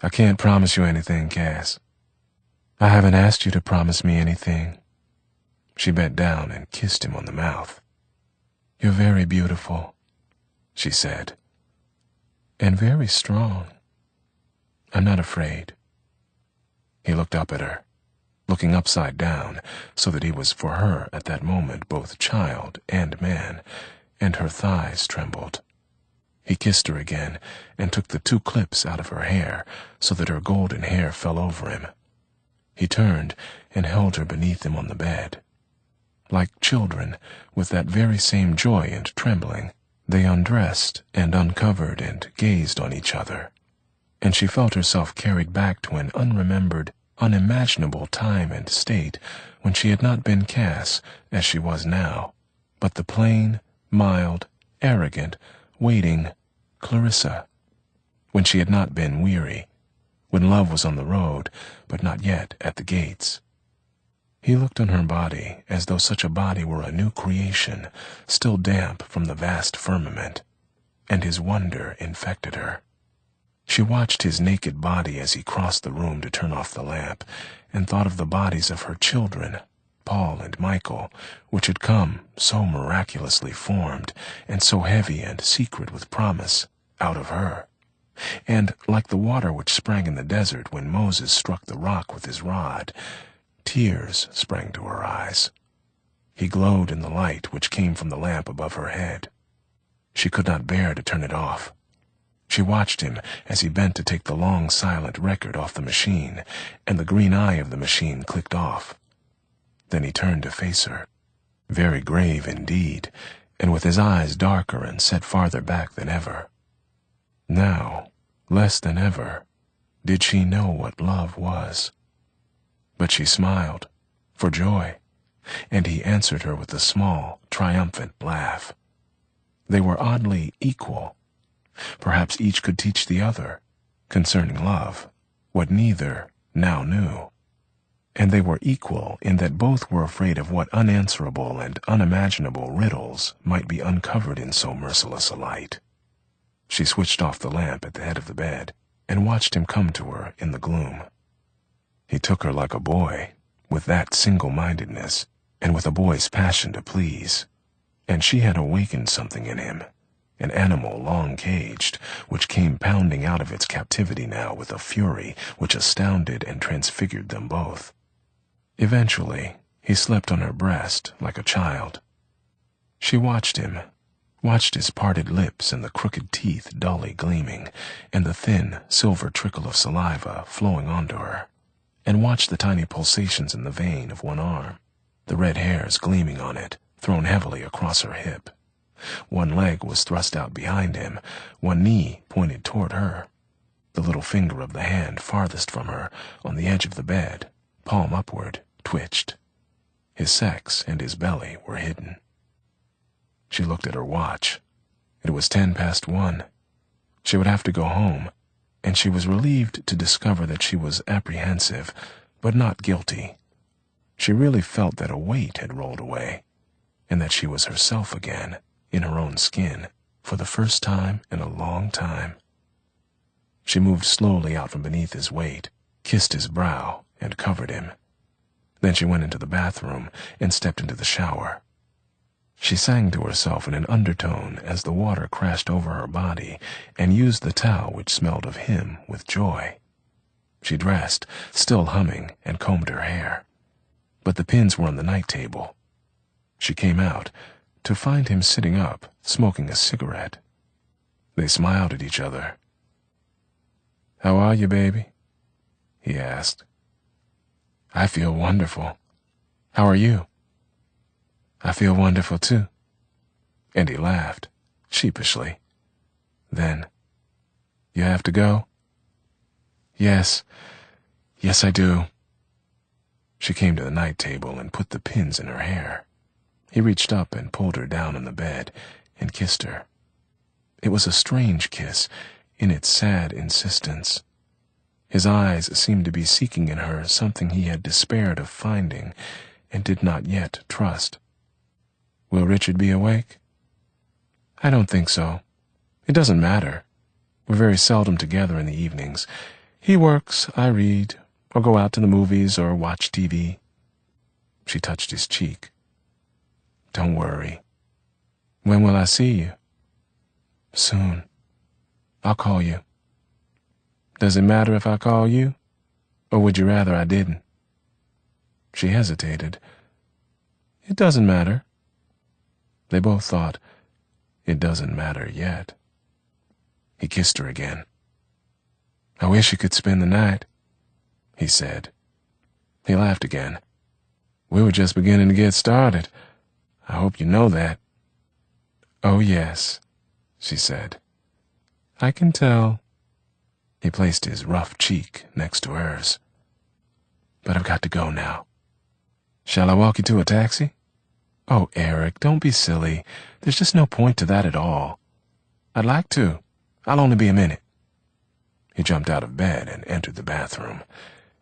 B: "I can't promise you anything, Cass. I haven't asked you to promise me anything." She bent down and kissed him on the mouth. "You're very beautiful," she said, "and very strong. I'm not afraid." He looked up at her, looking upside down, so that he was for her at that moment both child and man, and her thighs trembled. He kissed her again and took the 2 clips out of her hair so that her golden hair fell over him. He turned and held her beneath him on the bed. Like children, with that very same joy and trembling, they undressed and uncovered and gazed on each other, and she felt herself carried back to an unremembered, unimaginable time and state when she had not been Cass as she was now, but the plain, mild, arrogant, waiting Clarissa, when she had not been weary, when love was on the road, but not yet at the gates. He looked on her body as though such a body were a new creation, still damp from the vast firmament, and his wonder infected her. She watched his naked body as he crossed the room to turn off the lamp, and thought of the bodies of her children, Paul and Michael, which had come, so miraculously formed, and so heavy and secret with promise, out of her. And, like the water which sprang in the desert when Moses struck the rock with his rod, tears sprang to her eyes. He glowed in the light which came from the lamp above her head. She could not bear to turn it off. She watched him as he bent to take the long silent record off the machine, and the green eye of the machine clicked off. Then he turned to face her, very grave indeed, and with his eyes darker and set farther back than ever. Now, less than ever, did she know what love was. But she smiled, for joy, and he answered her with a small, triumphant laugh. They were oddly equal.
A: Perhaps each could teach the other, concerning love, what neither now knew. And they were equal in that both were afraid of what unanswerable and unimaginable riddles might be uncovered in so merciless a light. She switched off the lamp at the head of the bed and watched him come to her in the gloom. He took her like a boy, with that single-mindedness, and with a boy's passion to please. And she had awakened something in him, an animal long caged, which came pounding out of its captivity now with a fury which astounded and transfigured them both. Eventually, he slept on her breast like a child. She watched him, watched his parted lips and the crooked teeth dully gleaming, and the thin, silver trickle of saliva flowing onto her, and watched the tiny pulsations in the vein of one arm, the red hairs gleaming on it, thrown heavily across her hip. One leg was thrust out behind him, one knee pointed toward her. The little finger of the hand farthest from her, on the edge of the bed, palm upward, twitched. His sex and his belly were hidden. She looked at her watch. It was 1:10. She would have to go home, and she was relieved to discover that she was apprehensive, but not guilty. She really felt that a weight had rolled away, and that she was herself again, in her own skin, for the first time in a long time. She moved slowly out from beneath his weight, kissed his brow, and covered him. Then she went into the bathroom and stepped into the shower. She sang to herself in an undertone as the water crashed over her body, and used the towel which smelled of him with joy. She dressed, still humming, and combed her hair. But the pins were on the night table. She came out, to find him sitting up, smoking a cigarette. They smiled at each other. "How are you, baby?" he asked. "I feel wonderful. How are you?" "I feel wonderful, too." And he laughed, sheepishly. Then, "You have to go?" Yes, I do." She came to the night table and put the pins in her hair. He reached up and pulled her down on the bed and kissed her. It was a strange kiss, in its sad insistence. His eyes seemed to be seeking in her something he had despaired of finding and did not yet trust. "Will Richard be awake?" "I don't think so. It doesn't matter. We're very seldom together in the evenings. He works, I read, or go out to the movies or watch TV." She touched his cheek. "Don't worry. When will I see you?" "Soon. I'll call you." "Does it matter if I call you? Or would you rather I didn't?" She hesitated. "It doesn't matter." They both thought, it doesn't matter yet. He kissed her again. "I wish you could spend the night," he said. He laughed again. "We were just beginning to get started. I hope you know that." "Oh, yes," she said. "I can tell." He placed his rough cheek next to hers. "But I've got to go now." "Shall I walk you to a taxi?" "Oh, Eric, don't be silly. There's just no point to that at all." "I'd like to. I'll only be a minute." He jumped out of bed and entered the bathroom.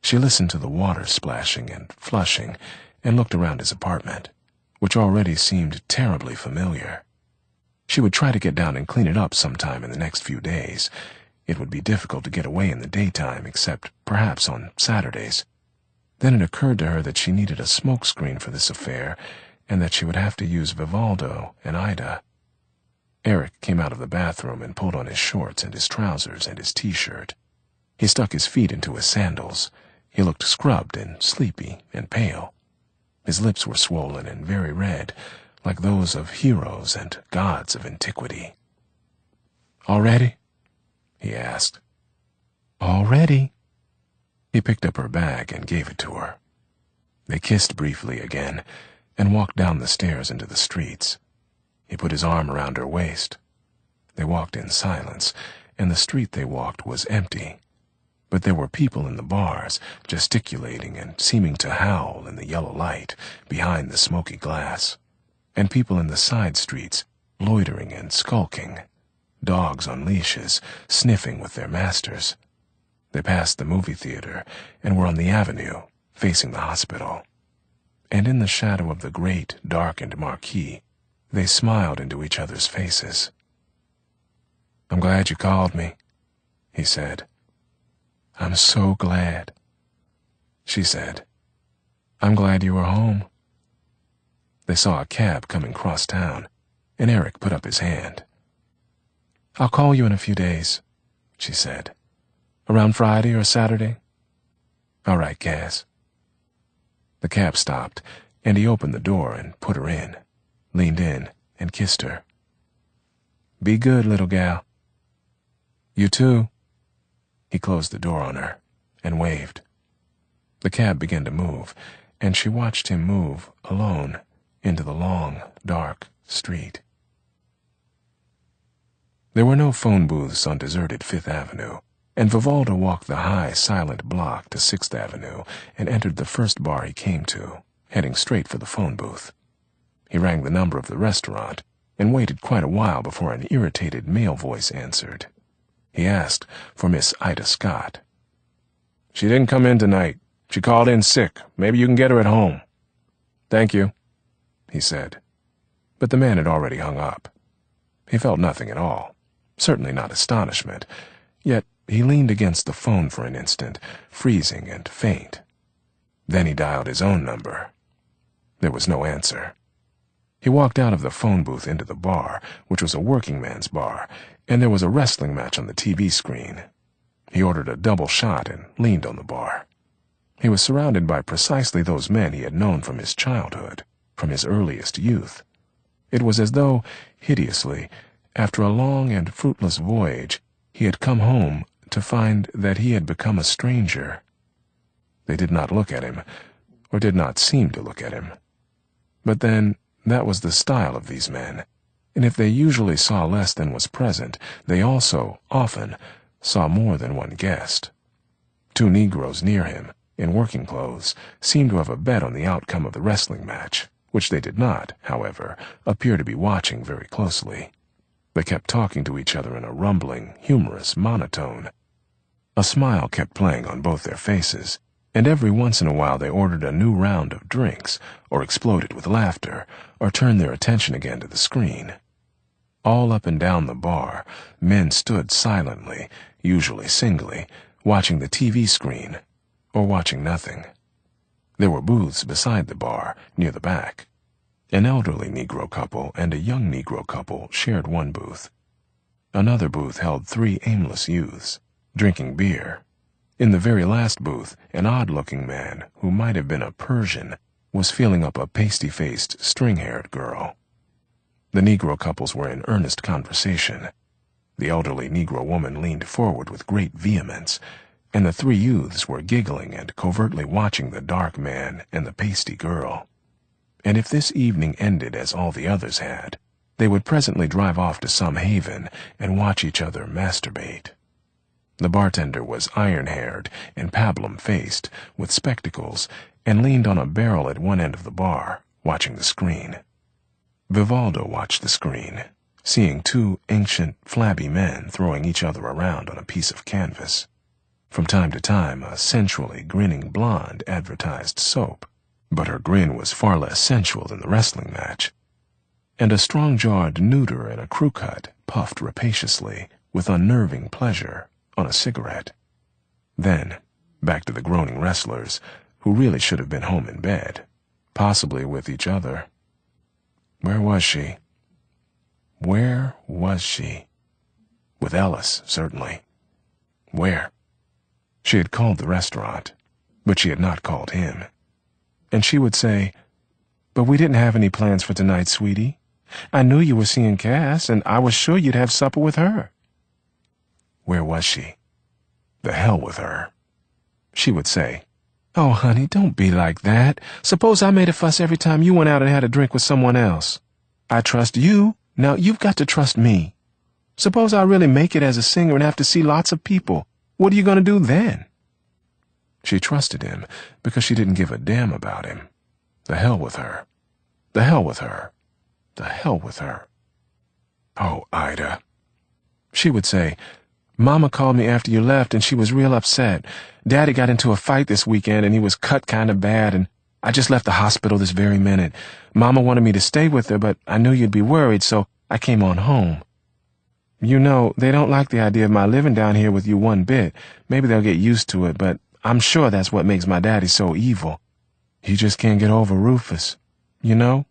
A: She listened to the water splashing and flushing and looked around his apartment, which already seemed terribly familiar. She would try to get down and clean it up sometime in the next few days. It would be difficult to get away in the daytime, except perhaps on Saturdays. Then it occurred to her that she needed a smoke screen for this affair, and that she would have to use Vivaldo and Ida. Eric came out of the bathroom and pulled on his shorts and his trousers and his t-shirt. He stuck his feet into his sandals. He looked scrubbed and sleepy and pale. His lips were swollen and very red, like those of heroes and gods of antiquity. "All ready?" he asked. "All ready." He picked up her bag and gave it to her. They kissed briefly again and walked down the stairs into the streets. He put his arm around her waist. They walked in silence, and the street they walked was empty. But there were people in the bars, gesticulating and seeming to howl in the yellow light behind the smoky glass, and people in the side streets, loitering and skulking. dogs on leashes, sniffing with their masters. They passed the movie theater and were on the avenue, facing the hospital. And in the shadow of the great, darkened marquee, they smiled into each other's faces. "I'm glad you called me," he said. "I'm so glad," she said. "I'm glad you were home." They saw a cab coming cross town, and Eric put up his hand. "I'll call you in a few days," she said. "Around Friday or Saturday?" "All right, Cass." The cab stopped, and he opened the door and put her in, leaned in, and kissed her. "Be good, little gal." "You too." He closed the door on her and waved. The cab began to move, and she watched him move, alone, into the long, dark street. There were no phone booths on deserted Fifth Avenue, and Vivaldo walked the high, silent block to Sixth Avenue and entered the first bar he came to, heading straight for the phone booth. He rang the number of the restaurant and waited quite a while before an irritated male voice answered. He asked for Miss Ida Scott. "She didn't come in tonight. She called in sick. Maybe you can get her at home." "Thank you," he said. But the man had already hung up. He felt nothing at all, certainly not astonishment, yet he leaned against the phone for an instant, freezing and faint. Then he dialed his own number. There was no answer. He walked out of the phone booth into the bar, which was a working man's bar, and there was a wrestling match on the TV screen. He ordered a double shot and leaned on the bar. He was surrounded by precisely those men he had known from his childhood, from his earliest youth. It was as though, hideously, after a long and fruitless voyage, he had come home to find that he had become a stranger. They did not look at him, or did not seem to look at him. But then, that was the style of these men, and if they usually saw less than was present, they also, often, saw more than one guest. Two Negroes near him, in working clothes, seemed to have a bet on the outcome of the wrestling match, which they did not, however, appear to be watching very closely. They kept talking to each other in a rumbling, humorous monotone. A smile kept playing on both their faces, and every once in a while they ordered a new round of drinks, or exploded with laughter, or turned their attention again to the screen. All up and down the bar, men stood silently, usually singly, watching the TV screen, or watching nothing. There were booths beside the bar, near the back. An elderly Negro couple and a young Negro couple shared one booth. Another booth held 3 aimless youths, drinking beer. In the very last booth, an odd-looking man, who might have been a Persian, was feeling up a pasty-faced, string-haired girl. The Negro couples were in earnest conversation. The elderly Negro woman leaned forward with great vehemence, and the 3 youths were giggling and covertly watching the dark man and the pasty girl. And if this evening ended as all the others had, they would presently drive off to some haven and watch each other masturbate. The bartender was iron-haired and pablum-faced, with spectacles, and leaned on a barrel at one end of the bar, watching the screen. Vivaldo watched the screen, seeing 2 ancient, flabby men throwing each other around on a piece of canvas. From time to time, a sensually grinning blonde advertised soap, but her grin was far less sensual than the wrestling match. And a strong-jawed neuter in a crew cut puffed rapaciously, with unnerving pleasure, on a cigarette. Then, back to the groaning wrestlers, who really should have been home in bed, possibly with each other. Where was she? Where was she? With Ellis, certainly. Where? She had called the restaurant, but she had not called him. And she would say, "But we didn't have any plans for tonight, sweetie. I knew you were seeing Cass, and I was sure you'd have supper with her." Where was she? The hell with her. She would say, "Oh, honey, don't be like that. Suppose I made a fuss every time you went out and had a drink with someone else. I trust you. Now you've got to trust me. Suppose I really make it as a singer and have to see lots of people. What are you going to do then?" She trusted him because she didn't give a damn about him. The hell with her. The hell with her. The hell with her. Oh, Ida.
B: She would say, "Mama called me after you left and she was real upset. Daddy got into a fight this weekend and he was cut kind of bad and I just left the hospital this very minute. Mama wanted me to stay with her, but I knew you'd be worried, so I came on home. You know, they don't like the idea of my living down here with you one bit. Maybe they'll get used to it, but I'm sure that's what makes my daddy so evil. He just can't get over Rufus. You know?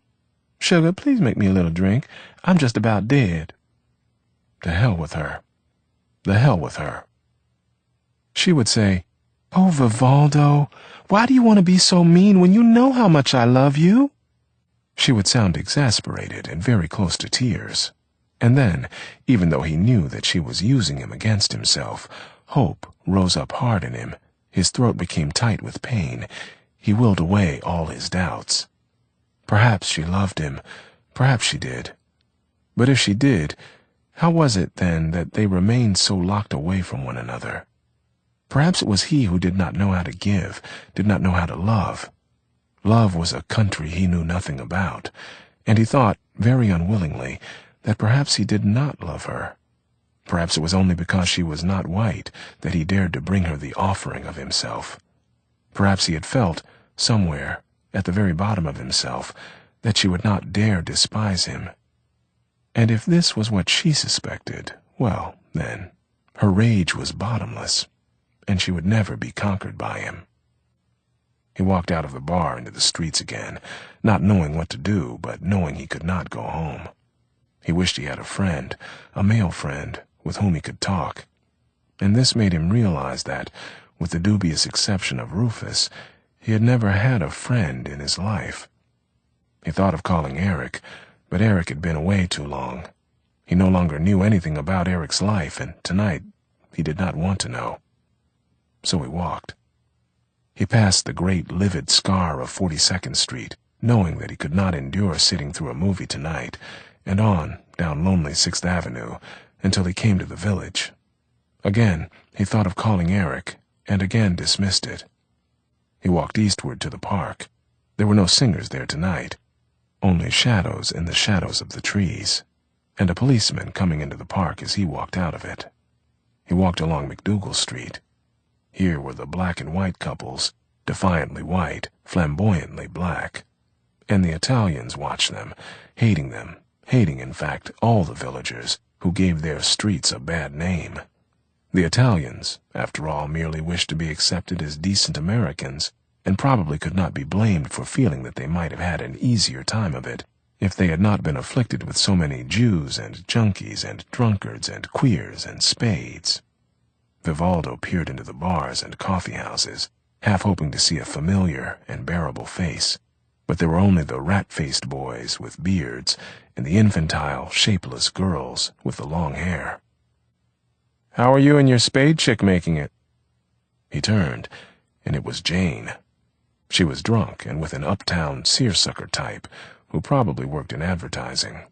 B: Sugar, please make me a little drink. I'm just about dead." To hell with her. The hell with her. She would say, "Oh, Vivaldo, why do you want to be so mean when you know how much I love you?" She would sound exasperated and very close to tears. And then, even though he knew that she was using him against himself, hope rose up hard in him. His throat became tight with pain. He willed away all his doubts. Perhaps she loved him. Perhaps she did. But if she did, how was it, then, that they remained so locked away from one another? Perhaps it was he who did not know how to give, did not know how to love. Love was a country he knew nothing about, and he thought, very unwillingly, that perhaps he did not love her. Perhaps it was only because she was not white that he dared to bring her the offering of himself. Perhaps he had felt, somewhere, at the very bottom of himself, that she would not dare despise him. And if this was what she suspected, well, then, her rage was bottomless, and she would never be conquered by him. He walked out of the bar into the streets again, not knowing what to do, but knowing he could not go home. He wished he had a friend, a male friend, with whom he could talk. And this made him realize that, with the dubious exception of Rufus, he had never had a friend in his life. He thought of calling Eric, but Eric had been away too long. He no longer knew anything about Eric's life, and tonight he did not want to know. So he walked. He passed the great livid scar of 42nd Street, knowing that he could not endure sitting through a movie tonight, and on, down lonely 6th Avenue, until he came to the village. Again, he thought of calling Eric, and again dismissed it. He walked eastward to the park. There were no singers there tonight, only shadows in the shadows of the trees, and a policeman coming into the park as he walked out of it. He walked along McDougal Street. Here were the black and white couples, defiantly white, flamboyantly black. And the Italians watched them, hating, in fact, all the villagers who gave their streets a bad name. The Italians, after all, merely wished to be accepted as decent Americans, and probably could not be blamed for feeling that they might have had an easier time of it if they had not been afflicted with so many Jews and junkies and drunkards and queers and spades. Vivaldo peered into the bars and coffee-houses, half hoping to see a familiar and bearable face, but there were only the rat-faced boys with beards and the infantile, shapeless girls with the long hair. "How are you and your spade chick making it?" He turned, and it was Jane. She was drunk and with an uptown seersucker type who probably worked in advertising.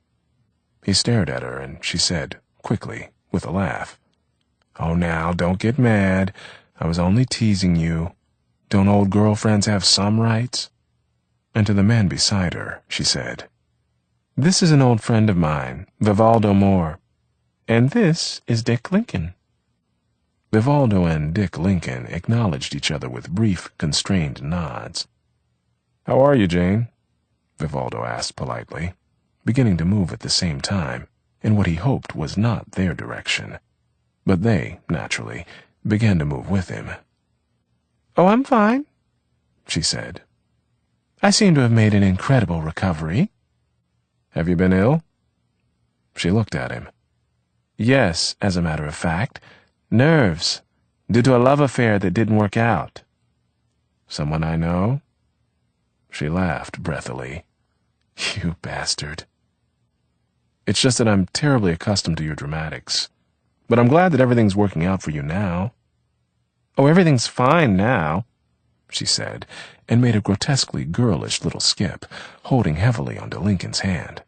B: He stared at her, and she said, quickly, with a laugh, "Oh, now, don't get mad. I was only teasing you. Don't old girlfriends have some rights?" And to the man beside her, she said, "This is an old friend of mine, Vivaldo Moore. And this is Dick Lincoln." Vivaldo and Dick Lincoln acknowledged each other with brief, constrained nods. "How are you, Jane?" Vivaldo asked politely, beginning to move at the same time, in what he hoped was not their direction. But they, naturally, began to move with him. "Oh, I'm fine," she said. "I seem to have made an incredible recovery." "Have you been ill?" She looked at him. "Yes, as a matter of fact. Nerves, due to a love affair that didn't work out." "Someone I know?" She laughed breathily. "You bastard." "It's just that I'm terribly accustomed to your dramatics. But I'm glad that everything's working out for you now." "Oh, everything's fine now," she said, and made a grotesquely girlish little skip, holding heavily onto Lincoln's hand.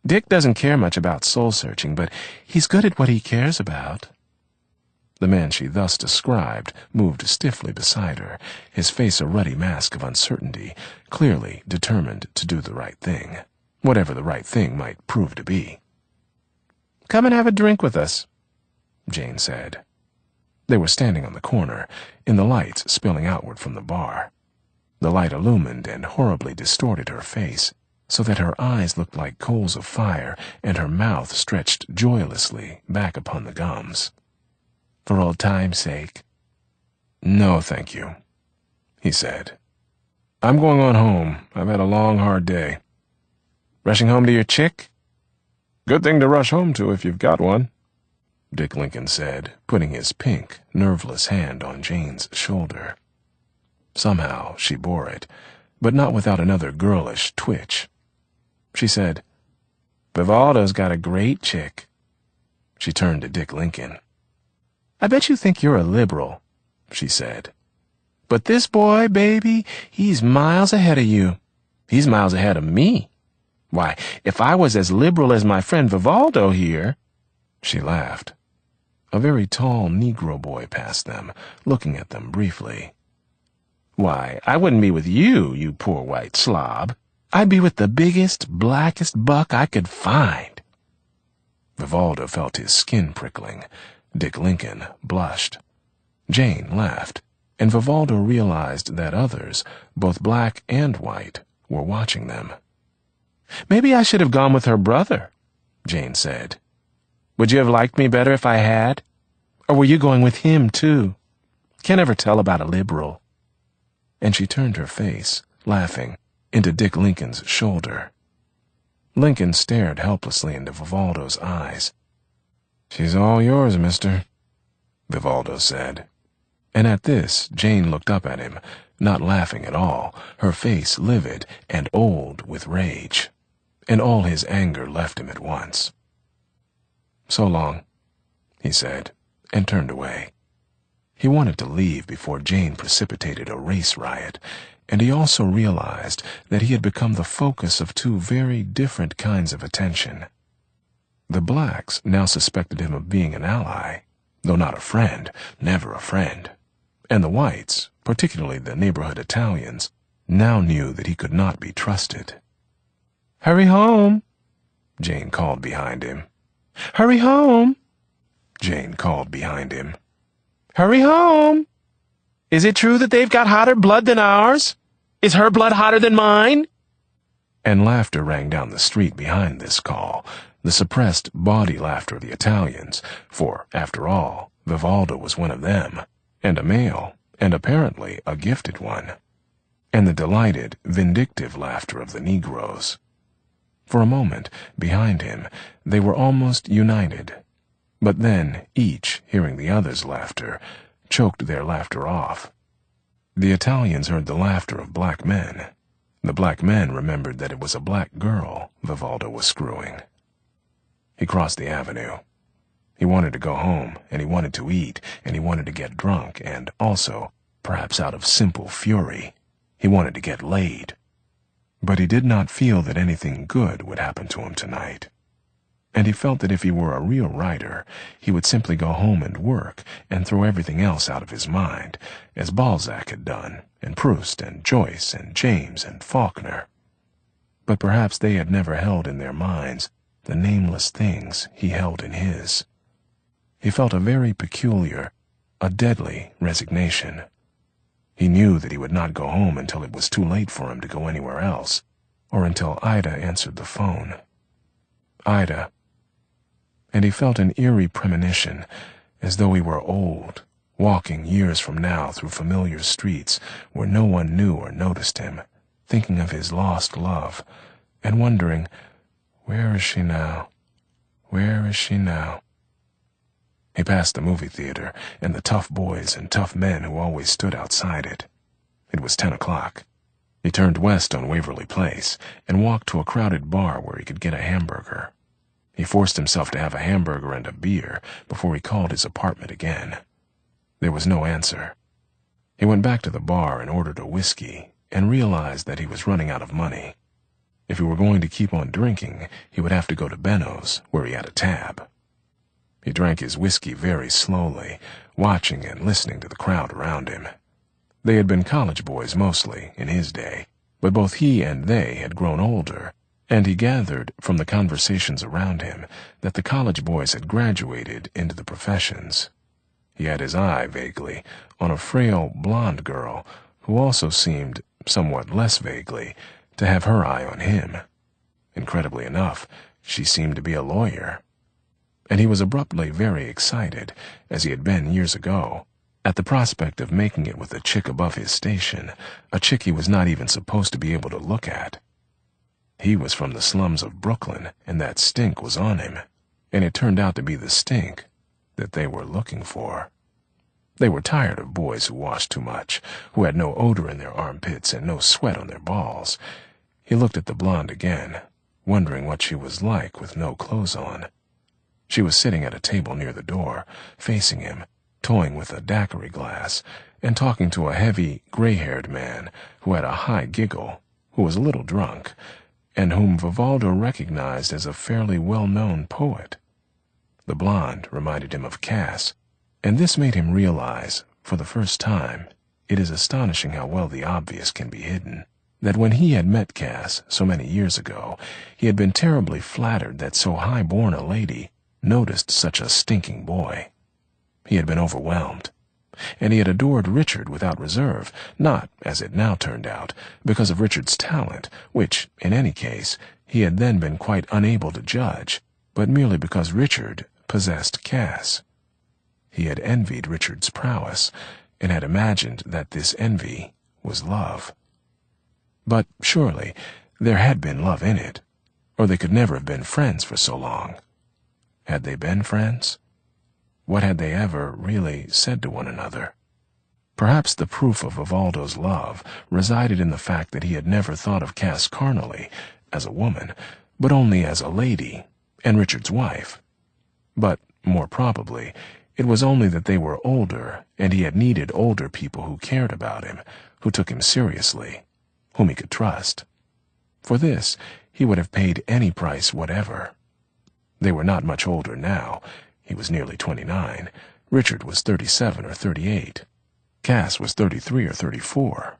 B: "Dick doesn't care much about soul-searching, but he's good at what he cares about." The man she thus described moved stiffly beside her, his face a ruddy mask of uncertainty, clearly determined to do the right thing, whatever the right thing might prove to be. Come and have a drink with us,
A: Jane said. They were standing on the corner, in the lights spilling outward from the bar. The light illumined and horribly distorted her face, so that her eyes looked like coals of fire and her mouth stretched joylessly back upon the gums.
B: For old time's sake.
A: No, thank you, he said. I'm going on home. I've had a long, hard day.
B: Rushing home to your chick?
A: Good thing to rush home to if you've got one, Dick Lincoln said, putting his pink, nerveless hand on Jane's shoulder. Somehow she bore it, but not without another girlish twitch. She said,
B: Vivaldo's got a great chick.
A: She turned to Dick Lincoln.
B: I bet you think you're a liberal, she said. But this boy, baby, he's miles ahead of you. He's miles ahead of me. Why, if I was as liberal as my friend Vivaldo here—
A: She laughed. A very tall Negro boy passed them, looking at them briefly.
B: Why, I wouldn't be with you, you poor white slob. I'd be with the biggest, blackest buck I could find.
A: Vivaldo felt his skin prickling. Dick Lincoln blushed. Jane laughed, and Vivaldo realized that others, both black and white, were watching them.
B: Maybe I should have gone with her brother, Jane said. Would you have liked me better if I had? Or were you going with him, too? Can't ever tell about a liberal.
A: And she turned her face, laughing, into Dick Lincoln's shoulder. Lincoln stared helplessly into Vivaldo's eyes. She's all yours, mister, Vivaldo said. And at this, Jane looked up at him, not laughing at all, her face livid and old with rage. And all his anger left him at once. So long, he said, and turned away. He wanted to leave before Jane precipitated a race riot, and he also realized that he had become the focus of two very different kinds of attention. The blacks now suspected him of being an ally, though not a friend, never a friend. And the whites, particularly the neighborhood Italians, now knew that he could not be trusted.
B: Hurry home,
A: Jane called behind him.
B: Hurry home,
A: Jane called behind him.
B: Hurry home. Is it true that they've got hotter blood than ours? Is her blood hotter than mine?
A: And laughter rang down the street behind this call, the suppressed body laughter of the Italians, for, after all, Vivaldo was one of them, and a male, and apparently a gifted one, and the delighted, vindictive laughter of the Negroes. For a moment, behind him, they were almost united, but then, each, hearing the other's laughter, choked their laughter off. The Italians heard the laughter of black men. The black men remembered that it was a black girl Vivaldo was screwing. He crossed the avenue. He wanted to go home, and he wanted to eat, and he wanted to get drunk, and also, perhaps out of simple fury, he wanted to get laid. But he did not feel that anything good would happen to him tonight. And he felt that if he were a real writer, he would simply go home and work and throw everything else out of his mind, as Balzac had done, and Proust and Joyce and James and Faulkner. But perhaps they had never held in their minds the nameless things he held in his. He felt a very peculiar, a deadly resignation. He knew that he would not go home until it was too late for him to go anywhere else, or until Ida answered the phone. Ida. And he felt an eerie premonition, as though he were old, walking years from now through familiar streets where no one knew or noticed him, thinking of his lost love, and wondering, where is she now? Where is she now? He passed the movie theater and the tough boys and tough men who always stood outside it. It was 10 o'clock. He turned west on Waverly Place and walked to a crowded bar where he could get a hamburger. He forced himself to have a hamburger and a beer before he called his apartment again. There was no answer. He went back to the bar and ordered a whiskey and realized that he was running out of money. If he were going to keep on drinking, he would have to go to Benno's, where he had a tab. He drank his whiskey very slowly, watching and listening to the crowd around him. They had been college boys mostly, in his day, but both he and they had grown older, And he gathered from the conversations around him that the college boys had graduated into the professions. He had his eye, vaguely, on a frail, blonde girl who also seemed, somewhat less vaguely, to have her eye on him. Incredibly enough, she seemed to be a lawyer. And he was abruptly very excited, as he had been years ago, at the prospect of making it with a chick above his station, a chick he was not even supposed to be able to look at. He was from the slums of Brooklyn, and that stink was on him, and it turned out to be the stink that they were looking for. They were tired of boys who washed too much, who had no odor in their armpits and no sweat on their balls. He looked at the blonde again, wondering what she was like with no clothes on. She was sitting at a table near the door, facing him, toying with a daiquiri glass, and talking to a heavy, gray-haired man who had a high giggle, who was a little drunk, and whom Vivaldo recognized as a fairly well-known poet. The blonde reminded him of Cass, and this made him realize, for the first time, it is astonishing how well the obvious can be hidden, that when he had met Cass so many years ago, he had been terribly flattered that so high-born a lady noticed such a stinking boy. He had been overwhelmed, and he had adored Richard without reserve, not, as it now turned out, because of Richard's talent, which, in any case, he had then been quite unable to judge, but merely because Richard possessed Cass. He had envied Richard's prowess, and had imagined that this envy was love. But surely there had been love in it, or they could never have been friends for so long. Had they been friends? What had they ever really said to one another? Perhaps the proof of Vivaldo's love resided in the fact that he had never thought of Cass carnally, as a woman, but only as a lady, and Richard's wife. But, more probably, it was only that they were older, and he had needed older people who cared about him, who took him seriously, whom he could trust. For this, he would have paid any price whatever. They were not much older now. He was nearly 29. Richard was 37 or 38. Cass was 33 or 34.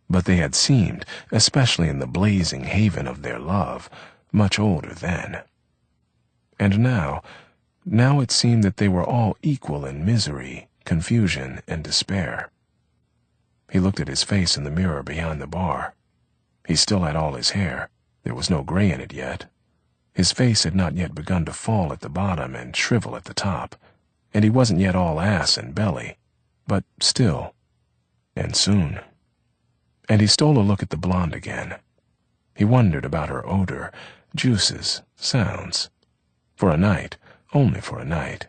A: But they had seemed, especially in the blazing haven of their love, much older then. And now it seemed that they were all equal in misery, confusion, and despair. He looked at his face in the mirror behind the bar. He still had all his hair. There was no gray in it yet. His face had not yet begun to fall at the bottom and shrivel at the top, and he wasn't yet all ass and belly, but still, and soon. And he stole a look at the blonde again. He wondered about her odor, juices, sounds. For a night, only for a night.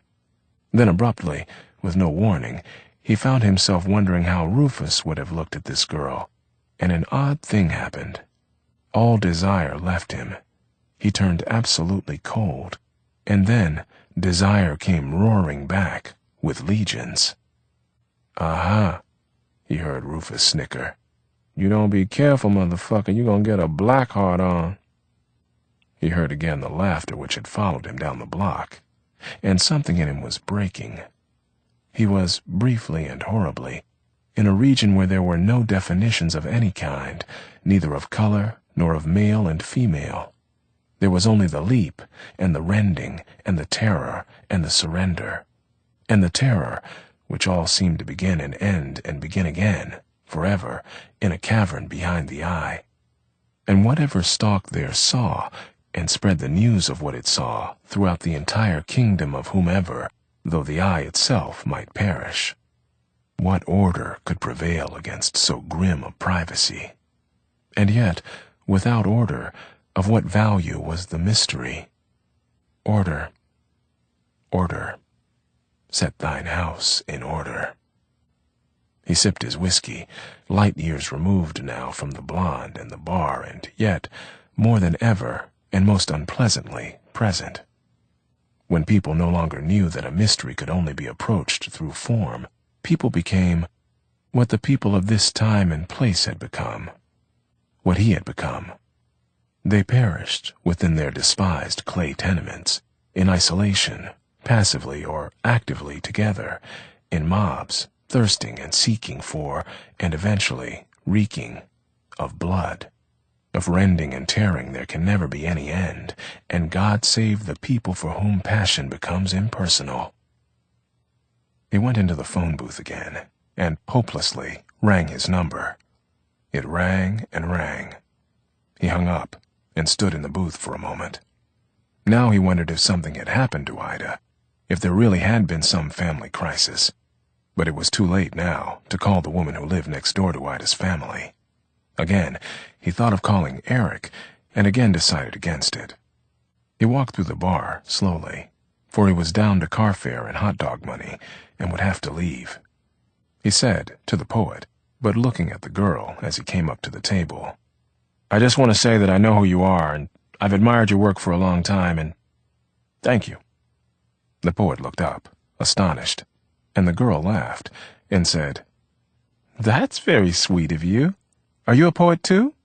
A: Then abruptly, with no warning, he found himself wondering how Rufus would have looked at this girl, and an odd thing happened. All desire left him. He turned absolutely cold, and then desire came roaring back with legions. "Aha," he heard Rufus snicker. "You don't be careful, motherfucker, you gonna get a black heart on." He heard again the laughter which had followed him down the block, and something in him was breaking. He was, briefly and horribly, in a region where there were no definitions of any kind, neither of color nor of male and female. There was only the leap, and the rending, and the terror, and the surrender. And the terror, which all seemed to begin and end and begin again, forever, in a cavern behind the eye. And whatever stalked there saw, and spread the news of what it saw throughout the entire kingdom of whomever, though the eye itself might perish. What order could prevail against so grim a privacy? And yet, without order, of what value was the mystery? Order, order, set thine house in order. He sipped his whiskey, light years removed now from the blonde and the bar, and yet, more than ever, and most unpleasantly, present. When people no longer knew that a mystery could only be approached through form, people became what the people of this time and place had become, what he had become. They perished within their despised clay tenements, in isolation, passively or actively together, in mobs, thirsting and seeking for, and eventually reeking of blood. Of rending and tearing there can never be any end, and God save the people for whom passion becomes impersonal. He went into the phone booth again, and hopelessly rang his number. It rang and rang. He hung up and stood in the booth for a moment. Now he wondered if something had happened to Ida, if there really had been some family crisis. But it was too late now to call the woman who lived next door to Ida's family. Again, he thought of calling Eric, and again decided against it. He walked through the bar slowly, for he was down to car fare and hot dog money, and would have to leave. He said to the poet, but looking at the girl as he came up to the table, "I just want to say that I know who you are, and I've admired your work for a long time, and thank you." The poet looked up, astonished, and the girl laughed and said, "That's very sweet of you. Are you a poet too?"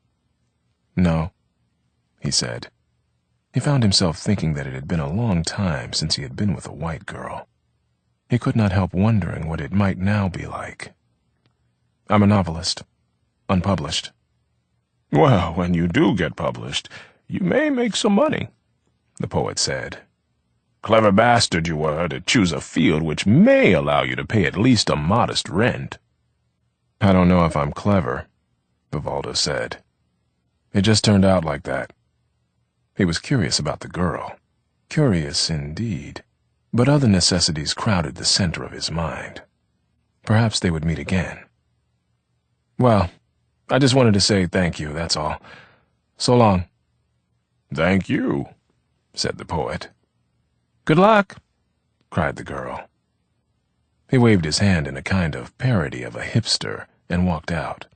A: "No," he said. He found himself thinking that it had been a long time since he had been with a white girl. He could not help wondering what it might now be like. "I'm a novelist, unpublished." "Well, when you do get published, you may make some money," the poet said. "Clever bastard you were to choose a field which may allow you to pay at least a modest rent." "I don't know if I'm clever," Vivaldo said. "It just turned out like that." He was curious about the girl. Curious indeed. But other necessities crowded the center of his mind. Perhaps they would meet again. "Well, I just wanted to say thank you, that's all. So long." "Thank you," said the poet. "Good luck," cried the girl. He waved his hand in a kind of parody of a hipster and walked out.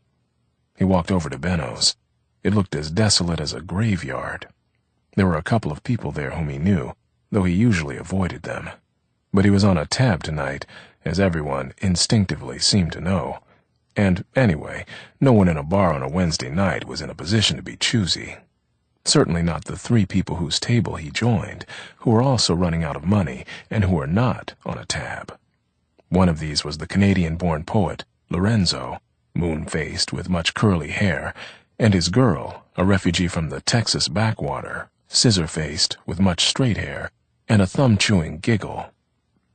A: He walked over to Benno's. It looked as desolate as a graveyard. There were a couple of people there whom he knew, though he usually avoided them. But he was on a tab tonight, as everyone instinctively seemed to know. And, anyway, no one in a bar on a Wednesday night was in a position to be choosy. Certainly not the three people whose table he joined, who were also running out of money and who were not on a tab. One of these was the Canadian-born poet, Lorenzo, moon-faced with much curly hair, and his girl, a refugee from the Texas backwater, scissor-faced with much straight hair and a thumb-chewing giggle,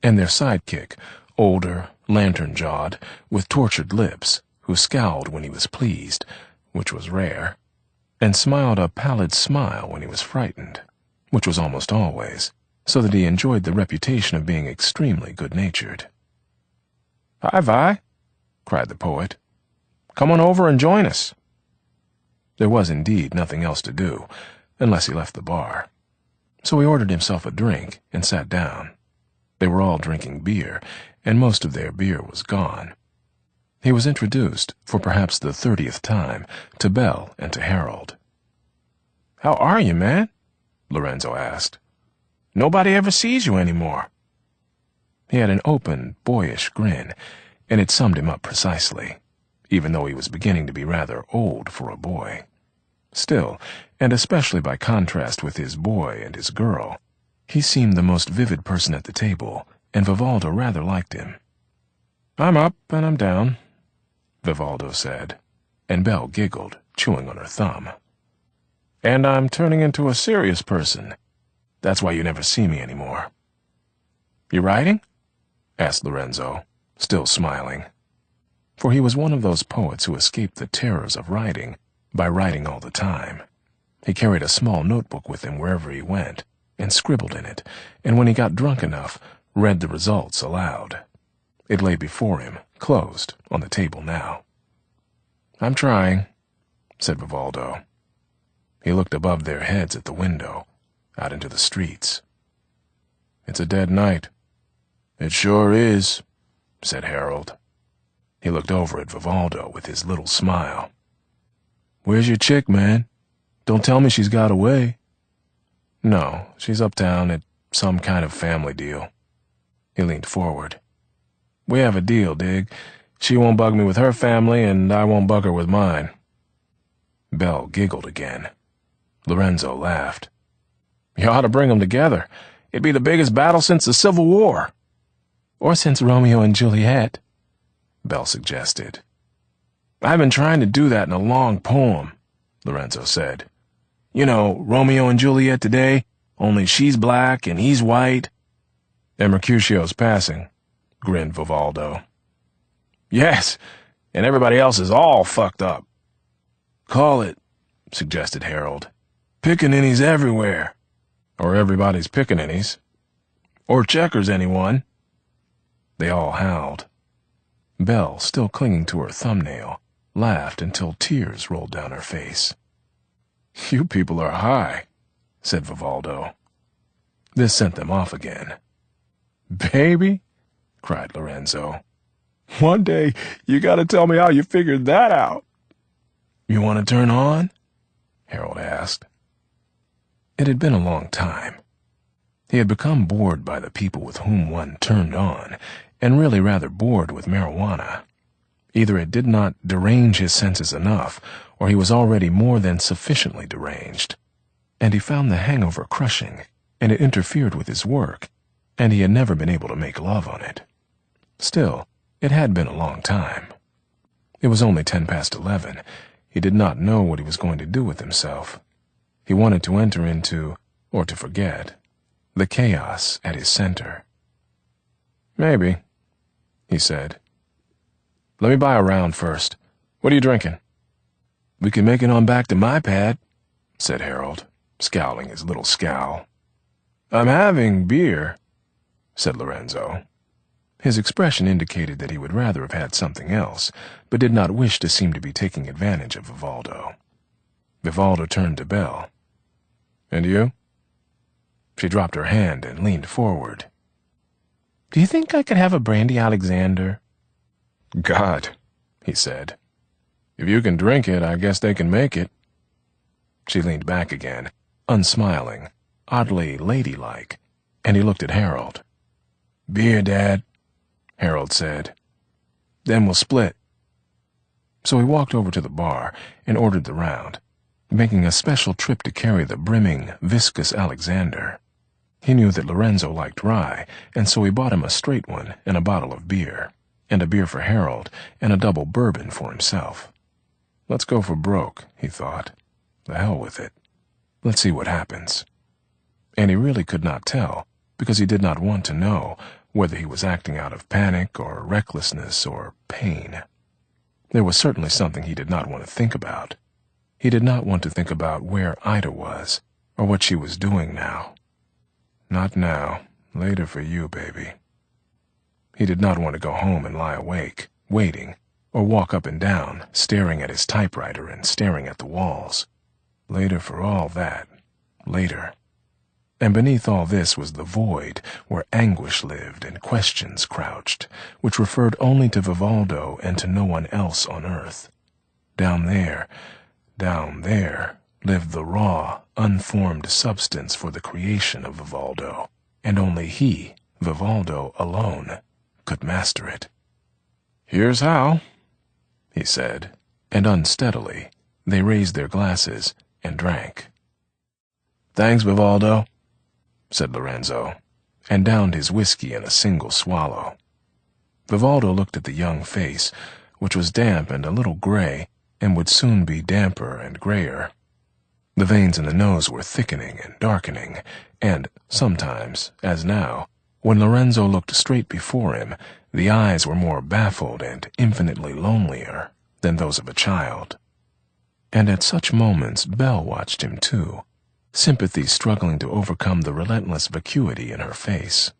A: and their sidekick, older, lantern-jawed, with tortured lips, who scowled when he was pleased, which was rare, and smiled a pallid smile when he was frightened, which was almost always, so that he enjoyed the reputation of being extremely good-natured. "Hi, Vi," cried the poet. "Come on over and join us." There was indeed nothing else to do, unless he left the bar. So he ordered himself a drink and sat down. They were all drinking beer, and most of their beer was gone. He was introduced, for perhaps the 30th time, to Belle and to Harold. "How are you, man?" Lorenzo asked. "Nobody ever sees you anymore." He had an open, boyish grin, and it summed him up precisely, even though he was beginning to be rather old for a boy. Still, and especially by contrast with his boy and his girl, he seemed the most vivid person at the table, and Vivaldo rather liked him. "I'm up and I'm down," Vivaldo said, and Belle giggled, chewing on her thumb. "And I'm turning into a serious person. That's why you never see me anymore." "You writing?" asked Lorenzo, still smiling. For he was one of those poets who escaped the terrors of writing by writing all the time. He carried a small notebook with him wherever he went, and scribbled in it, and when he got drunk enough, read the results aloud. It lay before him, closed, on the table now. "I'm trying," said Vivaldo. He looked above their heads at the window, out into the streets. "It's a dead night." "It sure is," said Harold. He looked over at Vivaldo with his little smile. "Where's your chick, man? Don't tell me she's got away." "No, she's uptown at some kind of family deal." He leaned forward. "We have a deal, dig? She won't bug me with her family, and I won't bug her with mine." Belle giggled again. Lorenzo laughed. "You ought to bring them together. It'd be the biggest battle since the Civil War." "Or since Romeo and Juliet," Belle suggested. "I've been trying to do that in a long poem,"
B: Lorenzo said. You know, Romeo and Juliet today, only she's black and he's white. And Mercutio's passing, grinned Vivaldo. Yes, and everybody else is all fucked up. Call it, suggested Harold. Pickaninnies everywhere. Or everybody's pickaninnies. Or checkers, anyone. They all howled. Belle, still clinging to her thumbnail, laughed until tears rolled down her face. You people are high, said Vivaldo. This sent them off again. Baby, cried Lorenzo. One day you gotta tell me how you figured that out. You want to turn on? Harold asked. It had been a long time. He had become bored by the people with whom one turned on, and really rather bored with marijuana. Either it did not derange his senses enough, or he was already more than sufficiently deranged. And he found the hangover crushing, and it interfered with his work, and he had never been able to make love on it. Still, it had been a long time. It was only 11:10. He did not know what he was going to do with himself. He wanted to enter into, or to forget, the chaos at his center. Maybe, he said. Let me buy a round first. What are you drinking? We can make it on back to my pad, said Harold, scowling his little scowl. I'm having beer, said Lorenzo. His expression indicated that he would rather have had something else, but did not wish to seem to be taking advantage of Vivaldo. Vivaldo turned to Belle. And you? She dropped her hand and leaned forward. Do you think I could have a brandy Alexander? God, he said. If you can drink it, I guess they can make it. She leaned back again, unsmiling, oddly ladylike, and he looked at Harold. Beer, Dad, Harold said. Then we'll split. So he walked over to the bar and ordered the round, making a special trip to carry the brimming, viscous Alexander. He knew that Lorenzo liked rye, and so he bought him a straight one and a bottle of beer, and a beer for Harold, and a double bourbon for himself. Let's go for broke, he thought. The hell with it. Let's see what happens. And he really could not tell, because he did not want to know whether he was acting out of panic or recklessness or pain. There was certainly something he did not want to think about. He did not want to think about where Ida was, or what she was doing now. Not now. Later for you, baby. He did not want to go home and lie awake, waiting, or walk up and down, staring at his typewriter and staring at the walls. Later for all that. Later. And beneath all this was the void where anguish lived and questions crouched, which referred only to Vivaldo and to no one else on earth. Down there, lived the raw, unformed substance for the creation of Vivaldo, and only he, Vivaldo alone, could master it. Here's how, he said, and unsteadily they raised their glasses and drank. Thanks, Vivaldo, said Lorenzo, and downed his whiskey in a single swallow. Vivaldo looked at the young face, which was damp and a little gray, and would soon be damper and grayer. The veins in the nose were thickening and darkening, and sometimes, as now, when Lorenzo looked straight before him, the eyes were more baffled and infinitely lonelier than those of a child. And at such moments Belle watched him too, sympathy struggling to overcome the relentless vacuity in her face,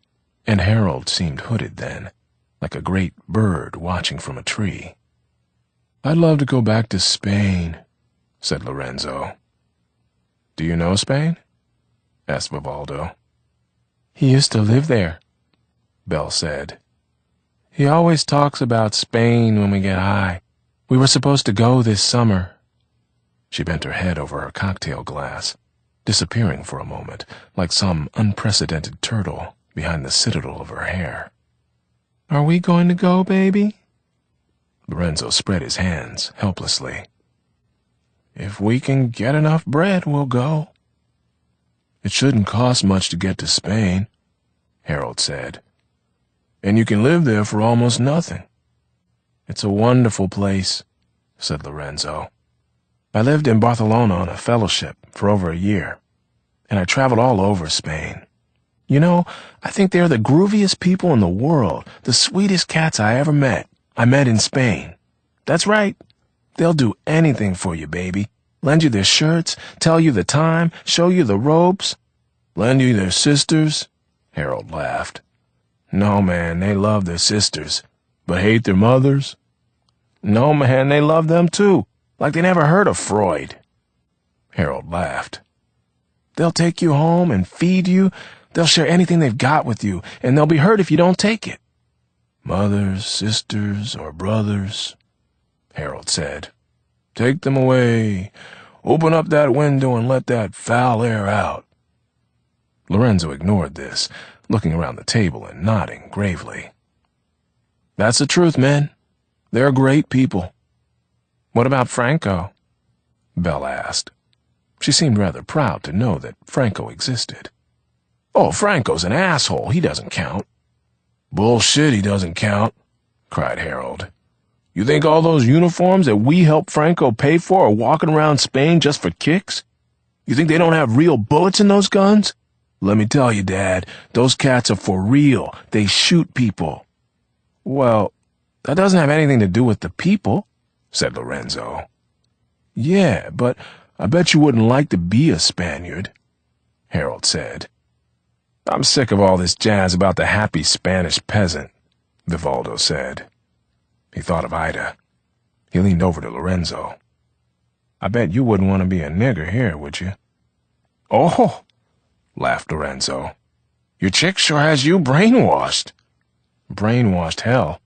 B: and Harold seemed hooded then, like a great bird watching from a tree. I'd love to go back to Spain, said Lorenzo. Do you know Spain? Asked Vivaldo. He used to live there, Belle said. He always talks about Spain when we get high. We were supposed to go this summer. She bent her head over her cocktail glass, disappearing for a moment, like some unprecedented turtle behind the citadel of her hair. Are we going to go, baby? Lorenzo spread his hands helplessly. If we can get enough bread, we'll go. It shouldn't cost much to get to Spain, Harold said. And you can live there for almost nothing. It's a wonderful place, said Lorenzo. I lived in Barcelona on a fellowship for over a year, and I traveled all over Spain. You know, I think they're the grooviest people in the world, the sweetest cats I ever met. I met in Spain. That's right. They'll do anything for you, baby. Lend you their shirts, tell you the time, show you the ropes. Lend you their sisters? Harold laughed. No, man, they love their sisters, but hate their mothers. No, man, they love them too, like they never heard of Freud. Harold laughed. They'll take you home and feed you. They'll share anything they've got with you, and they'll be hurt if you don't take it. Mothers, sisters, or brothers, Harold said. Take them away. Open up that window and let that foul air out. Lorenzo ignored this, looking around the table and nodding gravely. That's the truth, men. They're great people. What about Franco? Belle asked. She seemed rather proud to know that Franco existed. Oh, Franco's an asshole. He doesn't count. Bullshit, he doesn't count, cried Harold. You think all those uniforms that we helped Franco pay for are walking around Spain just for kicks? You think they don't have real bullets in those guns? Let me tell you, Dad, those cats are for real. They shoot people. Well, that doesn't have anything to do with the people, said Lorenzo. Yeah, but I bet you wouldn't like to be a Spaniard, Harold said. I'm sick of all this jazz about the happy Spanish peasant, Vivaldo said. He thought of Ida. He leaned over to Lorenzo. I bet you wouldn't want to be a nigger here, would you? Oh, laughed Lorenzo. Your chick sure has you brainwashed. Brainwashed, hell.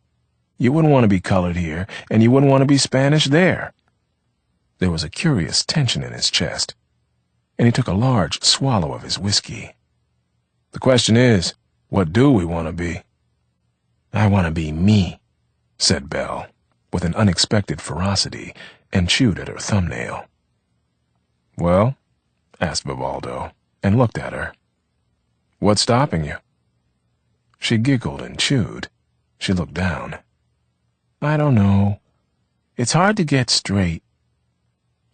B: You wouldn't want to be colored here, and you wouldn't want to be Spanish there. There was a curious tension in his chest, and he took a large swallow of his whiskey. The question is, what do we want to be? I want to be me, said Belle, with an unexpected ferocity, and chewed at her thumbnail. Well, asked Vivaldo, and looked at her. What's stopping you? She giggled and chewed. She looked down. I don't know. It's hard to get straight.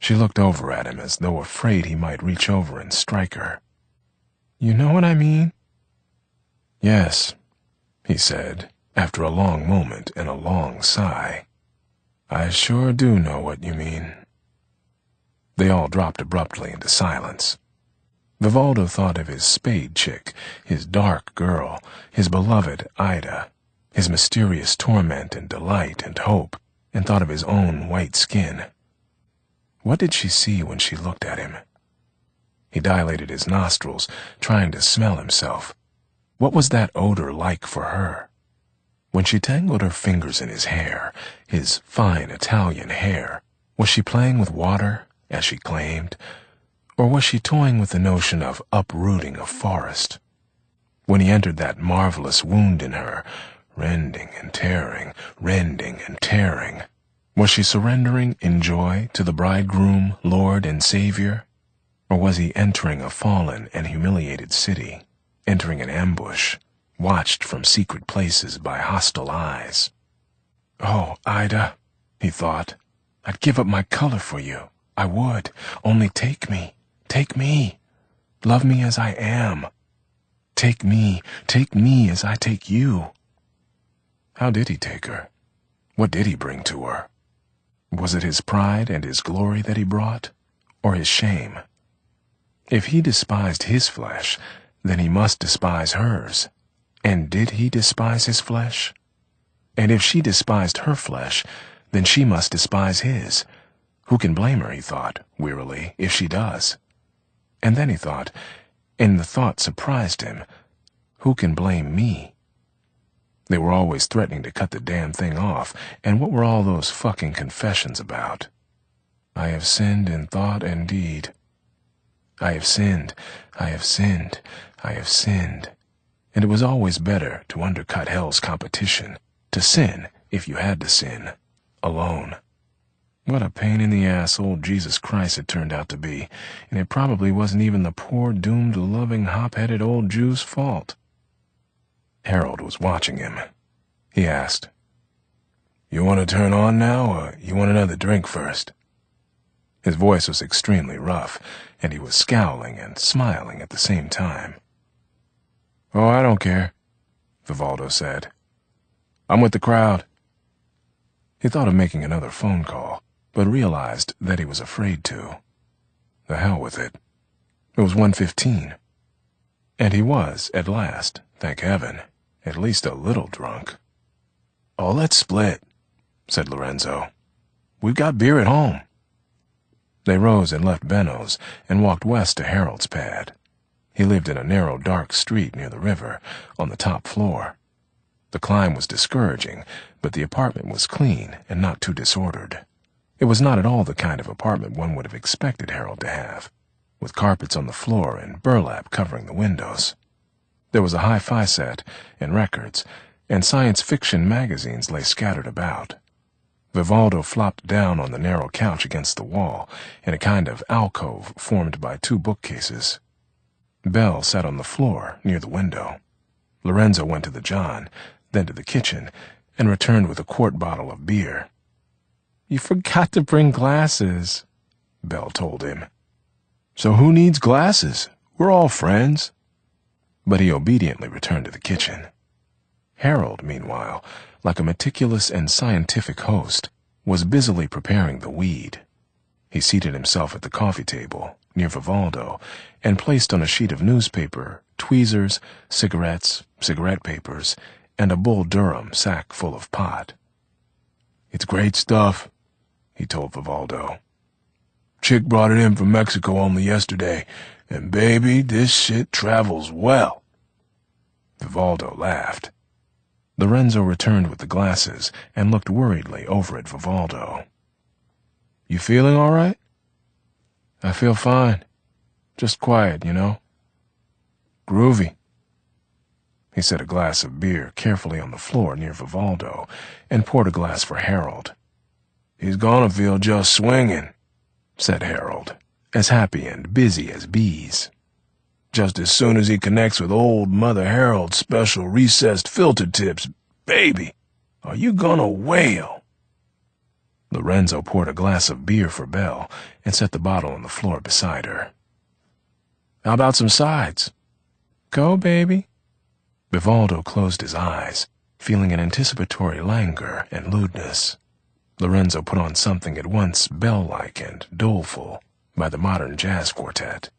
B: She looked over at him as though afraid he might reach over and strike her. You know what I mean? Yes, he said, after a long moment and a long sigh. I sure do know what you mean. They all dropped abruptly into silence. Vivaldo thought of his spade chick, his dark girl, his beloved Ida, his mysterious torment and delight and hope, and thought of his own white skin. What did she see when she looked at him? He dilated his nostrils, trying to smell himself. What was that odor like for her? When she tangled her fingers in his hair, his fine Italian hair, was she playing with water, as she claimed, or was she toying with the notion of uprooting a forest? When he entered that marvelous wound in her, rending and tearing, was she surrendering in joy to the bridegroom, Lord and Savior? Or was he entering a fallen and humiliated city, entering an ambush, watched from secret places by hostile eyes? Oh, Ida, he thought, I'd give up my color for you. I would. Only take me. Take me. Love me as I am. Take me as I take you. How did he take her? What did he bring to her? Was it his pride and his glory that he brought, or his shame? If he despised his flesh, then he must despise hers. And did he despise his flesh? And if she despised her flesh, then she must despise his. Who can blame her, he thought, wearily, if she does? And then he thought, and the thought surprised him, who can blame me? They were always threatening to cut the damn thing off, and what were all those fucking confessions about? I have sinned in thought and deed. I have sinned, I have sinned, I have sinned. And it was always better to undercut hell's competition, to sin, if you had to sin, alone. What a pain in the ass old Jesus Christ had turned out to be, and it probably wasn't even the poor, doomed, loving, hop-headed old Jew's fault. Harold was watching him. He asked, You want to turn on now, or you want another drink first?
A: His voice was extremely rough, and he was scowling and smiling at the same time.
B: "Oh, I don't care," Vivaldo said. "I'm with the crowd."
A: He thought of making another phone call, but realized that he was afraid to. The hell with it. It was 1:15. And he was, at last, thank heaven, at least a little drunk.
B: "Oh, let's split," said Lorenzo. "We've got beer at home."
A: They rose and left Benno's and walked west to Harold's pad. He lived in a narrow, dark street near the river, on the top floor. The climb was discouraging, but the apartment was clean and not too disordered. It was not at all the kind of apartment one would have expected Harold to have, with carpets on the floor and burlap covering the windows. There was a hi-fi set and records, and science fiction magazines lay scattered about. Vivaldo flopped down on the narrow couch against the wall, in a kind of alcove formed by two bookcases. Belle sat on the floor near the window. Lorenzo went to the john, then to the kitchen, and returned with a quart bottle of beer.
B: "You forgot to bring glasses," Belle told him.
A: "So who needs glasses? We're all friends." But he obediently returned to the kitchen. Harold, meanwhile, like a meticulous and scientific host, was busily preparing the weed. He seated himself at the coffee table, near Vivaldo, and placed on a sheet of newspaper tweezers, cigarettes, cigarette papers, and a Bull Durham sack full of pot.
B: "It's great stuff," he told Vivaldo. "Chick brought it in from Mexico only yesterday, and baby, this shit travels well."
A: Vivaldo laughed. Lorenzo returned with the glasses and looked worriedly over at Vivaldo.
B: "You feeling all right?" "I feel fine. Just quiet, you know. Groovy."
A: He set a glass of beer carefully on the floor near Vivaldo and poured a glass for Harold.
B: "He's gonna feel just swinging,"
A: said Harold, as happy and busy as bees.
B: "Just as soon as he connects with old Mother Harold's special recessed filter tips, baby, are you gonna wail?"
A: Lorenzo poured a glass of beer for Belle and set the bottle on the floor beside her.
B: "How about some sides?"
A: "Go, baby." Vivaldo closed his eyes, feeling an anticipatory languor and lewdness. Lorenzo put on something at once bell-like and doleful by the modern jazz quartet.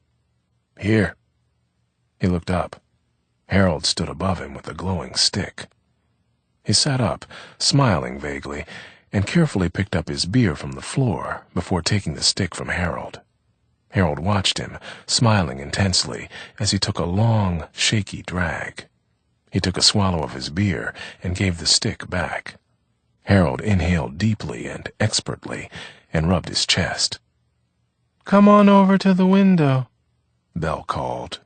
B: "Here."
A: He looked up. Harold stood above him with a glowing stick. He sat up, smiling vaguely, and carefully picked up his beer from the floor before taking the stick from Harold. Harold watched him, smiling intensely, as he took a long, shaky drag. He took a swallow of his beer and gave the stick back. Harold inhaled deeply and expertly and rubbed his chest.
B: "Come on over to the window,"
A: Belle called.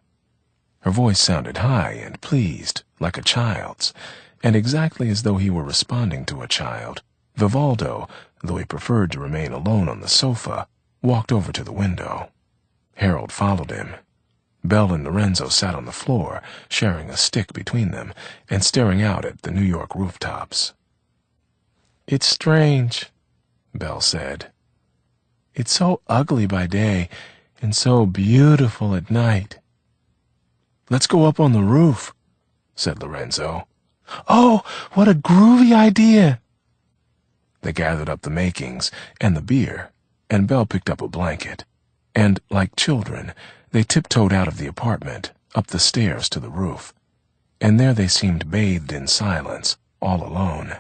A: Her voice sounded high and pleased, like a child's, and exactly as though he were responding to a child. Vivaldo, though he preferred to remain alone on the sofa, walked over to the window. Harold followed him. Belle and Lorenzo sat on the floor, sharing a stick between them, and staring out at the New York rooftops.
B: "It's strange,"
A: Belle said.
B: "It's so ugly by day and so beautiful at night."
A: "Let's go up on the roof," said Lorenzo.
B: "Oh, what a groovy idea!"
A: They gathered up the makings and the beer, and Belle picked up a blanket, and, like children, they tiptoed out of the apartment, up the stairs to the roof. And there they seemed bathed in silence, all alone.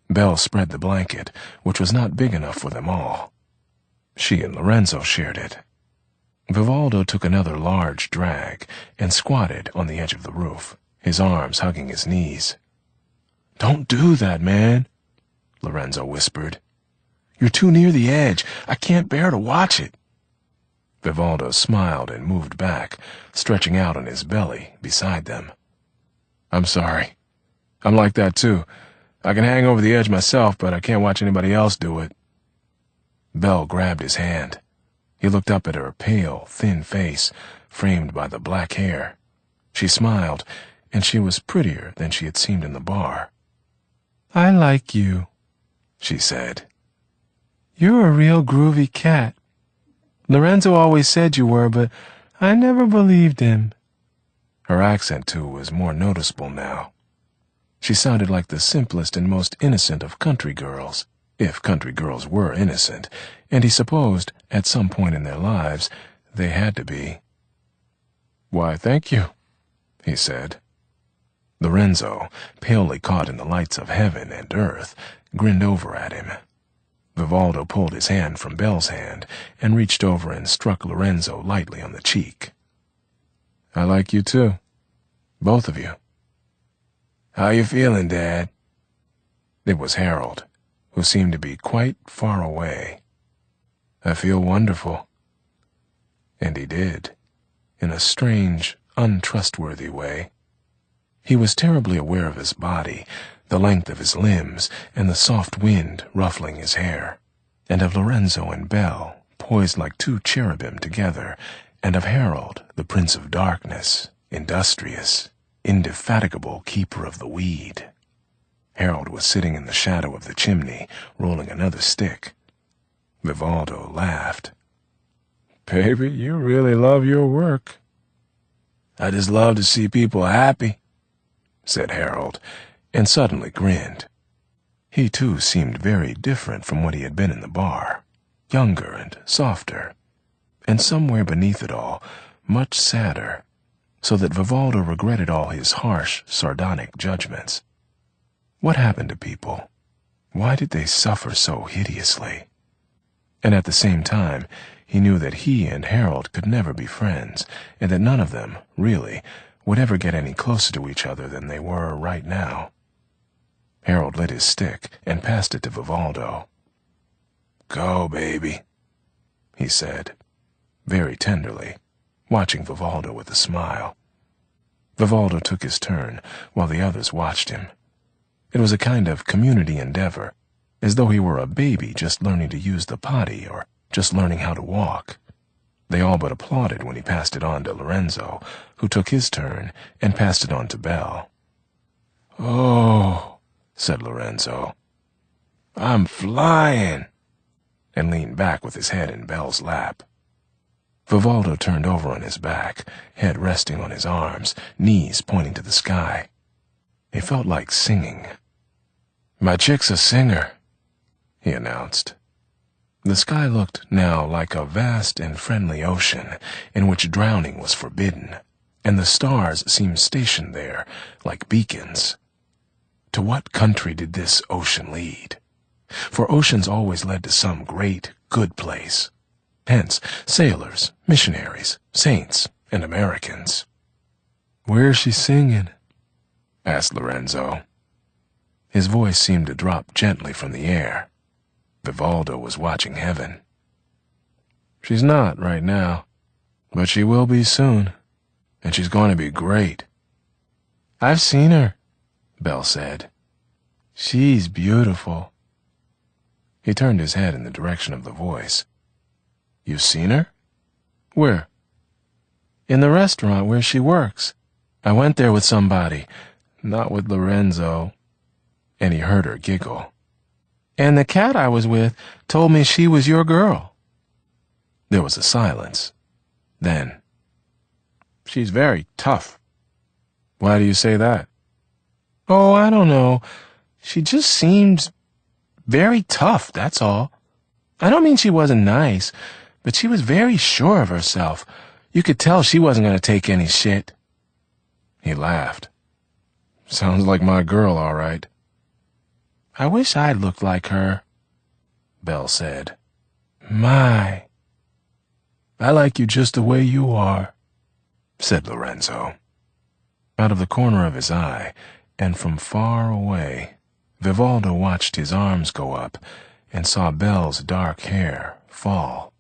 A: Belle spread the blanket, which was not big enough for them all. She and Lorenzo shared it. Vivaldo took another large drag and squatted on the edge of the roof, his arms hugging his knees.
B: "Don't do that, man,"
A: Lorenzo whispered.
B: "You're too near the edge. I can't bear to watch it."
A: Vivaldo smiled and moved back, stretching out on his belly beside them.
B: "I'm sorry. I'm like that too. I can hang over the edge myself, but I can't watch anybody else do it."
A: Belle grabbed his hand. He looked up at her pale, thin face, framed by the black hair. She smiled, and she was prettier than she had seemed in the bar.
B: "I like you,"
A: she said.
B: "You're a real groovy cat." Lorenzo always said you were, but I never believed him." Her accent, too, was more noticeable now. She sounded like the simplest and most innocent of country girls, if country girls were innocent, and he supposed, at some point in their lives, they had to be. "Why, thank you," he said. Lorenzo, palely caught in the lights of heaven and earth, grinned over at him. Vivaldo pulled his hand from Belle's hand and reached over and struck Lorenzo lightly on the cheek. "I like you too. Both of you." "How you feeling, Dad?" It was Harold, who seemed to be quite far away. "I feel wonderful." And he did, in a strange, untrustworthy way. He was terribly aware of his body, the length of his limbs, and the soft wind ruffling his hair, and of Lorenzo and Belle, poised like two cherubim together, and of Harold, the Prince of Darkness, industrious, indefatigable keeper of the weed. Harold was sitting in the shadow of the chimney, rolling another stick. Vivaldo laughed. "Baby, you really love your work." "I just love to see people happy," said Harold, and suddenly grinned. He, too, seemed very different from what he had been in the bar, younger and softer, and somewhere beneath it all, much sadder, so that Vivaldo regretted all his harsh, sardonic judgments. What happened to people? Why did they suffer so hideously? And at the same time, he knew that he and Harold could never be friends, and that none of them, really, would ever get any closer to each other than they were right now. Harold lit his stick and passed it to Vivaldo. "Go, baby," he said, very tenderly, watching Vivaldo with a smile. Vivaldo took his turn, while the others watched him. It was a kind of community endeavor, as though he were a baby just learning to use the potty or just learning how to walk. They all but applauded when he passed it on to Lorenzo, who took his turn and passed it on to Belle. "Oh," said Lorenzo, "I'm flying," and leaned back with his head in Belle's lap. Vivaldo turned over on his back, head resting on his arms, knees pointing to the sky. He felt like singing. "My chick's a singer," he announced. The sky looked now like a vast and friendly ocean in which drowning was forbidden, and the stars seemed stationed there like beacons. To what country did this ocean lead? For oceans always led to some great, good place. Hence, sailors, missionaries, saints, and Americans. "Where's she singing?" asked Lorenzo. His voice seemed to drop gently from the air. Vivaldo was watching heaven. "She's not right now, but she will be soon, and she's going to be great." "I've seen her," Belle said. "She's beautiful." He turned his head in the direction of the voice. "You've seen her? Where?" "In the restaurant where she works. I went there with somebody, not with Lorenzo." And he heard her giggle. "And the cat I was with told me she was your girl." There was a silence. Then, "She's very tough." "Why do you say that?" "Oh, I don't know. She just seemed very tough, that's all. I don't mean she wasn't nice, but she was very sure of herself. You could tell she wasn't going to take any shit." He laughed. "Sounds like my girl, all right." "I wish I looked like her," Belle said. "My." "I like you just the way you are," said Lorenzo. Out of the corner of his eye, and from far away, Vivaldo watched his arms go up and saw Belle's dark hair fall.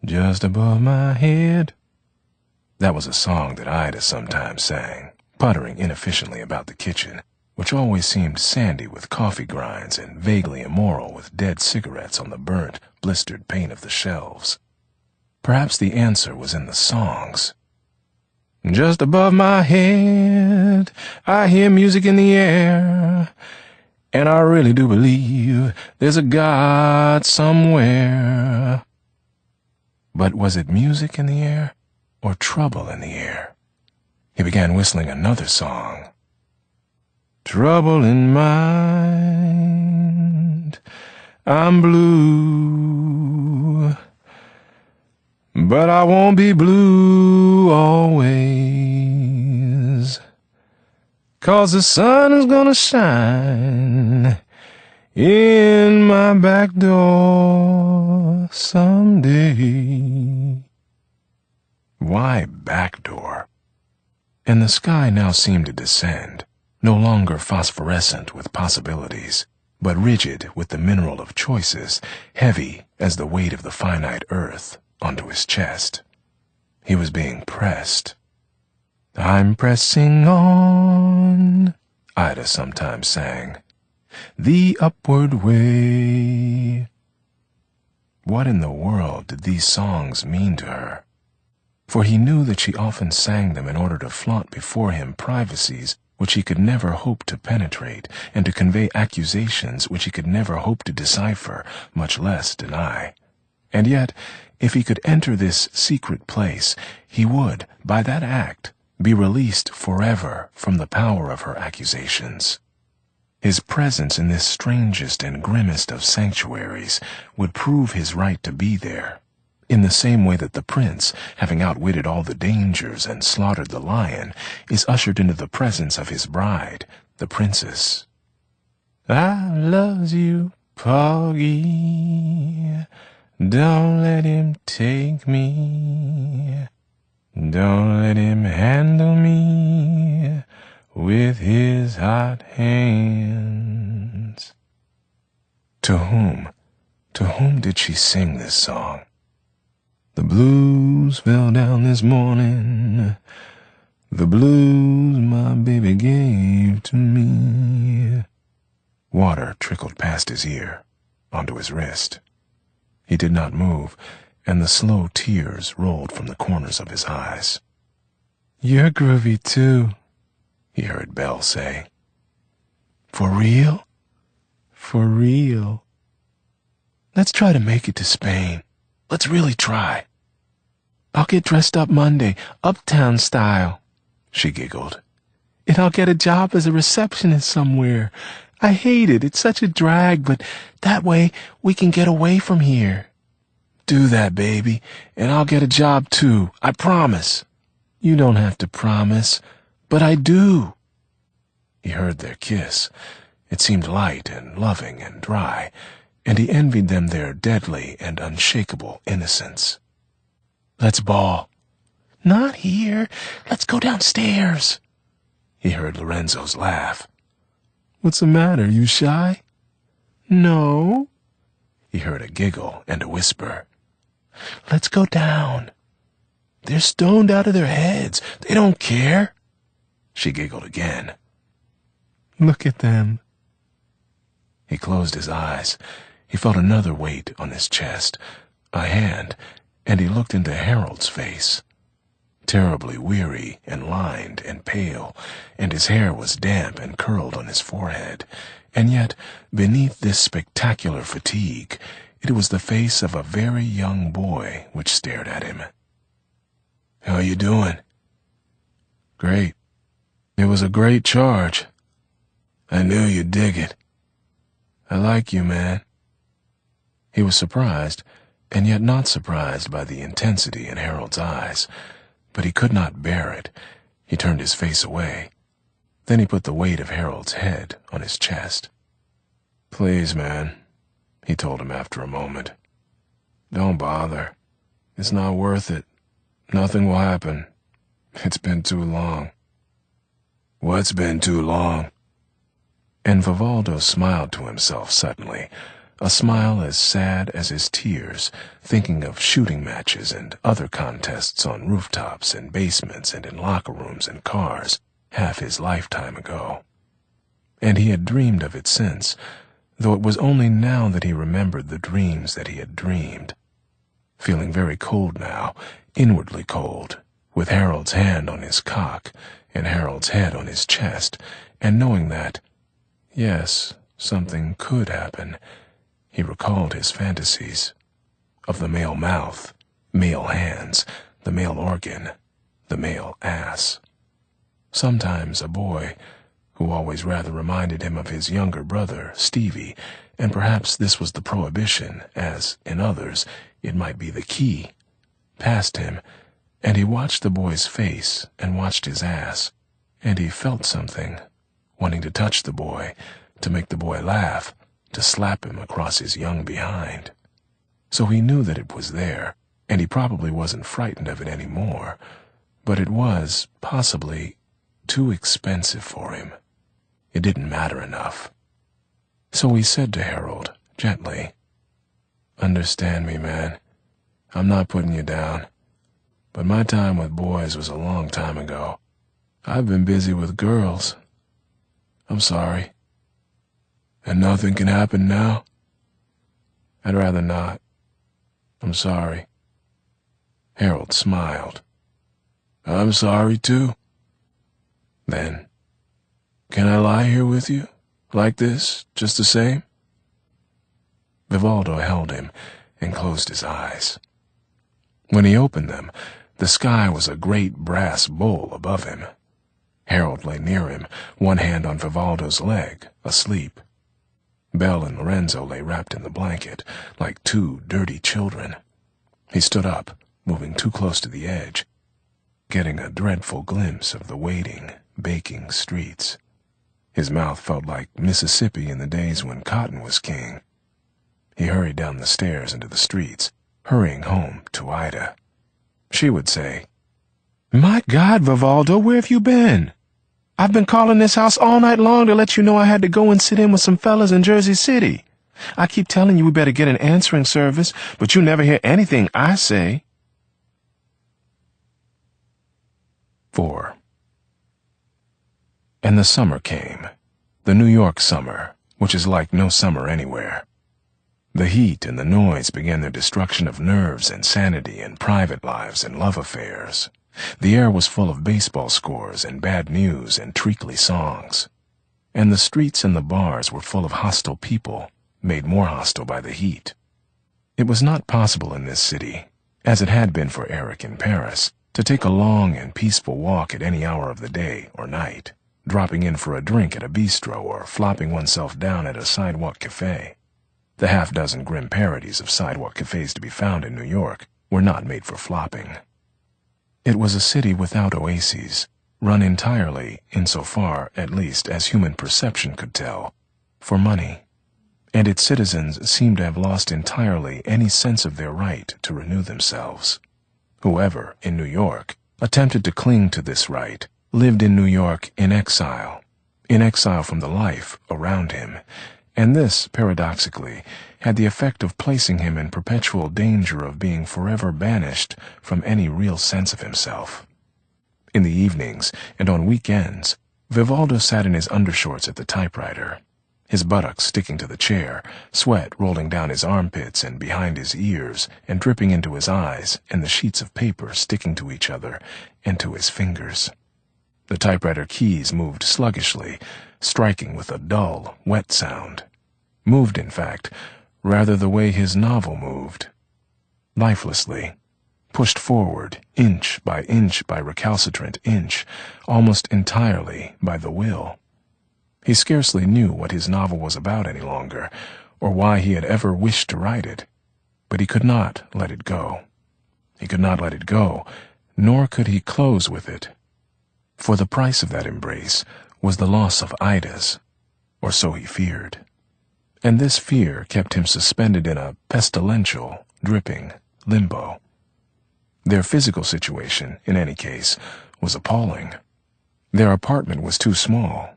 B: "Just above my head." That was a song that Ida sometimes sang, puttering inefficiently about the kitchen, which always seemed sandy with coffee grinds and vaguely immoral with dead cigarettes on the burnt, blistered paint of the shelves. Perhaps the answer was in the songs. "Just above my head, I hear music in the air, and I really do believe there's a God somewhere."
A: But was it music in the air or trouble in the air? He began whistling another song.
B: Trouble in mind, I'm blue, but I won't be blue always, 'cause the sun is gonna shine in my back door someday.
A: Why back door? And the sky now seemed to descend, no longer phosphorescent with possibilities, but rigid with the mineral of choices, heavy as the weight of the finite earth, onto his chest. He was being pressed.
B: I'm pressing on, Ida sometimes sang, the upward way.
A: What in the world did these songs mean to her? For he knew that she often sang them in order to flaunt before him privacies which he could never hope to penetrate, and to convey accusations which he could never hope to decipher, much less deny. And yet, if he could enter this secret place, he would, by that act, be released forever from the power of her accusations. His presence in this strangest and grimmest of sanctuaries would prove his right to be there, in the same way that the prince, having outwitted all the dangers and slaughtered the lion, is ushered into the presence of his bride, the princess.
B: I loves you, Poggy. Don't let him take me. Don't let him handle me with his hot hands.
A: To whom did she sing this song?
B: The blues fell down this morning, the blues my baby gave to me.
A: Water trickled past his ear, onto his wrist. He did not move, and the slow tears rolled from the corners of his eyes.
B: You're groovy too,
A: he heard Belle say.
B: For real? For real.
A: Let's try to make it to Spain. Let's really try.
B: I'll get dressed up Monday, uptown style, she giggled. And I'll get a job as a receptionist somewhere. I hate it. It's such a drag, but that way we can get away from here.
A: Do that, baby, and I'll get a job too. I promise.
B: You don't have to promise, but I do.
A: He heard their kiss. It seemed light and loving and dry, and he envied them their deadly and unshakable innocence.
B: Let's ball.
A: Not here. Let's go downstairs. He heard Lorenzo's laugh.
B: What's the matter? You shy?
A: No. He heard a giggle and a whisper.
B: Let's go down.
A: They're stoned out of their heads. They don't care. She giggled again.
B: Look at them.
A: He closed his eyes. He felt another weight on his chest, a hand, and he looked into Harold's face. Terribly weary and lined and pale, and his hair was damp and curled on his forehead. And yet, beneath this spectacular fatigue, it was the face of a very young boy which stared at him.
B: How you doing?
A: Great.
B: It was a great charge.
A: I knew you'd dig it.
B: I like you, man.
A: He was surprised, and yet not surprised by the intensity in Harold's eyes. But he could not bear it. He turned his face away. Then he put the weight of Harold's head on his chest.
B: Please, man, he told him after a moment. Don't bother. It's not worth it. Nothing will happen. It's been too long.
A: What's been too long? And Vivaldo smiled to himself suddenly, a smile as sad as his tears, thinking of shooting matches and other contests on rooftops and basements and in locker rooms and cars, half his lifetime ago. And he had dreamed of it since, though it was only now that he remembered the dreams that he had dreamed. Feeling very cold now, inwardly cold, with Harold's hand on his cock and Harold's head on his chest, and knowing that, yes, something could happen. He recalled his fantasies of the male mouth Male hands, the male organ, the male ass. Sometimes a boy, who always rather reminded him of his younger brother, Stevie, and perhaps this was the prohibition, as, in others, it might be the key, passed him, and he watched the boy's face and watched his ass, and he felt something, wanting to touch the boy, to make the boy laugh, to slap him across his young behind. So he knew that it was there, and he probably wasn't frightened of it anymore, but it was, possibly, too expensive for him. It didn't matter enough. So he said to Harold, gently, "Understand me, man. I'm not putting you down. But my time with boys was a long time ago. I've been busy with girls. I'm sorry. And nothing can happen now? I'd rather not. I'm sorry." Harold smiled. "I'm sorry, too." Then, "Can I lie here with you? Like this, just the same?" Vivaldo held him and closed his eyes. When he opened them, the sky was a great brass bowl above him. Harold lay near him, one hand on Vivaldo's leg, asleep. Belle and Lorenzo lay wrapped in the blanket, like two dirty children. He stood up, moving too close to the edge, getting a dreadful glimpse of the waiting, baking streets. His mouth felt like Mississippi in the days when cotton was king. He hurried down the stairs into the streets, hurrying home to Ida. She would say, "My God, Vivaldo, where have you been? I've been calling this house all night long to let you know I had to go and sit in with some fellas in Jersey City. I keep telling you we better get an answering service, but you never hear anything I say." 4. And the summer came, the New York summer, which is like no summer anywhere. The heat and the noise began their destruction of nerves and sanity and private lives and love affairs. The air was full of baseball scores and bad news and treacly songs. And the streets and the bars were full of hostile people, made more hostile by the heat. It was not possible in this city, as it had been for Eric in Paris, to take a long and peaceful walk at any hour of the day or night, dropping in for a drink at a bistro or flopping oneself down at a sidewalk cafe. The half-dozen grim parodies of sidewalk cafes to be found in New York were not made for flopping. It was a city without oases, run entirely, insofar, at least, as human perception could tell, for money, and its citizens seemed to have lost entirely any sense of their right to renew themselves. Whoever, in New York, attempted to cling to this right, lived in New York in exile from the life around him, and this, paradoxically, had the effect of placing him in perpetual danger of being forever banished from any real sense of himself. In the evenings and on weekends, Vivaldo sat in his undershorts at the typewriter, his buttocks sticking to the chair, sweat rolling down his armpits and behind his ears and dripping into his eyes, and the sheets of paper sticking to each other and to his fingers. The typewriter keys moved sluggishly, striking with a dull, wet sound. Moved, in fact, rather the way his novel moved. Lifelessly, pushed forward, inch by recalcitrant inch, almost entirely by the will. He scarcely knew what his novel was about any longer, or why he had ever wished to write it, but he could not let it go. He could not let it go, nor could he close with it. For the price of that embrace was the loss of Ida's, or so he feared. And this fear kept him suspended in a pestilential, dripping limbo. Their physical situation, in any case, was appalling. Their apartment was too small.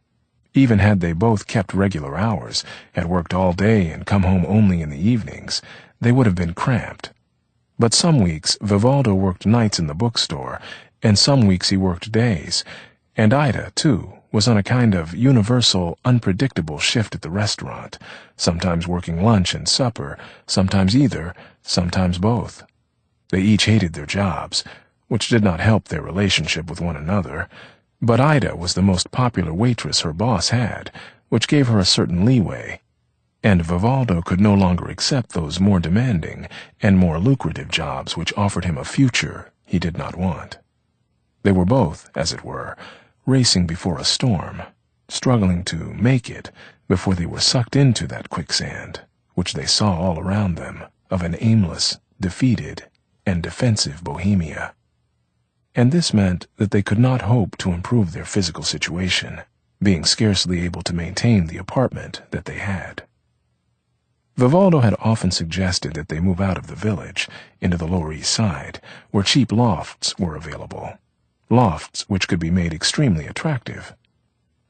A: Even had they both kept regular hours, had worked all day and come home only in the evenings, they would have been cramped. But some weeks Vivaldo worked nights in the bookstore, and some weeks he worked days, and Ida, too, was on a kind of universal, unpredictable shift at the restaurant, sometimes working lunch and supper, sometimes either, sometimes both. They each hated their jobs, which did not help their relationship with one another, but Ida was the most popular waitress her boss had, which gave her a certain leeway. and Vivaldo could no longer accept those more demanding and more lucrative jobs which offered him a future he did not want. They were both, as it were, racing before a storm, struggling to make it before they were sucked into that quicksand, which they saw all around them, of an aimless, defeated, and defensive Bohemia. And this meant that they could not hope to improve their physical situation, being scarcely able to maintain the apartment that they had. Vivaldo had often suggested that they move out of the village into the Lower East Side, where cheap lofts were available, lofts which could be made extremely attractive.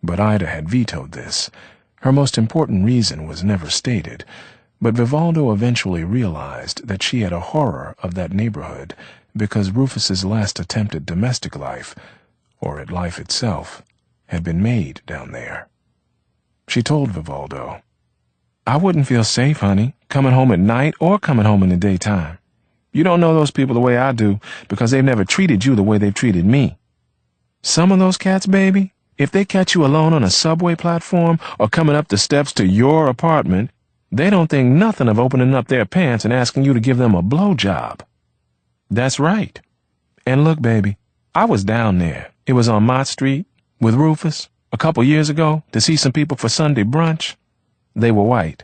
A: But Ida had vetoed this. Her most important reason was never stated, but Vivaldo eventually realized that she had a horror of that neighborhood because Rufus's last attempt at domestic life, or at life itself, had been made down there. She told Vivaldo, "I wouldn't feel safe, honey, coming home at night or coming home in the daytime. You don't know those people the way I do because they've never treated you the way they've treated me. Some of those cats, baby, if they catch you alone on a subway platform or coming up the steps to your apartment, they don't think nothing of opening up their pants and asking you to give them a blowjob." That's right. And look, baby, I was down there. It was on Mott Street with Rufus a couple years ago to see some people for Sunday brunch. They were white.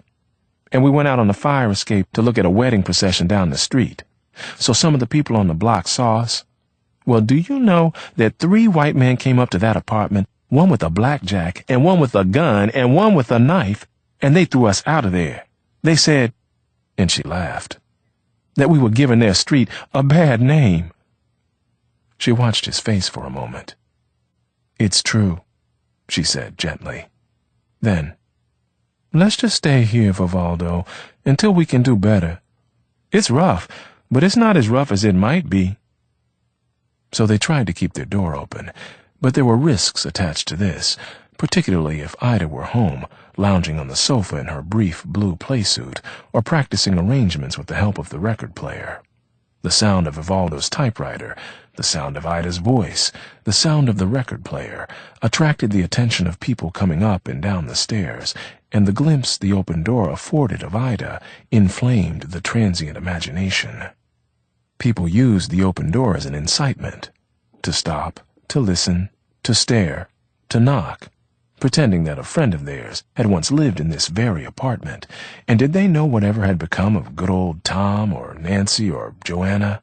A: And we went out on the fire escape to look at a wedding procession down the street. So some of the people on the block saw us. Well, do you know that 3 white men came up to that apartment, one with a blackjack and one with a gun and one with a knife, and they threw us out of there. They said, and she laughed, that we were giving their street a bad name. She watched his face for a moment. "It's true," she said gently. Then, "Let's just stay here, Vivaldo, until we can do better. It's rough, but it's not as rough as it might be." So they tried to keep their door open, but there were risks attached to this, particularly if Ida were home, lounging on the sofa in her brief blue playsuit, or practicing arrangements with the help of the record player. The sound of Vivaldo's typewriter, the sound of Ida's voice, the sound of the record player, attracted the attention of people coming up and down the stairs, and the glimpse the open door afforded of Ida inflamed the transient imagination. People used the open door as an incitement, to stop, to listen, to stare, to knock, pretending that a friend of theirs had once lived in this very apartment, and did they know whatever had become of good old Tom or Nancy or Joanna?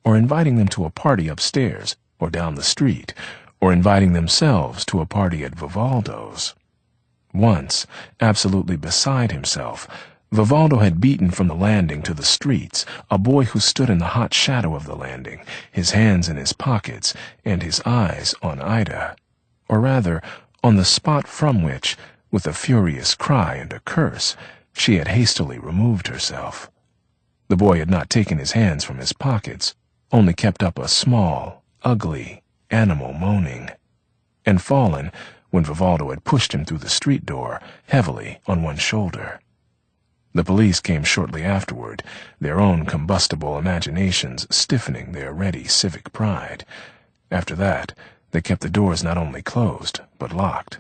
A: Or inviting them to a party upstairs or down the street, or inviting themselves to a party at Vivaldo's. Once, absolutely beside himself, Vivaldo had beaten from the landing to the streets a boy who stood in the hot shadow of the landing, his hands in his pockets and his eyes on Ida, or rather, on the spot from which, with a furious cry and a curse, she had hastily removed herself. The boy had not taken his hands from his pockets, only kept up a small, ugly, animal moaning, and fallen when Vivaldo had pushed him through the street door, heavily on one shoulder. The police came shortly afterward, their own combustible imaginations stiffening their ready civic pride. After that, they kept the doors not only closed, but locked.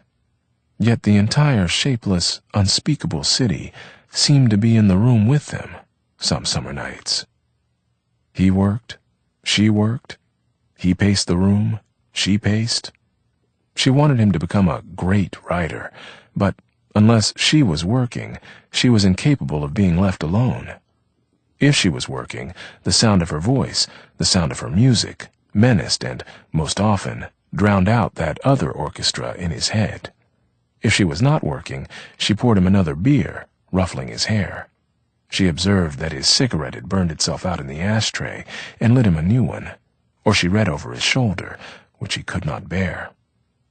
A: Yet the entire shapeless, unspeakable city seemed to be in the room with them, some summer nights. He worked, she worked, he paced the room, she paced. She wanted him to become a great writer, but unless she was working, she was incapable of being left alone. If she was working, the sound of her voice, the sound of her music, menaced and, most often, drowned out that other orchestra in his head. If she was not working, she poured him another beer, ruffling his hair. She observed that his cigarette had burned itself out in the ashtray and lit him a new one, or she read over his shoulder, which he could not bear.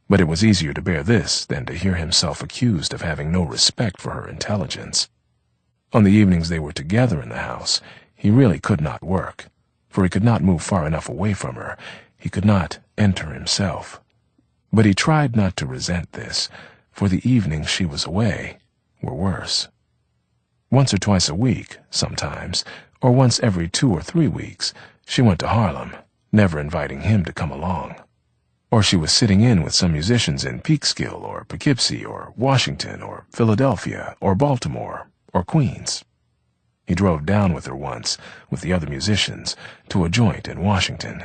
A: But it was easier to bear this than to hear himself accused of having no respect for her intelligence. On the evenings they were together in the house, he really could not work, for he could not move far enough away from her. He could not enter himself. But he tried not to resent this, for the evenings she was away were worse. Once or twice a week, sometimes, or once every 2 or 3 weeks, she went to Harlem, never inviting him to come along. Or she was sitting in with some musicians in Peekskill or Poughkeepsie or Washington or Philadelphia or Baltimore or Queens. He drove down with her once, with the other musicians, to a joint in Washington,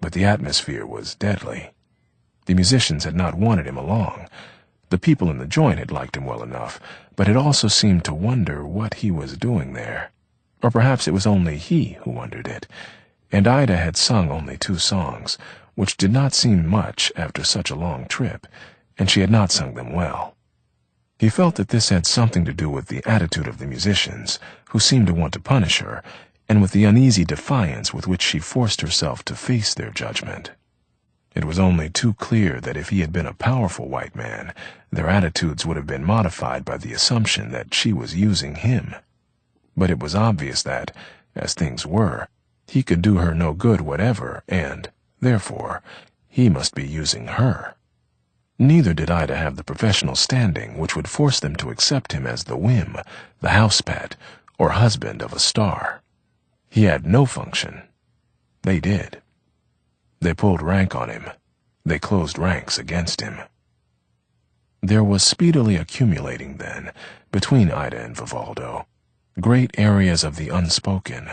A: but the atmosphere was deadly. The musicians had not wanted him along. The people in the joint had liked him well enough, but had also seemed to wonder what he was doing there. Or perhaps it was only he who wondered it, and Ida had sung only 2 songs, which did not seem much after such a long trip, and she had not sung them well. He felt that this had something to do with the attitude of the musicians, who seemed to want to punish her, and with the uneasy defiance with which she forced herself to face their judgment. It was only too clear that if he had been a powerful white man, their attitudes would have been modified by the assumption that she was using him. But it was obvious that, as things were, he could do her no good whatever, and, therefore, he must be using her. Neither did Ida have the professional standing which would force them to accept him as the whim, the house pet, or husband of a star. He had no function. They did. They pulled rank on him. They closed ranks against him. There was speedily accumulating, then, between Ida and Vivaldo, great areas of the unspoken,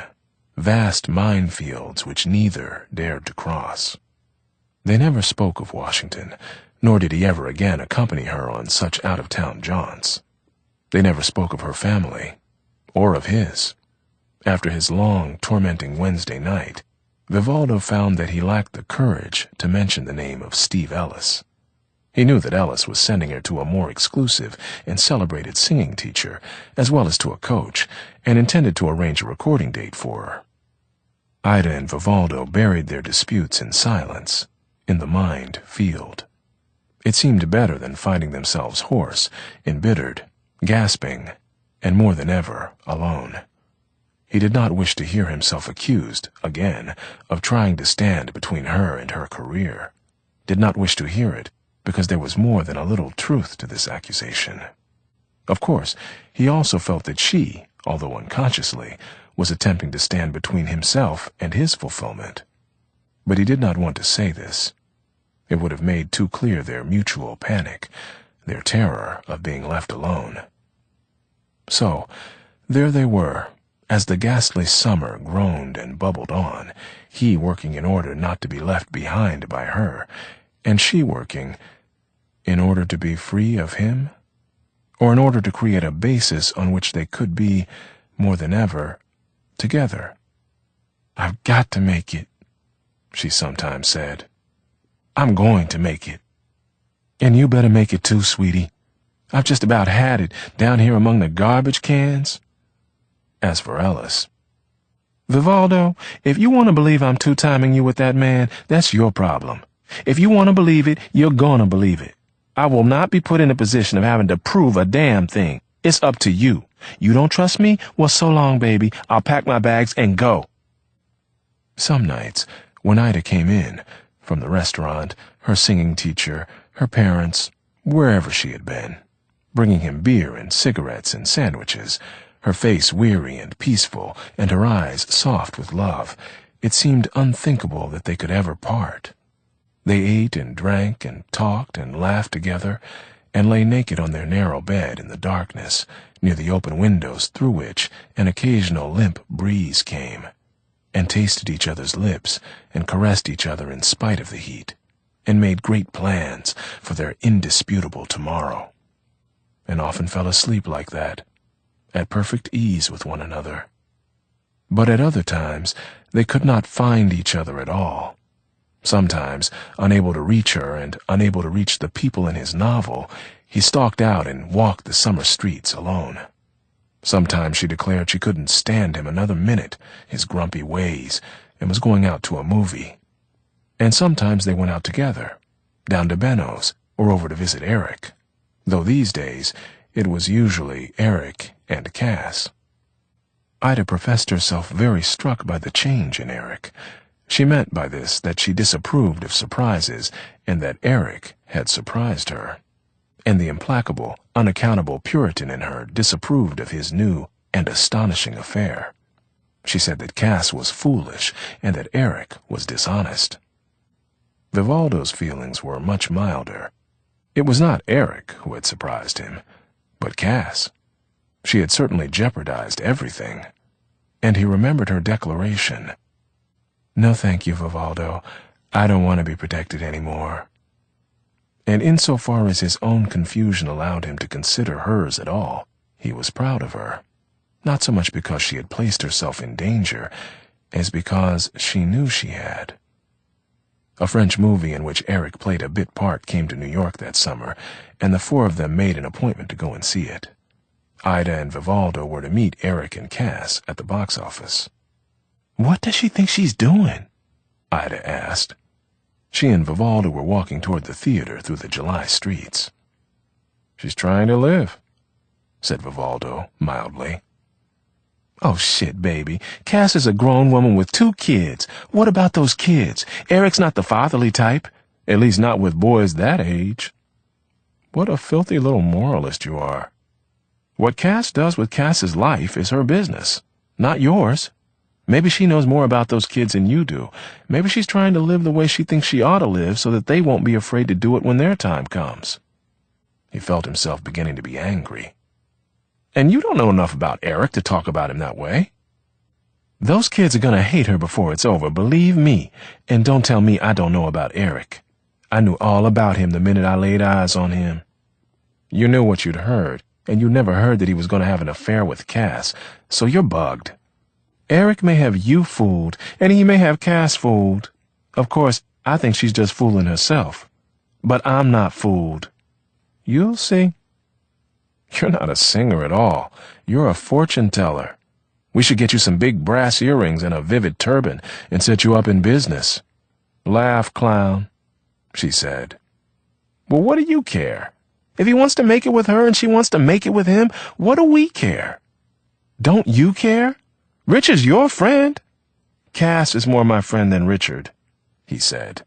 A: vast minefields which neither dared to cross. They never spoke of Washington, nor did he ever again accompany her on such out-of-town jaunts. They never spoke of her family, or of his. After his long, tormenting Wednesday night, Vivaldo found that he lacked the courage to mention the name of Steve Ellis. He knew that Ellis was sending her to a more exclusive and celebrated singing teacher, as well as to a coach, and intended to arrange a recording date for her. Ida and Vivaldo buried their disputes in silence, in the mind field. It seemed better than finding themselves hoarse, embittered, gasping, and more than ever alone. He did not wish to hear himself accused, again, of trying to stand between her and her career. Did not wish to hear it, because there was more than a little truth to this accusation. Of course, he also felt that she, although unconsciously, was attempting to stand between himself and his fulfillment. But he did not want to say this. It would have made too clear their mutual panic, their terror of being left alone. So, there they were, as the ghastly summer groaned and bubbled on, he working in order not to be left behind by her, and she working in order to be free of him, or in order to create a basis on which they could be, more than ever, together. "I've got to make it," she sometimes said. "I'm going to make it. And you better make it too, sweetie. I've just about had it down here among the garbage cans." As for Ellis, "Vivaldo, if you want to believe I'm two-timing you with that man, that's your problem. If you want to believe it, you're gonna believe it. I will not be put in a position of having to prove a damn thing. It's up to you. You don't trust me? Well, so long, baby. I'll pack my bags and go." Some nights, when Ida came in, from the restaurant, her singing teacher, her parents, wherever she had been, bringing him beer and cigarettes and sandwiches, her face weary and peaceful, and her eyes soft with love, it seemed unthinkable that they could ever part. They ate and drank and talked and laughed together, and lay naked on their narrow bed in the darkness, near the open windows through which an occasional limp breeze came, and tasted each other's lips, and caressed each other in spite of the heat, and made great plans for their indisputable tomorrow, and often fell asleep like that, at perfect ease with one another. But at other times they could not find each other at all. Sometimes, unable to reach her and unable to reach the people in his novel, he stalked out and walked the summer streets alone. Sometimes she declared she couldn't stand him another minute, his grumpy ways, and was going out to a movie. And sometimes they went out together, down to Benno's or over to visit Eric, though these days it was usually Eric and Cass. Ida professed herself very struck by the change in Eric. She meant by this that she disapproved of surprises, and that Eric had surprised her. And the implacable, unaccountable Puritan in her disapproved of his new and astonishing affair. She said that Cass was foolish, and that Eric was dishonest. Vivaldo's feelings were much milder. It was not Eric who had surprised him, but Cass. She had certainly jeopardized everything. And he remembered her declaration. "No thank you, Vivaldo. I don't want to be protected anymore." And insofar as his own confusion allowed him to consider hers at all, he was proud of her. Not so much because she had placed herself in danger, as because she knew she had. A French movie in which Eric played a bit part came to New York that summer, and the four of them made an appointment to go and see it. Ida and Vivaldo were to meet Eric and Cass at the box office. "What does she think she's doing?" Ida asked. She and Vivaldo were walking toward the theater through the July streets. "She's trying to live," said Vivaldo mildly. "Oh, shit, baby. Cass is a grown woman with 2 kids. What about those kids? Eric's not the fatherly type, at least not with boys that age." "What a filthy little moralist you are. What Cass does with Cass's life is her business, not yours. Maybe she knows more about those kids than you do. Maybe she's trying to live the way she thinks she ought to live so that they won't be afraid to do it when their time comes." He felt himself beginning to be angry. "And you don't know enough about Eric to talk about him that way. Those kids are going to hate her before it's over, believe me. And don't tell me I don't know about Eric. I knew all about him the minute I laid eyes on him." "You knew what you'd heard, and you never heard that he was going to have an affair with Cass, so you're bugged. Eric may have you fooled, and he may have Cass fooled. Of course, I think she's just fooling herself. But I'm not fooled. You'll see." "You're not a singer at all. You're a fortune teller. We should get you some big brass earrings and a vivid turban and set you up in business." "Laugh, clown," she said. "Well, what do you care? If he wants to make it with her and she wants to make it with him, what do we care? Don't you care? Richard's your friend." "Cass is more my friend than Richard," he said.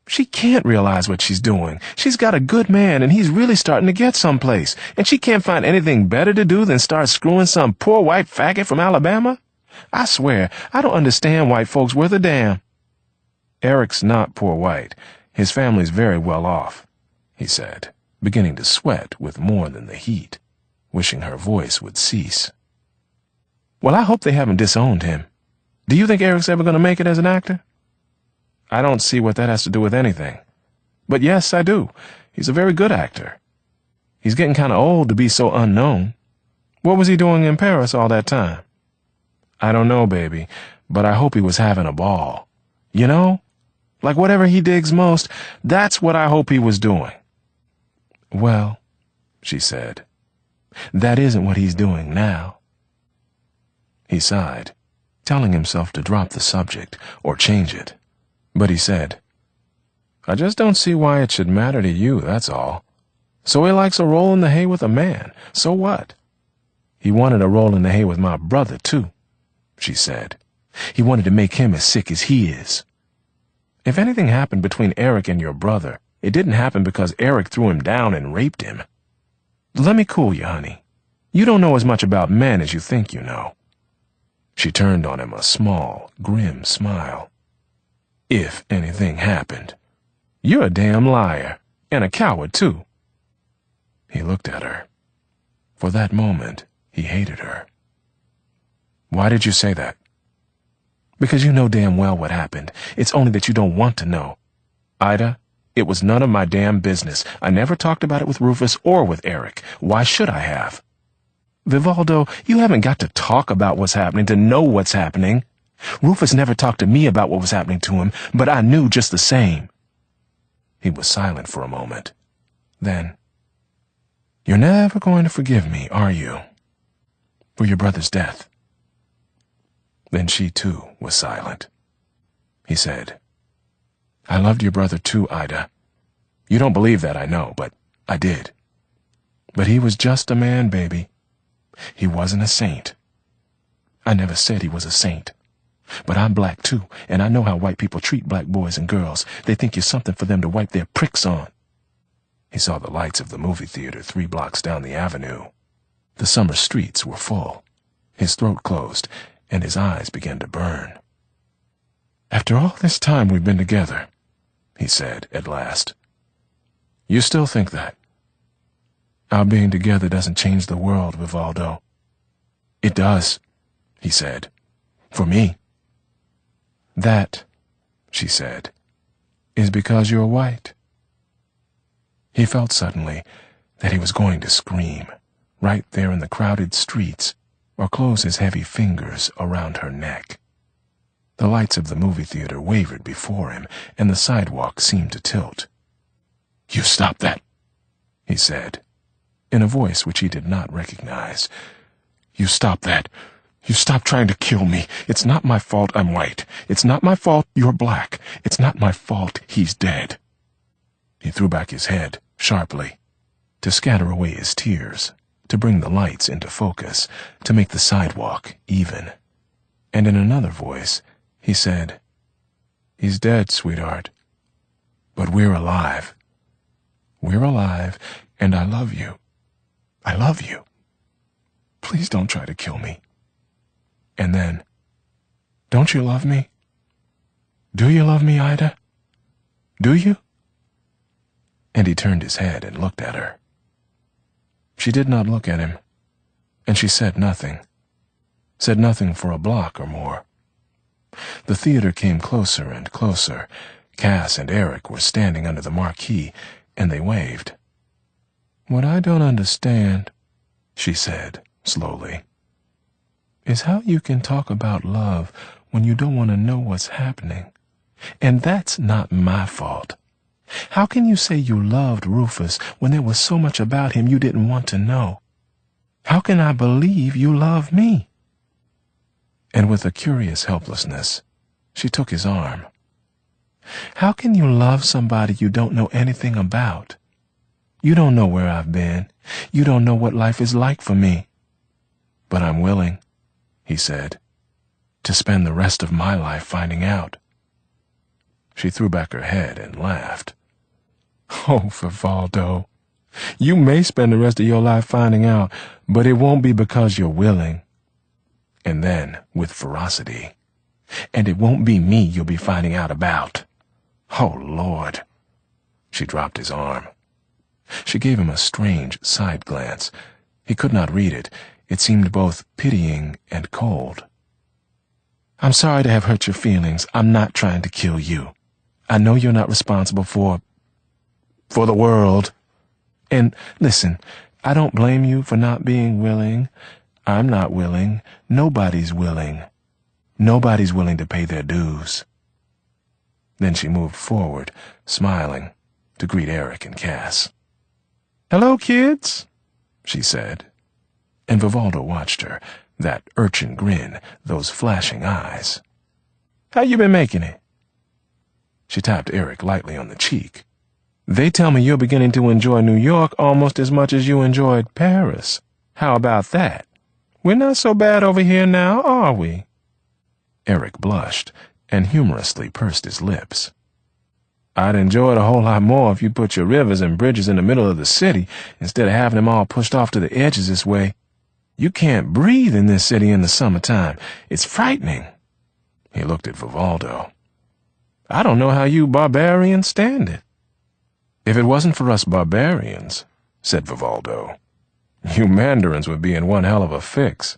A: "She can't realize what she's doing. She's got a good man, and he's really starting to get someplace, and she can't find anything better to do than start screwing some poor white faggot from Alabama. I swear, I don't understand white folks worth a damn." "Eric's not poor white. His family's very well off," he said, beginning to sweat with more than the heat, wishing her voice would cease. "Well, I hope they haven't disowned him. Do you think Eric's ever going to make it as an actor?" "I don't see what that has to do with anything. But yes, I do. He's a very good actor. He's getting kind of old to be so unknown. What was he doing in Paris all that time?" "I don't know, baby, but I hope he was having a ball. You know? Like whatever he digs most, that's what I hope he was doing." "Well," she said, "that isn't what he's doing now." He sighed, telling himself to drop the subject or change it. But he said, "I just don't see why it should matter to you, that's all. So he likes a roll in the hay with a man. So what?" "He wanted a roll in the hay with my brother, too," she said. "He wanted to make him as sick as he is. If anything happened between Eric and your brother, it didn't happen because Eric threw him down and raped him. Let me cool you, honey. You don't know as much about men as you think you know." She turned on him a small, grim smile. "If anything happened. You're a damn liar, and a coward, too." He looked at her. For that moment, he hated her. "Why did you say that?" "Because you know damn well what happened. It's only that you don't want to know. Ida, it was none of my damn business. I never talked about it with Rufus or with Eric. Why should I have?" "Vivaldo, you haven't got to talk about what's happening to know what's happening. Rufus never talked to me about what was happening to him, but I knew just the same." He was silent for a moment. Then, "You're never going to forgive me, are you? For your brother's death?" Then she, too, was silent. He said, "I loved your brother, too, Ida. You don't believe that, I know, but I did. But he was just a man, baby. He wasn't a saint. I never said he was a saint. But I'm black, too, and I know how white people treat black boys and girls. They think you're something for them to wipe their pricks on." He saw the lights of the movie theater 3 blocks down the avenue. The summer streets were full. His throat closed, and his eyes began to burn. "After all this time we've been together, he said at last.
B: You still think that? Our being together doesn't change the world, Vivaldo.
A: It does, he said. For me.
B: That, she said, is because you're white.
A: He felt suddenly that he was going to scream, right there in the crowded streets, or close his heavy fingers around her neck. The lights of the movie theater wavered before him, and the sidewalk seemed to tilt. "You stop that," he said, in a voice which he did not recognize. "You stop that. You stop trying to kill me. It's not my fault I'm white. It's not my fault you're black. It's not my fault he's dead." He threw back his head, sharply, to scatter away his tears, to bring the lights into focus, to make the sidewalk even. And in another voice, he said, "He's dead, sweetheart. But we're alive. We're alive, and I love you. I love you. Please don't try to kill me." And then, "Don't you love me? Do you love me, Ida? Do you?" And he turned his head and looked at her. She did not look at him, and she said nothing for a block or more. The theater came closer and closer. Cass and Eric were standing under the marquee, and they waved. "What I don't understand," she said slowly, "is how you can talk about love when you don't want to know what's happening. And that's not my fault. How can you say you loved Rufus when there was so much about him you didn't want to know? How can I believe you love me?" And with a curious helplessness, she took his arm. "How can you love somebody you don't know anything about? You don't know where I've been. You don't know what life is like for me. But I'm willing," he said, "to spend the rest of my life finding out." She threw back her head and laughed. "Oh, Vivaldo, you may spend the rest of your life finding out, but it won't be because you're willing." And then, with ferocity, "And it won't be me you'll be finding out about. Oh, Lord." She dropped his arm. She gave him a strange side glance. He could not read it. It seemed both pitying and cold. "I'm sorry to have hurt your feelings. I'm not trying to kill you. I know you're not responsible for the world. And listen, I don't blame you for not being willing. I'm not willing. Nobody's willing. Nobody's willing to pay their dues." Then she moved forward, smiling, to greet Eric and Cass. "Hello, kids," she said. And Vivaldo watched her, that urchin grin, those flashing eyes. "How you been making it?" She tapped Eric lightly on the cheek. "They tell me you're beginning to enjoy New York almost as much as you enjoyed Paris. How about that? We're not so bad over here now, are we?" Eric blushed and humorously pursed his lips. "I'd enjoy it a whole lot more if you put your rivers and bridges in the middle of the city instead of having them all pushed off to the edges this way. You can't breathe in this city in the summertime. It's frightening." He looked at Vivaldo. "I don't know how you barbarians stand it." "If it wasn't for us barbarians," said Vivaldo, "you mandarins would be in one hell of a fix."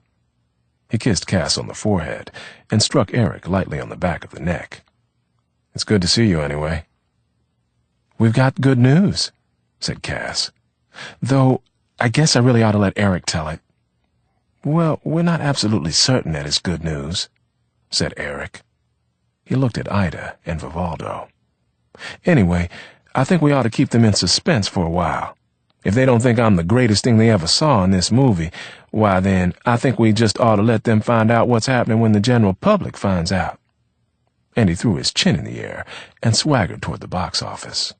A: He kissed Cass on the forehead and struck Eric lightly on the back of the neck. "It's good to see you anyway." "We've got good news," said Cass. "Though I guess I really ought to let Eric tell it." "Well, we're not absolutely certain that it's good news," said Eric. He looked at Ida and Vivaldo. "Anyway, I think we ought to keep them in suspense for a while. If they don't think I'm the greatest thing they ever saw in this movie, why then, I think we just ought to let them find out what's happening when the general public finds out." And he threw his chin in the air and swaggered toward the box office.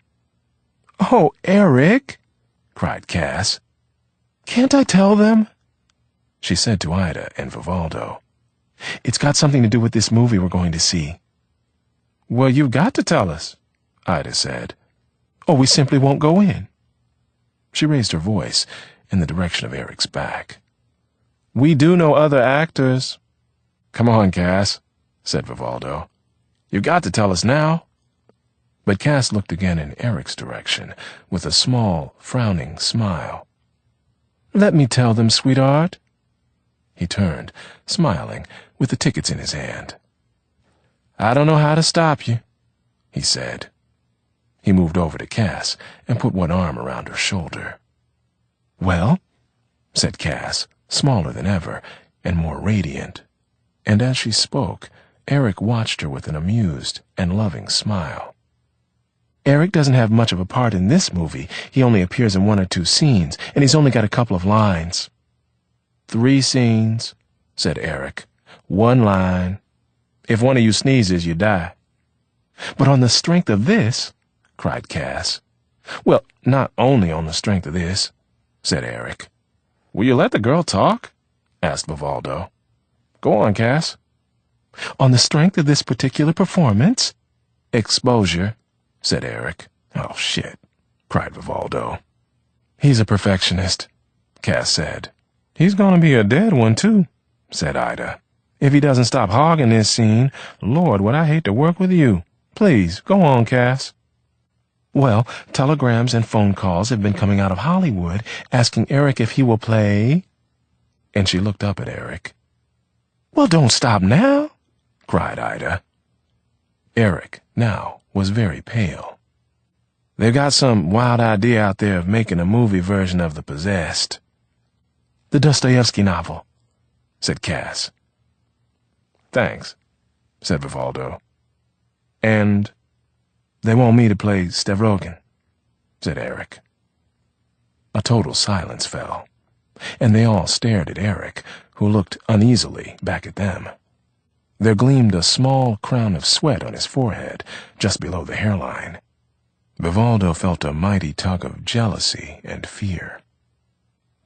A: "Oh, Eric," cried Cass. "Can't I tell them?" She said to Ida and Vivaldo, "It's got something to do with this movie we're going to see." "Well, you've got to tell us," Ida said, "or we simply won't go in." She raised her voice in the direction of Eric's back. "We do know other actors." "Come on, Cass," said Vivaldo. "You've got to tell us now." But Cass looked again in Eric's direction with a small, frowning smile.
B: "Let me tell them, sweetheart."
A: He turned, smiling, with the tickets in his hand.
B: "I don't know how to stop you,"
A: he said. He moved over to Cass and put one arm around her shoulder.
B: "Well?"
A: said Cass, smaller than ever and more radiant. And as she spoke, Eric watched her with an amused and loving smile.
B: "Eric doesn't have much of a part in this movie. He only appears in 1 or 2 scenes, and he's only got a couple of lines."
A: "3 scenes," said Eric. "1 line. If one of you sneezes, you die."
B: "But on the strength of this,"
A: cried Cass.
B: "Well,
A: "Not only on the strength of this," said Eric. "Will you let the girl talk?" asked Vivaldo. "Go on, Cass."
B: "On the strength of this particular performance."
A: "Exposure," said Eric. "Oh, shit," cried Vivaldo.
B: "He's a perfectionist,"
A: Cass said.
B: "He's gonna be a dead one, too,"
A: said Ida.
B: "If he doesn't stop hogging this scene. Lord, would I hate to work with you. Please, go on, Cass." "Well, telegrams and phone calls have been coming out of Hollywood asking Eric if he will play."
A: And she looked up at Eric.
B: "Well, don't stop now,"
A: cried Ida. Eric, now, was very pale.
B: "They've got some wild idea out there of making a movie version of The Possessed." "The Dostoevsky novel,"
A: said Cass. "Thanks," said Vivaldo. "And
B: they want me to play Stavrogan,"
A: said Eric. A total silence fell, and they all stared at Eric, who looked uneasily back at them. There gleamed a small crown of sweat on his forehead, just below the hairline. Vivaldo felt a mighty tug of jealousy and fear.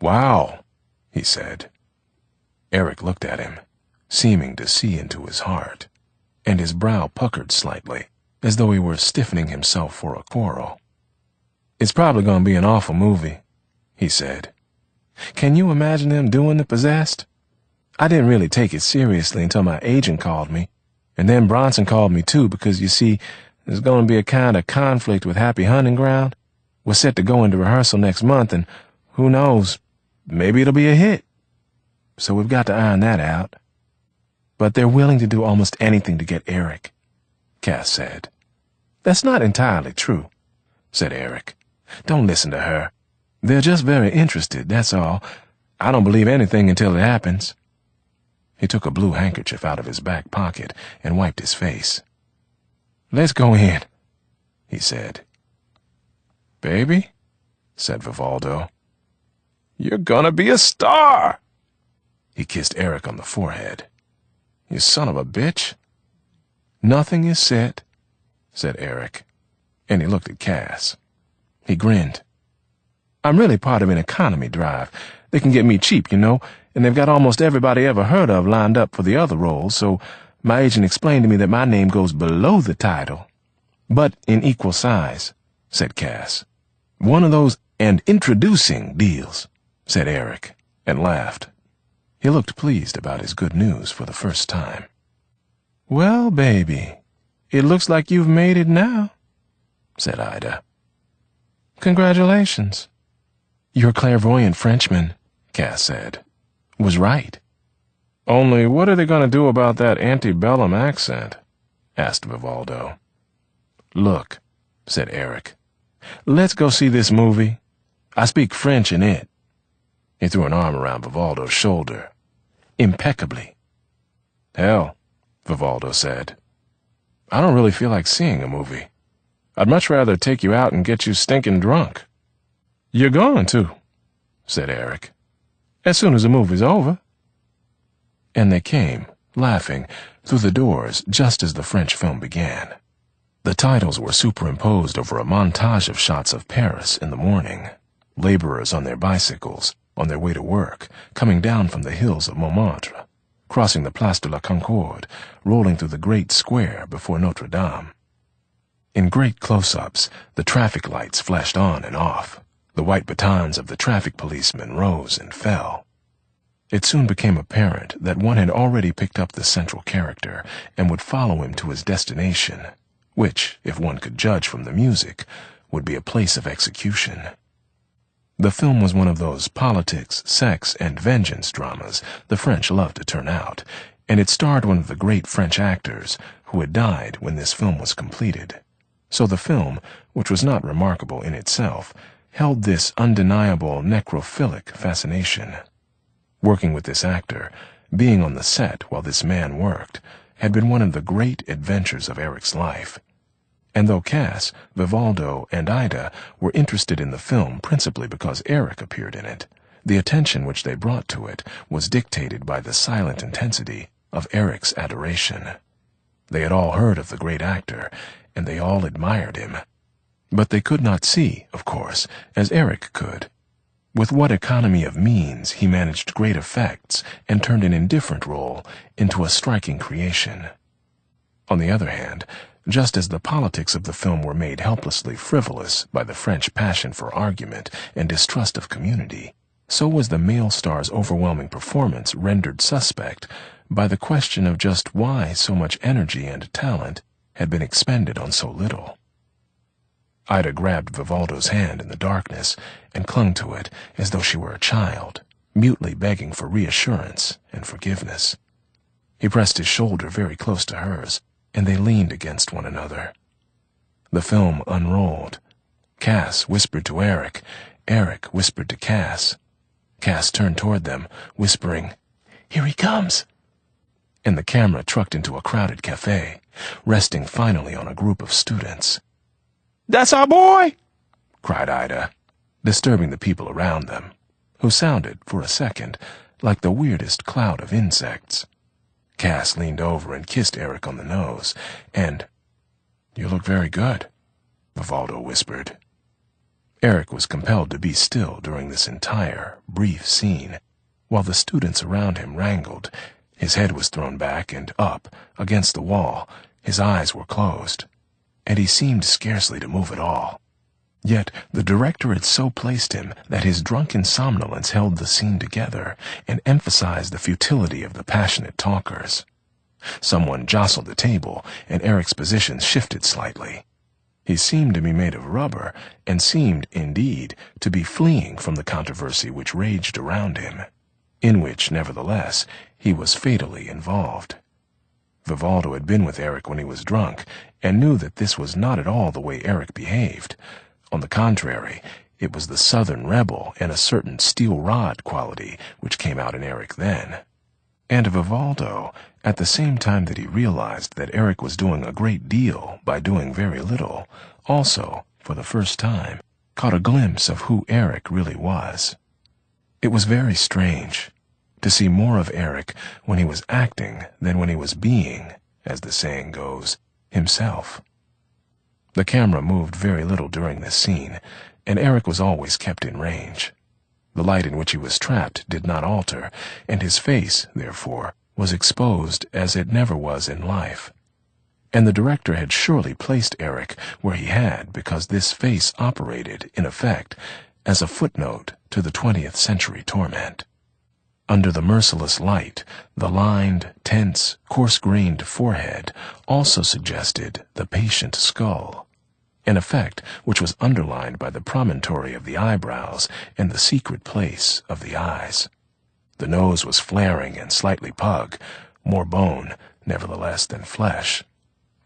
A: "Wow," he said. Eric looked at him, seeming to see into his heart, and his brow puckered slightly, as though he were stiffening himself for a quarrel.
B: "It's probably going to be an awful movie," he said. "Can you imagine them doing The Possessed? I didn't really take it seriously until my agent called me, and then Bronson called me too, because, you see, there's going to be a kind of conflict with Happy Hunting Ground. We're set to go into rehearsal next month, and who knows, maybe it'll be a hit. So we've got to iron that out. But they're willing to do almost anything to get Eric," Cass said.
A: "That's not entirely true," said Eric.
B: "Don't listen to her. They're just very interested, that's all. I don't believe anything until it happens."
A: He took a blue handkerchief out of his back pocket and wiped his face.
B: "Let's go in,"
A: he said. "Baby," said Vivaldo, "you're gonna be a star." He kissed Eric on the forehead. "You son of a bitch."
B: "Nothing is set,"
A: said Eric, and he looked at Cass.
B: He grinned. "I'm really part of an economy drive. They can get me cheap, you know, and they've got almost everybody ever heard of lined up for the other roles, so my agent explained to me that my name goes below the title, but in equal size," said Cass.
A: "One of those and introducing deals," said Eric, and laughed. He looked pleased about his good news for the first time.
B: "Well, baby, it looks like you've made it now," said Ida. "Congratulations."
A: "Your clairvoyant Frenchman," Cass said, "was right."
B: "Only what are they going to do about that antebellum accent?" asked Vivaldo.
A: "Look," said Eric,
B: "let's go see this movie. I speak French in it."
A: He threw an arm around Vivaldo's shoulder.
B: "Impeccably."
A: "Hell," Vivaldo said, "I don't really feel like seeing a movie. I'd much rather take you out and get you stinking drunk."
B: "You're going to,"
A: said Eric,
B: "as soon as the movie's over."
A: And they came, laughing, through the doors just as the French film began. The titles were superimposed over a montage of shots of Paris in the morning, laborers on their bicycles, on their way to work, coming down from the hills of Montmartre, crossing the Place de la Concorde, rolling through the great square before Notre Dame. In great close-ups, the traffic lights flashed on and off. The white batons of the traffic policemen rose and fell. It soon became apparent that one had already picked up the central character and would follow him to his destination, which, if one could judge from the music, would be a place of execution. The film was one of those politics, sex, and vengeance dramas the French loved to turn out, and it starred one of the great French actors who had died when this film was completed. So the film, which was not remarkable in itself, held this undeniable necrophilic fascination. Working with this actor, being on the set while this man worked, had been one of the great adventures of Eric's life. And though Cass, Vivaldo, and Ida were interested in the film principally because Eric appeared in it, the attention which they brought to it was dictated by the silent intensity of Eric's adoration. They had all heard of the great actor, and they all admired him. But they could not see, of course, as Eric could, with what economy of means he managed great effects and turned an indifferent role into a striking creation. On the other hand, just as the politics of the film were made helplessly frivolous by the French passion for argument and distrust of community, so was the male star's overwhelming performance rendered suspect by the question of just why so much energy and talent had been expended on so little. Ida grabbed Vivaldo's hand in the darkness and clung to it as though she were a child, mutely begging for reassurance and forgiveness. He pressed his shoulder very close to hers, and they leaned against one another. The film unrolled. Cass whispered to Eric. Eric whispered to Cass. Cass turned toward them, whispering, "Here he comes!" And the camera trucked into a crowded cafe, resting finally on a group of students. "That's our boy!" cried Ida, disturbing the people around them, who sounded, for a second, like the weirdest cloud of insects. Cass leaned over and kissed Eric on the nose, and, "You look very good," Vivaldo whispered. Eric was compelled to be still during this entire, brief scene, while the students around him wrangled. His head was thrown back and up against the wall, his eyes were closed, and he seemed scarcely to move at all. Yet the director had so placed him that his drunken somnolence held the scene together and emphasized the futility of the passionate talkers. Someone jostled the table, and Eric's position shifted slightly. He seemed to be made of rubber, and seemed, indeed, to be fleeing from the controversy which raged around him, in which, nevertheless, he was fatally involved. Vivaldo had been with Eric when he was drunk, and knew that this was not at all the way Eric behaved. On the contrary, it was the southern rebel and a certain steel-rod quality which came out in Eric then. And Vivaldo, at the same time that he realized that Eric was doing a great deal by doing very little, also, for the first time, caught a glimpse of who Eric really was. It was very strange to see more of Eric when he was acting than when he was being, as the saying goes, himself. The camera moved very little during this scene, and Eric was always kept in range. The light in which he was trapped did not alter, and his face, therefore, was exposed as it never was in life. And the director had surely placed Eric where he had because this face operated, in effect, as a footnote to the 20th century torment. Under the merciless light, the lined, tense, coarse-grained forehead also suggested the patient skull, an effect which was underlined by the promontory of the eyebrows and the secret place of the eyes. The nose was flaring and slightly pug, more bone, nevertheless, than flesh,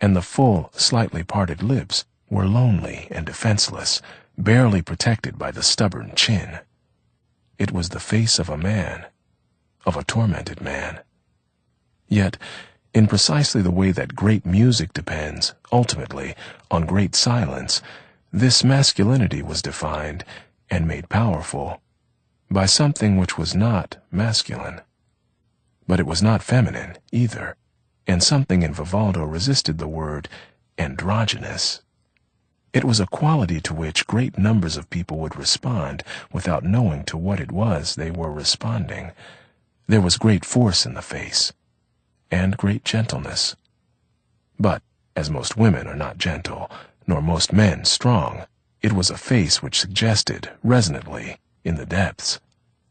A: and the full, slightly parted lips were lonely and defenseless, barely protected by the stubborn chin. It was the face of a man, of a tormented man. Yet, in precisely the way that great music depends, ultimately, on great silence, this masculinity was defined and made powerful by something which was not masculine. But it was not feminine, either, and something in Vivaldo resisted the word androgynous. It was a quality to which great numbers of people would respond without knowing to what it was they were responding. There was great force in the face, and great gentleness. But, as most women are not gentle, nor most men strong, it was a face which suggested, resonantly, in the depths,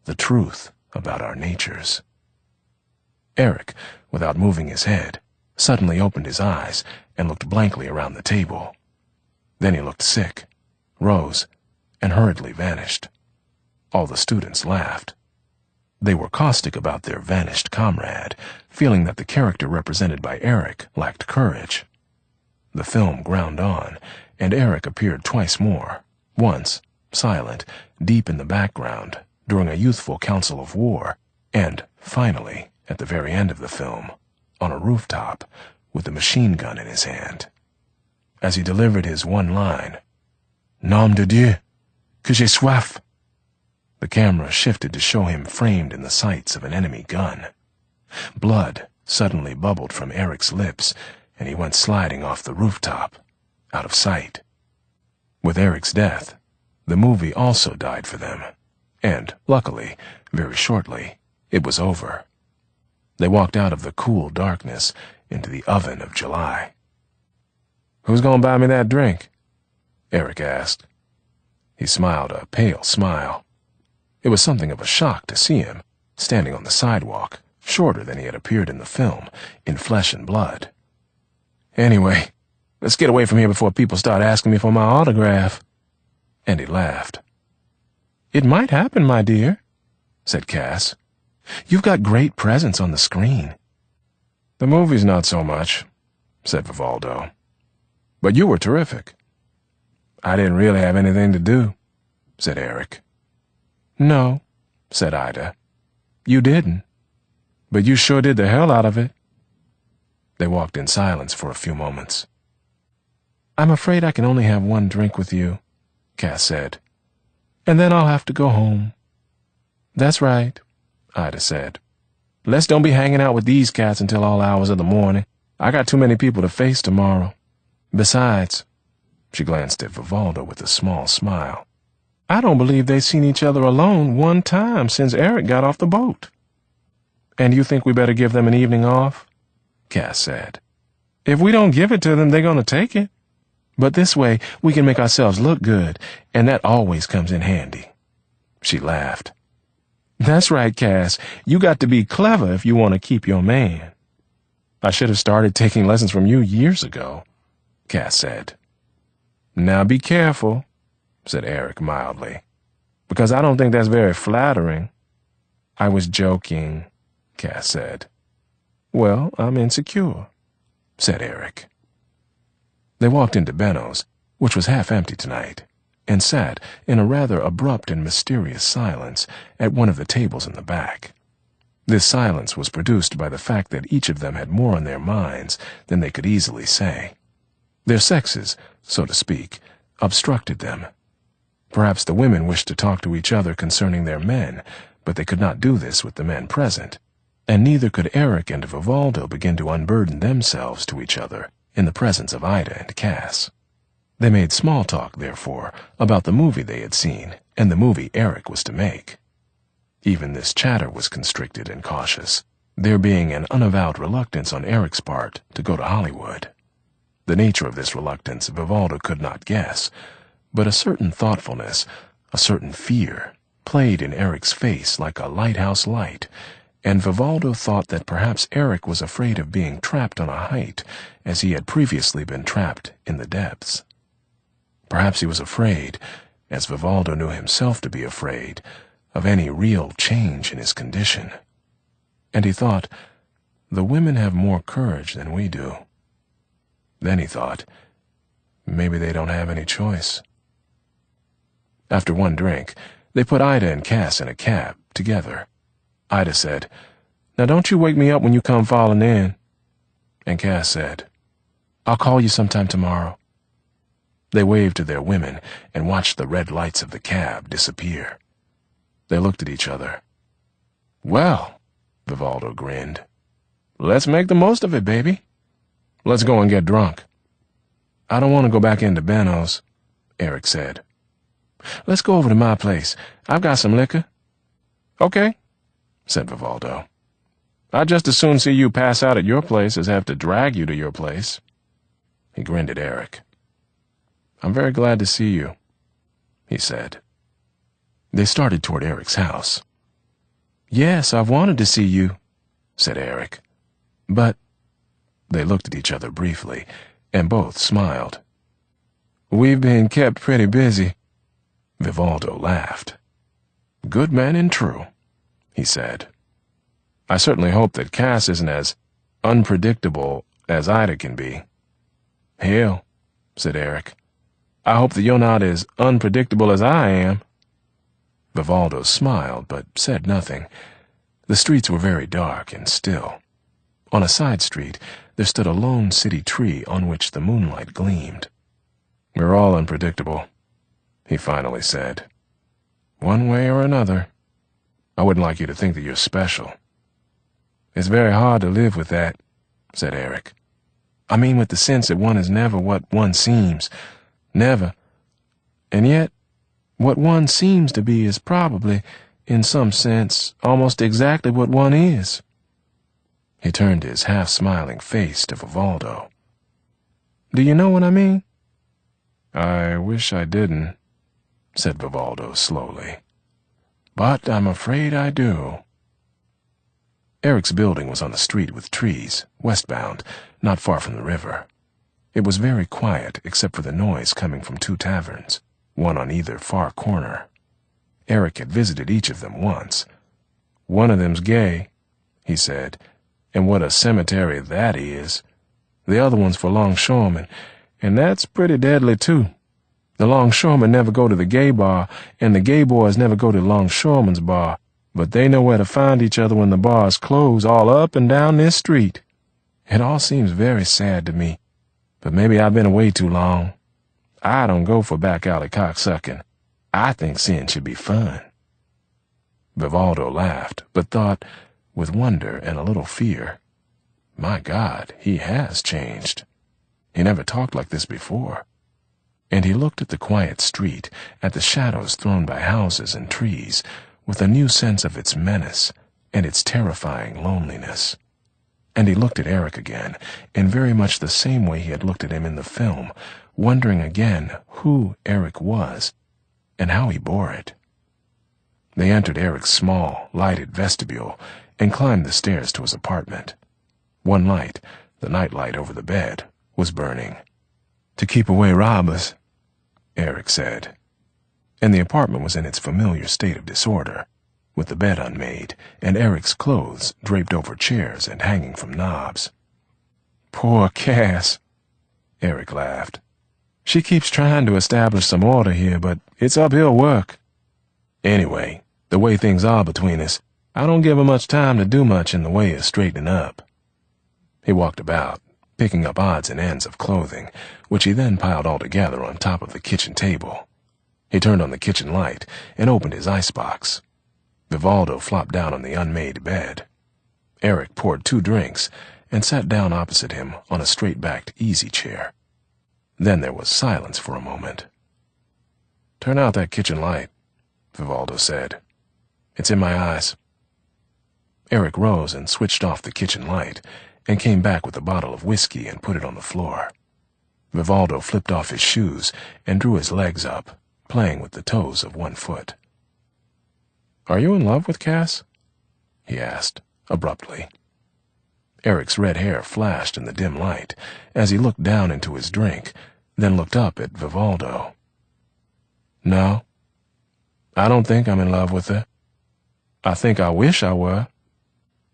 A: the truth about our natures. Eric, without moving his head, suddenly opened his eyes and looked blankly around the table. Then he looked sick, rose, and hurriedly vanished. All the students laughed. They were caustic about their vanished comrade, feeling that the character represented by Eric lacked courage. The film ground on, and Eric appeared twice more, once, silent, deep in the background, during a youthful council of war, and, finally, at the very end of the film, on a rooftop, with a machine gun in his hand. As he delivered his one line, "Nom de Dieu, que j'ai soif," the camera shifted to show him framed in the sights of an enemy gun. Blood suddenly bubbled from Eric's lips, and he went sliding off the rooftop, out of sight. With Eric's death, the movie also died for them, and, luckily, very shortly, it was over. They walked out of the cool darkness into the oven of July. "Who's gonna buy me that drink?" Eric asked. He smiled a pale smile. It was something of a shock to see him, standing on the sidewalk, shorter than he had appeared in the film, in flesh and blood. "Anyway, let's get away from here before people start asking me for my autograph." And he laughed. "It might happen, my dear," said Cass. "You've got great presence on the screen." "The movie's not so much," said Vivaldo. "But you were terrific." "I didn't really have anything to do," said Eric. "No," said Ida. "You didn't. But you sure did the hell out of it." They walked in silence for a few moments. "I'm afraid I can only have one drink with you," Cass said. "And then I'll have to go home." "That's right," Ida said. "Let's don't be hanging out with these cats until all hours of the morning. I got too many people to face tomorrow. Besides," she glanced at Vivaldo with a small smile, "I don't believe they've seen each other alone one time since Eric got off the boat." "And you think we better give them an evening off?" Cass said. "If we don't give it to them, they're going to take it. But this way, we can make ourselves look good, and that always comes in handy." She laughed. "That's right, Cass. You got to be clever if you want to keep your man." "I should have started taking lessons from you years ago," Cass said. "Now be careful," said Eric mildly, "because I don't think that's very flattering." "I was joking," Cass said. "Well, I'm insecure," said Eric. They walked into Benno's, which was half empty tonight, and sat, in a rather abrupt and mysterious silence, at one of the tables in the back. This silence was produced by the fact that each of them had more on their minds than they could easily say. Their sexes, so to speak, obstructed them. Perhaps the women wished to talk to each other concerning their men, but they could not do this with the men present, and neither could Eric and Vivaldo begin to unburden themselves to each other in the presence of Ida and Cass. They made small talk, therefore, about the movie they had seen and the movie Eric was to make. Even this chatter was constricted and cautious, there being an unavowed reluctance on Eric's part to go to Hollywood. The nature of this reluctance Vivaldo could not guess, but a certain thoughtfulness, a certain fear, played in Eric's face like a lighthouse light, and Vivaldo thought that perhaps Eric was afraid of being trapped on a height as he had previously been trapped in the depths. Perhaps he was afraid, as Vivaldo knew himself to be afraid, of any real change in his condition. And he thought, the women have more courage than we do. Then he thought, maybe they don't have any choice. After one drink, they put Ida and Cass in a cab, together. Ida said, "Now don't you wake me up when you come falling in." And Cass said, "I'll call you sometime tomorrow." They waved to their women and watched the red lights of the cab disappear. They looked at each other. "Well," Vivaldo grinned, "let's make the most of it, baby. Let's go and get drunk." "I don't want to go back into Benno's," Eric said. "Let's go over to my place. I've got some liquor." "Okay," said Vivaldo. "I'd just as soon see you pass out at your place as have to drag you to your place." He grinned at Eric. "I'm very glad to see you," he said. They started toward Eric's house. "Yes, I've wanted to see you," said Eric. "But They looked at each other briefly, and both smiled. "We've been kept pretty busy." Vivaldo laughed. "Good man and true," he said. "I certainly hope that Cass isn't as unpredictable as Ida can be." "Hell," said Eric. "I hope that you're not as unpredictable as I am." Vivaldo smiled, but said nothing. The streets were very dark and still. On a side street, there stood a lone city tree on which the moonlight gleamed. "We're all unpredictable," he finally said. "One way or another. I wouldn't like you to think that you're special." "It's very hard to live with that," said Eric. "I mean with the sense that one is never what one seems. Never. And yet, what one seems to be is probably, in some sense, almost exactly what one is." He turned his half-smiling face to Vivaldo. "Do you know what I mean?" "I wish I didn't," said Vivaldo slowly. "But I'm afraid I do." Eric's building was on a street with trees, westbound, not far from the river. It was very quiet except for the noise coming from two taverns, one on either far corner. Eric had visited each of them once. "One of them's gay," he said, "and what a cemetery that is. The other one's for longshoremen, and that's pretty deadly too. The longshoremen never go to the gay bar, and the gay boys never go to the longshoremen's bar, but they know where to find each other when the bars close all up and down this street. It all seems very sad to me, but maybe I've been away too long. I don't go for back alley cocksucking. I think sin should be fun." Vivaldo laughed, but thought, with wonder and a little fear, "My God, he has changed. He never talked like this before." And he looked at the quiet street, at the shadows thrown by houses and trees, with a new sense of its menace and its terrifying loneliness. And he looked at Eric again, in very much the same way he had looked at him in the film, wondering again who Eric was and how he bore it. They entered Eric's small, lighted vestibule and climbed the stairs to his apartment. One light, the night light over the bed, was burning. "To keep away robbers," Eric said. And the apartment was in its familiar state of disorder, with the bed unmade and Eric's clothes draped over chairs and hanging from knobs. "Poor Cass," Eric laughed. "She keeps trying to establish some order here, but it's uphill work. Anyway, the way things are between us, I don't give her much time to do much in the way of straightening up." He walked about, picking up odds and ends of clothing, which he then piled all together on top of the kitchen table. He turned on the kitchen light and opened his icebox. Vivaldo flopped down on the unmade bed. Eric poured 2 drinks and sat down opposite him on a straight-backed easy chair. Then there was silence for a moment. "Turn out that kitchen light," Vivaldo said. "It's in my eyes." Eric rose and switched off the kitchen light, and came back with a bottle of whiskey and put it on the floor. Vivaldo flipped off his shoes and drew his legs up, playing with the toes of one foot. "Are you in love with Cass?" he asked, abruptly. Eric's red hair flashed in the dim light as he looked down into his drink, then looked up at Vivaldo. "No, I don't think I'm in love with her. I think I wish I were.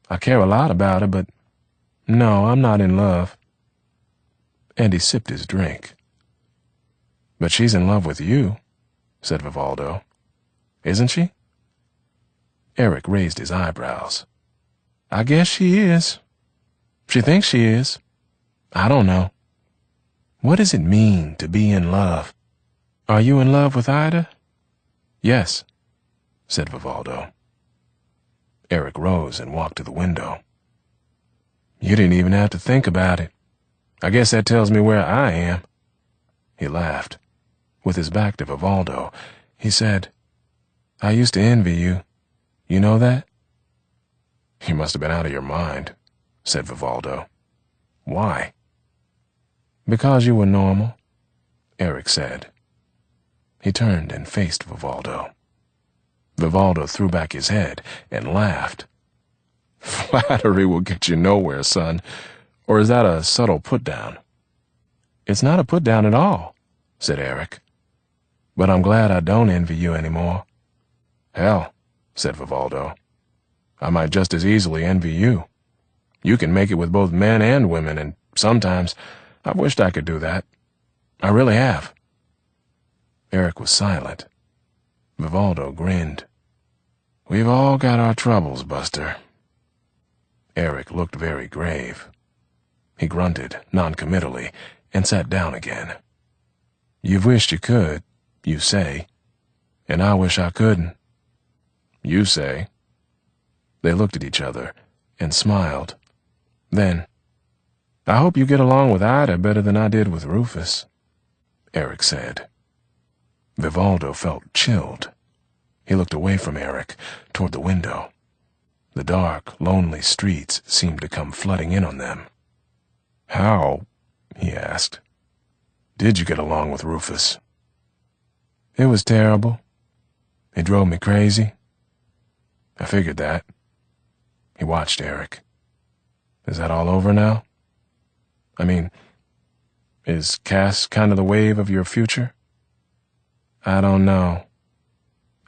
A: I care a lot about her, but no, I'm not in love." And he sipped his drink. "But she's in love with you," said Vivaldo. "Isn't she?" Eric raised his eyebrows. "I guess she is. She thinks she is. I don't know. What does it mean to be in love? Are you in love with Ida?" "Yes," said Vivaldo. Eric rose and walked to the window. "You didn't even have to think about it. I guess that tells me where I am." He laughed. With his back to Vivaldo, he said, "I used to envy you. You know that?" "You must have been out of your mind," said Vivaldo. "Why?" "Because you were normal," Eric said. He turned and faced Vivaldo. Vivaldo threw back his head and laughed. "Flattery will get you nowhere, son.
B: Or is that a subtle put-down?" "It's not a put-down at all," said Eric. "But I'm glad I don't envy you anymore." "Hell," said Vivaldo, "I might just as easily envy you. You can make it with both men and women, and sometimes I've wished I could do that. I really have." Eric was silent. Vivaldo grinned. "We've all got our troubles, Buster." Eric looked very grave. He grunted noncommittally and sat down again. "You've wished you could, you say, and I wish I couldn't." "You say." They looked at each other and smiled. Then, "I hope you get along with Ida better than I did with Rufus," Eric said. Vivaldo felt chilled. He looked away from Eric toward the window. The dark, lonely streets seemed to come flooding in on them. "How," he asked, "did you get along with Rufus?" "It was terrible. He drove me crazy." "I figured that." He watched Eric. "Is that all over now? I mean, is Cass kind of the wave of your future?" "I don't know.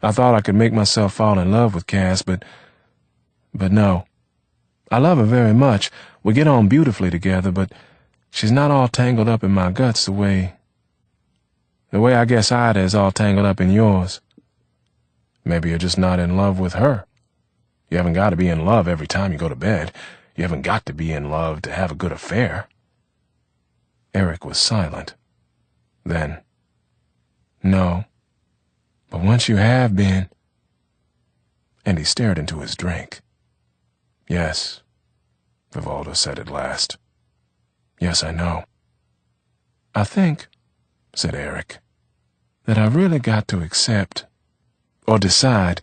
B: I thought I could make myself fall in love with Cass, but no. I love her very much. We get on beautifully together, but she's not all tangled up in my guts the way I guess Ida is all tangled up in yours." "Maybe you're just not in love with her. You haven't got to be in love every time you go to bed. You haven't got to be in love to have a good affair." Eric was silent. Then, "No, but once you have been," and he stared into his drink. "Yes," Vivaldo said at last. "Yes, I know." "I think," said Eric, "that I've really got to accept, or decide,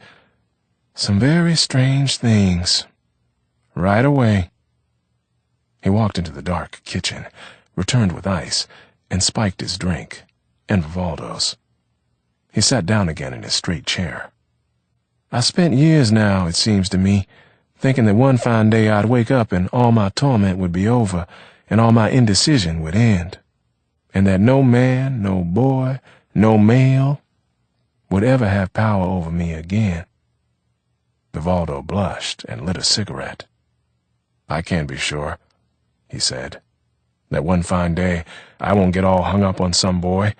B: some very strange things, right away." He walked into the dark kitchen, returned with ice, and spiked his drink, and Vivaldo's. He sat down again in his straight chair. "I spent years now, it seems to me, thinking that one fine day I'd wake up and all my torment would be over, and all my indecision would end, and that no man, no boy, no male would ever have power over me again." Vivaldo blushed and lit a cigarette. "I can't be sure," he said, "that one fine day I won't get all hung up on some boy,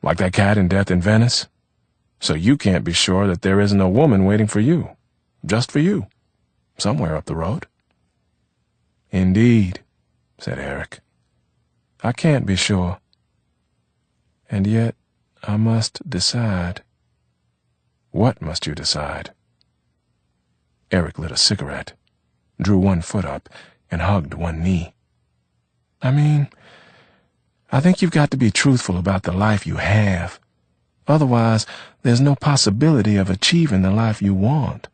B: like that cat in Death in Venice. So you can't be sure that there isn't a woman waiting for you, just for you, somewhere up the road." "Indeed," said Eric. "I can't be sure. And yet I must decide." "What must you decide?" Eric lit a cigarette, drew one foot up, and hugged one knee. "I mean, I think you've got to be truthful about the life you have. Otherwise, there's no possibility of achieving the life you want."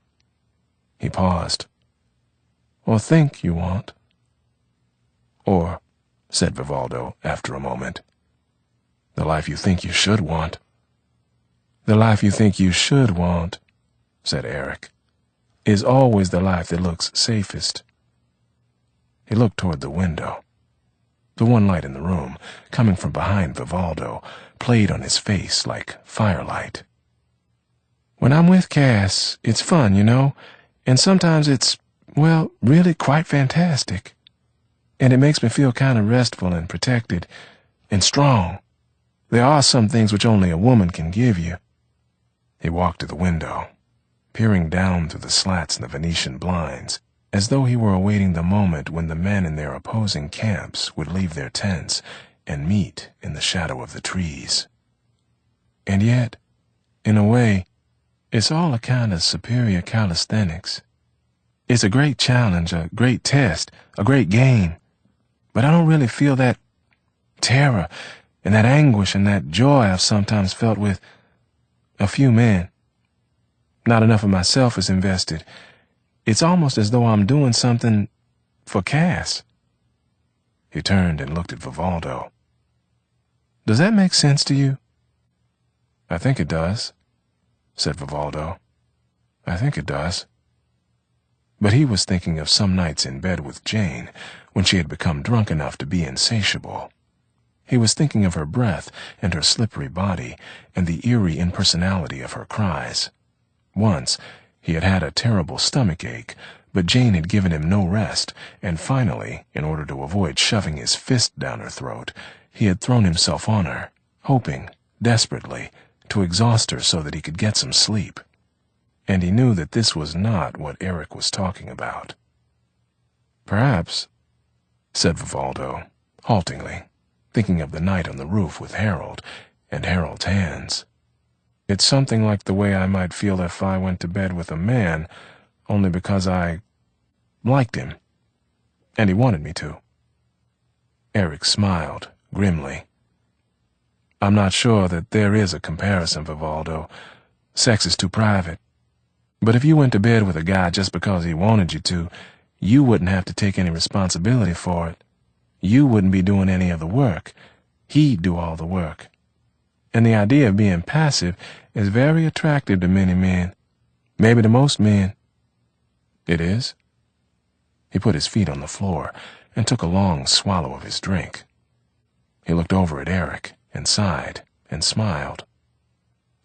B: He paused. "Or think you want." "Or," said Vivaldo after a moment, "the life you think you should want." "The life you think you should want," said Eric, "is always the life that looks safest." He looked toward the window. The one light in the room, coming from behind Vivaldo, played on his face like firelight. "When I'm with Cass, it's fun, you know, and sometimes it's, well, really quite fantastic. And it makes me feel kind of restful and protected and strong. There are some things which only a woman can give you." He walked to the window, peering down through the slats in the Venetian blinds, as though he were awaiting the moment when the men in their opposing camps would leave their tents and meet in the shadow of the trees. And yet, in a way, it's all a kind of superior calisthenics. It's a great challenge, a great test, a great game, but I don't really feel that terror and that anguish and that joy I've sometimes felt with a few men. Not enough of myself is invested. It's almost as though I'm doing something for Cass." He turned and looked at Vivaldo. "Does that make sense to you?" "I think it does," said Vivaldo. "I think it does."
A: But he was thinking of some nights in bed with Jane when she had become drunk enough to be insatiable. He was thinking of her breath and her slippery body and the eerie impersonality of her cries. Once, he had had a terrible stomach ache, but Jane had given him no rest, and finally, in order to avoid shoving his fist down her throat, he had thrown himself on her, hoping, desperately, to exhaust her so that he could get some sleep. And he knew that this was not what Eric was talking about. "Perhaps," said Vivaldo, haltingly, thinking of the night on the roof with Harold and Harold's hands. "It's something like the way I might feel if I went to bed with a man only because I liked him, and he wanted me to." Eric smiled grimly. "I'm not sure that there is a comparison, Vivaldo. Sex is too private. But if you went to bed with a guy just because he wanted you to, you wouldn't have to take any responsibility for it. You wouldn't be doing any of the work. He'd do all the work. And the idea of being passive is very attractive to many men, maybe to most men." "It is?" He put his feet on the floor and took a long swallow of his drink. He looked over at Eric and sighed and smiled.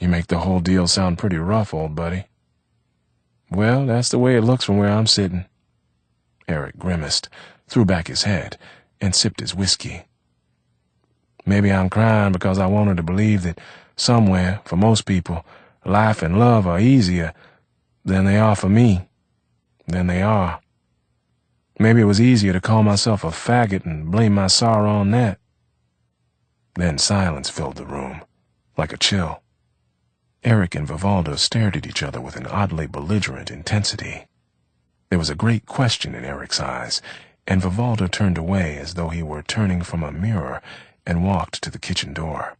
A: "You make the whole deal sound pretty rough, old buddy." "Well, that's the way it looks from where I'm sitting." Eric grimaced, threw back his head, and sipped his whiskey. "Maybe I'm crying because I wanted to believe that somewhere, for most people, life and love are easier than they are for me. Than they are. Maybe it was easier to call myself a faggot and blame my sorrow on that." Then silence filled the room, like a chill. Eric and Vivaldo stared at each other with an oddly belligerent intensity. There was a great question in Eric's eyes, and Vivaldo turned away as though he were turning from a mirror and walked to the kitchen door.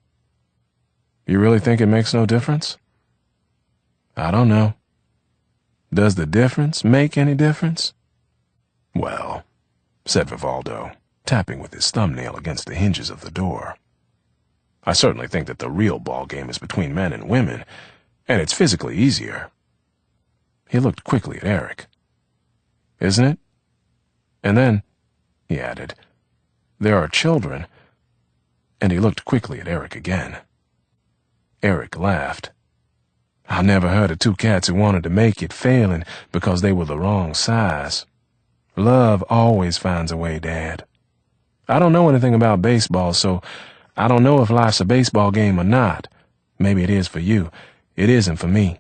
A: "You really think it makes no difference?" "I don't know." "Does the difference make any difference?" "Well," said Vivaldo, tapping with his thumbnail against the hinges of the door, "I certainly think that the real ball game is between men and women, and it's physically easier." He looked quickly at Eric. "Isn't it? And then," he added, "there are children," and he looked quickly at Eric again. Eric laughed. "I never heard of two cats who wanted to make it failing because they were the wrong size. Love always finds a way, Dad. I don't know anything about baseball, so I don't know if life's a baseball game or not. Maybe it is for you. It isn't for me.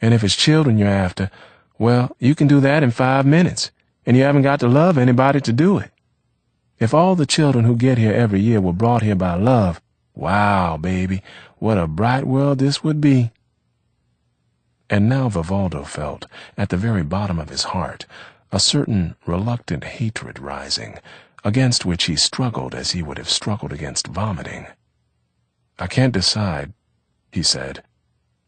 A: And if it's children you're after, well, you can do that in 5 minutes, and you haven't got to love anybody to do it. If all the children who get here every year were brought here by love, wow, baby, what a bright world this would be." And now Vivaldo felt, at the very bottom of his heart, a certain reluctant hatred rising, against which he struggled as he would have struggled against vomiting. "I can't decide," he said,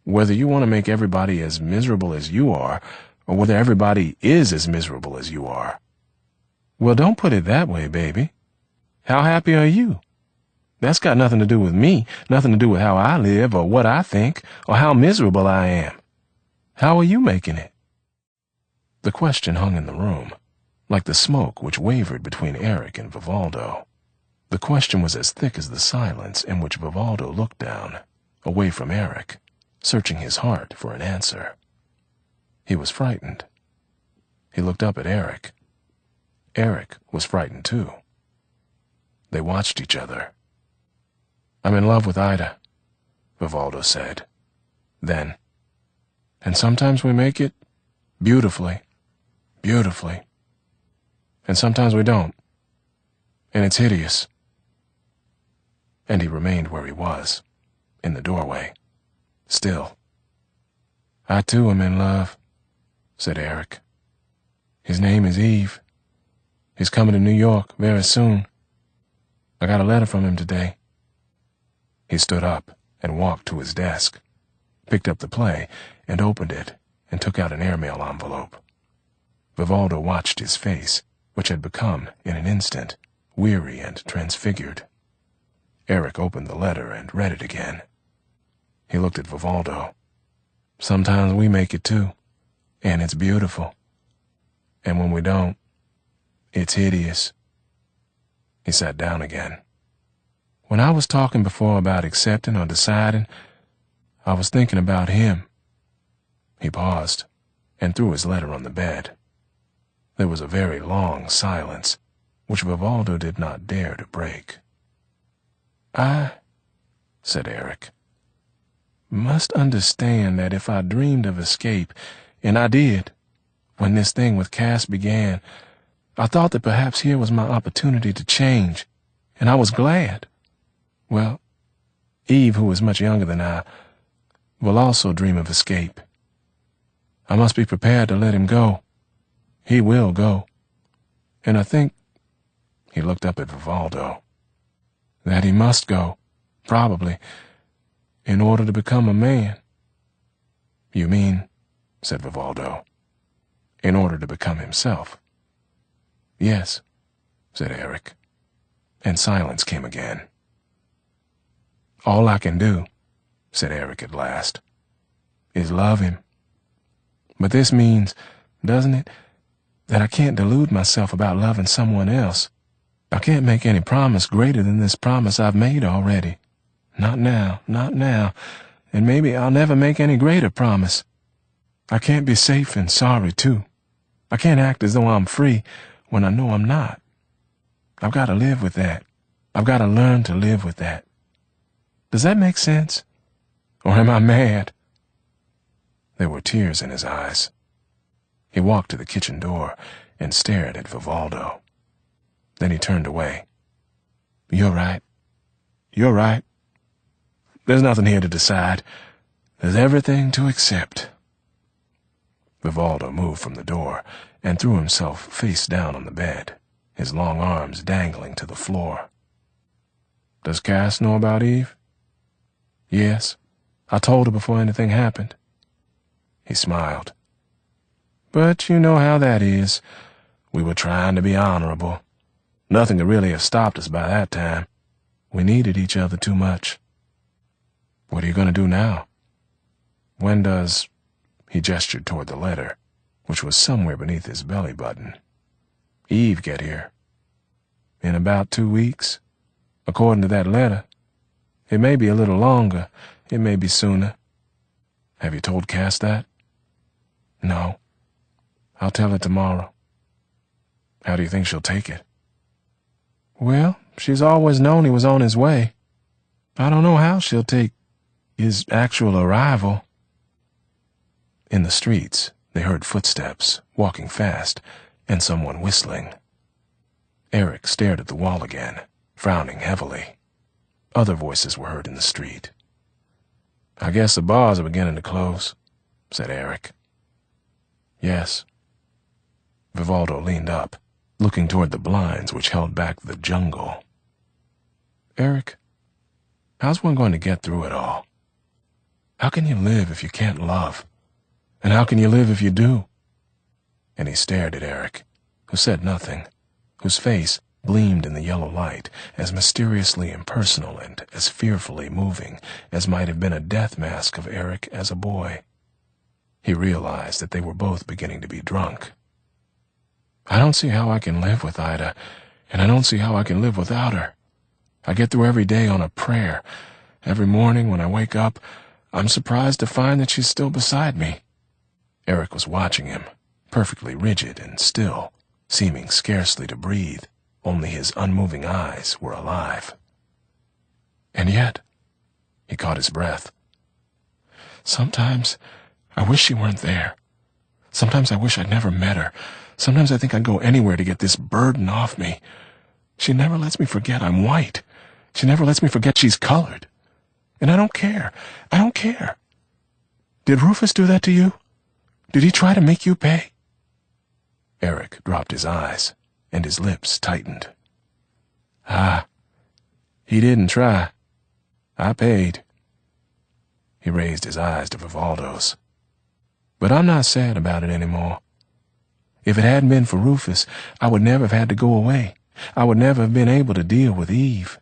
A: "whether you want to make everybody as miserable as you are, or whether everybody is as miserable as you are." "Well, don't put it that way, baby. How happy are you? That's got nothing to do with me, nothing to do with how I live or what I think or how miserable I am. How are you making it?" The question hung in the room, like the smoke which wavered between Eric and Vivaldo. The question was as thick as the silence in which Vivaldo looked down, away from Eric, searching his heart for an answer. He was frightened. He looked up at Eric. Eric was frightened too. They watched each other. "I'm in love with Ida," Vivaldo said. Then, "And sometimes we make it beautifully, beautifully. And sometimes we don't. And it's hideous." And he remained where he was, in the doorway, still. "I too am in love," said Eric. "His name is Eve. He's coming to New York very soon. I got a letter from him today." He stood up and walked to his desk, picked up the play and opened it and took out an airmail envelope. Vivaldo watched his face, which had become, in an instant, weary and transfigured. Eric opened the letter and read it again. He looked at Vivaldo. "Sometimes we make it too, and it's beautiful." And when we don't, it's hideous. He sat down again. When I was talking before about accepting or deciding, I was thinking about him. He paused and threw his letter on the bed. There was a very long silence, which Vivaldo did not dare to break. "I," said Eric, "must understand that if I dreamed of escape, and I did, when this thing with Cass began, I thought that perhaps here was my opportunity to change, and I was glad. Well, Eve, who is much younger than I, will also dream of escape. I must be prepared to let him go. He will go. And I think," he looked up at Vivaldo, "that he must go, probably, in order to become a man." "You mean," said Vivaldo, "in order to become himself?" "Yes," said Eric, and silence came again. "All I can do," said Eric at last, "is love him. But this means, doesn't it, that I can't delude myself about loving someone else. I can't make any promise greater than this promise I've made already. Not now, and maybe I'll never make any greater promise. I can't be safe and sorry, too. I can't act as though I'm free when I know I'm not. I've got to live with that. I've got to learn to live with that. Does that make sense? Or am I mad?" There were tears in his eyes. He walked to the kitchen door and stared at Vivaldo. Then he turned away. "You're right. You're right. There's nothing here to decide. There's everything to accept." Vivaldo moved from the door and threw himself face down on the bed, his long arms dangling to the floor. "Does Cass know about Eve?" "Yes. I told her before anything happened." He smiled. "But you know how that is. We were trying to be honorable. Nothing could really have stopped us by that time. We needed each other too much." "What are you going to do now? When does—" he gestured toward the letter, which was somewhere beneath his belly button. "Eve get here?" "In about 2 weeks, according to that letter. It may be a little longer. It may be sooner." "Have you told Cass that?" "No. I'll tell her tomorrow." "How do you think she'll take it?" "Well, she's always known he was on his way. I don't know how she'll take his actual arrival." In the streets, they heard footsteps, walking fast, and someone whistling. Eric stared at the wall again, frowning heavily. Other voices were heard in the street. "I guess the bars are beginning to close," said Eric. "Yes." Vivaldo leaned up, looking toward the blinds which held back the jungle. "Eric, how's one going to get through it all? How can you live if you can't love? And how can you live if you do?" And he stared at Eric, who said nothing, whose face gleamed in the yellow light as mysteriously impersonal and as fearfully moving as might have been a death mask of Eric as a boy. He realized that they were both beginning to be drunk. "I don't see how I can live with Ida, and I don't see how I can live without her. I get through every day on a prayer. Every morning when I wake up, I'm surprised to find that she's still beside me." Eric was watching him, perfectly rigid and still, seeming scarcely to breathe. Only his unmoving eyes were alive. "And yet," he caught his breath, "sometimes I wish she weren't there. Sometimes I wish I'd never met her. Sometimes I think I'd go anywhere to get this burden off me. She never lets me forget I'm white. She never lets me forget she's colored. And I don't care. I don't care. Did Rufus do that to you? Did he try to make you pay?" Eric dropped his eyes, and his lips tightened. "Ah, he didn't try. I paid." He raised his eyes to Vivaldo's. "But I'm not sad about it anymore. If it hadn't been for Rufus, I would never have had to go away. I would never have been able to deal with Eve."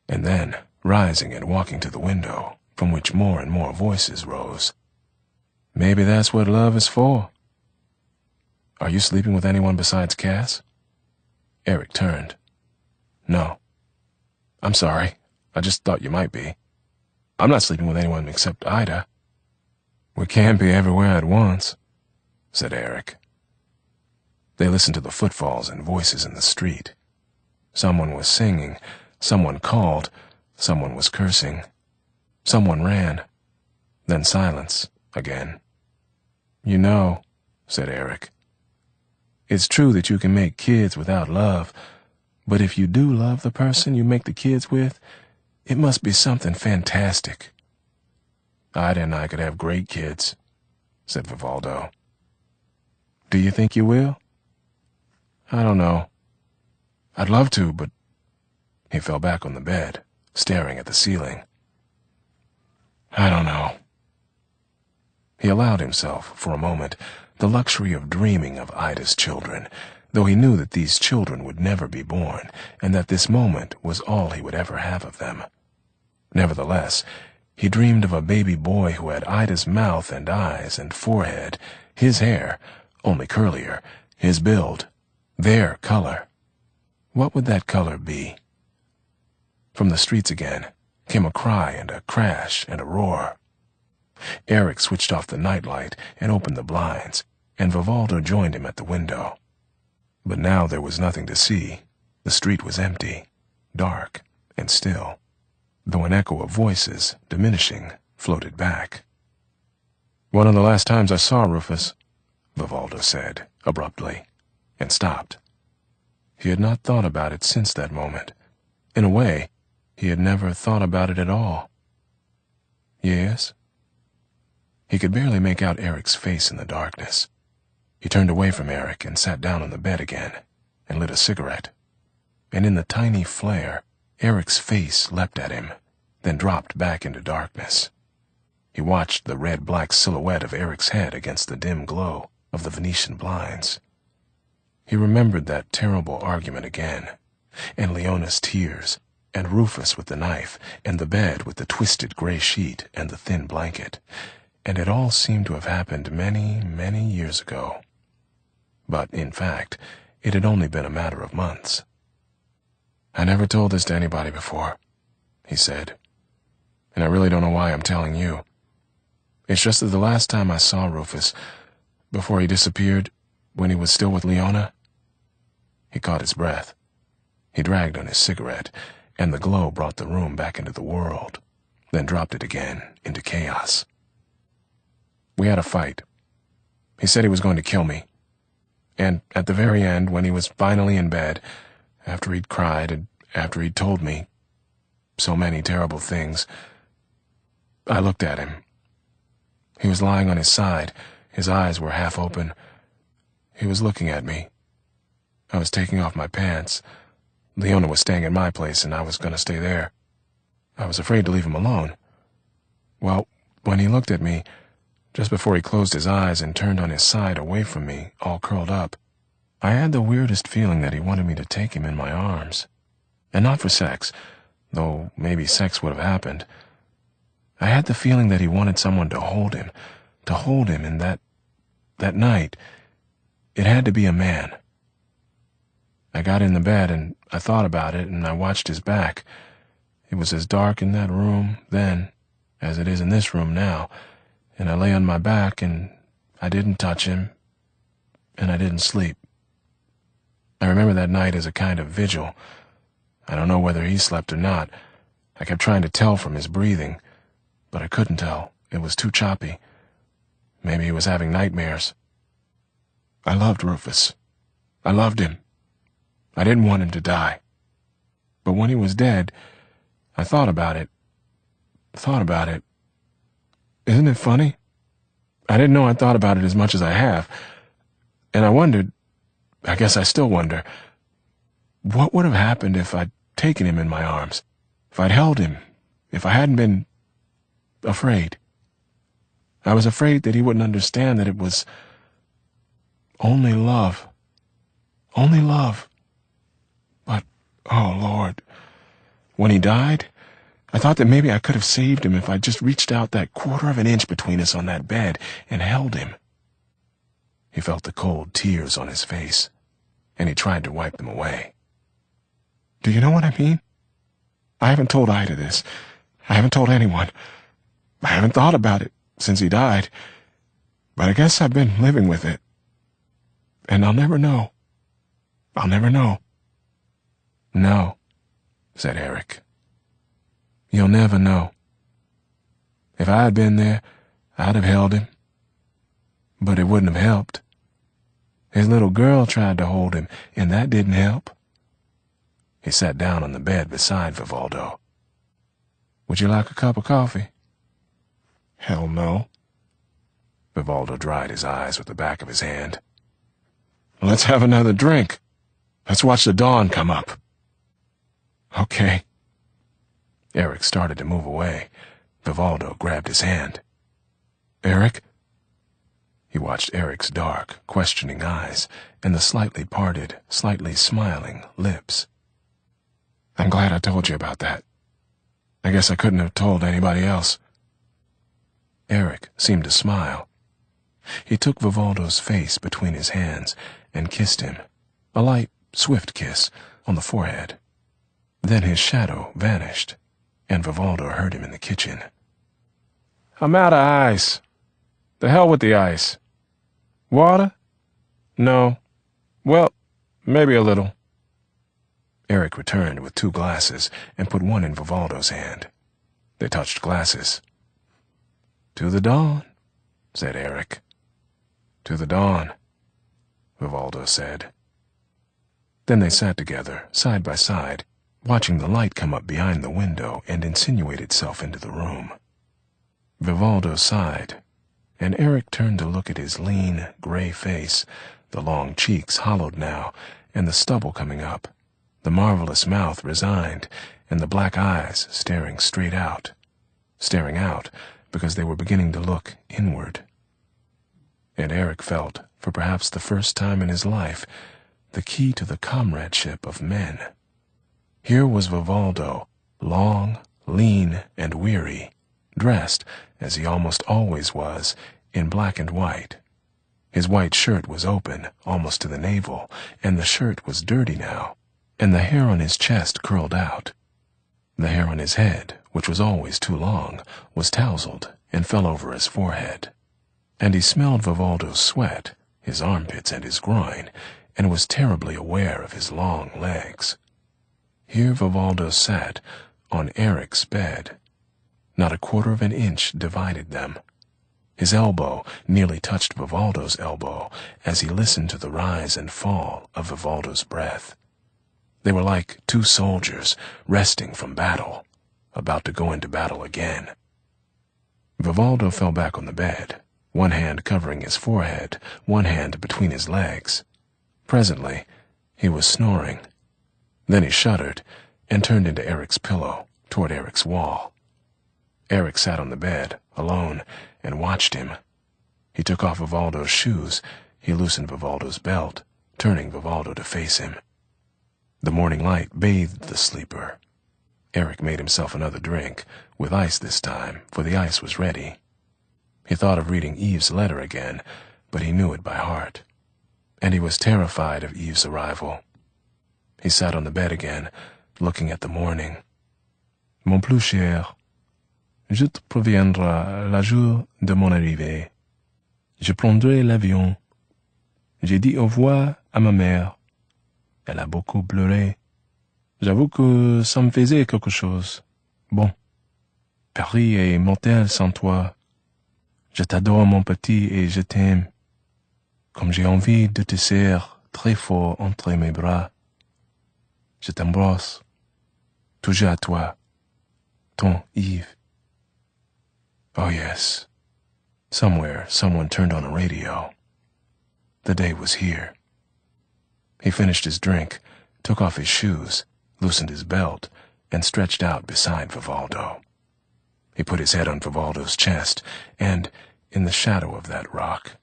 A: And then, rising and walking to the window, from which more and more voices rose, "Maybe that's what love is for." Are you sleeping with anyone besides Cass? Eric turned. No. I'm sorry. I just thought you might be. I'm not sleeping with anyone except Ida. We can't be everywhere at once, said Eric. They listened to the footfalls and voices in the street. Someone was singing, someone called, someone was cursing. Someone ran. Then silence again. You know, said Eric, it's true that you can make kids without love, but if you do love the person you make the kids with, it must be something fantastic. Ida and I could have great kids, said Vivaldo. Do you think you will? I don't know. I'd love to, but... He fell back on the bed, staring at the ceiling. I don't know. He allowed himself, for a moment, the luxury of dreaming of Ida's children, though he knew that these children would never be born, and that this moment was all he would ever have of them. Nevertheless, he dreamed of a baby boy who had Ida's mouth and eyes and forehead, his hair, only curlier, his build, their color. What would that color be? From the streets again came a cry and a crash and a roar. Eric switched off the nightlight and opened the blinds, and Vivaldo joined him at the window. But now there was nothing to see. The street was empty, dark, and still, though an echo of voices, diminishing, floated back. One of the last times I saw Rufus, Vivaldo said, abruptly, and stopped. He had not thought about it since that moment. In a way, he had never thought about it at all. Yes? He could barely make out Eric's face in the darkness. He turned away from Eric and sat down on the bed again and lit a cigarette. And in the tiny flare, Eric's face leapt at him, then dropped back into darkness. He watched the red-black silhouette of Eric's head against the dim glow of the Venetian blinds. He remembered that terrible argument again, and Leona's tears, and Rufus with the knife, and the bed with the twisted gray sheet and the thin blanket, and it all seemed to have happened many, many years ago. But, in fact, it had only been a matter of months. I never told this to anybody before, he said, and I really don't know why I'm telling you. It's just that the last time I saw Rufus, before he disappeared, when he was still with Leona, he caught his breath. He dragged on his cigarette, and the glow brought the room back into the world, then dropped it again into chaos. We had a fight. He said he was going to kill me. And at the very end, when he was finally in bed, after he'd cried and after he'd told me so many terrible things, I looked at him. He was lying on his side. His eyes were half open. He was looking at me. I was taking off my pants. Leona was staying at my place, and I was going to stay there. I was afraid to leave him alone. Well, when he looked at me, just before he closed his eyes and turned on his side away from me, all curled up, I had the weirdest feeling that he wanted me to take him in my arms. And not for sex, though maybe sex would have happened. I had the feeling that he wanted someone to hold him in that night. It had to be a man. I got in the bed and I thought about it and I watched his back. It was as dark in that room then as it is in this room now, and I lay on my back and I didn't touch him and I didn't sleep. I remember that night as a kind of vigil. I don't know whether he slept or not. I kept trying to tell from his breathing, but I couldn't tell. It was too choppy. Maybe he was having nightmares. I loved Rufus. I loved him. I didn't want him to die. But when he was dead, I thought about it. Isn't it funny? I didn't know I thought about it as much as I have. And I wondered, I guess I still wonder, what would have happened if I'd taken him in my arms, if I'd held him, if I hadn't been afraid. I was afraid that he wouldn't understand that it was only love. Only love. But, oh Lord, when he died, I thought that maybe I could have saved him if I'd just reached out that quarter of an inch between us on that bed and held him. He felt the cold tears on his face, and he tried to wipe them away.
B: Do you know what I mean? I haven't told Ida this. I haven't told anyone. I haven't thought about it since he died. But I guess I've been living with it. And I'll never know. I'll never know.
A: No, said Eric. You'll never know. If I had been there, I'd have held him. But it wouldn't have helped. His little girl tried to hold him, and that didn't help. He sat down on the bed beside Vivaldo. Would you like a cup of coffee?
B: Hell no.
A: Vivaldo dried his eyes with the back of his hand.
B: Let's have another drink. Let's watch the dawn come up. Okay.
A: Eric started to move away. Vivaldo grabbed his hand.
B: Eric?
A: He watched Eric's dark, questioning eyes and the slightly parted, slightly smiling lips.
B: I'm glad I told you about that. I guess I couldn't have told anybody else.
A: Eric seemed to smile. He took Vivaldo's face between his hands and kissed him, a light, swift kiss on the forehead. Then his shadow vanished, and Vivaldo heard him in the kitchen.
B: I'm out of ice. The hell with the ice. Water? No. Well, maybe a little.
A: Eric returned with 2 glasses and put one in Vivaldo's hand. They touched glasses. To the dawn, said Eric. To the dawn, Vivaldo said. Then they sat together, side by side, watching the light come up behind the window and insinuate itself into the room. Vivaldo sighed, and Eric turned to look at his lean, gray face, the long cheeks hollowed now, and the stubble coming up, the marvelous mouth resigned, and the black eyes staring straight out, staring out because they were beginning to look inward. And Eric felt, for perhaps the first time in his life, the key to the comradeship of men. Here was Vivaldo, long, lean, and weary, dressed, as he almost always was, in black and white. His white shirt was open, almost to the navel, and the shirt was dirty now, and the hair on his chest curled out. The hair on his head, which was always too long, was tousled and fell over his forehead. And he smelled Vivaldo's sweat, his armpits and his groin, and was terribly aware of his long legs. Here Vivaldo sat, on Eric's bed. Not a quarter of an inch divided them. His elbow nearly touched Vivaldo's elbow as he listened to the rise and fall of Vivaldo's breath. They were like 2 soldiers resting from battle, about to go into battle again. Vivaldo fell back on the bed, one hand covering his forehead, one hand between his legs. Presently, he was snoring. Then he shuddered and turned into Eric's pillow, toward Eric's wall. Eric sat on the bed, alone, and watched him. He took off Vivaldo's shoes. He loosened Vivaldo's belt, turning Vivaldo to face him. The morning light bathed the sleeper. Eric made himself another drink, with ice this time, for the ice was ready. He thought of reading Eve's letter again, but he knew it by heart. And he was terrified of Eve's arrival. He sat on the bed again, looking at the morning. Mon plus cher, je te préviendrai le jour de mon arrivée. Je prendrai l'avion. J'ai dit au revoir à ma mère. Elle a beaucoup pleuré. J'avoue que ça me faisait quelque chose. Bon, Paris est mortel sans toi. Je t'adore, mon petit, et je t'aime. Comme j'ai envie de te serrer très fort entre mes bras. Je t'embrasse. Toujours à toi. Ton Yves. Oh, yes. Somewhere, someone turned on a radio. The day was here. He finished his drink, took off his shoes, loosened his belt, and stretched out beside Vivaldo. He put his head on Vivaldo's chest, and, in the shadow of that rock,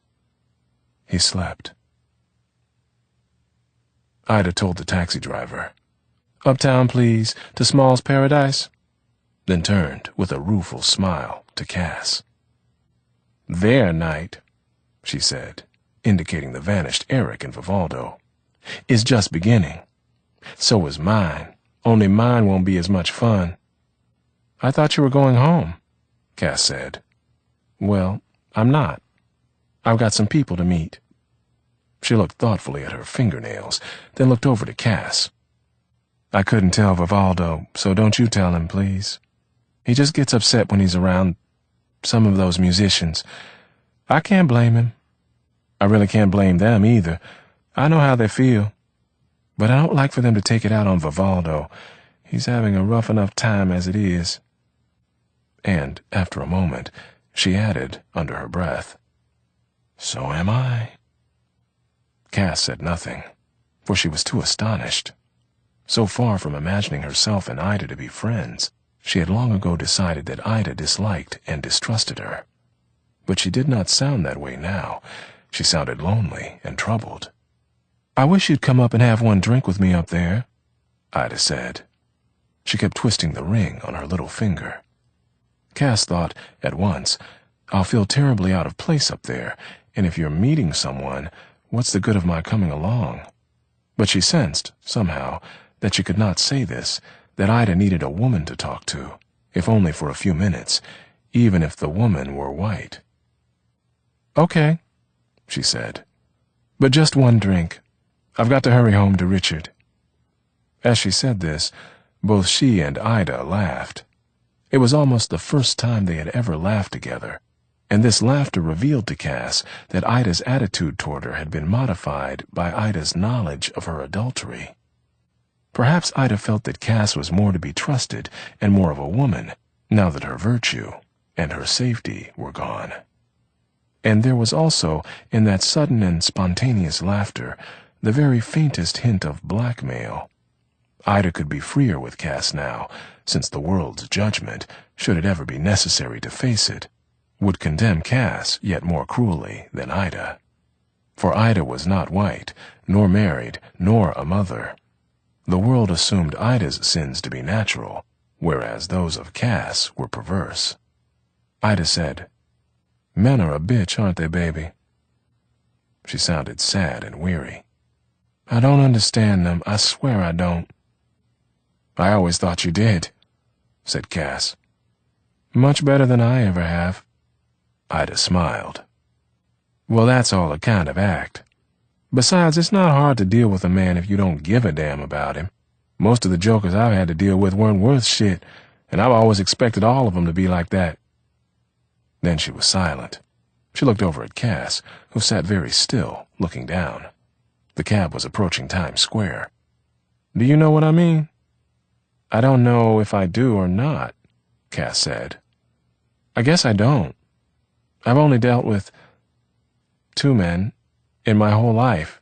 A: he slept. Ida told the taxi driver, "Uptown, please, to Small's Paradise," then turned with a rueful smile to Cass. "Their night," she said, indicating the vanished Eric and Vivaldo, "is just beginning. So is mine, only mine won't be as much fun." "I thought you were going home," Cass said. "Well, I'm not. I've got some people to meet." She looked thoughtfully at her fingernails, then looked over to Cass. "I couldn't tell Vivaldo, so don't you tell him, please. He just gets upset when he's around some of those musicians. I can't blame him. I really can't blame them either. I know how they feel. But I don't like for them to take it out on Vivaldo. He's having a rough enough time as it is." And, after a moment, she added, under her breath, "So am I." Cass said nothing, for she was too astonished. So far from imagining herself and Ida to be friends, she had long ago decided that Ida disliked and distrusted her. But she did not sound that way now. She sounded lonely and troubled. "I wish you'd come up and have one drink with me up there," Ida said. She kept twisting the ring on her little finger. Cass thought, at once, "I'll feel terribly out of place up there, and if you're meeting someone, what's the good of my coming along?" But she sensed, somehow, that she could not say this, that Ida needed a woman to talk to, if only for a few minutes, even if the woman were white. "Okay," she said, "but just one drink. I've got to hurry home to Richard." As she said this, both she and Ida laughed. It was almost the first time they had ever laughed together, and this laughter revealed to Cass that Ida's attitude toward her had been modified by Ida's knowledge of her adultery. Perhaps Ida felt that Cass was more to be trusted and more of a woman, now that her virtue and her safety were gone. And there was also, in that sudden and spontaneous laughter, the very faintest hint of blackmail. Ida could be freer with Cass now, since the world's judgment, should it ever be necessary to face it, would condemn Cass yet more cruelly than Ida. For Ida was not white, nor married, nor a mother. The world assumed Ida's sins to be natural, whereas those of Cass were perverse. Ida said, "Men are a bitch, aren't they, baby?" She sounded sad and weary. "I don't understand them, I swear I don't." "I always thought you did," said Cass. "Much better than I ever have." Ida smiled. "Well, that's all a kind of act. Besides, it's not hard to deal with a man if you don't give a damn about him. Most of the jokers I've had to deal with weren't worth shit, and I've always expected all of them to be like that." Then she was silent. She looked over at Cass, who sat very still, looking down. The cab was approaching Times Square. "Do you know what I mean?" "I don't know if I do or not," Cass said. "I guess I don't. I've only dealt with 2 men in my whole life."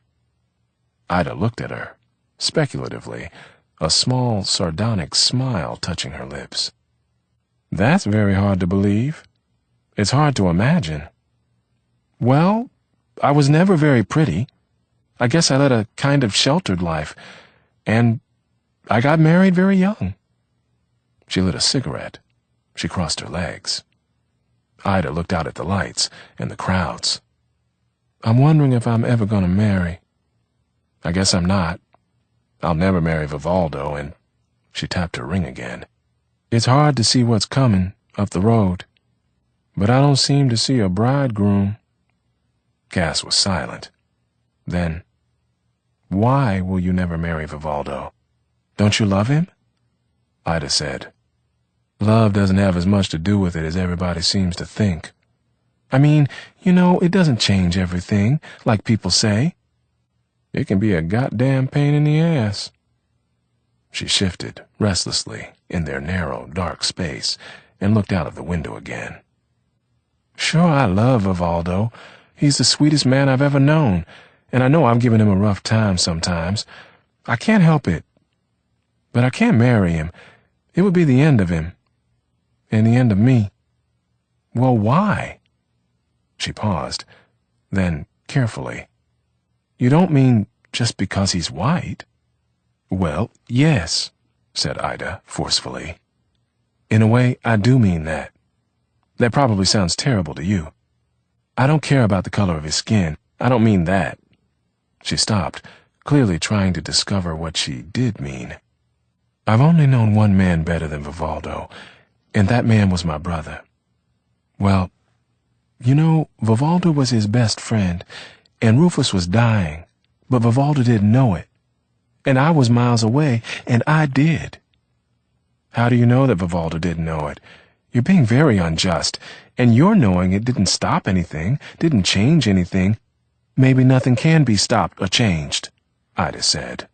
A: Ida looked at her, speculatively, a small, sardonic smile touching her lips. "That's very hard to believe. It's hard to imagine." "Well, I was never very pretty. I guess I led a kind of sheltered life, and I got married very young." She lit a cigarette. She crossed her legs. Ida looked out at the lights and the crowds. "I'm wondering if I'm ever going to marry. I guess I'm not. I'll never marry Vivaldo, and—" She tapped her ring again. "It's hard to see what's coming up the road, but I don't seem to see a bridegroom." Cass was silent. Then, "Why will you never marry Vivaldo? Don't you love him?" Ida said, "Love doesn't have as much to do with it as everybody seems to think. I mean, it doesn't change everything, like people say. It can be a goddamn pain in the ass." She shifted, restlessly, in their narrow, dark space, and looked out of the window again. "Sure, I love Vivaldo. He's the sweetest man I've ever known, and I know I've given him a rough time sometimes. I can't help it. But I can't marry him. It would be the end of him. And the end of me." "Well, why?" She paused. Then, carefully, "You don't mean just because he's white?" "Well, yes," said Ida, forcefully. "In a way, I do mean that. That probably sounds terrible to you. I don't care about the color of his skin.
B: I don't mean that." She stopped, clearly trying to discover what she did mean. "I've only known one man better than Vivaldo, and that man was my brother. Well, you know, Vivaldo was his best friend, and Rufus was dying, but Vivaldo didn't know it. And I was miles away, and I did." "How do you know that Vivaldo didn't know it? You're being very unjust, and your knowing it didn't stop anything, didn't change anything. Maybe nothing can be stopped or changed," Ida said.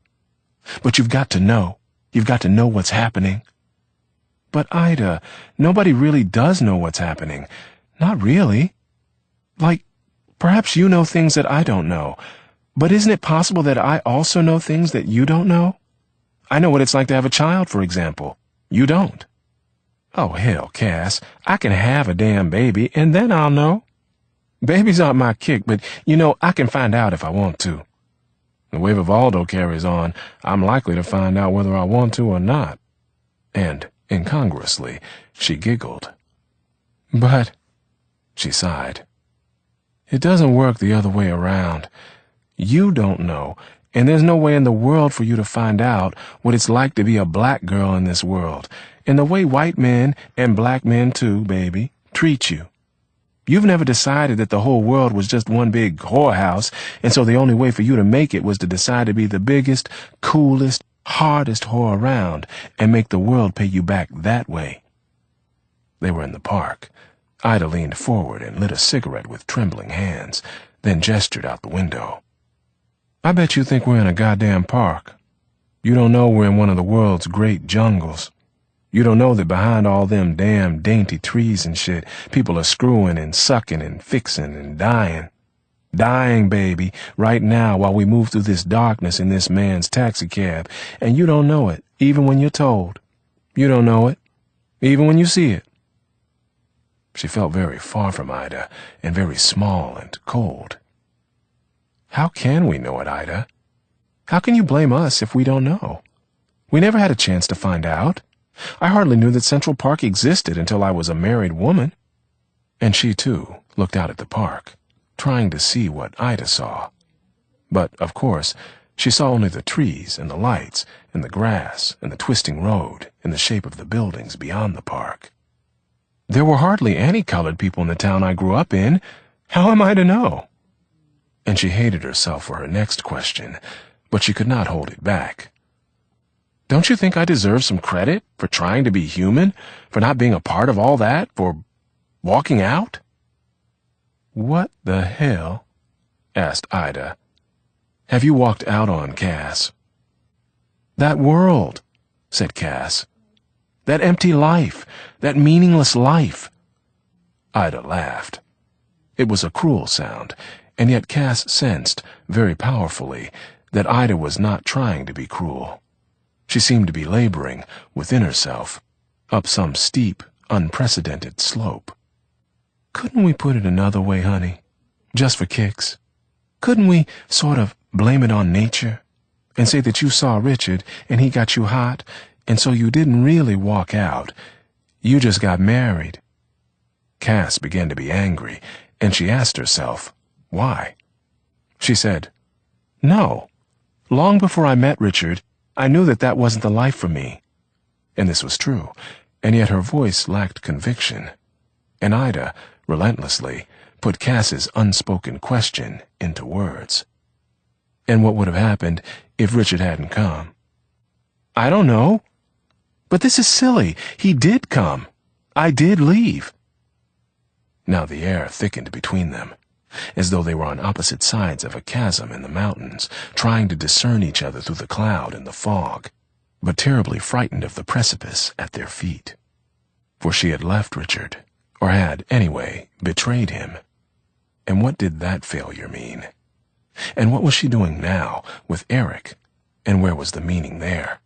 B: "But you've got to know. You've got to know what's happening." "But Ida, nobody really does know what's happening. Not really. Like, perhaps you know things that I don't know. But isn't it possible that I also know things that you don't know? I know what it's like to have a child, for example. You don't." "Oh, hell, Cass, I can have a damn baby, and then I'll know. Babies aren't my kick, but, you know, I can find out if I want to. The way Vivaldo carries on, I'm likely to find out whether I want to or not." And, incongruously, she giggled. "But," she sighed, "it doesn't work the other way around. You don't know, and there's no way in the world for you to find out what it's like to be a black girl in this world, and the way white men, and black men too, baby, treat you. You've never decided that the whole world was just one big whorehouse, and so the only way for you to make it was to decide to be the biggest, coolest, hardest whore around, and make the world pay you back that way." They were in the park. Ida leaned forward and lit a cigarette with trembling hands, then gestured out the window. "I bet you think we're in a goddamn park. You don't know we're in one of the world's great jungles. You don't know that behind all them damn dainty trees and shit, people are screwing and sucking and fixing and dying. Dying, baby, right now while we move through this darkness in this man's taxicab, and you don't know it, even when you're told. You don't know it, even when you see it." She felt very far from Ida, and very small and cold. "How can we know it, Ida? How can you blame us if we don't know? We never had a chance to find out. I hardly knew that Central Park existed until I was a married woman." And she, too, looked out at the park, trying to see what Ida saw. But, of course, she saw only the trees and the lights and the grass and the twisting road and the shape of the buildings beyond the park. "There were hardly any colored people in the town I grew up in. How am I to know?" And she hated herself for her next question, but she could not hold it back. "Don't you think I deserve some credit for trying to be human, for not being a part of all that, for walking out?" "What the hell," asked Ida, "have you walked out on, Cass?" "That world," said Cass. "That empty life, that meaningless life." Ida laughed. It was a cruel sound, and yet Cass sensed, very powerfully, that Ida was not trying to be cruel. She seemed to be laboring, within herself, up some steep, unprecedented slope. "Couldn't we put it another way, honey? Just for kicks? Couldn't we sort of blame it on nature, and say that you saw Richard, and he got you hot, and so you didn't really walk out. You just got married?" Cass began to be angry, and she asked herself, why? She said, "No. Long before I met Richard, I knew that that wasn't the life for me." And this was true, and yet her voice lacked conviction. And Ida, relentlessly, put Cass's unspoken question into words. "And what would have happened if Richard hadn't come?" "I don't know. But this is silly. He did come. I did leave." Now the air thickened between them, as though they were on opposite sides of a chasm in the mountains, trying to discern each other through the cloud and the fog, but terribly frightened of the precipice at their feet. For she had left Richard, or had, anyway, betrayed him. And what did that failure mean? And what was she doing now, with Eric, and where was the meaning there?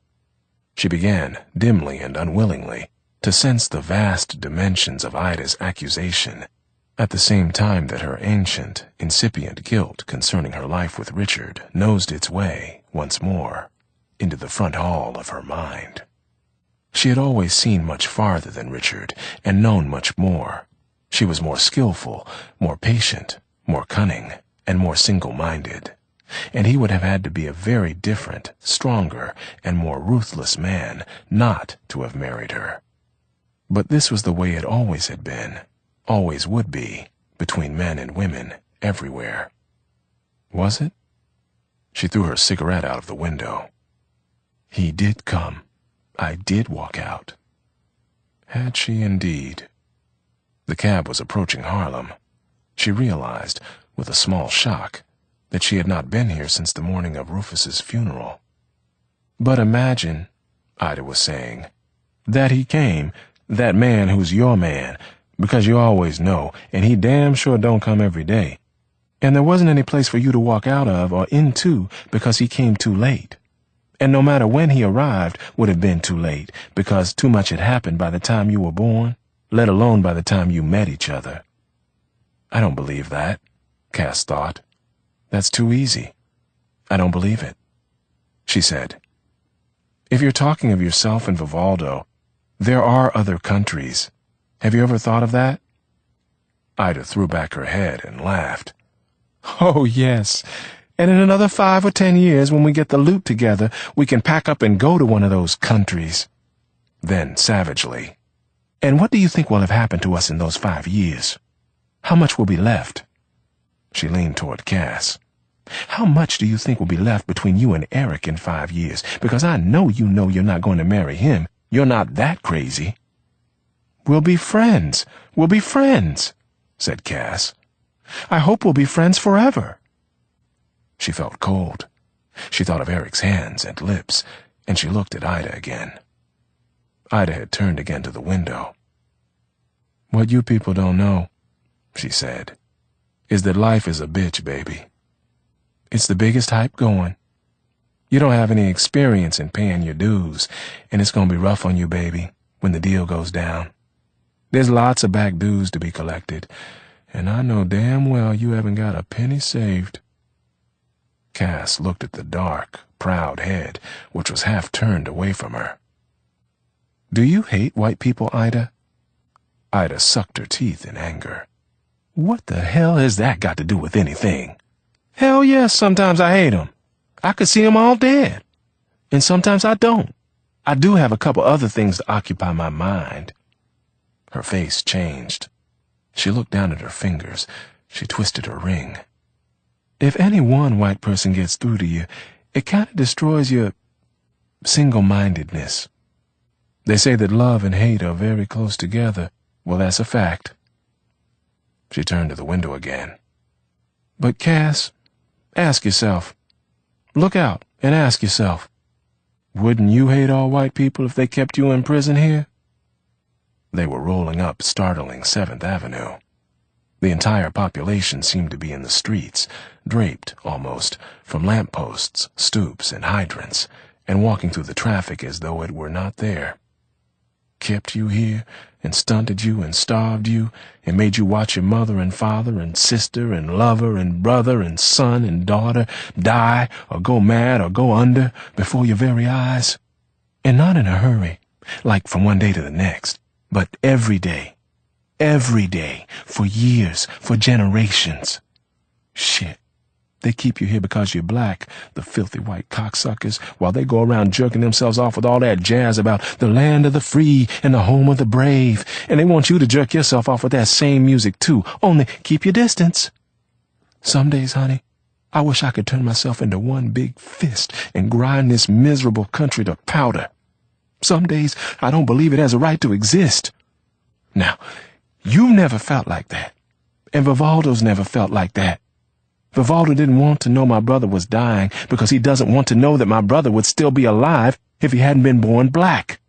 B: She began, dimly and unwillingly, to sense the vast dimensions of Ida's accusation, at the same time that her ancient, incipient guilt concerning her life with Richard nosed its way, once more, into the front hall of her mind. She had always seen much farther than Richard, and known much more. She was more skillful, more patient, more cunning.
A: and more single-minded, and he would have had to be a very different, stronger, and more ruthless man not to have married her. But this was the way it always had been, always would be, between men and women, everywhere. Was it? She threw her cigarette out of the window. He did come. I did walk out. Had she indeed? The cab was approaching Harlem. She realized, with a small shock, that she had not been here since the morning of Rufus's funeral. But imagine, Ida was saying, that he came, that man who's your man, because you always know, and he damn sure don't come every day. And there wasn't any place for you to walk out of or into because he came too late. And no matter when he arrived would have been too late because too much had happened by the time you were born, let alone by the time you met each other. I don't believe that, Cass thought. That's too easy. I don't believe it. She said, if you're talking of yourself and Vivaldo, there are other countries. Have you ever thought of that? Ida threw back her head and laughed. Oh, yes. And in another 5 or 10 years, when we get the loot together, we can pack up and go to one of those countries. Then, savagely, and what do you think will have happened to us in those 5 years? How much will be left? She leaned toward Cass. How much do you think will be left between you and Eric in 5 years? Because I know you're not going to marry him. You're not that crazy. We'll be friends. We'll be friends, said Cass. I hope we'll be friends forever. She felt cold. She thought of Eric's hands and lips, and she looked at Ida again. Ida had turned again to the window. What you people don't know, she said, is that life is a bitch, baby. It's the biggest hype going. You don't have any experience in paying your dues, and it's going to be rough on you, baby, when the deal goes down. There's lots of back dues to be collected, and I know damn well you haven't got a penny saved. Cass looked at the dark, proud head, which was half turned away from her. Do you hate white people, Ida? Ida sucked her teeth in anger. What the hell has that got to do with anything? Hell yes, sometimes I hate 'em. I could see 'em all dead. And sometimes I don't. I do have a couple other things to occupy my mind. Her face changed. She looked down at her fingers. She twisted her ring. If any one white person gets through to you, it kind of destroys your single-mindedness. They say that love and hate are very close together. Well, that's a fact. She turned to the window again. But Cass, ask yourself. Look out and ask yourself. Wouldn't you hate all white people if they kept you in prison here? They were rolling up startling 7th Avenue. The entire population seemed to be in the streets, draped, almost, from lampposts, stoops, and hydrants, and walking through the traffic as though it were not there. Kept you here, and stunted you, and starved you, and made you watch your mother and father and sister and lover and brother and son and daughter die or go mad or go under before your very eyes. And not in a hurry, like from one day to the next, but every day, for years, for generations. Shit. They keep you here because you're black, the filthy white cocksuckers, while they go around jerking themselves off with all that jazz about the land of the free and the home of the brave, and they want you to jerk yourself off with that same music too, only keep your distance. Some days, honey, I wish I could turn myself into one big fist and grind this miserable country to powder. Some days, I don't believe it has a right to exist. Now, you've never felt like that, and Vivaldo's never felt like that. Vivaldo didn't want to know my brother was dying because he doesn't want to know that my brother would still be alive if he hadn't been born black.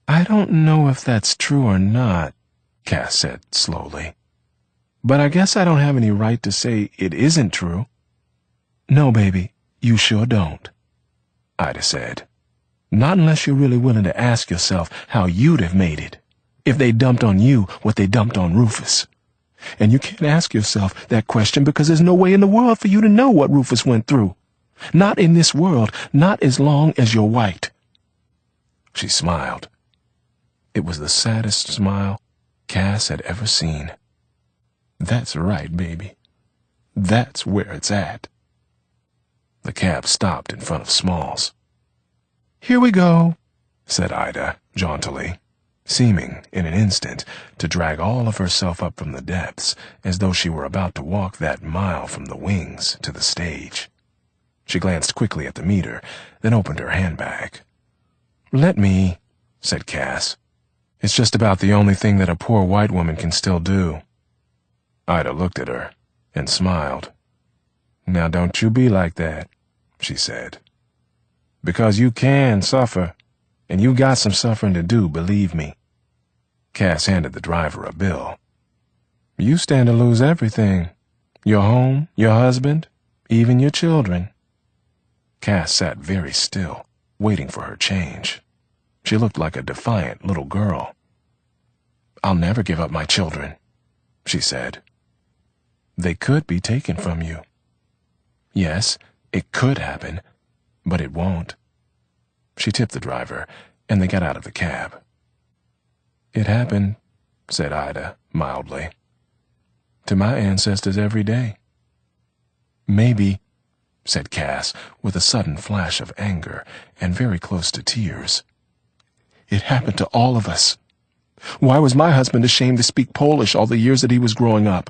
A: I don't know if that's true or not, Cass said slowly. But I guess I don't have any right to say it isn't true. No, baby, you sure don't, Ida said. Not unless you're really willing to ask yourself how you'd have made it if they dumped on you what they dumped on Rufus. And you can't ask yourself that question because there's no way in the world for you to know what Rufus went through. Not in this world, not as long as you're white. She smiled. It was the saddest smile Cass had ever seen. That's right, baby.
B: That's where it's at."
A: The cab stopped in front of Small's.
B: "Here we go,"
A: said Ida, jauntily, seeming, in an instant, to drag all of herself up from the depths, as though she were about to walk that mile from the wings to the stage. She glanced quickly at the meter, then opened her handbag.
B: "Let me,"
A: said Cass.
B: "It's just about the only thing that a poor white woman can still do."
A: Ida looked at her and smiled.
B: "Now don't you be like that,"
A: she said.
B: "Because you can suffer, and you got some suffering to do, believe me."
A: Cass handed the driver a bill.
B: "You stand to lose everything. Your home, your husband, even your children."
A: Cass sat very still, waiting for her change. She looked like a defiant little girl.
B: "I'll never give up my children,"
A: she said.
B: "They could be taken from you."
A: "Yes, it could happen, but it won't." She tipped the driver, and they got out of the cab.
B: "It happened,"
A: said Ida, mildly,
B: "to my ancestors every day."
A: "Maybe," said Cass, with a sudden flash of anger and very close to tears.
B: "It happened to all of us. Why was my husband ashamed to speak Polish all the years that he was growing up?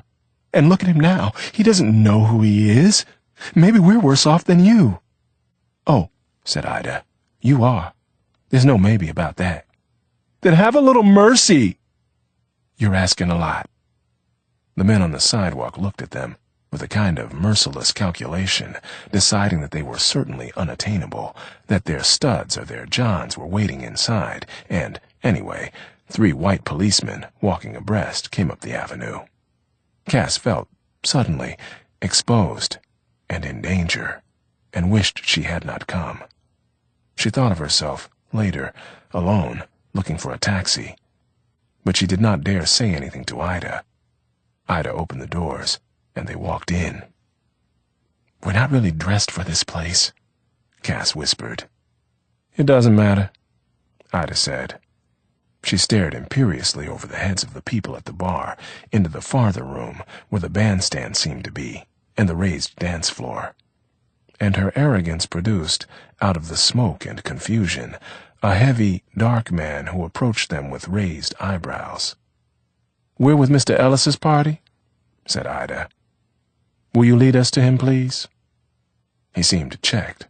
B: And look at him now. He doesn't know who he is. Maybe we're worse off than you."
A: "Oh," said Ida, "you are. There's no maybe about that."
B: "Then have a little mercy."
A: "You're asking a lot." The men on the sidewalk looked at them with a kind of merciless calculation, deciding that they were certainly unattainable, that their studs or their johns were waiting inside, and, anyway, 3 white policemen, walking abreast, came up the avenue. Cass felt, suddenly, exposed and in danger, and wished she had not come. She thought of herself, later, alone, looking for a taxi. But she did not dare say anything to Ida. Ida opened the doors, and they walked in.
B: "We're not really dressed for this place,"
A: Cass whispered.
B: "It doesn't matter,"
A: Ida said. She stared imperiously over the heads of the people at the bar, into the farther room where the bandstand seemed to be, and the raised dance floor. And her arrogance produced, out of the smoke and confusion, a heavy, dark man who approached them with raised eyebrows.
B: "We're with Mr. Ellis's party,"
A: said Ida.
B: "Will you lead us to him, please?"
A: He seemed checked,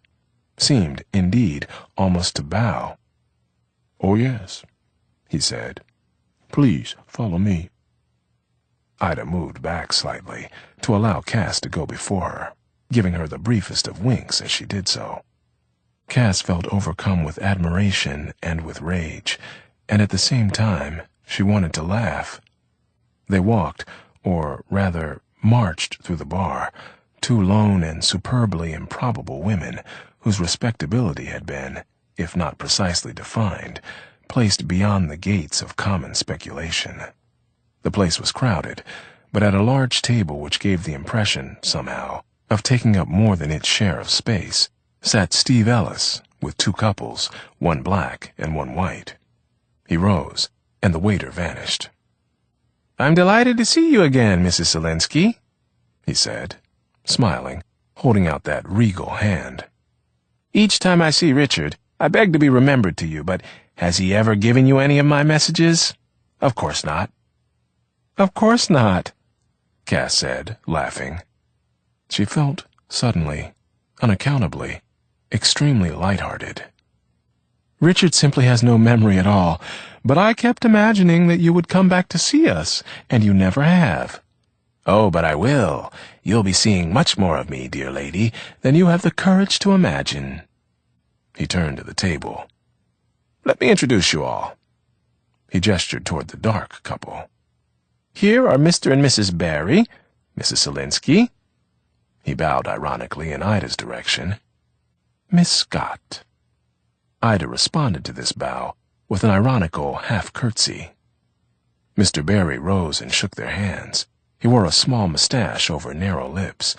A: seemed, indeed, almost to bow.
B: "Oh, yes,"
A: he said.
B: "Please, follow me."
A: Ida moved back slightly to allow Cass to go before her, giving her the briefest of winks as she did so. Cass felt overcome with admiration and with rage, and at the same time she wanted to laugh. They walked, or rather marched through the bar, 2 lone and superbly improbable women whose respectability had been, if not precisely defined, placed beyond the gates of common speculation. The place was crowded, but at a large table which gave the impression, somehow, of taking up more than its share of space, sat Steve Ellis with 2 couples, one black and one white. He rose, and the waiter vanished.
B: "I'm delighted to see you again, Mrs. Selinsky,"
A: he said, smiling, holding out that regal hand.
B: "Each time I see Richard, I beg to be remembered to you, but has he ever given you any of my messages?"
A: "Of course not."
B: "Of course not,"
A: Cass said, laughing. She felt, suddenly, unaccountably, extremely light-hearted.
B: "Richard simply has no memory at all, but I kept imagining that you would come back to see us, and you never have."
A: "Oh, but I will. You'll be seeing much more of me, dear lady, than you have the courage to imagine." He turned to the table. "Let me introduce you all." He gestured toward the dark couple.
B: "Here are Mr. and Mrs. Barry,
A: Mrs. Selinsky." He bowed ironically in Ida's direction.
B: "Miss Scott."
A: Ida responded to this bow with an ironical half-curtsy. Mr. Barry rose and shook their hands. He wore a small mustache over narrow lips,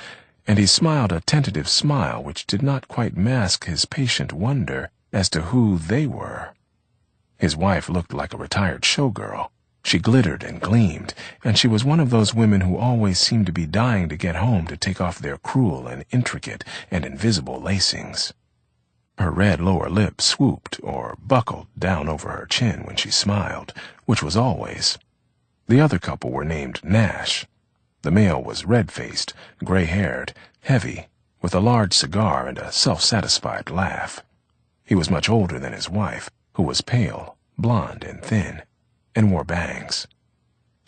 A: and he smiled a tentative smile which did not quite mask his patient wonder as to who they were. His wife looked like a retired showgirl, She glittered and gleamed, and she was one of those women who always seem to be dying to get home to take off their cruel and intricate and invisible lacings. Her red lower lip swooped or buckled down over her chin when she smiled, which was always. The other couple were named Nash. The male was red-faced, gray-haired, heavy, with a large cigar and a self-satisfied laugh. He was much older than his wife, who was pale, blonde, and thin, and wore bangs.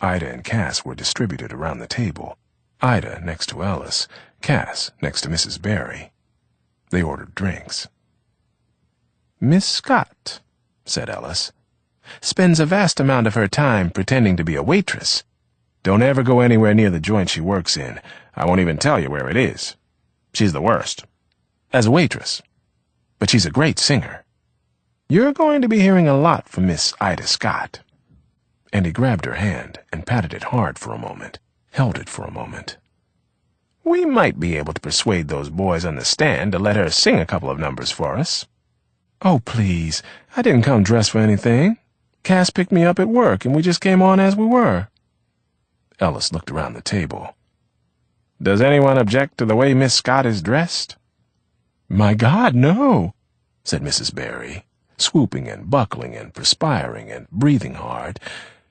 A: Ida and Cass were distributed around the table, Ida next to Ellis, Cass next to Mrs. Barry. They ordered drinks.
B: "Miss Scott," said Ellis, "spends a vast amount of her time pretending to be a waitress. Don't ever go anywhere near the joint she works in. I won't even tell you where it is. She's the worst. As a waitress. But she's a great singer. You're going to be hearing a lot from Miss Ida Scott."
A: And he grabbed her hand and patted it hard for a moment, held it for a moment.
B: "We might be able to persuade those boys on the stand to let her sing a couple of numbers for us." "Oh, please, I didn't come dressed for anything. Cass picked me up at work, and we just came on as we were."
A: Ellis looked around the table.
B: "Does anyone object to the way Miss Scott is dressed?"
A: "My God, no," said Mrs. Barry, swooping and buckling and perspiring and breathing hard.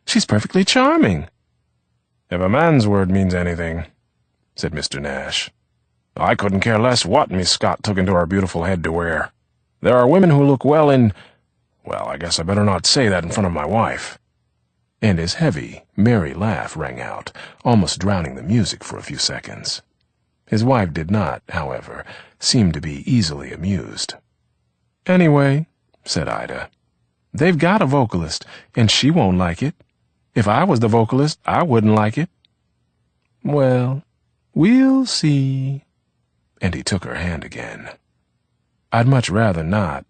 A: "She's perfectly charming."
B: "If a man's word means anything," said Mr. Nash, "I couldn't care less what Miss Scott took into her beautiful head to wear. There are women who look well in... well, I guess I better not say that in front of my wife."
A: And his heavy, merry laugh rang out, almost drowning the music for a few seconds. His wife did not, however, seem to be easily amused.
B: "Anyway," said Ida, "they've got a vocalist, and she won't like it. If I was the vocalist, I wouldn't like it." "Well, we'll see."
A: And he took her hand again.
B: "I'd much rather not."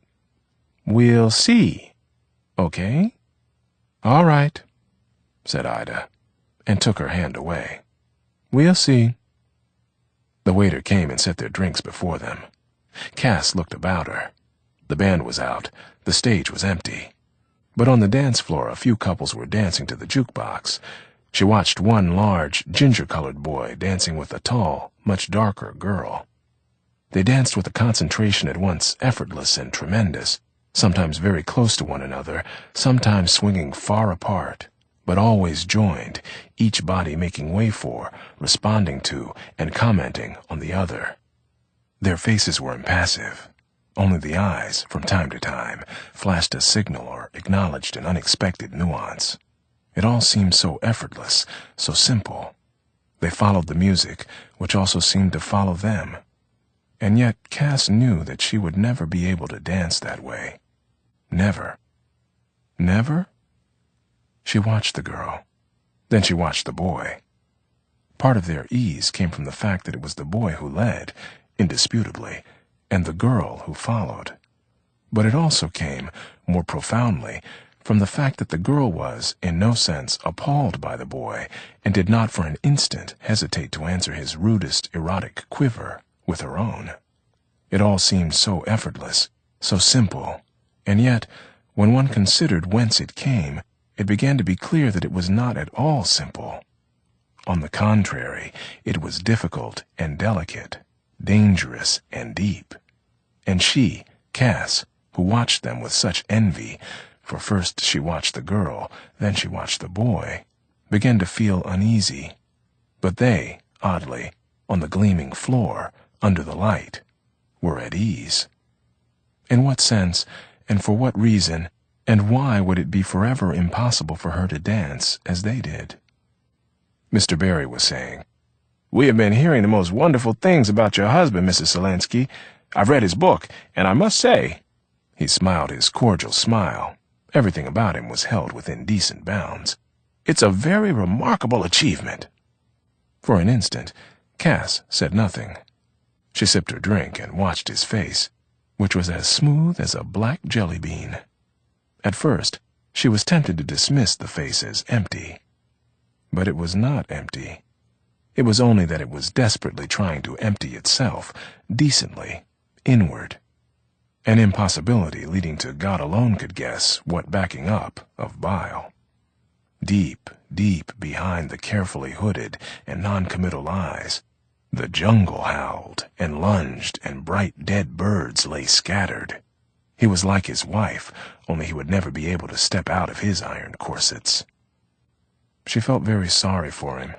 B: "We'll see. Okay?"
A: "All right," said Ida, and took her hand away.
B: "We'll see."
A: The waiter came and set their drinks before them. Cass looked about her. The band was out, the stage was empty. But on the dance floor a few couples were dancing to the jukebox. She watched one large, ginger-colored boy dancing with a tall, much darker girl. They danced with a concentration at once effortless and tremendous, sometimes very close to one another, sometimes swinging far apart, but always joined, each body making way for, responding to, and commenting on the other. Their faces were impassive. Only the eyes, from time to time, flashed a signal or acknowledged an unexpected nuance. It all seemed so effortless, so simple. They followed the music, which also seemed to follow them. And yet Cass knew that she would never be able to dance that way. Never. Never? She watched the girl. Then she watched the boy. Part of their ease came from the fact that it was the boy who led, indisputably, and the girl who followed. But it also came, more profoundly, from the fact that the girl was, in no sense, appalled by the boy, and did not for an instant hesitate to answer his rudest erotic quiver with her own. It all seemed so effortless, so simple, and yet, when one considered whence it came, it began to be clear that it was not at all simple. On the contrary, it was difficult and delicate, dangerous and deep. And she, Cass, who watched them with such envy, for first she watched the girl, then she watched the boy, began to feel uneasy. But they, oddly, on the gleaming floor, under the light, were at ease. In what sense, and for what reason, and why would it be forever impossible for her to dance as they did? Mr. Barry was saying,
B: "We have been hearing the most wonderful things about your husband, Mrs. Solansky. I've read his book, and I must say—"
A: He smiled his cordial smile. Everything about him was held within decent bounds.
B: "It's a very remarkable achievement."
A: For an instant, Cass said nothing. She sipped her drink and watched his face, which was as smooth as a black jelly bean. At first, she was tempted to dismiss the face as empty. But it was not empty. It was only that it was desperately trying to empty itself, decently, inward. An impossibility leading to God alone could guess what backing up of bile. Deep, deep behind the carefully hooded and non-committal eyes, the jungle howled and lunged, and bright dead birds lay scattered. He was like his wife, only he would never be able to step out of his iron corsets. She felt very sorry for him.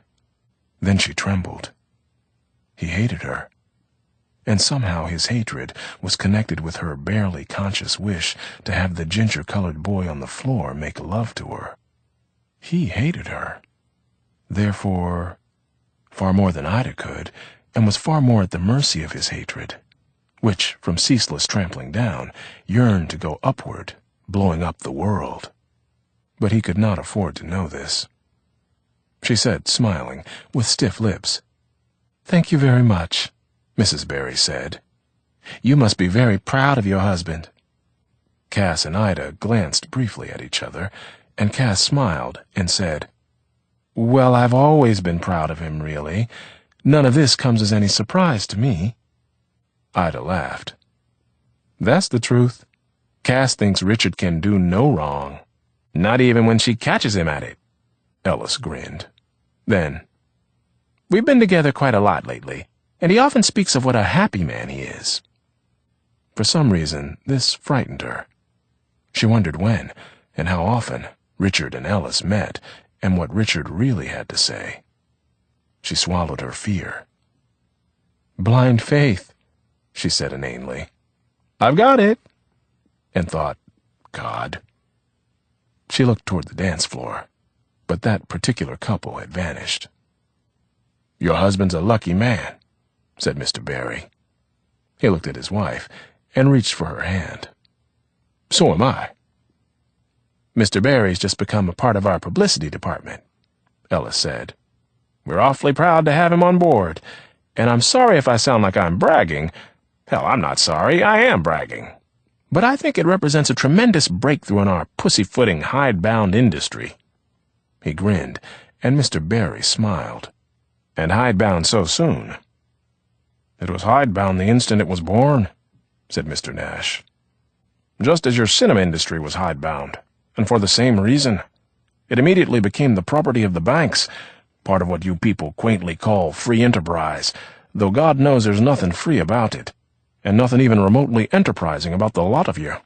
A: Then she trembled. He hated her. And somehow his hatred was connected with her barely conscious wish to have the ginger-colored boy on the floor make love to her. He hated her. Therefore, far more than Ida could, and was far more at the mercy of his hatred, which, from ceaseless trampling down, yearned to go upward, blowing up the world. But he could not afford to know this. She said, smiling, with stiff lips, "Thank you very much," Mrs. Barry said. "You must be very proud of your husband." Cass and Ida glanced briefly at each other, and Cass smiled and said, "Well, I've always been proud of him, really. None of this comes as any surprise to me." Ida laughed. "That's the truth. Cass thinks Richard can do no wrong, not even when she catches him at it." Ellis grinned. Then, "We've been together quite a lot lately, and he often speaks of what a happy man he is." For some reason, this frightened her. She wondered when, and how often, Richard and Ellis met, and what Richard really had to say. She swallowed her fear. "Blind faith," she said inanely. "I've got it," and thought, God. She looked toward the dance floor, but that particular couple had vanished. "Your husband's a lucky man," said Mr. Barry. He looked at his wife and reached for her hand. "So am I." "Mr. Barry's just become a part of our publicity department," Ellis said. "We're awfully proud to have him on board, and I'm sorry if I sound like I'm bragging. Hell, I'm not sorry, I am bragging. But I think it represents a tremendous breakthrough in our pussyfooting, hidebound industry." He grinned, and Mr. Barry smiled. "And hidebound so soon?" "It was hidebound the instant it was born," said Mr. Nash. "Just as your cinema industry was hidebound, and for the same reason. It immediately became the property of the banks, part of what you people quaintly call free enterprise, though God knows there's nothing free about it, and nothing even remotely enterprising about the lot of you."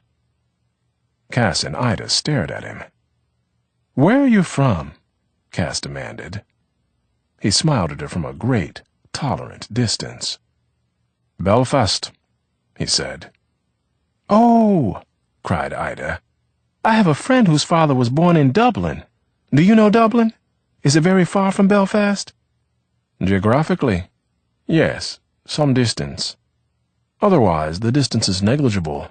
A: Cass and Ida stared at him. "Where are you from?" Cass demanded. He smiled at her from a great, tolerant distance. "Belfast," he said. "Oh!" cried Ida. "I have a friend whose father was born in Dublin. Do you know Dublin? Is it very far from Belfast?" "Geographically, yes, some distance. Otherwise, the distance is negligible,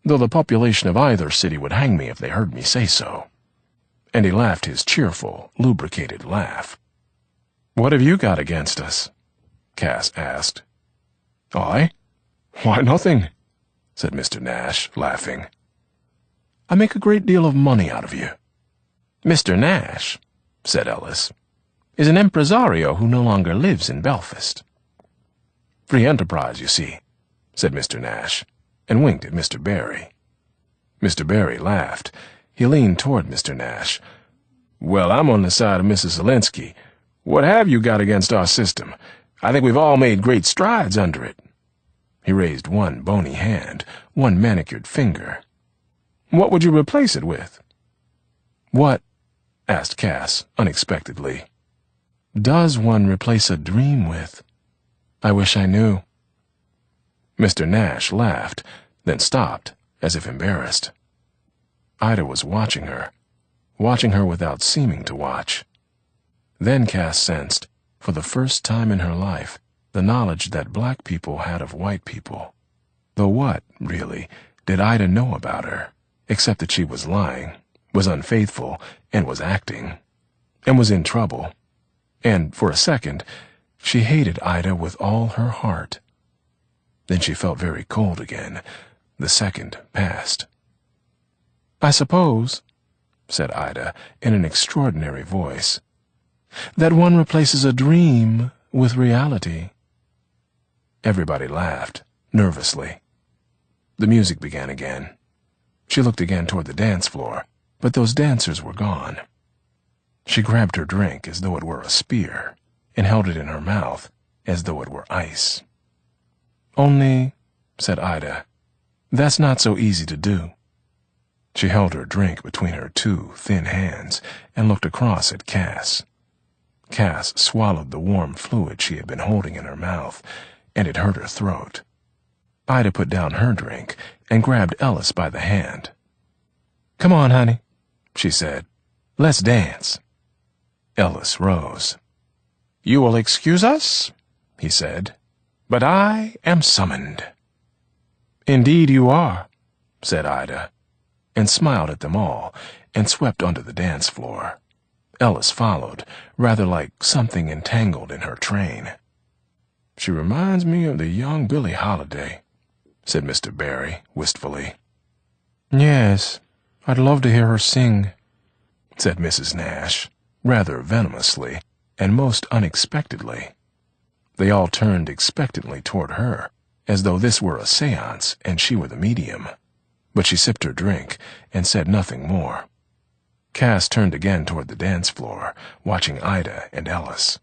A: though the population of either city would hang me if they heard me say so." And he laughed his cheerful, lubricated laugh. "What have you got against us?" Cass asked. "I? Why, nothing," said Mr. Nash, laughing. "I make a great deal of money out of you." "Mr. Nash," said Ellis, "is an impresario who no longer lives in Belfast." "Free enterprise, you see," said Mr. Nash, and winked at Mr. Barry. Mr. Barry laughed. He leaned toward Mr. Nash. "Well, I'm on the side of Mrs. Zelinsky. What have you got against our system? I think we've all made great strides under it." He raised one bony hand, one manicured finger. "What would you replace it with?" "What?" asked Cass, unexpectedly. "Does one replace a dream with? I wish I knew." Mr. Nash laughed, then stopped, as if embarrassed. Ida was watching her without seeming to watch. Then Cass sensed, for the first time in her life, the knowledge that black people had of white people. Though what, really, did Ida know about her, except that she was lying, was unfaithful, and was acting, and was in trouble. And, for a second, she hated Ida with all her heart. Then she felt very cold again. The second passed. "I suppose," said Ida, in an extraordinary voice, "that one replaces a dream with reality." Everybody laughed, nervously. The music began again. She looked again toward the dance floor, but those dancers were gone. She grabbed her drink as though it were a spear, and held it in her mouth as though it were ice.
B: "Only," said Ida, "that's not so easy to do."
A: She held her drink between her two thin hands and looked across at Cass. Cass swallowed the warm fluid she had been holding in her mouth, and it hurt her throat. Ida put down her drink and grabbed Ellis by the hand.
B: "Come on, honey,"
A: she said.
B: "Let's dance."
A: Ellis rose.
B: "You will excuse us,"
A: he said,
B: "but I am summoned."
A: "Indeed you are," said Ida, and smiled at them all and swept onto the dance floor. Ellis followed, rather like something entangled in her train.
B: "She reminds me of the young Billie Holiday,"
A: said Mr. Barry wistfully.
B: "Yes, I'd love to hear her sing,"
A: said Mrs. Nash, rather venomously and most unexpectedly. They all turned expectantly toward her, as though this were a séance and she were the medium. But she sipped her drink and said nothing more. Cass turned again toward the dance floor, watching Ida and Ellis.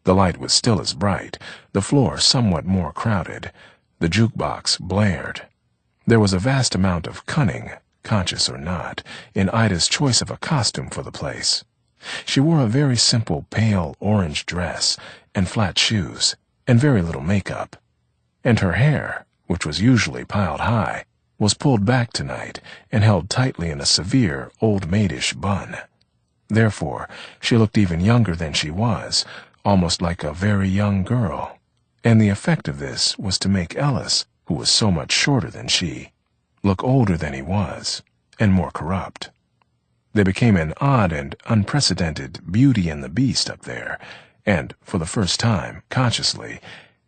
A: The light was still as bright, the floor somewhat more crowded. The jukebox blared. There was a vast amount of cunning, conscious or not, in Ida's choice of a costume for the place. She wore a very simple pale orange dress and flat shoes, and very little makeup. And her hair, which was usually piled high, was pulled back tonight and held tightly in a severe old-maidish bun. Therefore, she looked even younger than she was, almost like a very young girl. And the effect of this was to make Ellis, who was so much shorter than she, look older than he was, and more corrupt. They became an odd and unprecedented Beauty and the Beast up there, and, for the first time, consciously,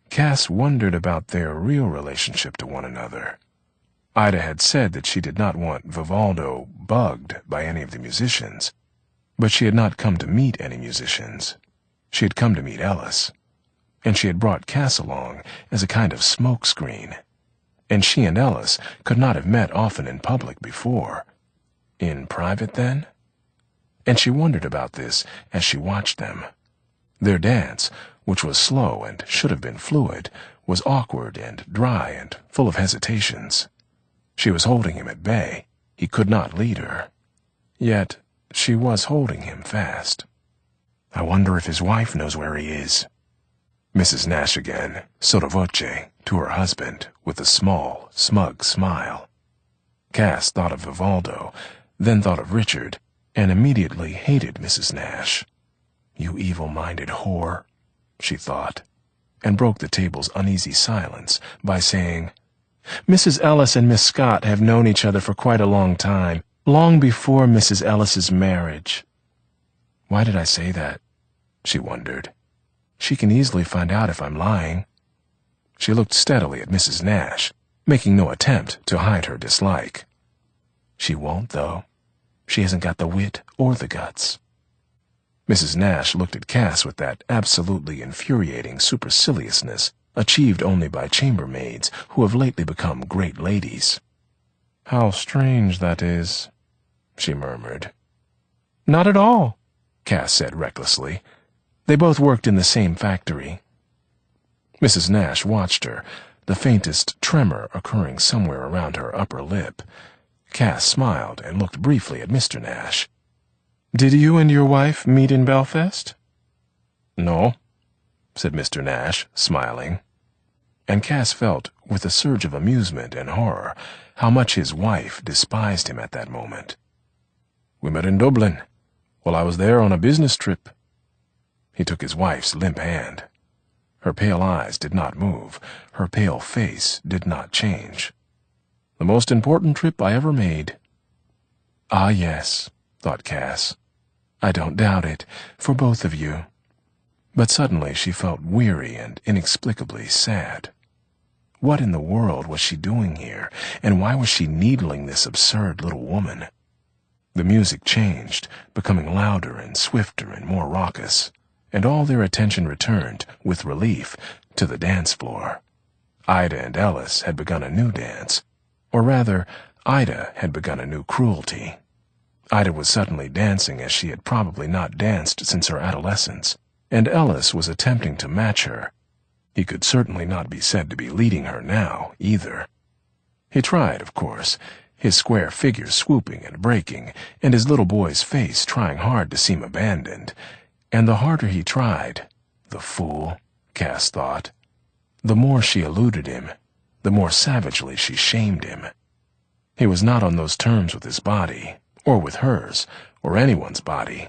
A: Cass wondered about their real relationship to one another. Ida had said that she did not want Vivaldo bugged by any of the musicians, but she had not come to meet any musicians. She had come to meet Ellis, and she had brought Cass along as a kind of smokescreen. And she and Ellis could not have met often in public before. In private, then? And she wondered about this as she watched them. Their dance, which was slow and should have been fluid, was awkward and dry and full of hesitations. She was holding him at bay. He could not lead her. Yet she was holding him fast. "I wonder if his wife knows where he is." Mrs. Nash again, sotto voce, to her husband, with a small, smug smile. Cass thought of Vivaldo, then thought of Richard, and immediately hated Mrs. Nash. "You evil-minded whore," she thought, and broke the table's uneasy silence by saying, "Mrs. Ellis and Miss Scott have known each other for quite a long time, long before Mrs. Ellis's marriage." Why did I say that? She wondered. She can easily find out if I'm lying. She looked steadily at Mrs. Nash, making no attempt to hide her dislike. She won't, though. She hasn't got the wit or the guts. Mrs. Nash looked at Cass with that absolutely infuriating superciliousness achieved only by chambermaids who have lately become great ladies. "How strange that is," she murmured. "Not at all," Cass said recklessly. "They both worked in the same factory." Mrs. Nash watched her, the faintest tremor occurring somewhere around her upper lip. Cass smiled and looked briefly at Mr. Nash. "Did you and your wife meet in Belfast?" "No," said Mr. Nash, smiling. And Cass felt, with a surge of amusement and horror, how much his wife despised him at that moment. "We met in Dublin, while I was there on a business trip." He took his wife's limp hand. Her pale eyes did not move, her pale face did not change. "The most important trip I ever made." "Ah, yes," thought Cass. "I don't doubt it, for both of you." But suddenly she felt weary and inexplicably sad. What in the world was she doing here, and why was she needling this absurd little woman? The music changed, becoming louder and swifter and more raucous, and all their attention returned, with relief, to the dance floor. Ida and Ellis had begun a new dance, or rather, Ida had begun a new cruelty. Ida was suddenly dancing as she had probably not danced since her adolescence, and Ellis was attempting to match her. He could certainly not be said to be leading her now, either. He tried, of course, his square figure swooping and breaking, and his little boy's face trying hard to seem abandoned. And the harder he tried, the fool, Cass thought, the more she eluded him, the more savagely she shamed him. He was not on those terms with his body, or with hers, or anyone's body.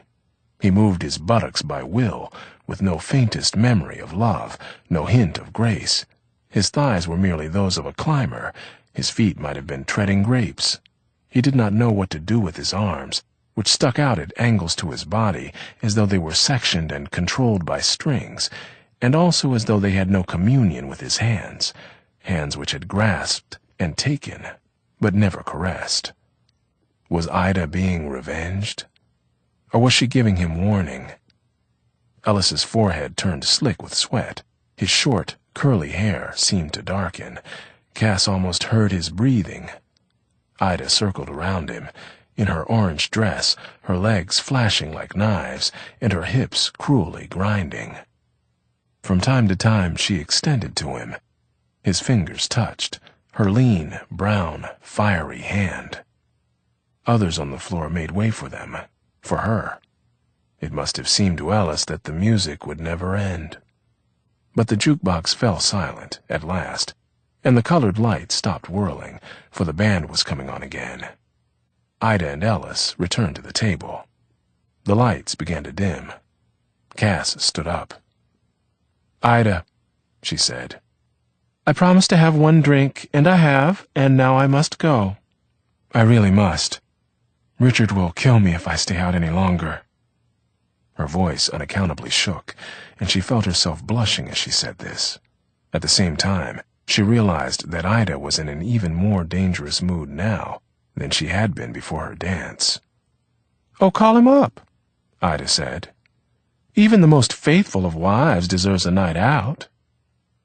A: He moved his buttocks by will, with no faintest memory of love, no hint of grace. His thighs were merely those of a climber. His feet might have been treading grapes. He did not know what to do with his arms, which stuck out at angles to his body, as though they were sectioned and controlled by strings, and also as though they had no communion with his hands, hands which had grasped and taken, but never caressed. Was Ida being revenged? Or was she giving him warning? Ellis's forehead turned slick with sweat. His short, curly hair seemed to darken. Cass almost heard his breathing. Ida circled around him, in her orange dress, her legs flashing like knives, and her hips cruelly grinding. From time to time she extended to him. His fingers touched, her lean, brown, fiery hand. Others on the floor made way for them, for her. It must have seemed to Ellis that the music would never end. But the jukebox fell silent, at last, and the colored lights stopped whirling, for the band was coming on again. Ida and Ellis returned to the table. The lights began to dim. Cass stood up. "Ida," she said, "I promised to have one drink, and I have, and now I must go. I really must. Richard will kill me if I stay out any longer." Her voice unaccountably shook, and she felt herself blushing as she said this. At the same time, she realized that Ida was in an even more dangerous mood now than she had been before her dance. "Oh, call him up," Ida said. "Even the most faithful of wives deserves a night out."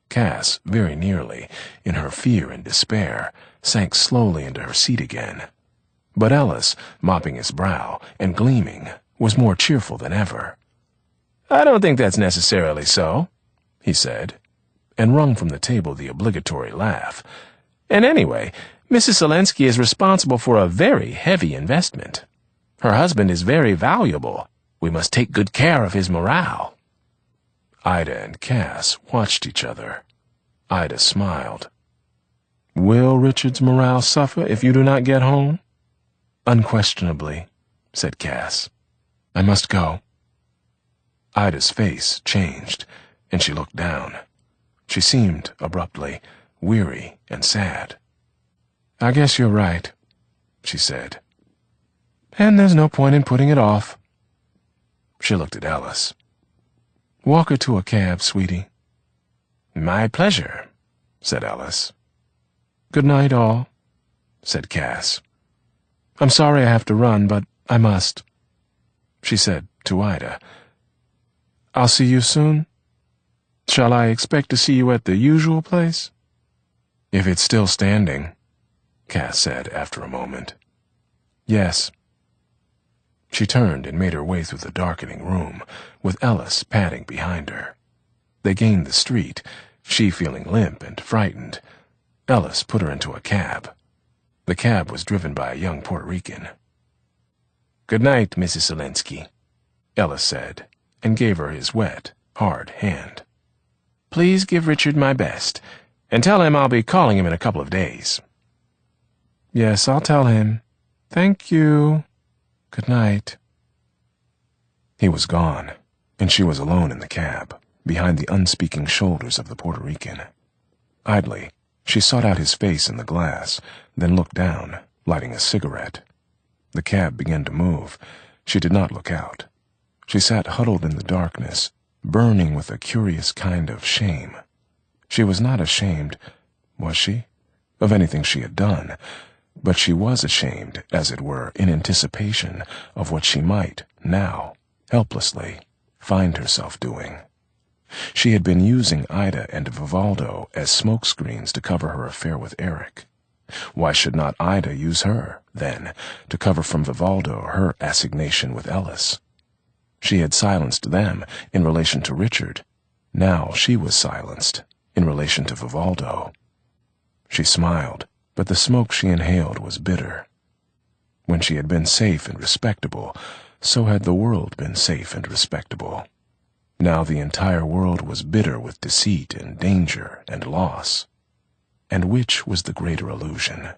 A: Cass, very nearly, in her fear and despair, sank slowly into her seat again. But Ellis, mopping his brow and gleaming, was more cheerful than ever. "I don't think that's necessarily so," he said, and wrung from the table the obligatory laugh. "And anyway, Mrs. Selensky is responsible for a very heavy investment. Her husband is very valuable. We must take good care of his morale." Ida and Cass watched each other. Ida smiled. "Will Richard's morale suffer if you do not get home?" "Unquestionably," said Cass. "I must go." Ida's face changed, and she looked down. She seemed, abruptly, weary and sad. "I guess you're right," she said. "And there's no point in putting it off." She looked at Ellis. "Walk her to a cab, sweetie." "My pleasure," said Ellis. "Good night, all," said Cass. "I'm sorry I have to run, but I must." She said to Ida, "I'll see you soon. Shall I expect to see you at the usual place?" "If it's still standing," Cass said after a moment. "Yes." She turned and made her way through the darkening room, with Ellis padding behind her. They gained the street, she feeling limp and frightened. Ellis put her into a cab. The cab was driven by a young Puerto Rican. "Good night, Mrs. Selensky," Ellis said, and gave her his wet, hard hand. "Please give Richard my best, and tell him I'll be calling him in a couple of days." "Yes, I'll tell him. Thank you. Good night." He was gone, and she was alone in the cab, behind the unspeaking shoulders of the Puerto Rican. Idly, she sought out his face in the glass, then looked down, lighting a cigarette. The cab began to move. She did not look out. She sat huddled in the darkness, burning with a curious kind of shame. She was not ashamed, was she, of anything she had done, but she was ashamed, as it were, in anticipation of what she might, now, helplessly, find herself doing. She had been using Ida and Vivaldo as smokescreens to cover her affair with Eric. Why should not Ida use her, then, to cover from Vivaldo her assignation with Ellis? She had silenced them in relation to Richard. Now she was silenced in relation to Vivaldo. She smiled, but the smoke she inhaled was bitter. When she had been safe and respectable, so had the world been safe and respectable. Now the entire world was bitter with deceit and danger and loss. And which was the greater illusion?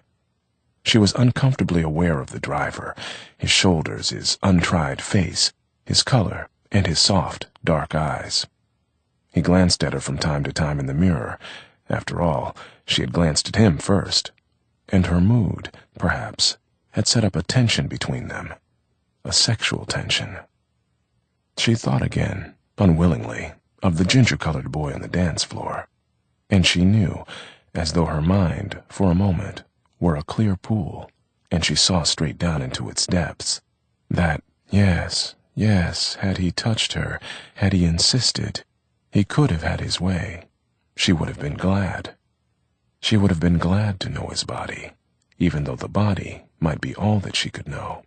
A: She was uncomfortably aware of the driver, his shoulders, his untried face, his color, and his soft, dark eyes. He glanced at her from time to time in the mirror. After all, she had glanced at him first, and her mood, perhaps, had set up a tension between them, a sexual tension. She thought again, unwillingly, of the ginger-colored boy on the dance floor, and she knew, as though her mind, for a moment, were a clear pool, and she saw straight down into its depths, that, yes, had he touched her, had he insisted, he could have had his way. She would have been glad. She would have been glad to know his body, even though the body might be all that she could know.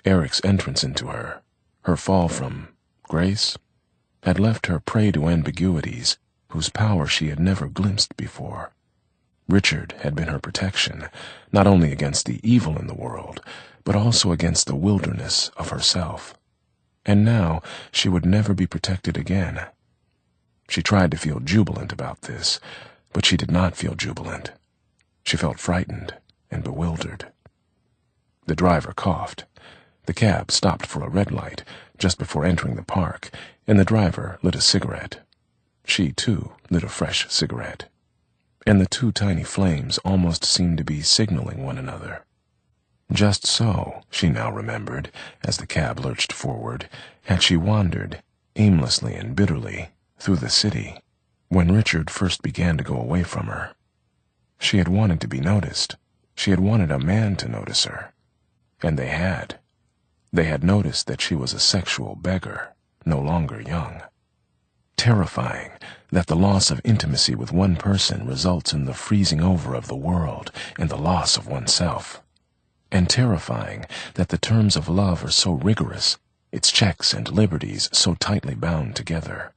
A: Eric's entrance into her, her fall from grace, had left her prey to ambiguities whose power she had never glimpsed before. Richard had been her protection, not only against the evil in the world, but also against the wilderness of herself. And now she would never be protected again. She tried to feel jubilant about this, but she did not feel jubilant. She felt frightened and bewildered. The driver coughed. The cab stopped for a red light just before entering the park, and the driver lit a cigarette. She, too, lit a fresh cigarette. And the two tiny flames almost seemed to be signaling one another. Just so, she now remembered, as the cab lurched forward, had she wandered, aimlessly and bitterly, through the city, when Richard first began to go away from her. She had wanted to be noticed. She had wanted a man to notice her. And they had. They had noticed that she was a sexual beggar, no longer young. Terrifying that the loss of intimacy with one person results in the freezing over of the world and the loss of oneself. And terrifying that the terms of love are so rigorous, its checks and liberties so tightly bound together.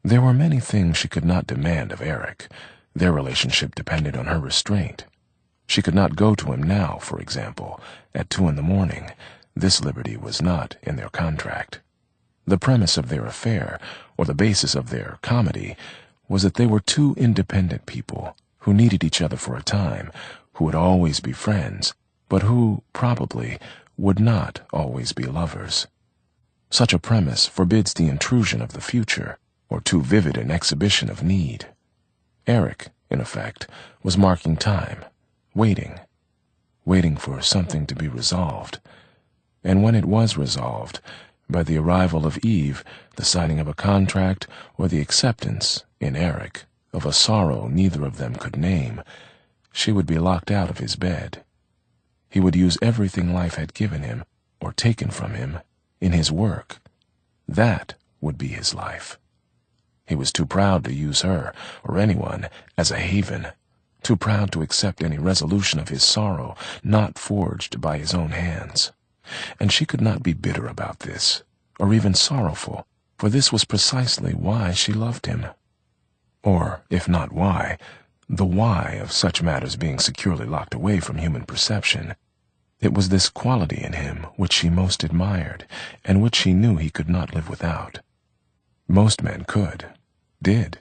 A: There were many things she could not demand of Eric. Their relationship depended on her restraint. She could not go to him now, for example, at 2 a.m. This liberty was not in their contract. The premise of their affair, or the basis of their comedy, was that they were two independent people who needed each other for a time, who would always be friends, but who, probably, would not always be lovers. Such a premise forbids the intrusion of the future, or too vivid an exhibition of need. Eric, in effect, was marking time, waiting for something to be resolved. And when it was resolved, by the arrival of Eve, the signing of a contract, or the acceptance, in Eric, of a sorrow neither of them could name, she would be locked out of his bed. He would use everything life had given him, or taken from him, in his work. That would be his life. He was too proud to use her, or anyone, as a haven, too proud to accept any resolution of his sorrow not forged by his own hands. And she could not be bitter about this, or even sorrowful, for this was precisely why she loved him. Or, if not why, the why of such matters being securely locked away from human perception. It was this quality in him which she most admired, and which she knew he could not live without. Most men could, did.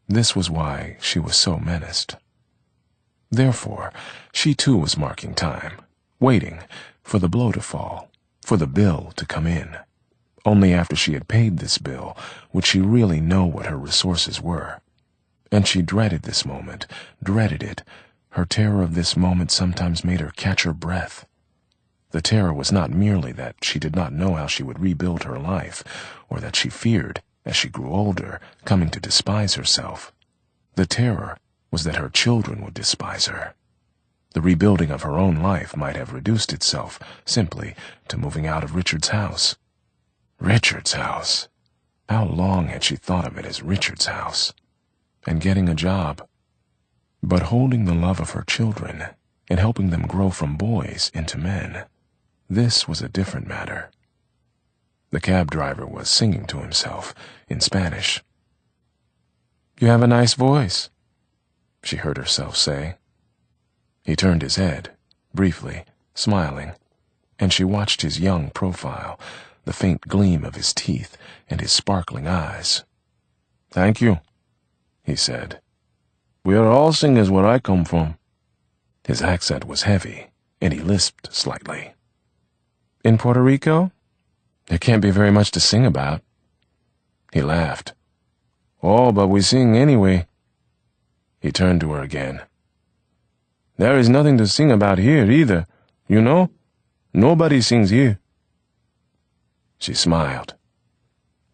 A: This was why she was so menaced. Therefore, she too was marking time, waiting for the blow to fall, for the bill to come in. Only after she had paid this bill would she really know what her resources were. And she dreaded this moment, dreaded it. Her terror of this moment sometimes made her catch her breath. The terror was not merely that she did not know how she would rebuild her life, or that she feared, as she grew older, coming to despise herself. The terror was that her children would despise her. The rebuilding of her own life might have reduced itself simply to moving out of Richard's house. Richard's house. How long had she thought of it as Richard's house? And getting a job. But holding the love of her children and helping them grow from boys into men, this was a different matter. The cab driver was singing to himself in Spanish. "You have a nice voice," she heard herself say. He turned his head, briefly, smiling, and she watched his young profile, the faint gleam of his teeth and his sparkling eyes. "Thank you," he said. "We are all singers where I come from." His accent was heavy, and he lisped slightly. "In Puerto Rico? There can't be very much to sing about." He laughed. "Oh, but we sing anyway." He turned to her again. "There is nothing to sing about here either, you know? Nobody sings here." She smiled.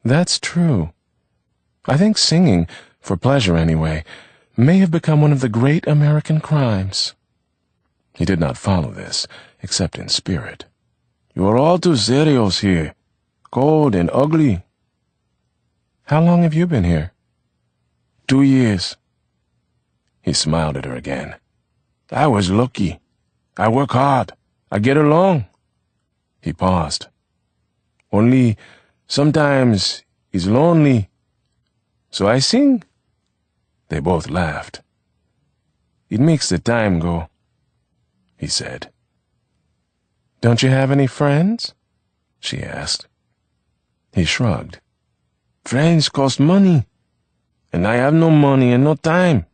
A: "That's true. I think singing, for pleasure anyway, may have become one of the great American crimes." He did not follow this, except in spirit. "You are all too serious here. Cold and ugly." "How long have you been here?" 2 years. He smiled at her again. "I was lucky. I work hard. I get along." He paused. "Only sometimes it's lonely. So I sing." They both laughed. "It makes the time go," he said. "Don't you have any friends?" she asked. He shrugged. "Friends cost money. And I have no money and no time.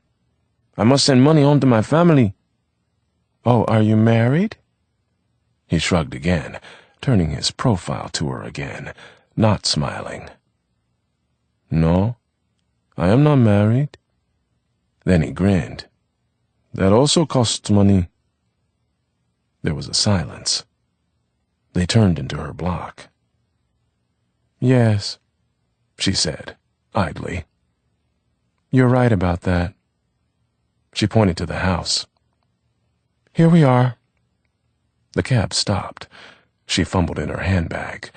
A: I must send money home to my family." "Oh, are you married?" He shrugged again, turning his profile to her again, not smiling. "No, I am not married." Then he grinned. "That also costs money." There was a silence. They turned into her block. "Yes," she said, idly. "You're right about that." She pointed to the house. "Here we are." The cab stopped. She fumbled in her handbag.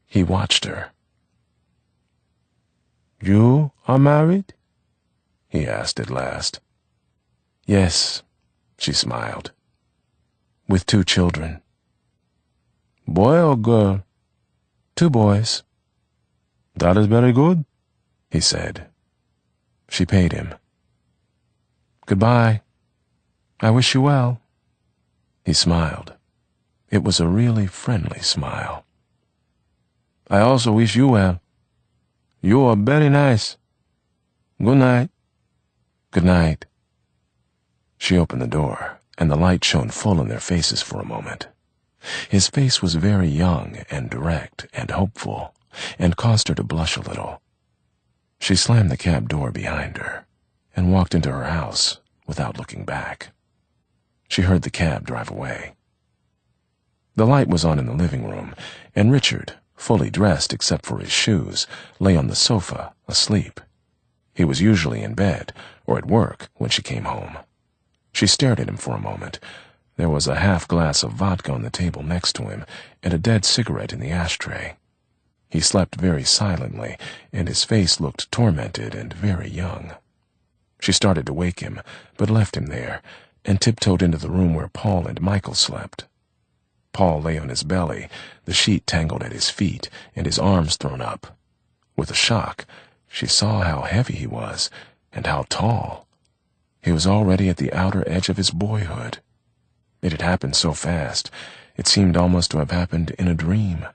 A: He watched her. "You are married?" he asked at last. "Yes," she smiled. "With 2 children." "Boy or girl?" "2 boys." "That is very good," he said. She paid him. "Goodbye. I wish you well." He smiled. It was a really friendly smile. "I also wish you well. You are very nice. Good night." "Good night." She opened the door, and the light shone full in their faces for a moment. His face was very young and direct and hopeful, and caused her to blush a little. She slammed the cab door behind her and walked into her house without looking back. She heard the cab drive away. The light was on in the living room, and Richard, fully dressed except for his shoes, lay on the sofa, asleep. He was usually in bed or at work when she came home. She stared at him for a moment. There was a half glass of vodka on the table next to him and a dead cigarette in the ashtray. He slept very silently, and his face looked tormented and very young. She started to wake him, but left him there, and tiptoed into the room where Paul and Michael slept. Paul lay on his belly, the sheet tangled at his feet, and his arms thrown up. With a shock, she saw how heavy he was, and how tall. He was already at the outer edge of his boyhood. It had happened so fast, it seemed almost to have happened in a dream.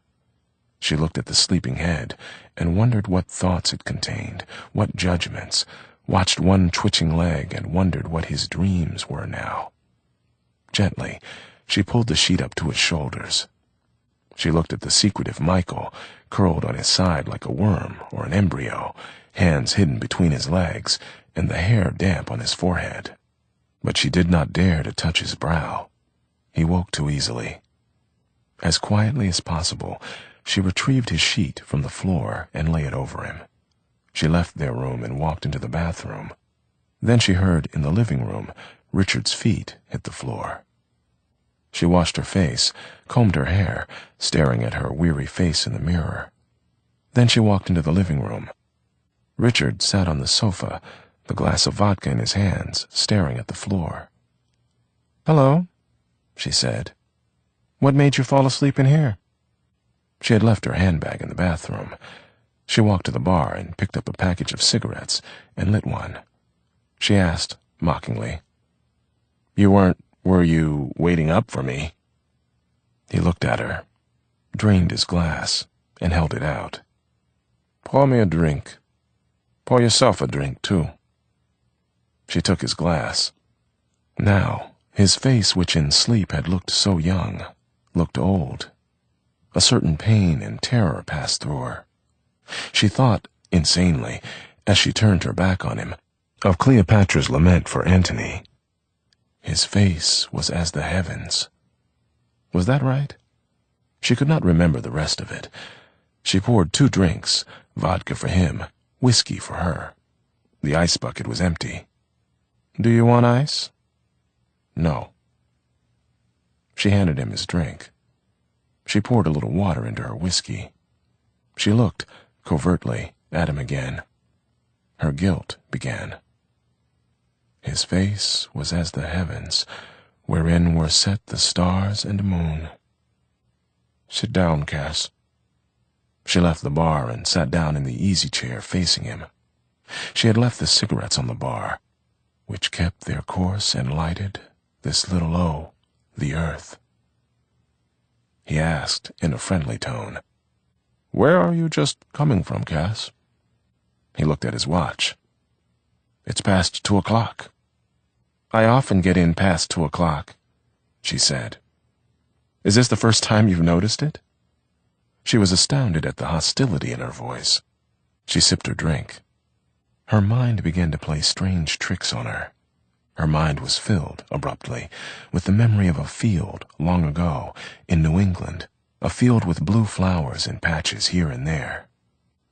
A: She looked at the sleeping head and wondered what thoughts it contained, what judgments, watched one twitching leg and wondered what his dreams were now. Gently, she pulled the sheet up to his shoulders. She looked at the secretive Michael, curled on his side like a worm or an embryo, hands hidden between his legs, and the hair damp on his forehead. But she did not dare to touch his brow. He woke too easily. As quietly as possible, she retrieved his sheet from the floor and lay it over him. She left their room and walked into the bathroom. Then she heard, in the living room, Richard's feet hit the floor. She washed her face, combed her hair, staring at her weary face in the mirror. Then she walked into the living room. Richard sat on the sofa, the glass of vodka in his hands, staring at the floor.
B: "Hello," she said. "What made you fall asleep in here?"
A: She had left her handbag in the bathroom. She walked to the bar and picked up a package of cigarettes and lit one. She asked, mockingly, Were you waiting up for me?" He looked at her, drained his glass, and held it out. "Pour me a drink. Pour yourself a drink, too." She took his glass. Now, his face, which in sleep had looked so young, looked old. A certain pain and terror passed through her. She thought, insanely, as she turned her back on him, of Cleopatra's lament for Antony. His face was as the heavens. Was that right? She could not remember the rest of it. She poured 2 drinks, vodka for him, whiskey for her. The ice bucket was empty.
B: "Do you want ice?"
A: "No." She handed him his drink. She poured a little water into her whiskey. She looked, covertly, at him again. Her guilt began. His face was as the heavens, wherein were set the stars and moon. "Sit down, Cass." She left the bar and sat down in the easy chair facing him. She had left the cigarettes on the bar, which kept their course and lighted this little O, the earth. He asked in a friendly tone, "Where are you just coming from, Cass?" He looked at his watch. "It's past 2 o'clock." "I often get in past 2 o'clock," she said. "Is this the first time you've noticed it?" She was astounded at the hostility in her voice. She sipped her drink. Her mind began to play strange tricks on her. Her mind was filled, abruptly, with the memory of a field, long ago, in New England, a field with blue flowers in patches here and there.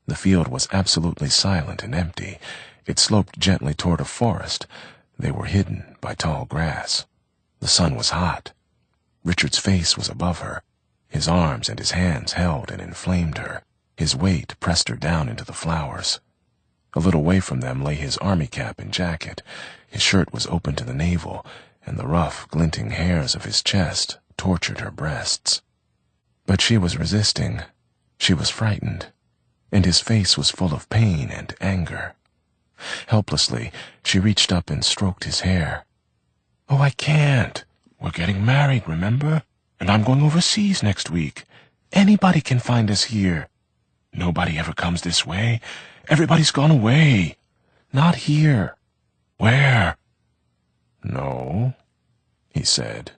A: The field was absolutely silent and empty. It sloped gently toward a forest. They were hidden by tall grass. The sun was hot. Richard's face was above her. His arms and his hands held and inflamed her. His weight pressed her down into the flowers. A little way from them lay his army cap and jacket. His shirt was open to the navel, and the rough, glinting hairs of his chest tortured her breasts. But she was resisting. She was frightened, and his face was full of pain and anger. Helplessly, she reached up and stroked his hair. "Oh, I can't. We're getting married, remember? And I'm going overseas next week. Anybody can find us here. Nobody ever comes this way. Everybody's gone away. Not here. Where?" "No," he said,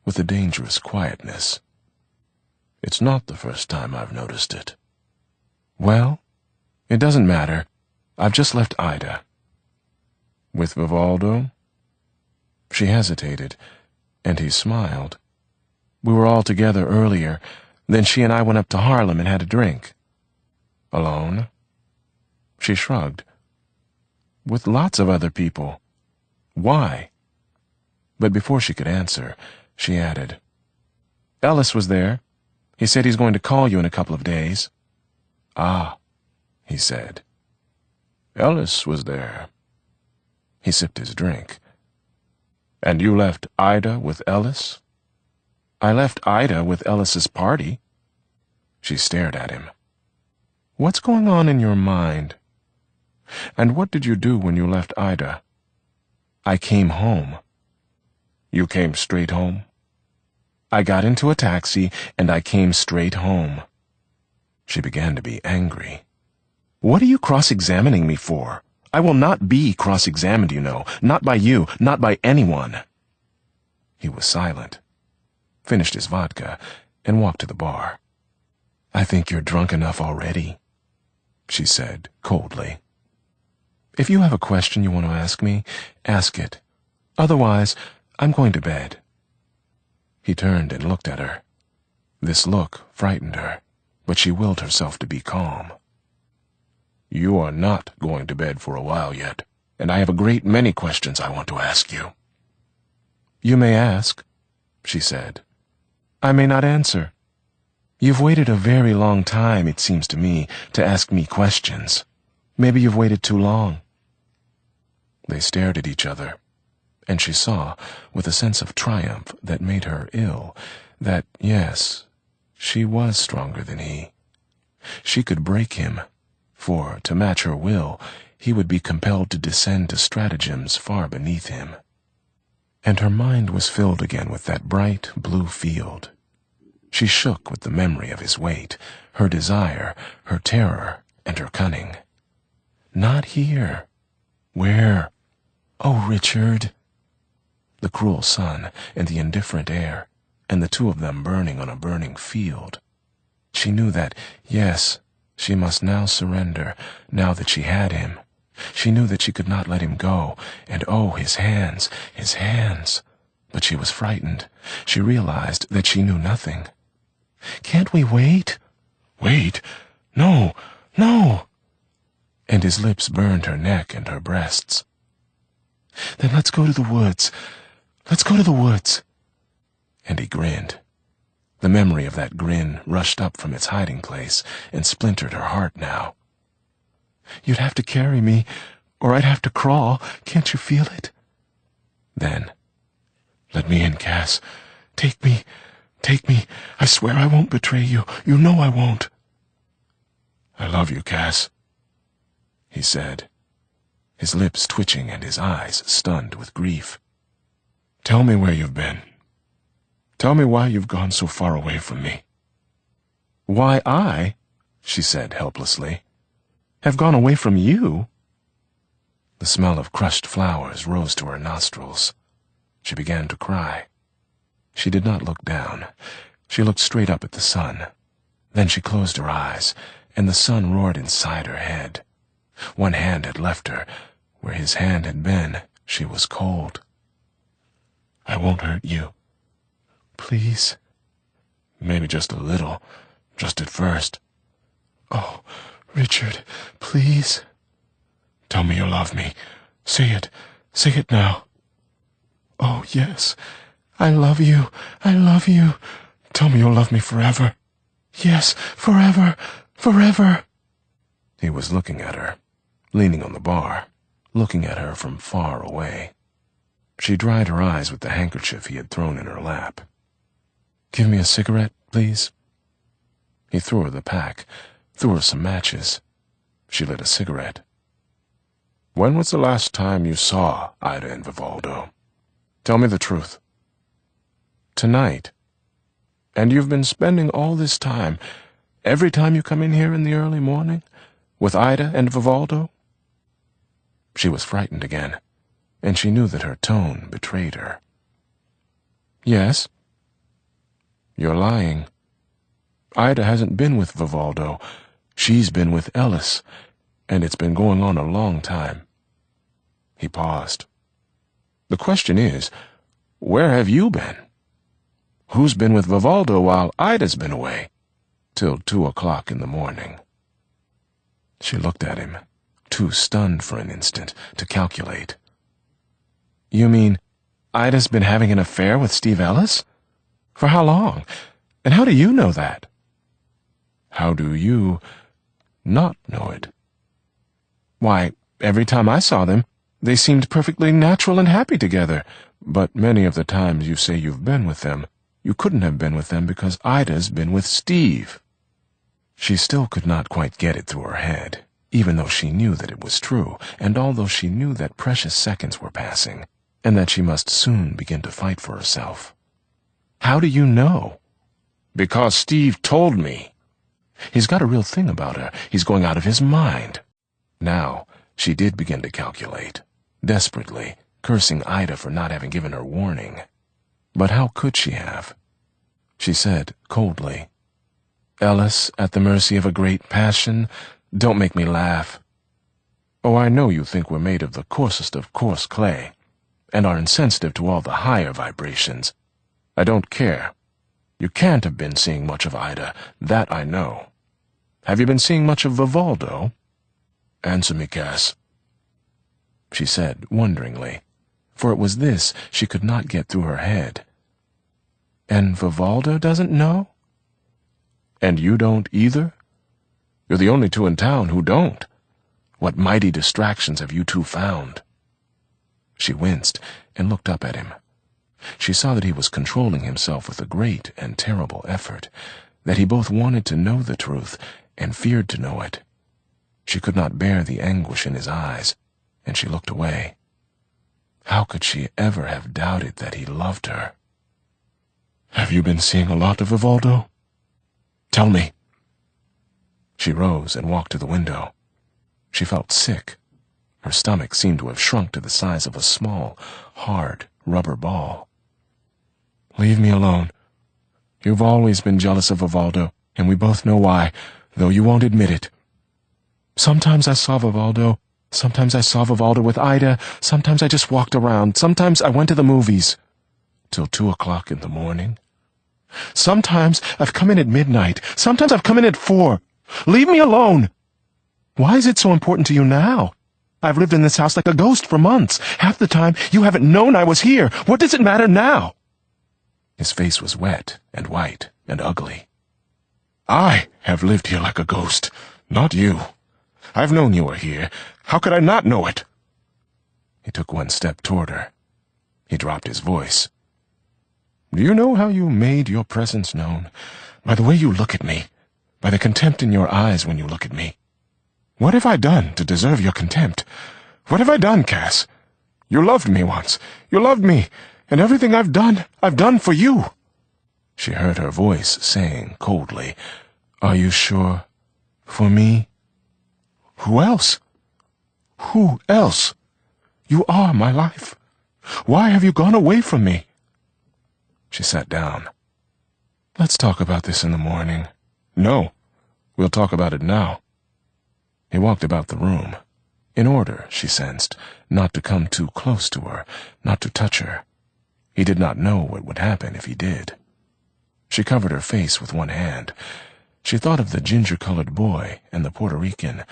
A: with a dangerous quietness. "It's not the first time I've noticed it." "Well, it doesn't matter. I've just left Ida." "With Vivaldo?" She hesitated, and he smiled. "We were all together earlier. Then she and I went up to Harlem and had a drink." "Alone?" She shrugged. "With lots of other people." "Why?" But before she could answer, she added, "Ellis was there. He said he's going to call you in a couple of days." "Ah," he said. "Ellis was there." He sipped his drink. "And you left Ida with Ellis?" "I left Ida with Ellis's party." She stared at him. "What's going on in your mind?" "And what did you do when you left Ida?" "I came home." "You came straight home?" "I got into a taxi and I came straight home." She began to be angry. "What are you cross-examining me for? I will not be cross-examined, you know. Not by you, not by anyone." He was silent, finished his vodka, and walked to the bar. "I think you're drunk enough already," she said coldly. "If you have a question you want to ask me, ask it. Otherwise, I'm going to bed." He turned and looked at her. This look frightened her, but she willed herself to be calm. "You are not going to bed for a while yet, and I have a great many questions I want to ask you." "You may ask," she said. "I may not answer. You've waited a very long time, it seems to me, to ask me questions. Maybe you've waited too long." They stared at each other, and she saw, with a sense of triumph that made her ill, that, yes, she was stronger than he. She could break him, for, to match her will, he would be compelled to descend to stratagems far beneath him. And her mind was filled again with that bright blue field. She shook with the memory of his weight, her desire, her terror, and her cunning. Not here. Where? Oh, Richard! The cruel sun, and the indifferent air, and the two of them burning on a burning field. She knew that, yes, she must now surrender, now that she had him. She knew that she could not let him go, and oh, his hands, his hands! But she was frightened. She realized that she knew nothing. "Can't we wait?" "Wait? No, no!" And his lips burned her neck and her breasts. "Then let's go to the woods. Let's go to the woods." And he grinned. The memory of that grin rushed up from its hiding place and splintered her heart now. "You'd have to carry me, or I'd have to crawl. Can't you feel it?" Then, "Let me in, Cass. Take me. Take me. I swear I won't betray you. You know I won't." "I love you, Cass," he said, his lips twitching and his eyes stunned with grief. "Tell me where you've been. Tell me why you've gone so far away from me." "Why I," she said helplessly, "have gone away from you?" The smell of crushed flowers rose to her nostrils. She began to cry. She did not look down. She looked straight up at the sun. Then she closed her eyes, and the sun roared inside her head. One hand had left her. Where his hand had been, she was cold. "I won't hurt you." "Please." "Maybe just a little, just at first." "Oh, Richard, please." "Tell me you love me. Say it. Say it now." "Oh, yes. I love you. I love you." "Tell me you'll love me forever." "Yes, forever. Forever." He was looking at her, leaning on the bar, looking at her from far away. She dried her eyes with the handkerchief he had thrown in her lap. "Give me a cigarette, please." He threw her the pack, threw her some matches. She lit a cigarette. "When was the last time you saw Ida and Vivaldo? Tell me the truth." "Tonight." "And you've been spending all this time, every time you come in here in the early morning, with Ida and Vivaldo?" She was frightened again, and she knew that her tone betrayed her. "Yes." "You're lying. Ida hasn't been with Vivaldo. She's been with Ellis, and it's been going on a long time." He paused. "The question is, where have you been? Who's been with Vivaldo while Ida's been away? Till 2 o'clock in the morning." She looked at him, too stunned for an instant to calculate. "You mean Ida's been having an affair with Steve Ellis? For how long? And how do you know that?" "How do you not know it?" "Why, every time I saw them, they seemed perfectly natural and happy together. But many of the times you say you've been with them, you couldn't have been with them because Ida's been with Steve." She still could not quite get it through her head, even though she knew that it was true, and although she knew that precious seconds were passing, and that she must soon begin to fight for herself. "How do you know?" "Because Steve told me." "He's got a real thing about her. He's going out of his mind." Now, she did begin to calculate, desperately, cursing Ida for not having given her warning. But how could she have? She said coldly, "Ellis at the mercy of a great passion? Don't make me laugh." "Oh, I know you think we're made of the coarsest of coarse clay, and are insensitive to all the higher vibrations. I don't care. You can't have been seeing much of Ida, that I know. Have you been seeing much of Vivaldo? Answer me, Cass," she said wonderingly, for it was this she could not get through her head. "And Vivaldo doesn't know?" "And you don't either? You're the only two in town who don't. What mighty distractions have you two found?" She winced and looked up at him. She saw that he was controlling himself with a great and terrible effort, that he both wanted to know the truth and feared to know it. She could not bear the anguish in his eyes, and she looked away. How could she ever have doubted that he loved her? "Have you been seeing a lot of Vivaldo? Tell me." She rose and walked to the window. She felt sick. Her stomach seemed to have shrunk to the size of a small, hard rubber ball. "Leave me alone. You've always been jealous of Vivaldo, and we both know why, though you won't admit it. Sometimes I saw Vivaldo with Ida, sometimes I just walked around, sometimes I went to the movies. Till 2 o'clock in the morning. Sometimes I've come in at midnight, sometimes I've come in at 4. Leave me alone! Why is it so important to you now? I've lived in this house like a ghost for months. Half the time you haven't known I was here. What does it matter now?" His face was wet and white and ugly. "I have lived here like a ghost, not you. I've known you were here. How could I not know it?" He took one step toward her. He dropped his voice. "Do you know how you made your presence known? By the way you look at me, by the contempt in your eyes when you look at me. What have I done to deserve your contempt? What have I done, Cass? You loved me once. You loved me, and everything I've done for you." She heard her voice saying coldly, "Are you sure? For me?" "Who else? Who else? You are my life. Why have you gone away from me?" She sat down. "Let's talk about this in the morning." "No, we'll talk about it now." He walked about the room, in order, she sensed, not to come too close to her, not to touch her. He did not know what would happen if he did. She covered her face with one hand. She thought of the ginger-colored boy and the Puerto Rican.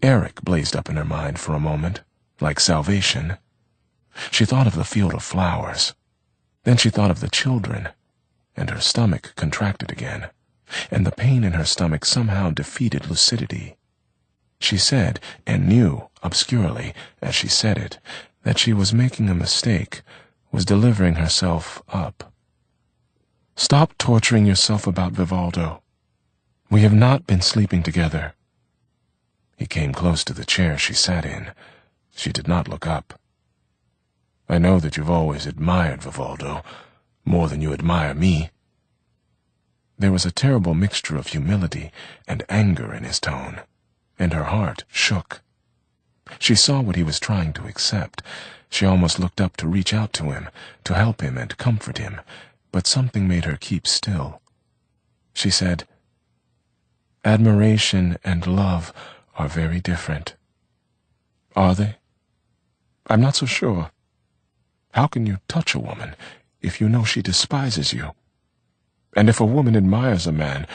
A: Eric blazed up in her mind for a moment, like salvation. She thought of the field of flowers. Then she thought of the children, and her stomach contracted again, and the pain in her stomach somehow defeated lucidity. She said, and knew, obscurely, as she said it, that she was making a mistake, was delivering herself up. "Stop torturing yourself about Vivaldo. We have not been sleeping together." He came close to the chair she sat in. She did not look up. "I know that you've always admired Vivaldo, more than you admire me." There was a terrible mixture of humility and anger in his tone, and her heart shook. She saw what he was trying to accept. She almost looked up to reach out to him, to help him and comfort him, but something made her keep still. She said, "Admiration and love are very different." "Are they? I'm not so sure. How can you touch a woman if you know she despises you? And if a woman admires a man,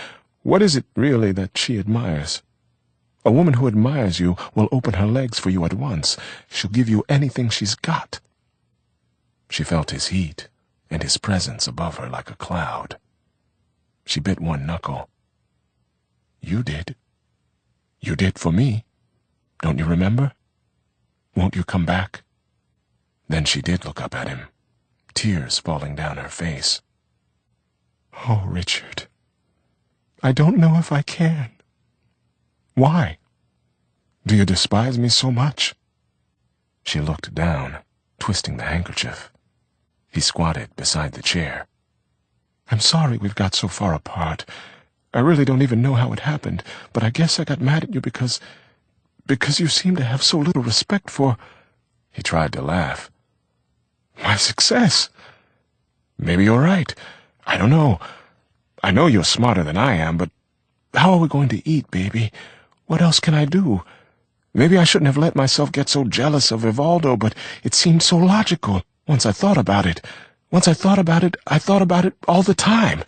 A: what is it really that she admires? A woman who admires you will open her legs for you at once. She'll give you anything she's got." She felt his heat and his presence above her like a cloud. She bit one knuckle. "You did. You did for me. Don't you remember? Won't you come back?" Then she did look up at him, tears falling down her face. "Oh, Richard, I don't know if I can." "Why? Do you despise me so much?" She looked down, twisting the handkerchief. He squatted beside the chair. "I'm sorry we've got so far apart. I really don't even know how it happened, but I guess I got mad at you because you seem to have so little respect for—" He tried to laugh. "My success. Maybe you're right. I don't know. I know you're smarter than I am, but how are we going to eat, baby? What else can I do? Maybe I shouldn't have let myself get so jealous of Vivaldo, but it seemed so logical. Once I thought about it, I thought about it all the time.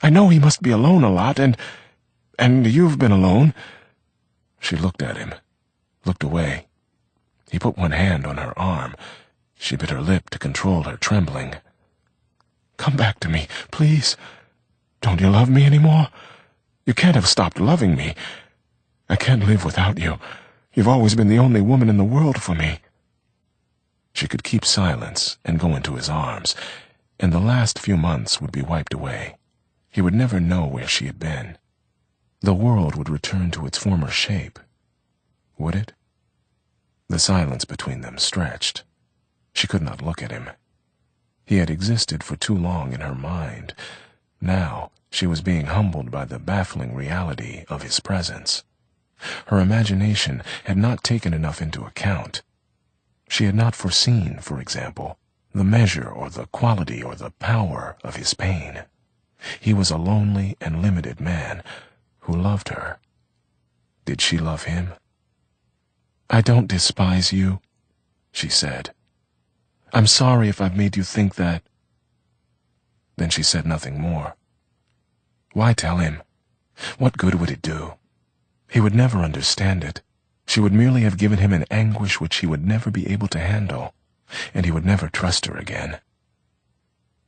A: I know he must be alone a lot, and you've been alone." She looked at him, looked away. He put one hand on her arm. She bit her lip to control her trembling. "Come back to me, please. Don't you love me anymore? You can't have stopped loving me. I can't live without you. You've always been the only woman in the world for me." She could keep silence and go into his arms, and the last few months would be wiped away. He would never know where she had been. The world would return to its former shape. Would it? The silence between them stretched. She could not look at him. He had existed for too long in her mind. Now she was being humbled by the baffling reality of his presence. Her imagination had not taken enough into account. She had not foreseen, for example, the measure or the quality or the power of his pain. He was a lonely and limited man who loved her. Did she love him? "I don't despise you," she said. "I'm sorry if I've made you think that." Then she said nothing more. Why tell him? What good would it do? He would never understand it. She would merely have given him an anguish which he would never be able to handle, and he would never trust her again.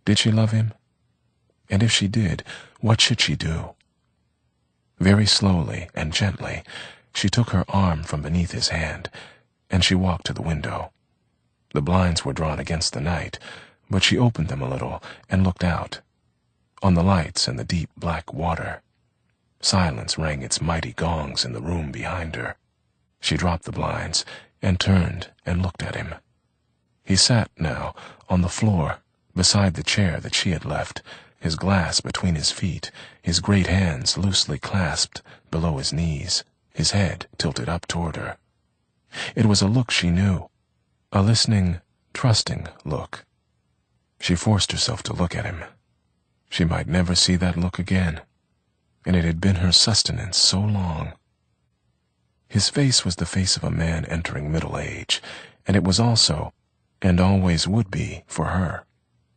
A: Did she love him? And if she did, what should she do? Very slowly and gently, she took her arm from beneath his hand, and she walked to the window. The blinds were drawn against the night, but she opened them a little and looked out, on the lights and the deep black water. Silence rang its mighty gongs in the room behind her. She dropped the blinds and turned and looked at him. He sat now on the floor beside the chair that she had left, his glass between his feet, his great hands loosely clasped below his knees, his head tilted up toward her. It was a look she knew, a listening, trusting look. She forced herself to look at him. She might never see that look again, and it had been her sustenance so long. His face was the face of a man entering middle age, and it was also, and always would be for her,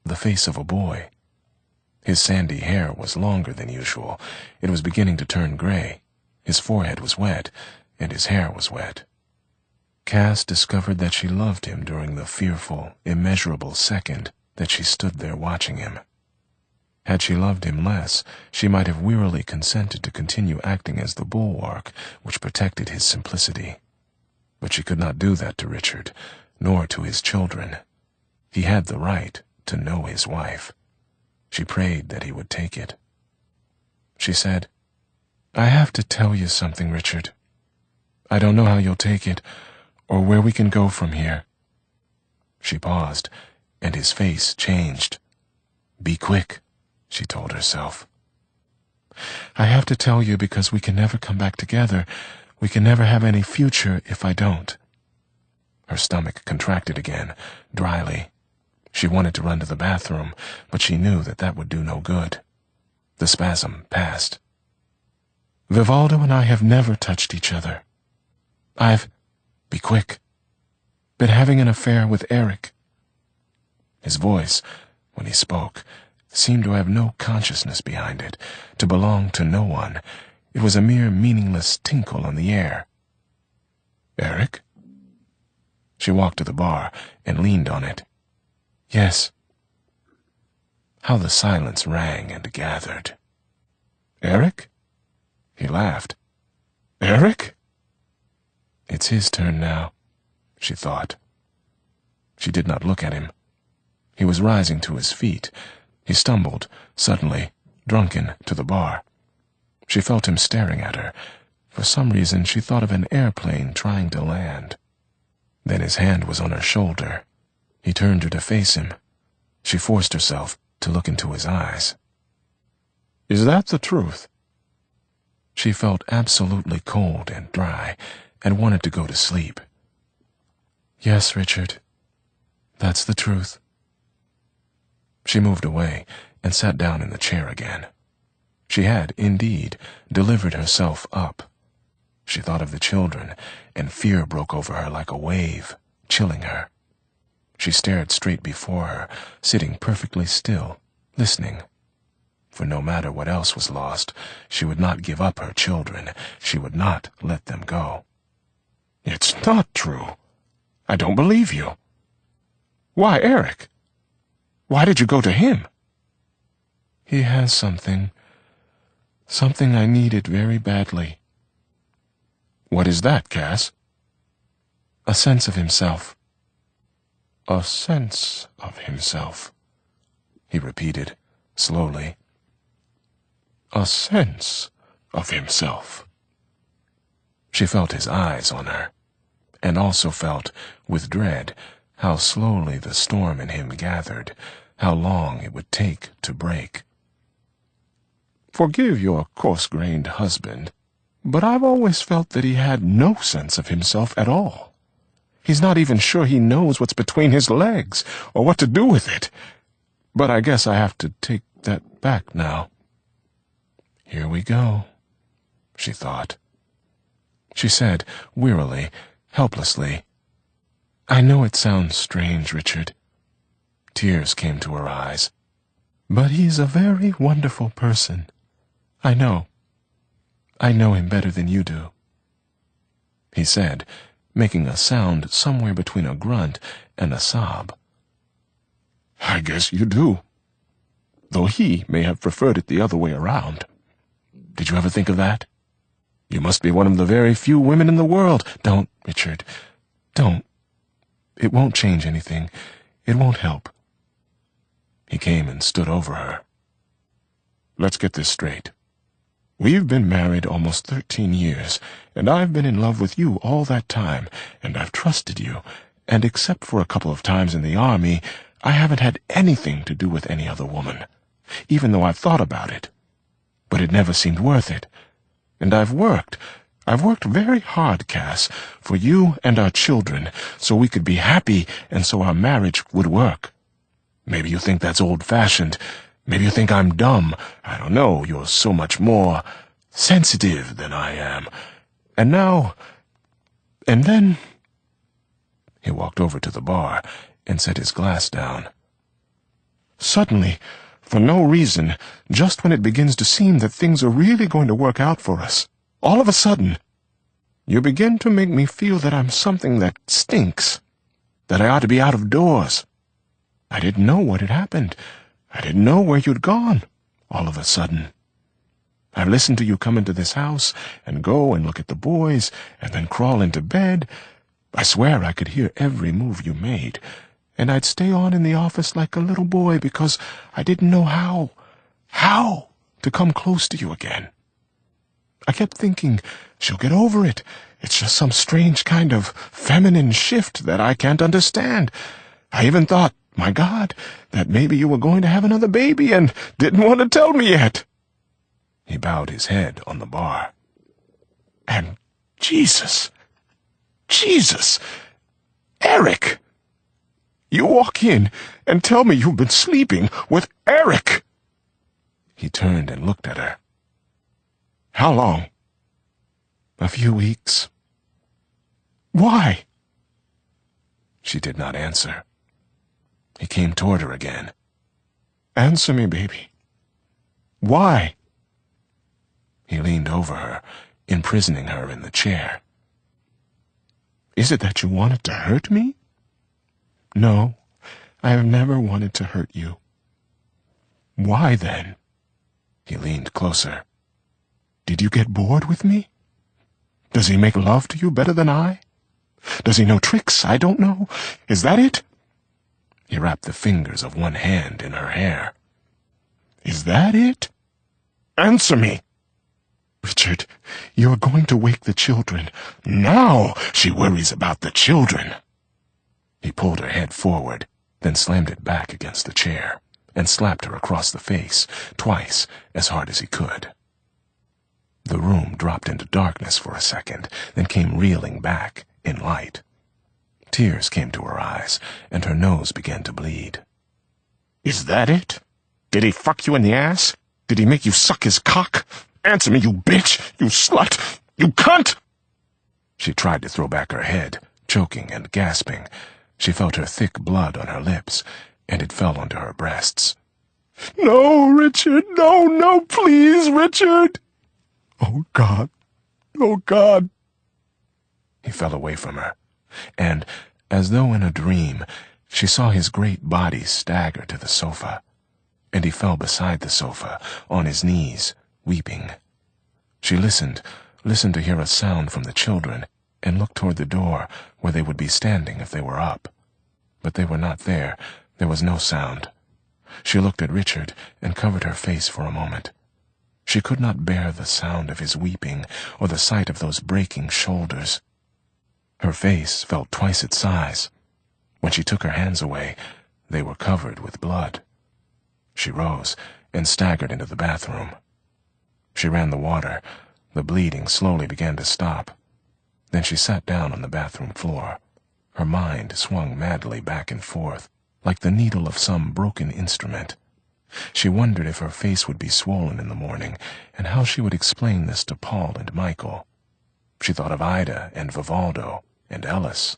A: the face of a boy. His sandy hair was longer than usual. It was beginning to turn gray. His forehead was wet, and his hair was wet. Cass discovered that she loved him during the fearful, immeasurable second that she stood there watching him. Had she loved him less, she might have wearily consented to continue acting as the bulwark which protected his simplicity. But she could not do that to Richard, nor to his children. He had the right to know his wife. She prayed that he would take it. She said, "I have to tell you something, Richard. I don't know how you'll take it, or where we can go from here." She paused, and his face changed. "Be quick," she told herself. "I have to tell you because we can never come back together. We can never have any future if I don't." Her stomach contracted again, dryly. She wanted to run to the bathroom, but she knew that that would do no good. The spasm passed. "Vivaldo and I have never touched each other. Be quick, been having an affair with Eric." His voice, when he spoke, seemed to have no consciousness behind it, to belong to no one. It was a mere meaningless tinkle on the air. "Eric?" She walked to the bar and leaned on it. "Yes." How the silence rang and gathered. "Eric?" He laughed. "Eric?" It's his turn now, she thought. She did not look at him. He was rising to his feet. He stumbled, suddenly, drunken, to the bar. She felt him staring at her. For some reason she thought of an airplane trying to land. Then his hand was on her shoulder. He turned her to face him. She forced herself to look into his eyes. "Is that the truth?" She felt absolutely cold and dry, and wanted to go to sleep. "Yes, Richard. That's the truth." She moved away and sat down in the chair again. She had, indeed, delivered herself up. She thought of the children, and fear broke over her like a wave, chilling her. She stared straight before her, sitting perfectly still, listening. For no matter what else was lost, she would not give up her children. She would not let them go. "It's not true. I don't believe you. Why, Eric? Why did you go to him?" "He has something I needed very badly." "What is that, Cass?" "A sense of himself." A sense of himself, he repeated, slowly. A sense of himself. She felt his eyes on her, and also felt, with dread, how slowly the storm in him gathered, how long it would take to break. Forgive your coarse-grained husband, but I've always felt that he had no sense of himself at all. He's not even sure he knows what's between his legs, or what to do with it. But I guess I have to take that back now. Here we go, she thought. She said, wearily, helplessly, I know it sounds strange, Richard. Tears came to her eyes. But he's a very wonderful person. I know. I know him better than you do. He said, making a sound somewhere between a grunt and a sob. I guess you do. Though he may have preferred it the other way around. Did you ever think of that? You must be one of the very few women in the world. Don't, Richard. Don't. It won't change anything. It won't help. He came and stood over her. Let's get this straight. We've been married almost 13 years, and I've been in love with you all that time, and I've trusted you, and except for a couple of times in the army, I haven't had anything to do with any other woman, even though I've thought about it. But it never seemed worth it. And I've worked very hard, Cass, for you and our children, so we could be happy and so our marriage would work. Maybe you think that's old-fashioned. Maybe you think I'm dumb. I don't know, you're so much more sensitive than I am. And then... He walked over to the bar and set his glass down. Suddenly, for no reason, just when it begins to seem that things are really going to work out for us, all of a sudden, you begin to make me feel that I'm something that stinks, that I ought to be out of doors. I didn't know what had happened. I didn't know where you'd gone, all of a sudden. I've listened to you come into this house and go and look at the boys and then crawl into bed. I swear I could hear every move you made, and I'd stay on in the office like a little boy because I didn't know how to come close to you again. I kept thinking, she'll get over it. It's just some strange kind of feminine shift that I can't understand. I even thought, my God, that maybe you were going to have another baby and didn't want to tell me yet. He bowed his head on the bar. And Jesus, Eric! You walk in and tell me you've been sleeping with Eric! He turned and looked at her. How long? A few weeks. Why? She did not answer. He came toward her again. Answer me, baby. Why? He leaned over her, imprisoning her in the chair. Is it that you wanted to hurt me? No, I have never wanted to hurt you. Why, then? He leaned closer. Did you get bored with me? Does he make love to you better than I? Does he know tricks I don't know? Is that it? He wrapped the fingers of one hand in her hair. Is that it? Answer me! Richard, you're going to wake the children. Now she worries about the children. He pulled her head forward, then slammed it back against the chair, and slapped her across the face, twice, as hard as he could. The room dropped into darkness for a second, then came reeling back in light. Tears came to her eyes, and her nose began to bleed. Is that it? Did he fuck you in the ass? Did he make you suck his cock? Answer me, you bitch! You slut! You cunt! She tried to throw back her head, choking and gasping. She felt her thick blood on her lips, and it fell onto her breasts. No, Richard! No, please, Richard! Oh, God! Oh, God! He fell away from her, and, as though in a dream, she saw his great body stagger to the sofa, and he fell beside the sofa, on his knees, weeping. She listened to hear a sound from the children, and looked toward the door, where they would be standing if they were up. But they were not there. There was no sound. She looked at Richard and covered her face for a moment. She could not bear the sound of his weeping or the sight of those breaking shoulders. Her face felt twice its size. When she took her hands away, they were covered with blood. She rose and staggered into the bathroom. She ran the water. The bleeding slowly began to stop. Then she sat down on the bathroom floor. Her mind swung madly back and forth, like the needle of some broken instrument. She wondered if her face would be swollen in the morning, and how she would explain this to Paul and Michael. She thought of Ida and Vivaldo and Ellis,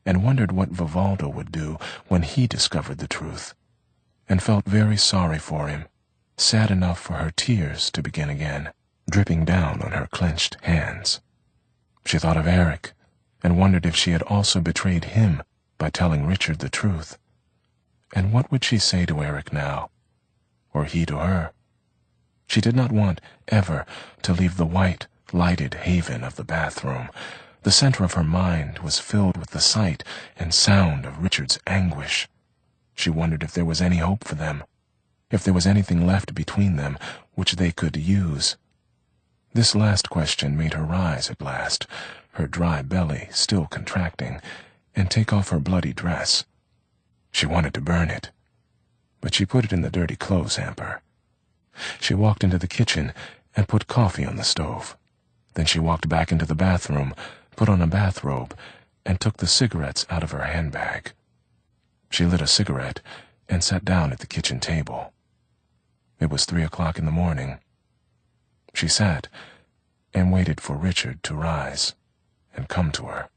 A: and wondered what Vivaldo would do when he discovered the truth, and felt very sorry for him, sad enough for her tears to begin again, dripping down on her clenched hands. She thought of Eric, and wondered if she had also betrayed him by telling Richard the truth. And what would she say to Eric now, or he to her? She did not want ever to leave the white, lighted haven of the bathroom. The center of her mind was filled with the sight and sound of Richard's anguish. She wondered if there was any hope for them, if there was anything left between them which they could use. This last question made her rise at last, her dry belly still contracting, and take off her bloody dress. She wanted to burn it, but she put it in the dirty clothes hamper. She walked into the kitchen and put coffee on the stove. Then she walked back into the bathroom, put on a bathrobe, and took the cigarettes out of her handbag. She lit a cigarette and sat down at the kitchen table. It was 3 o'clock in the morning. She sat and waited for Richard to rise and come to her.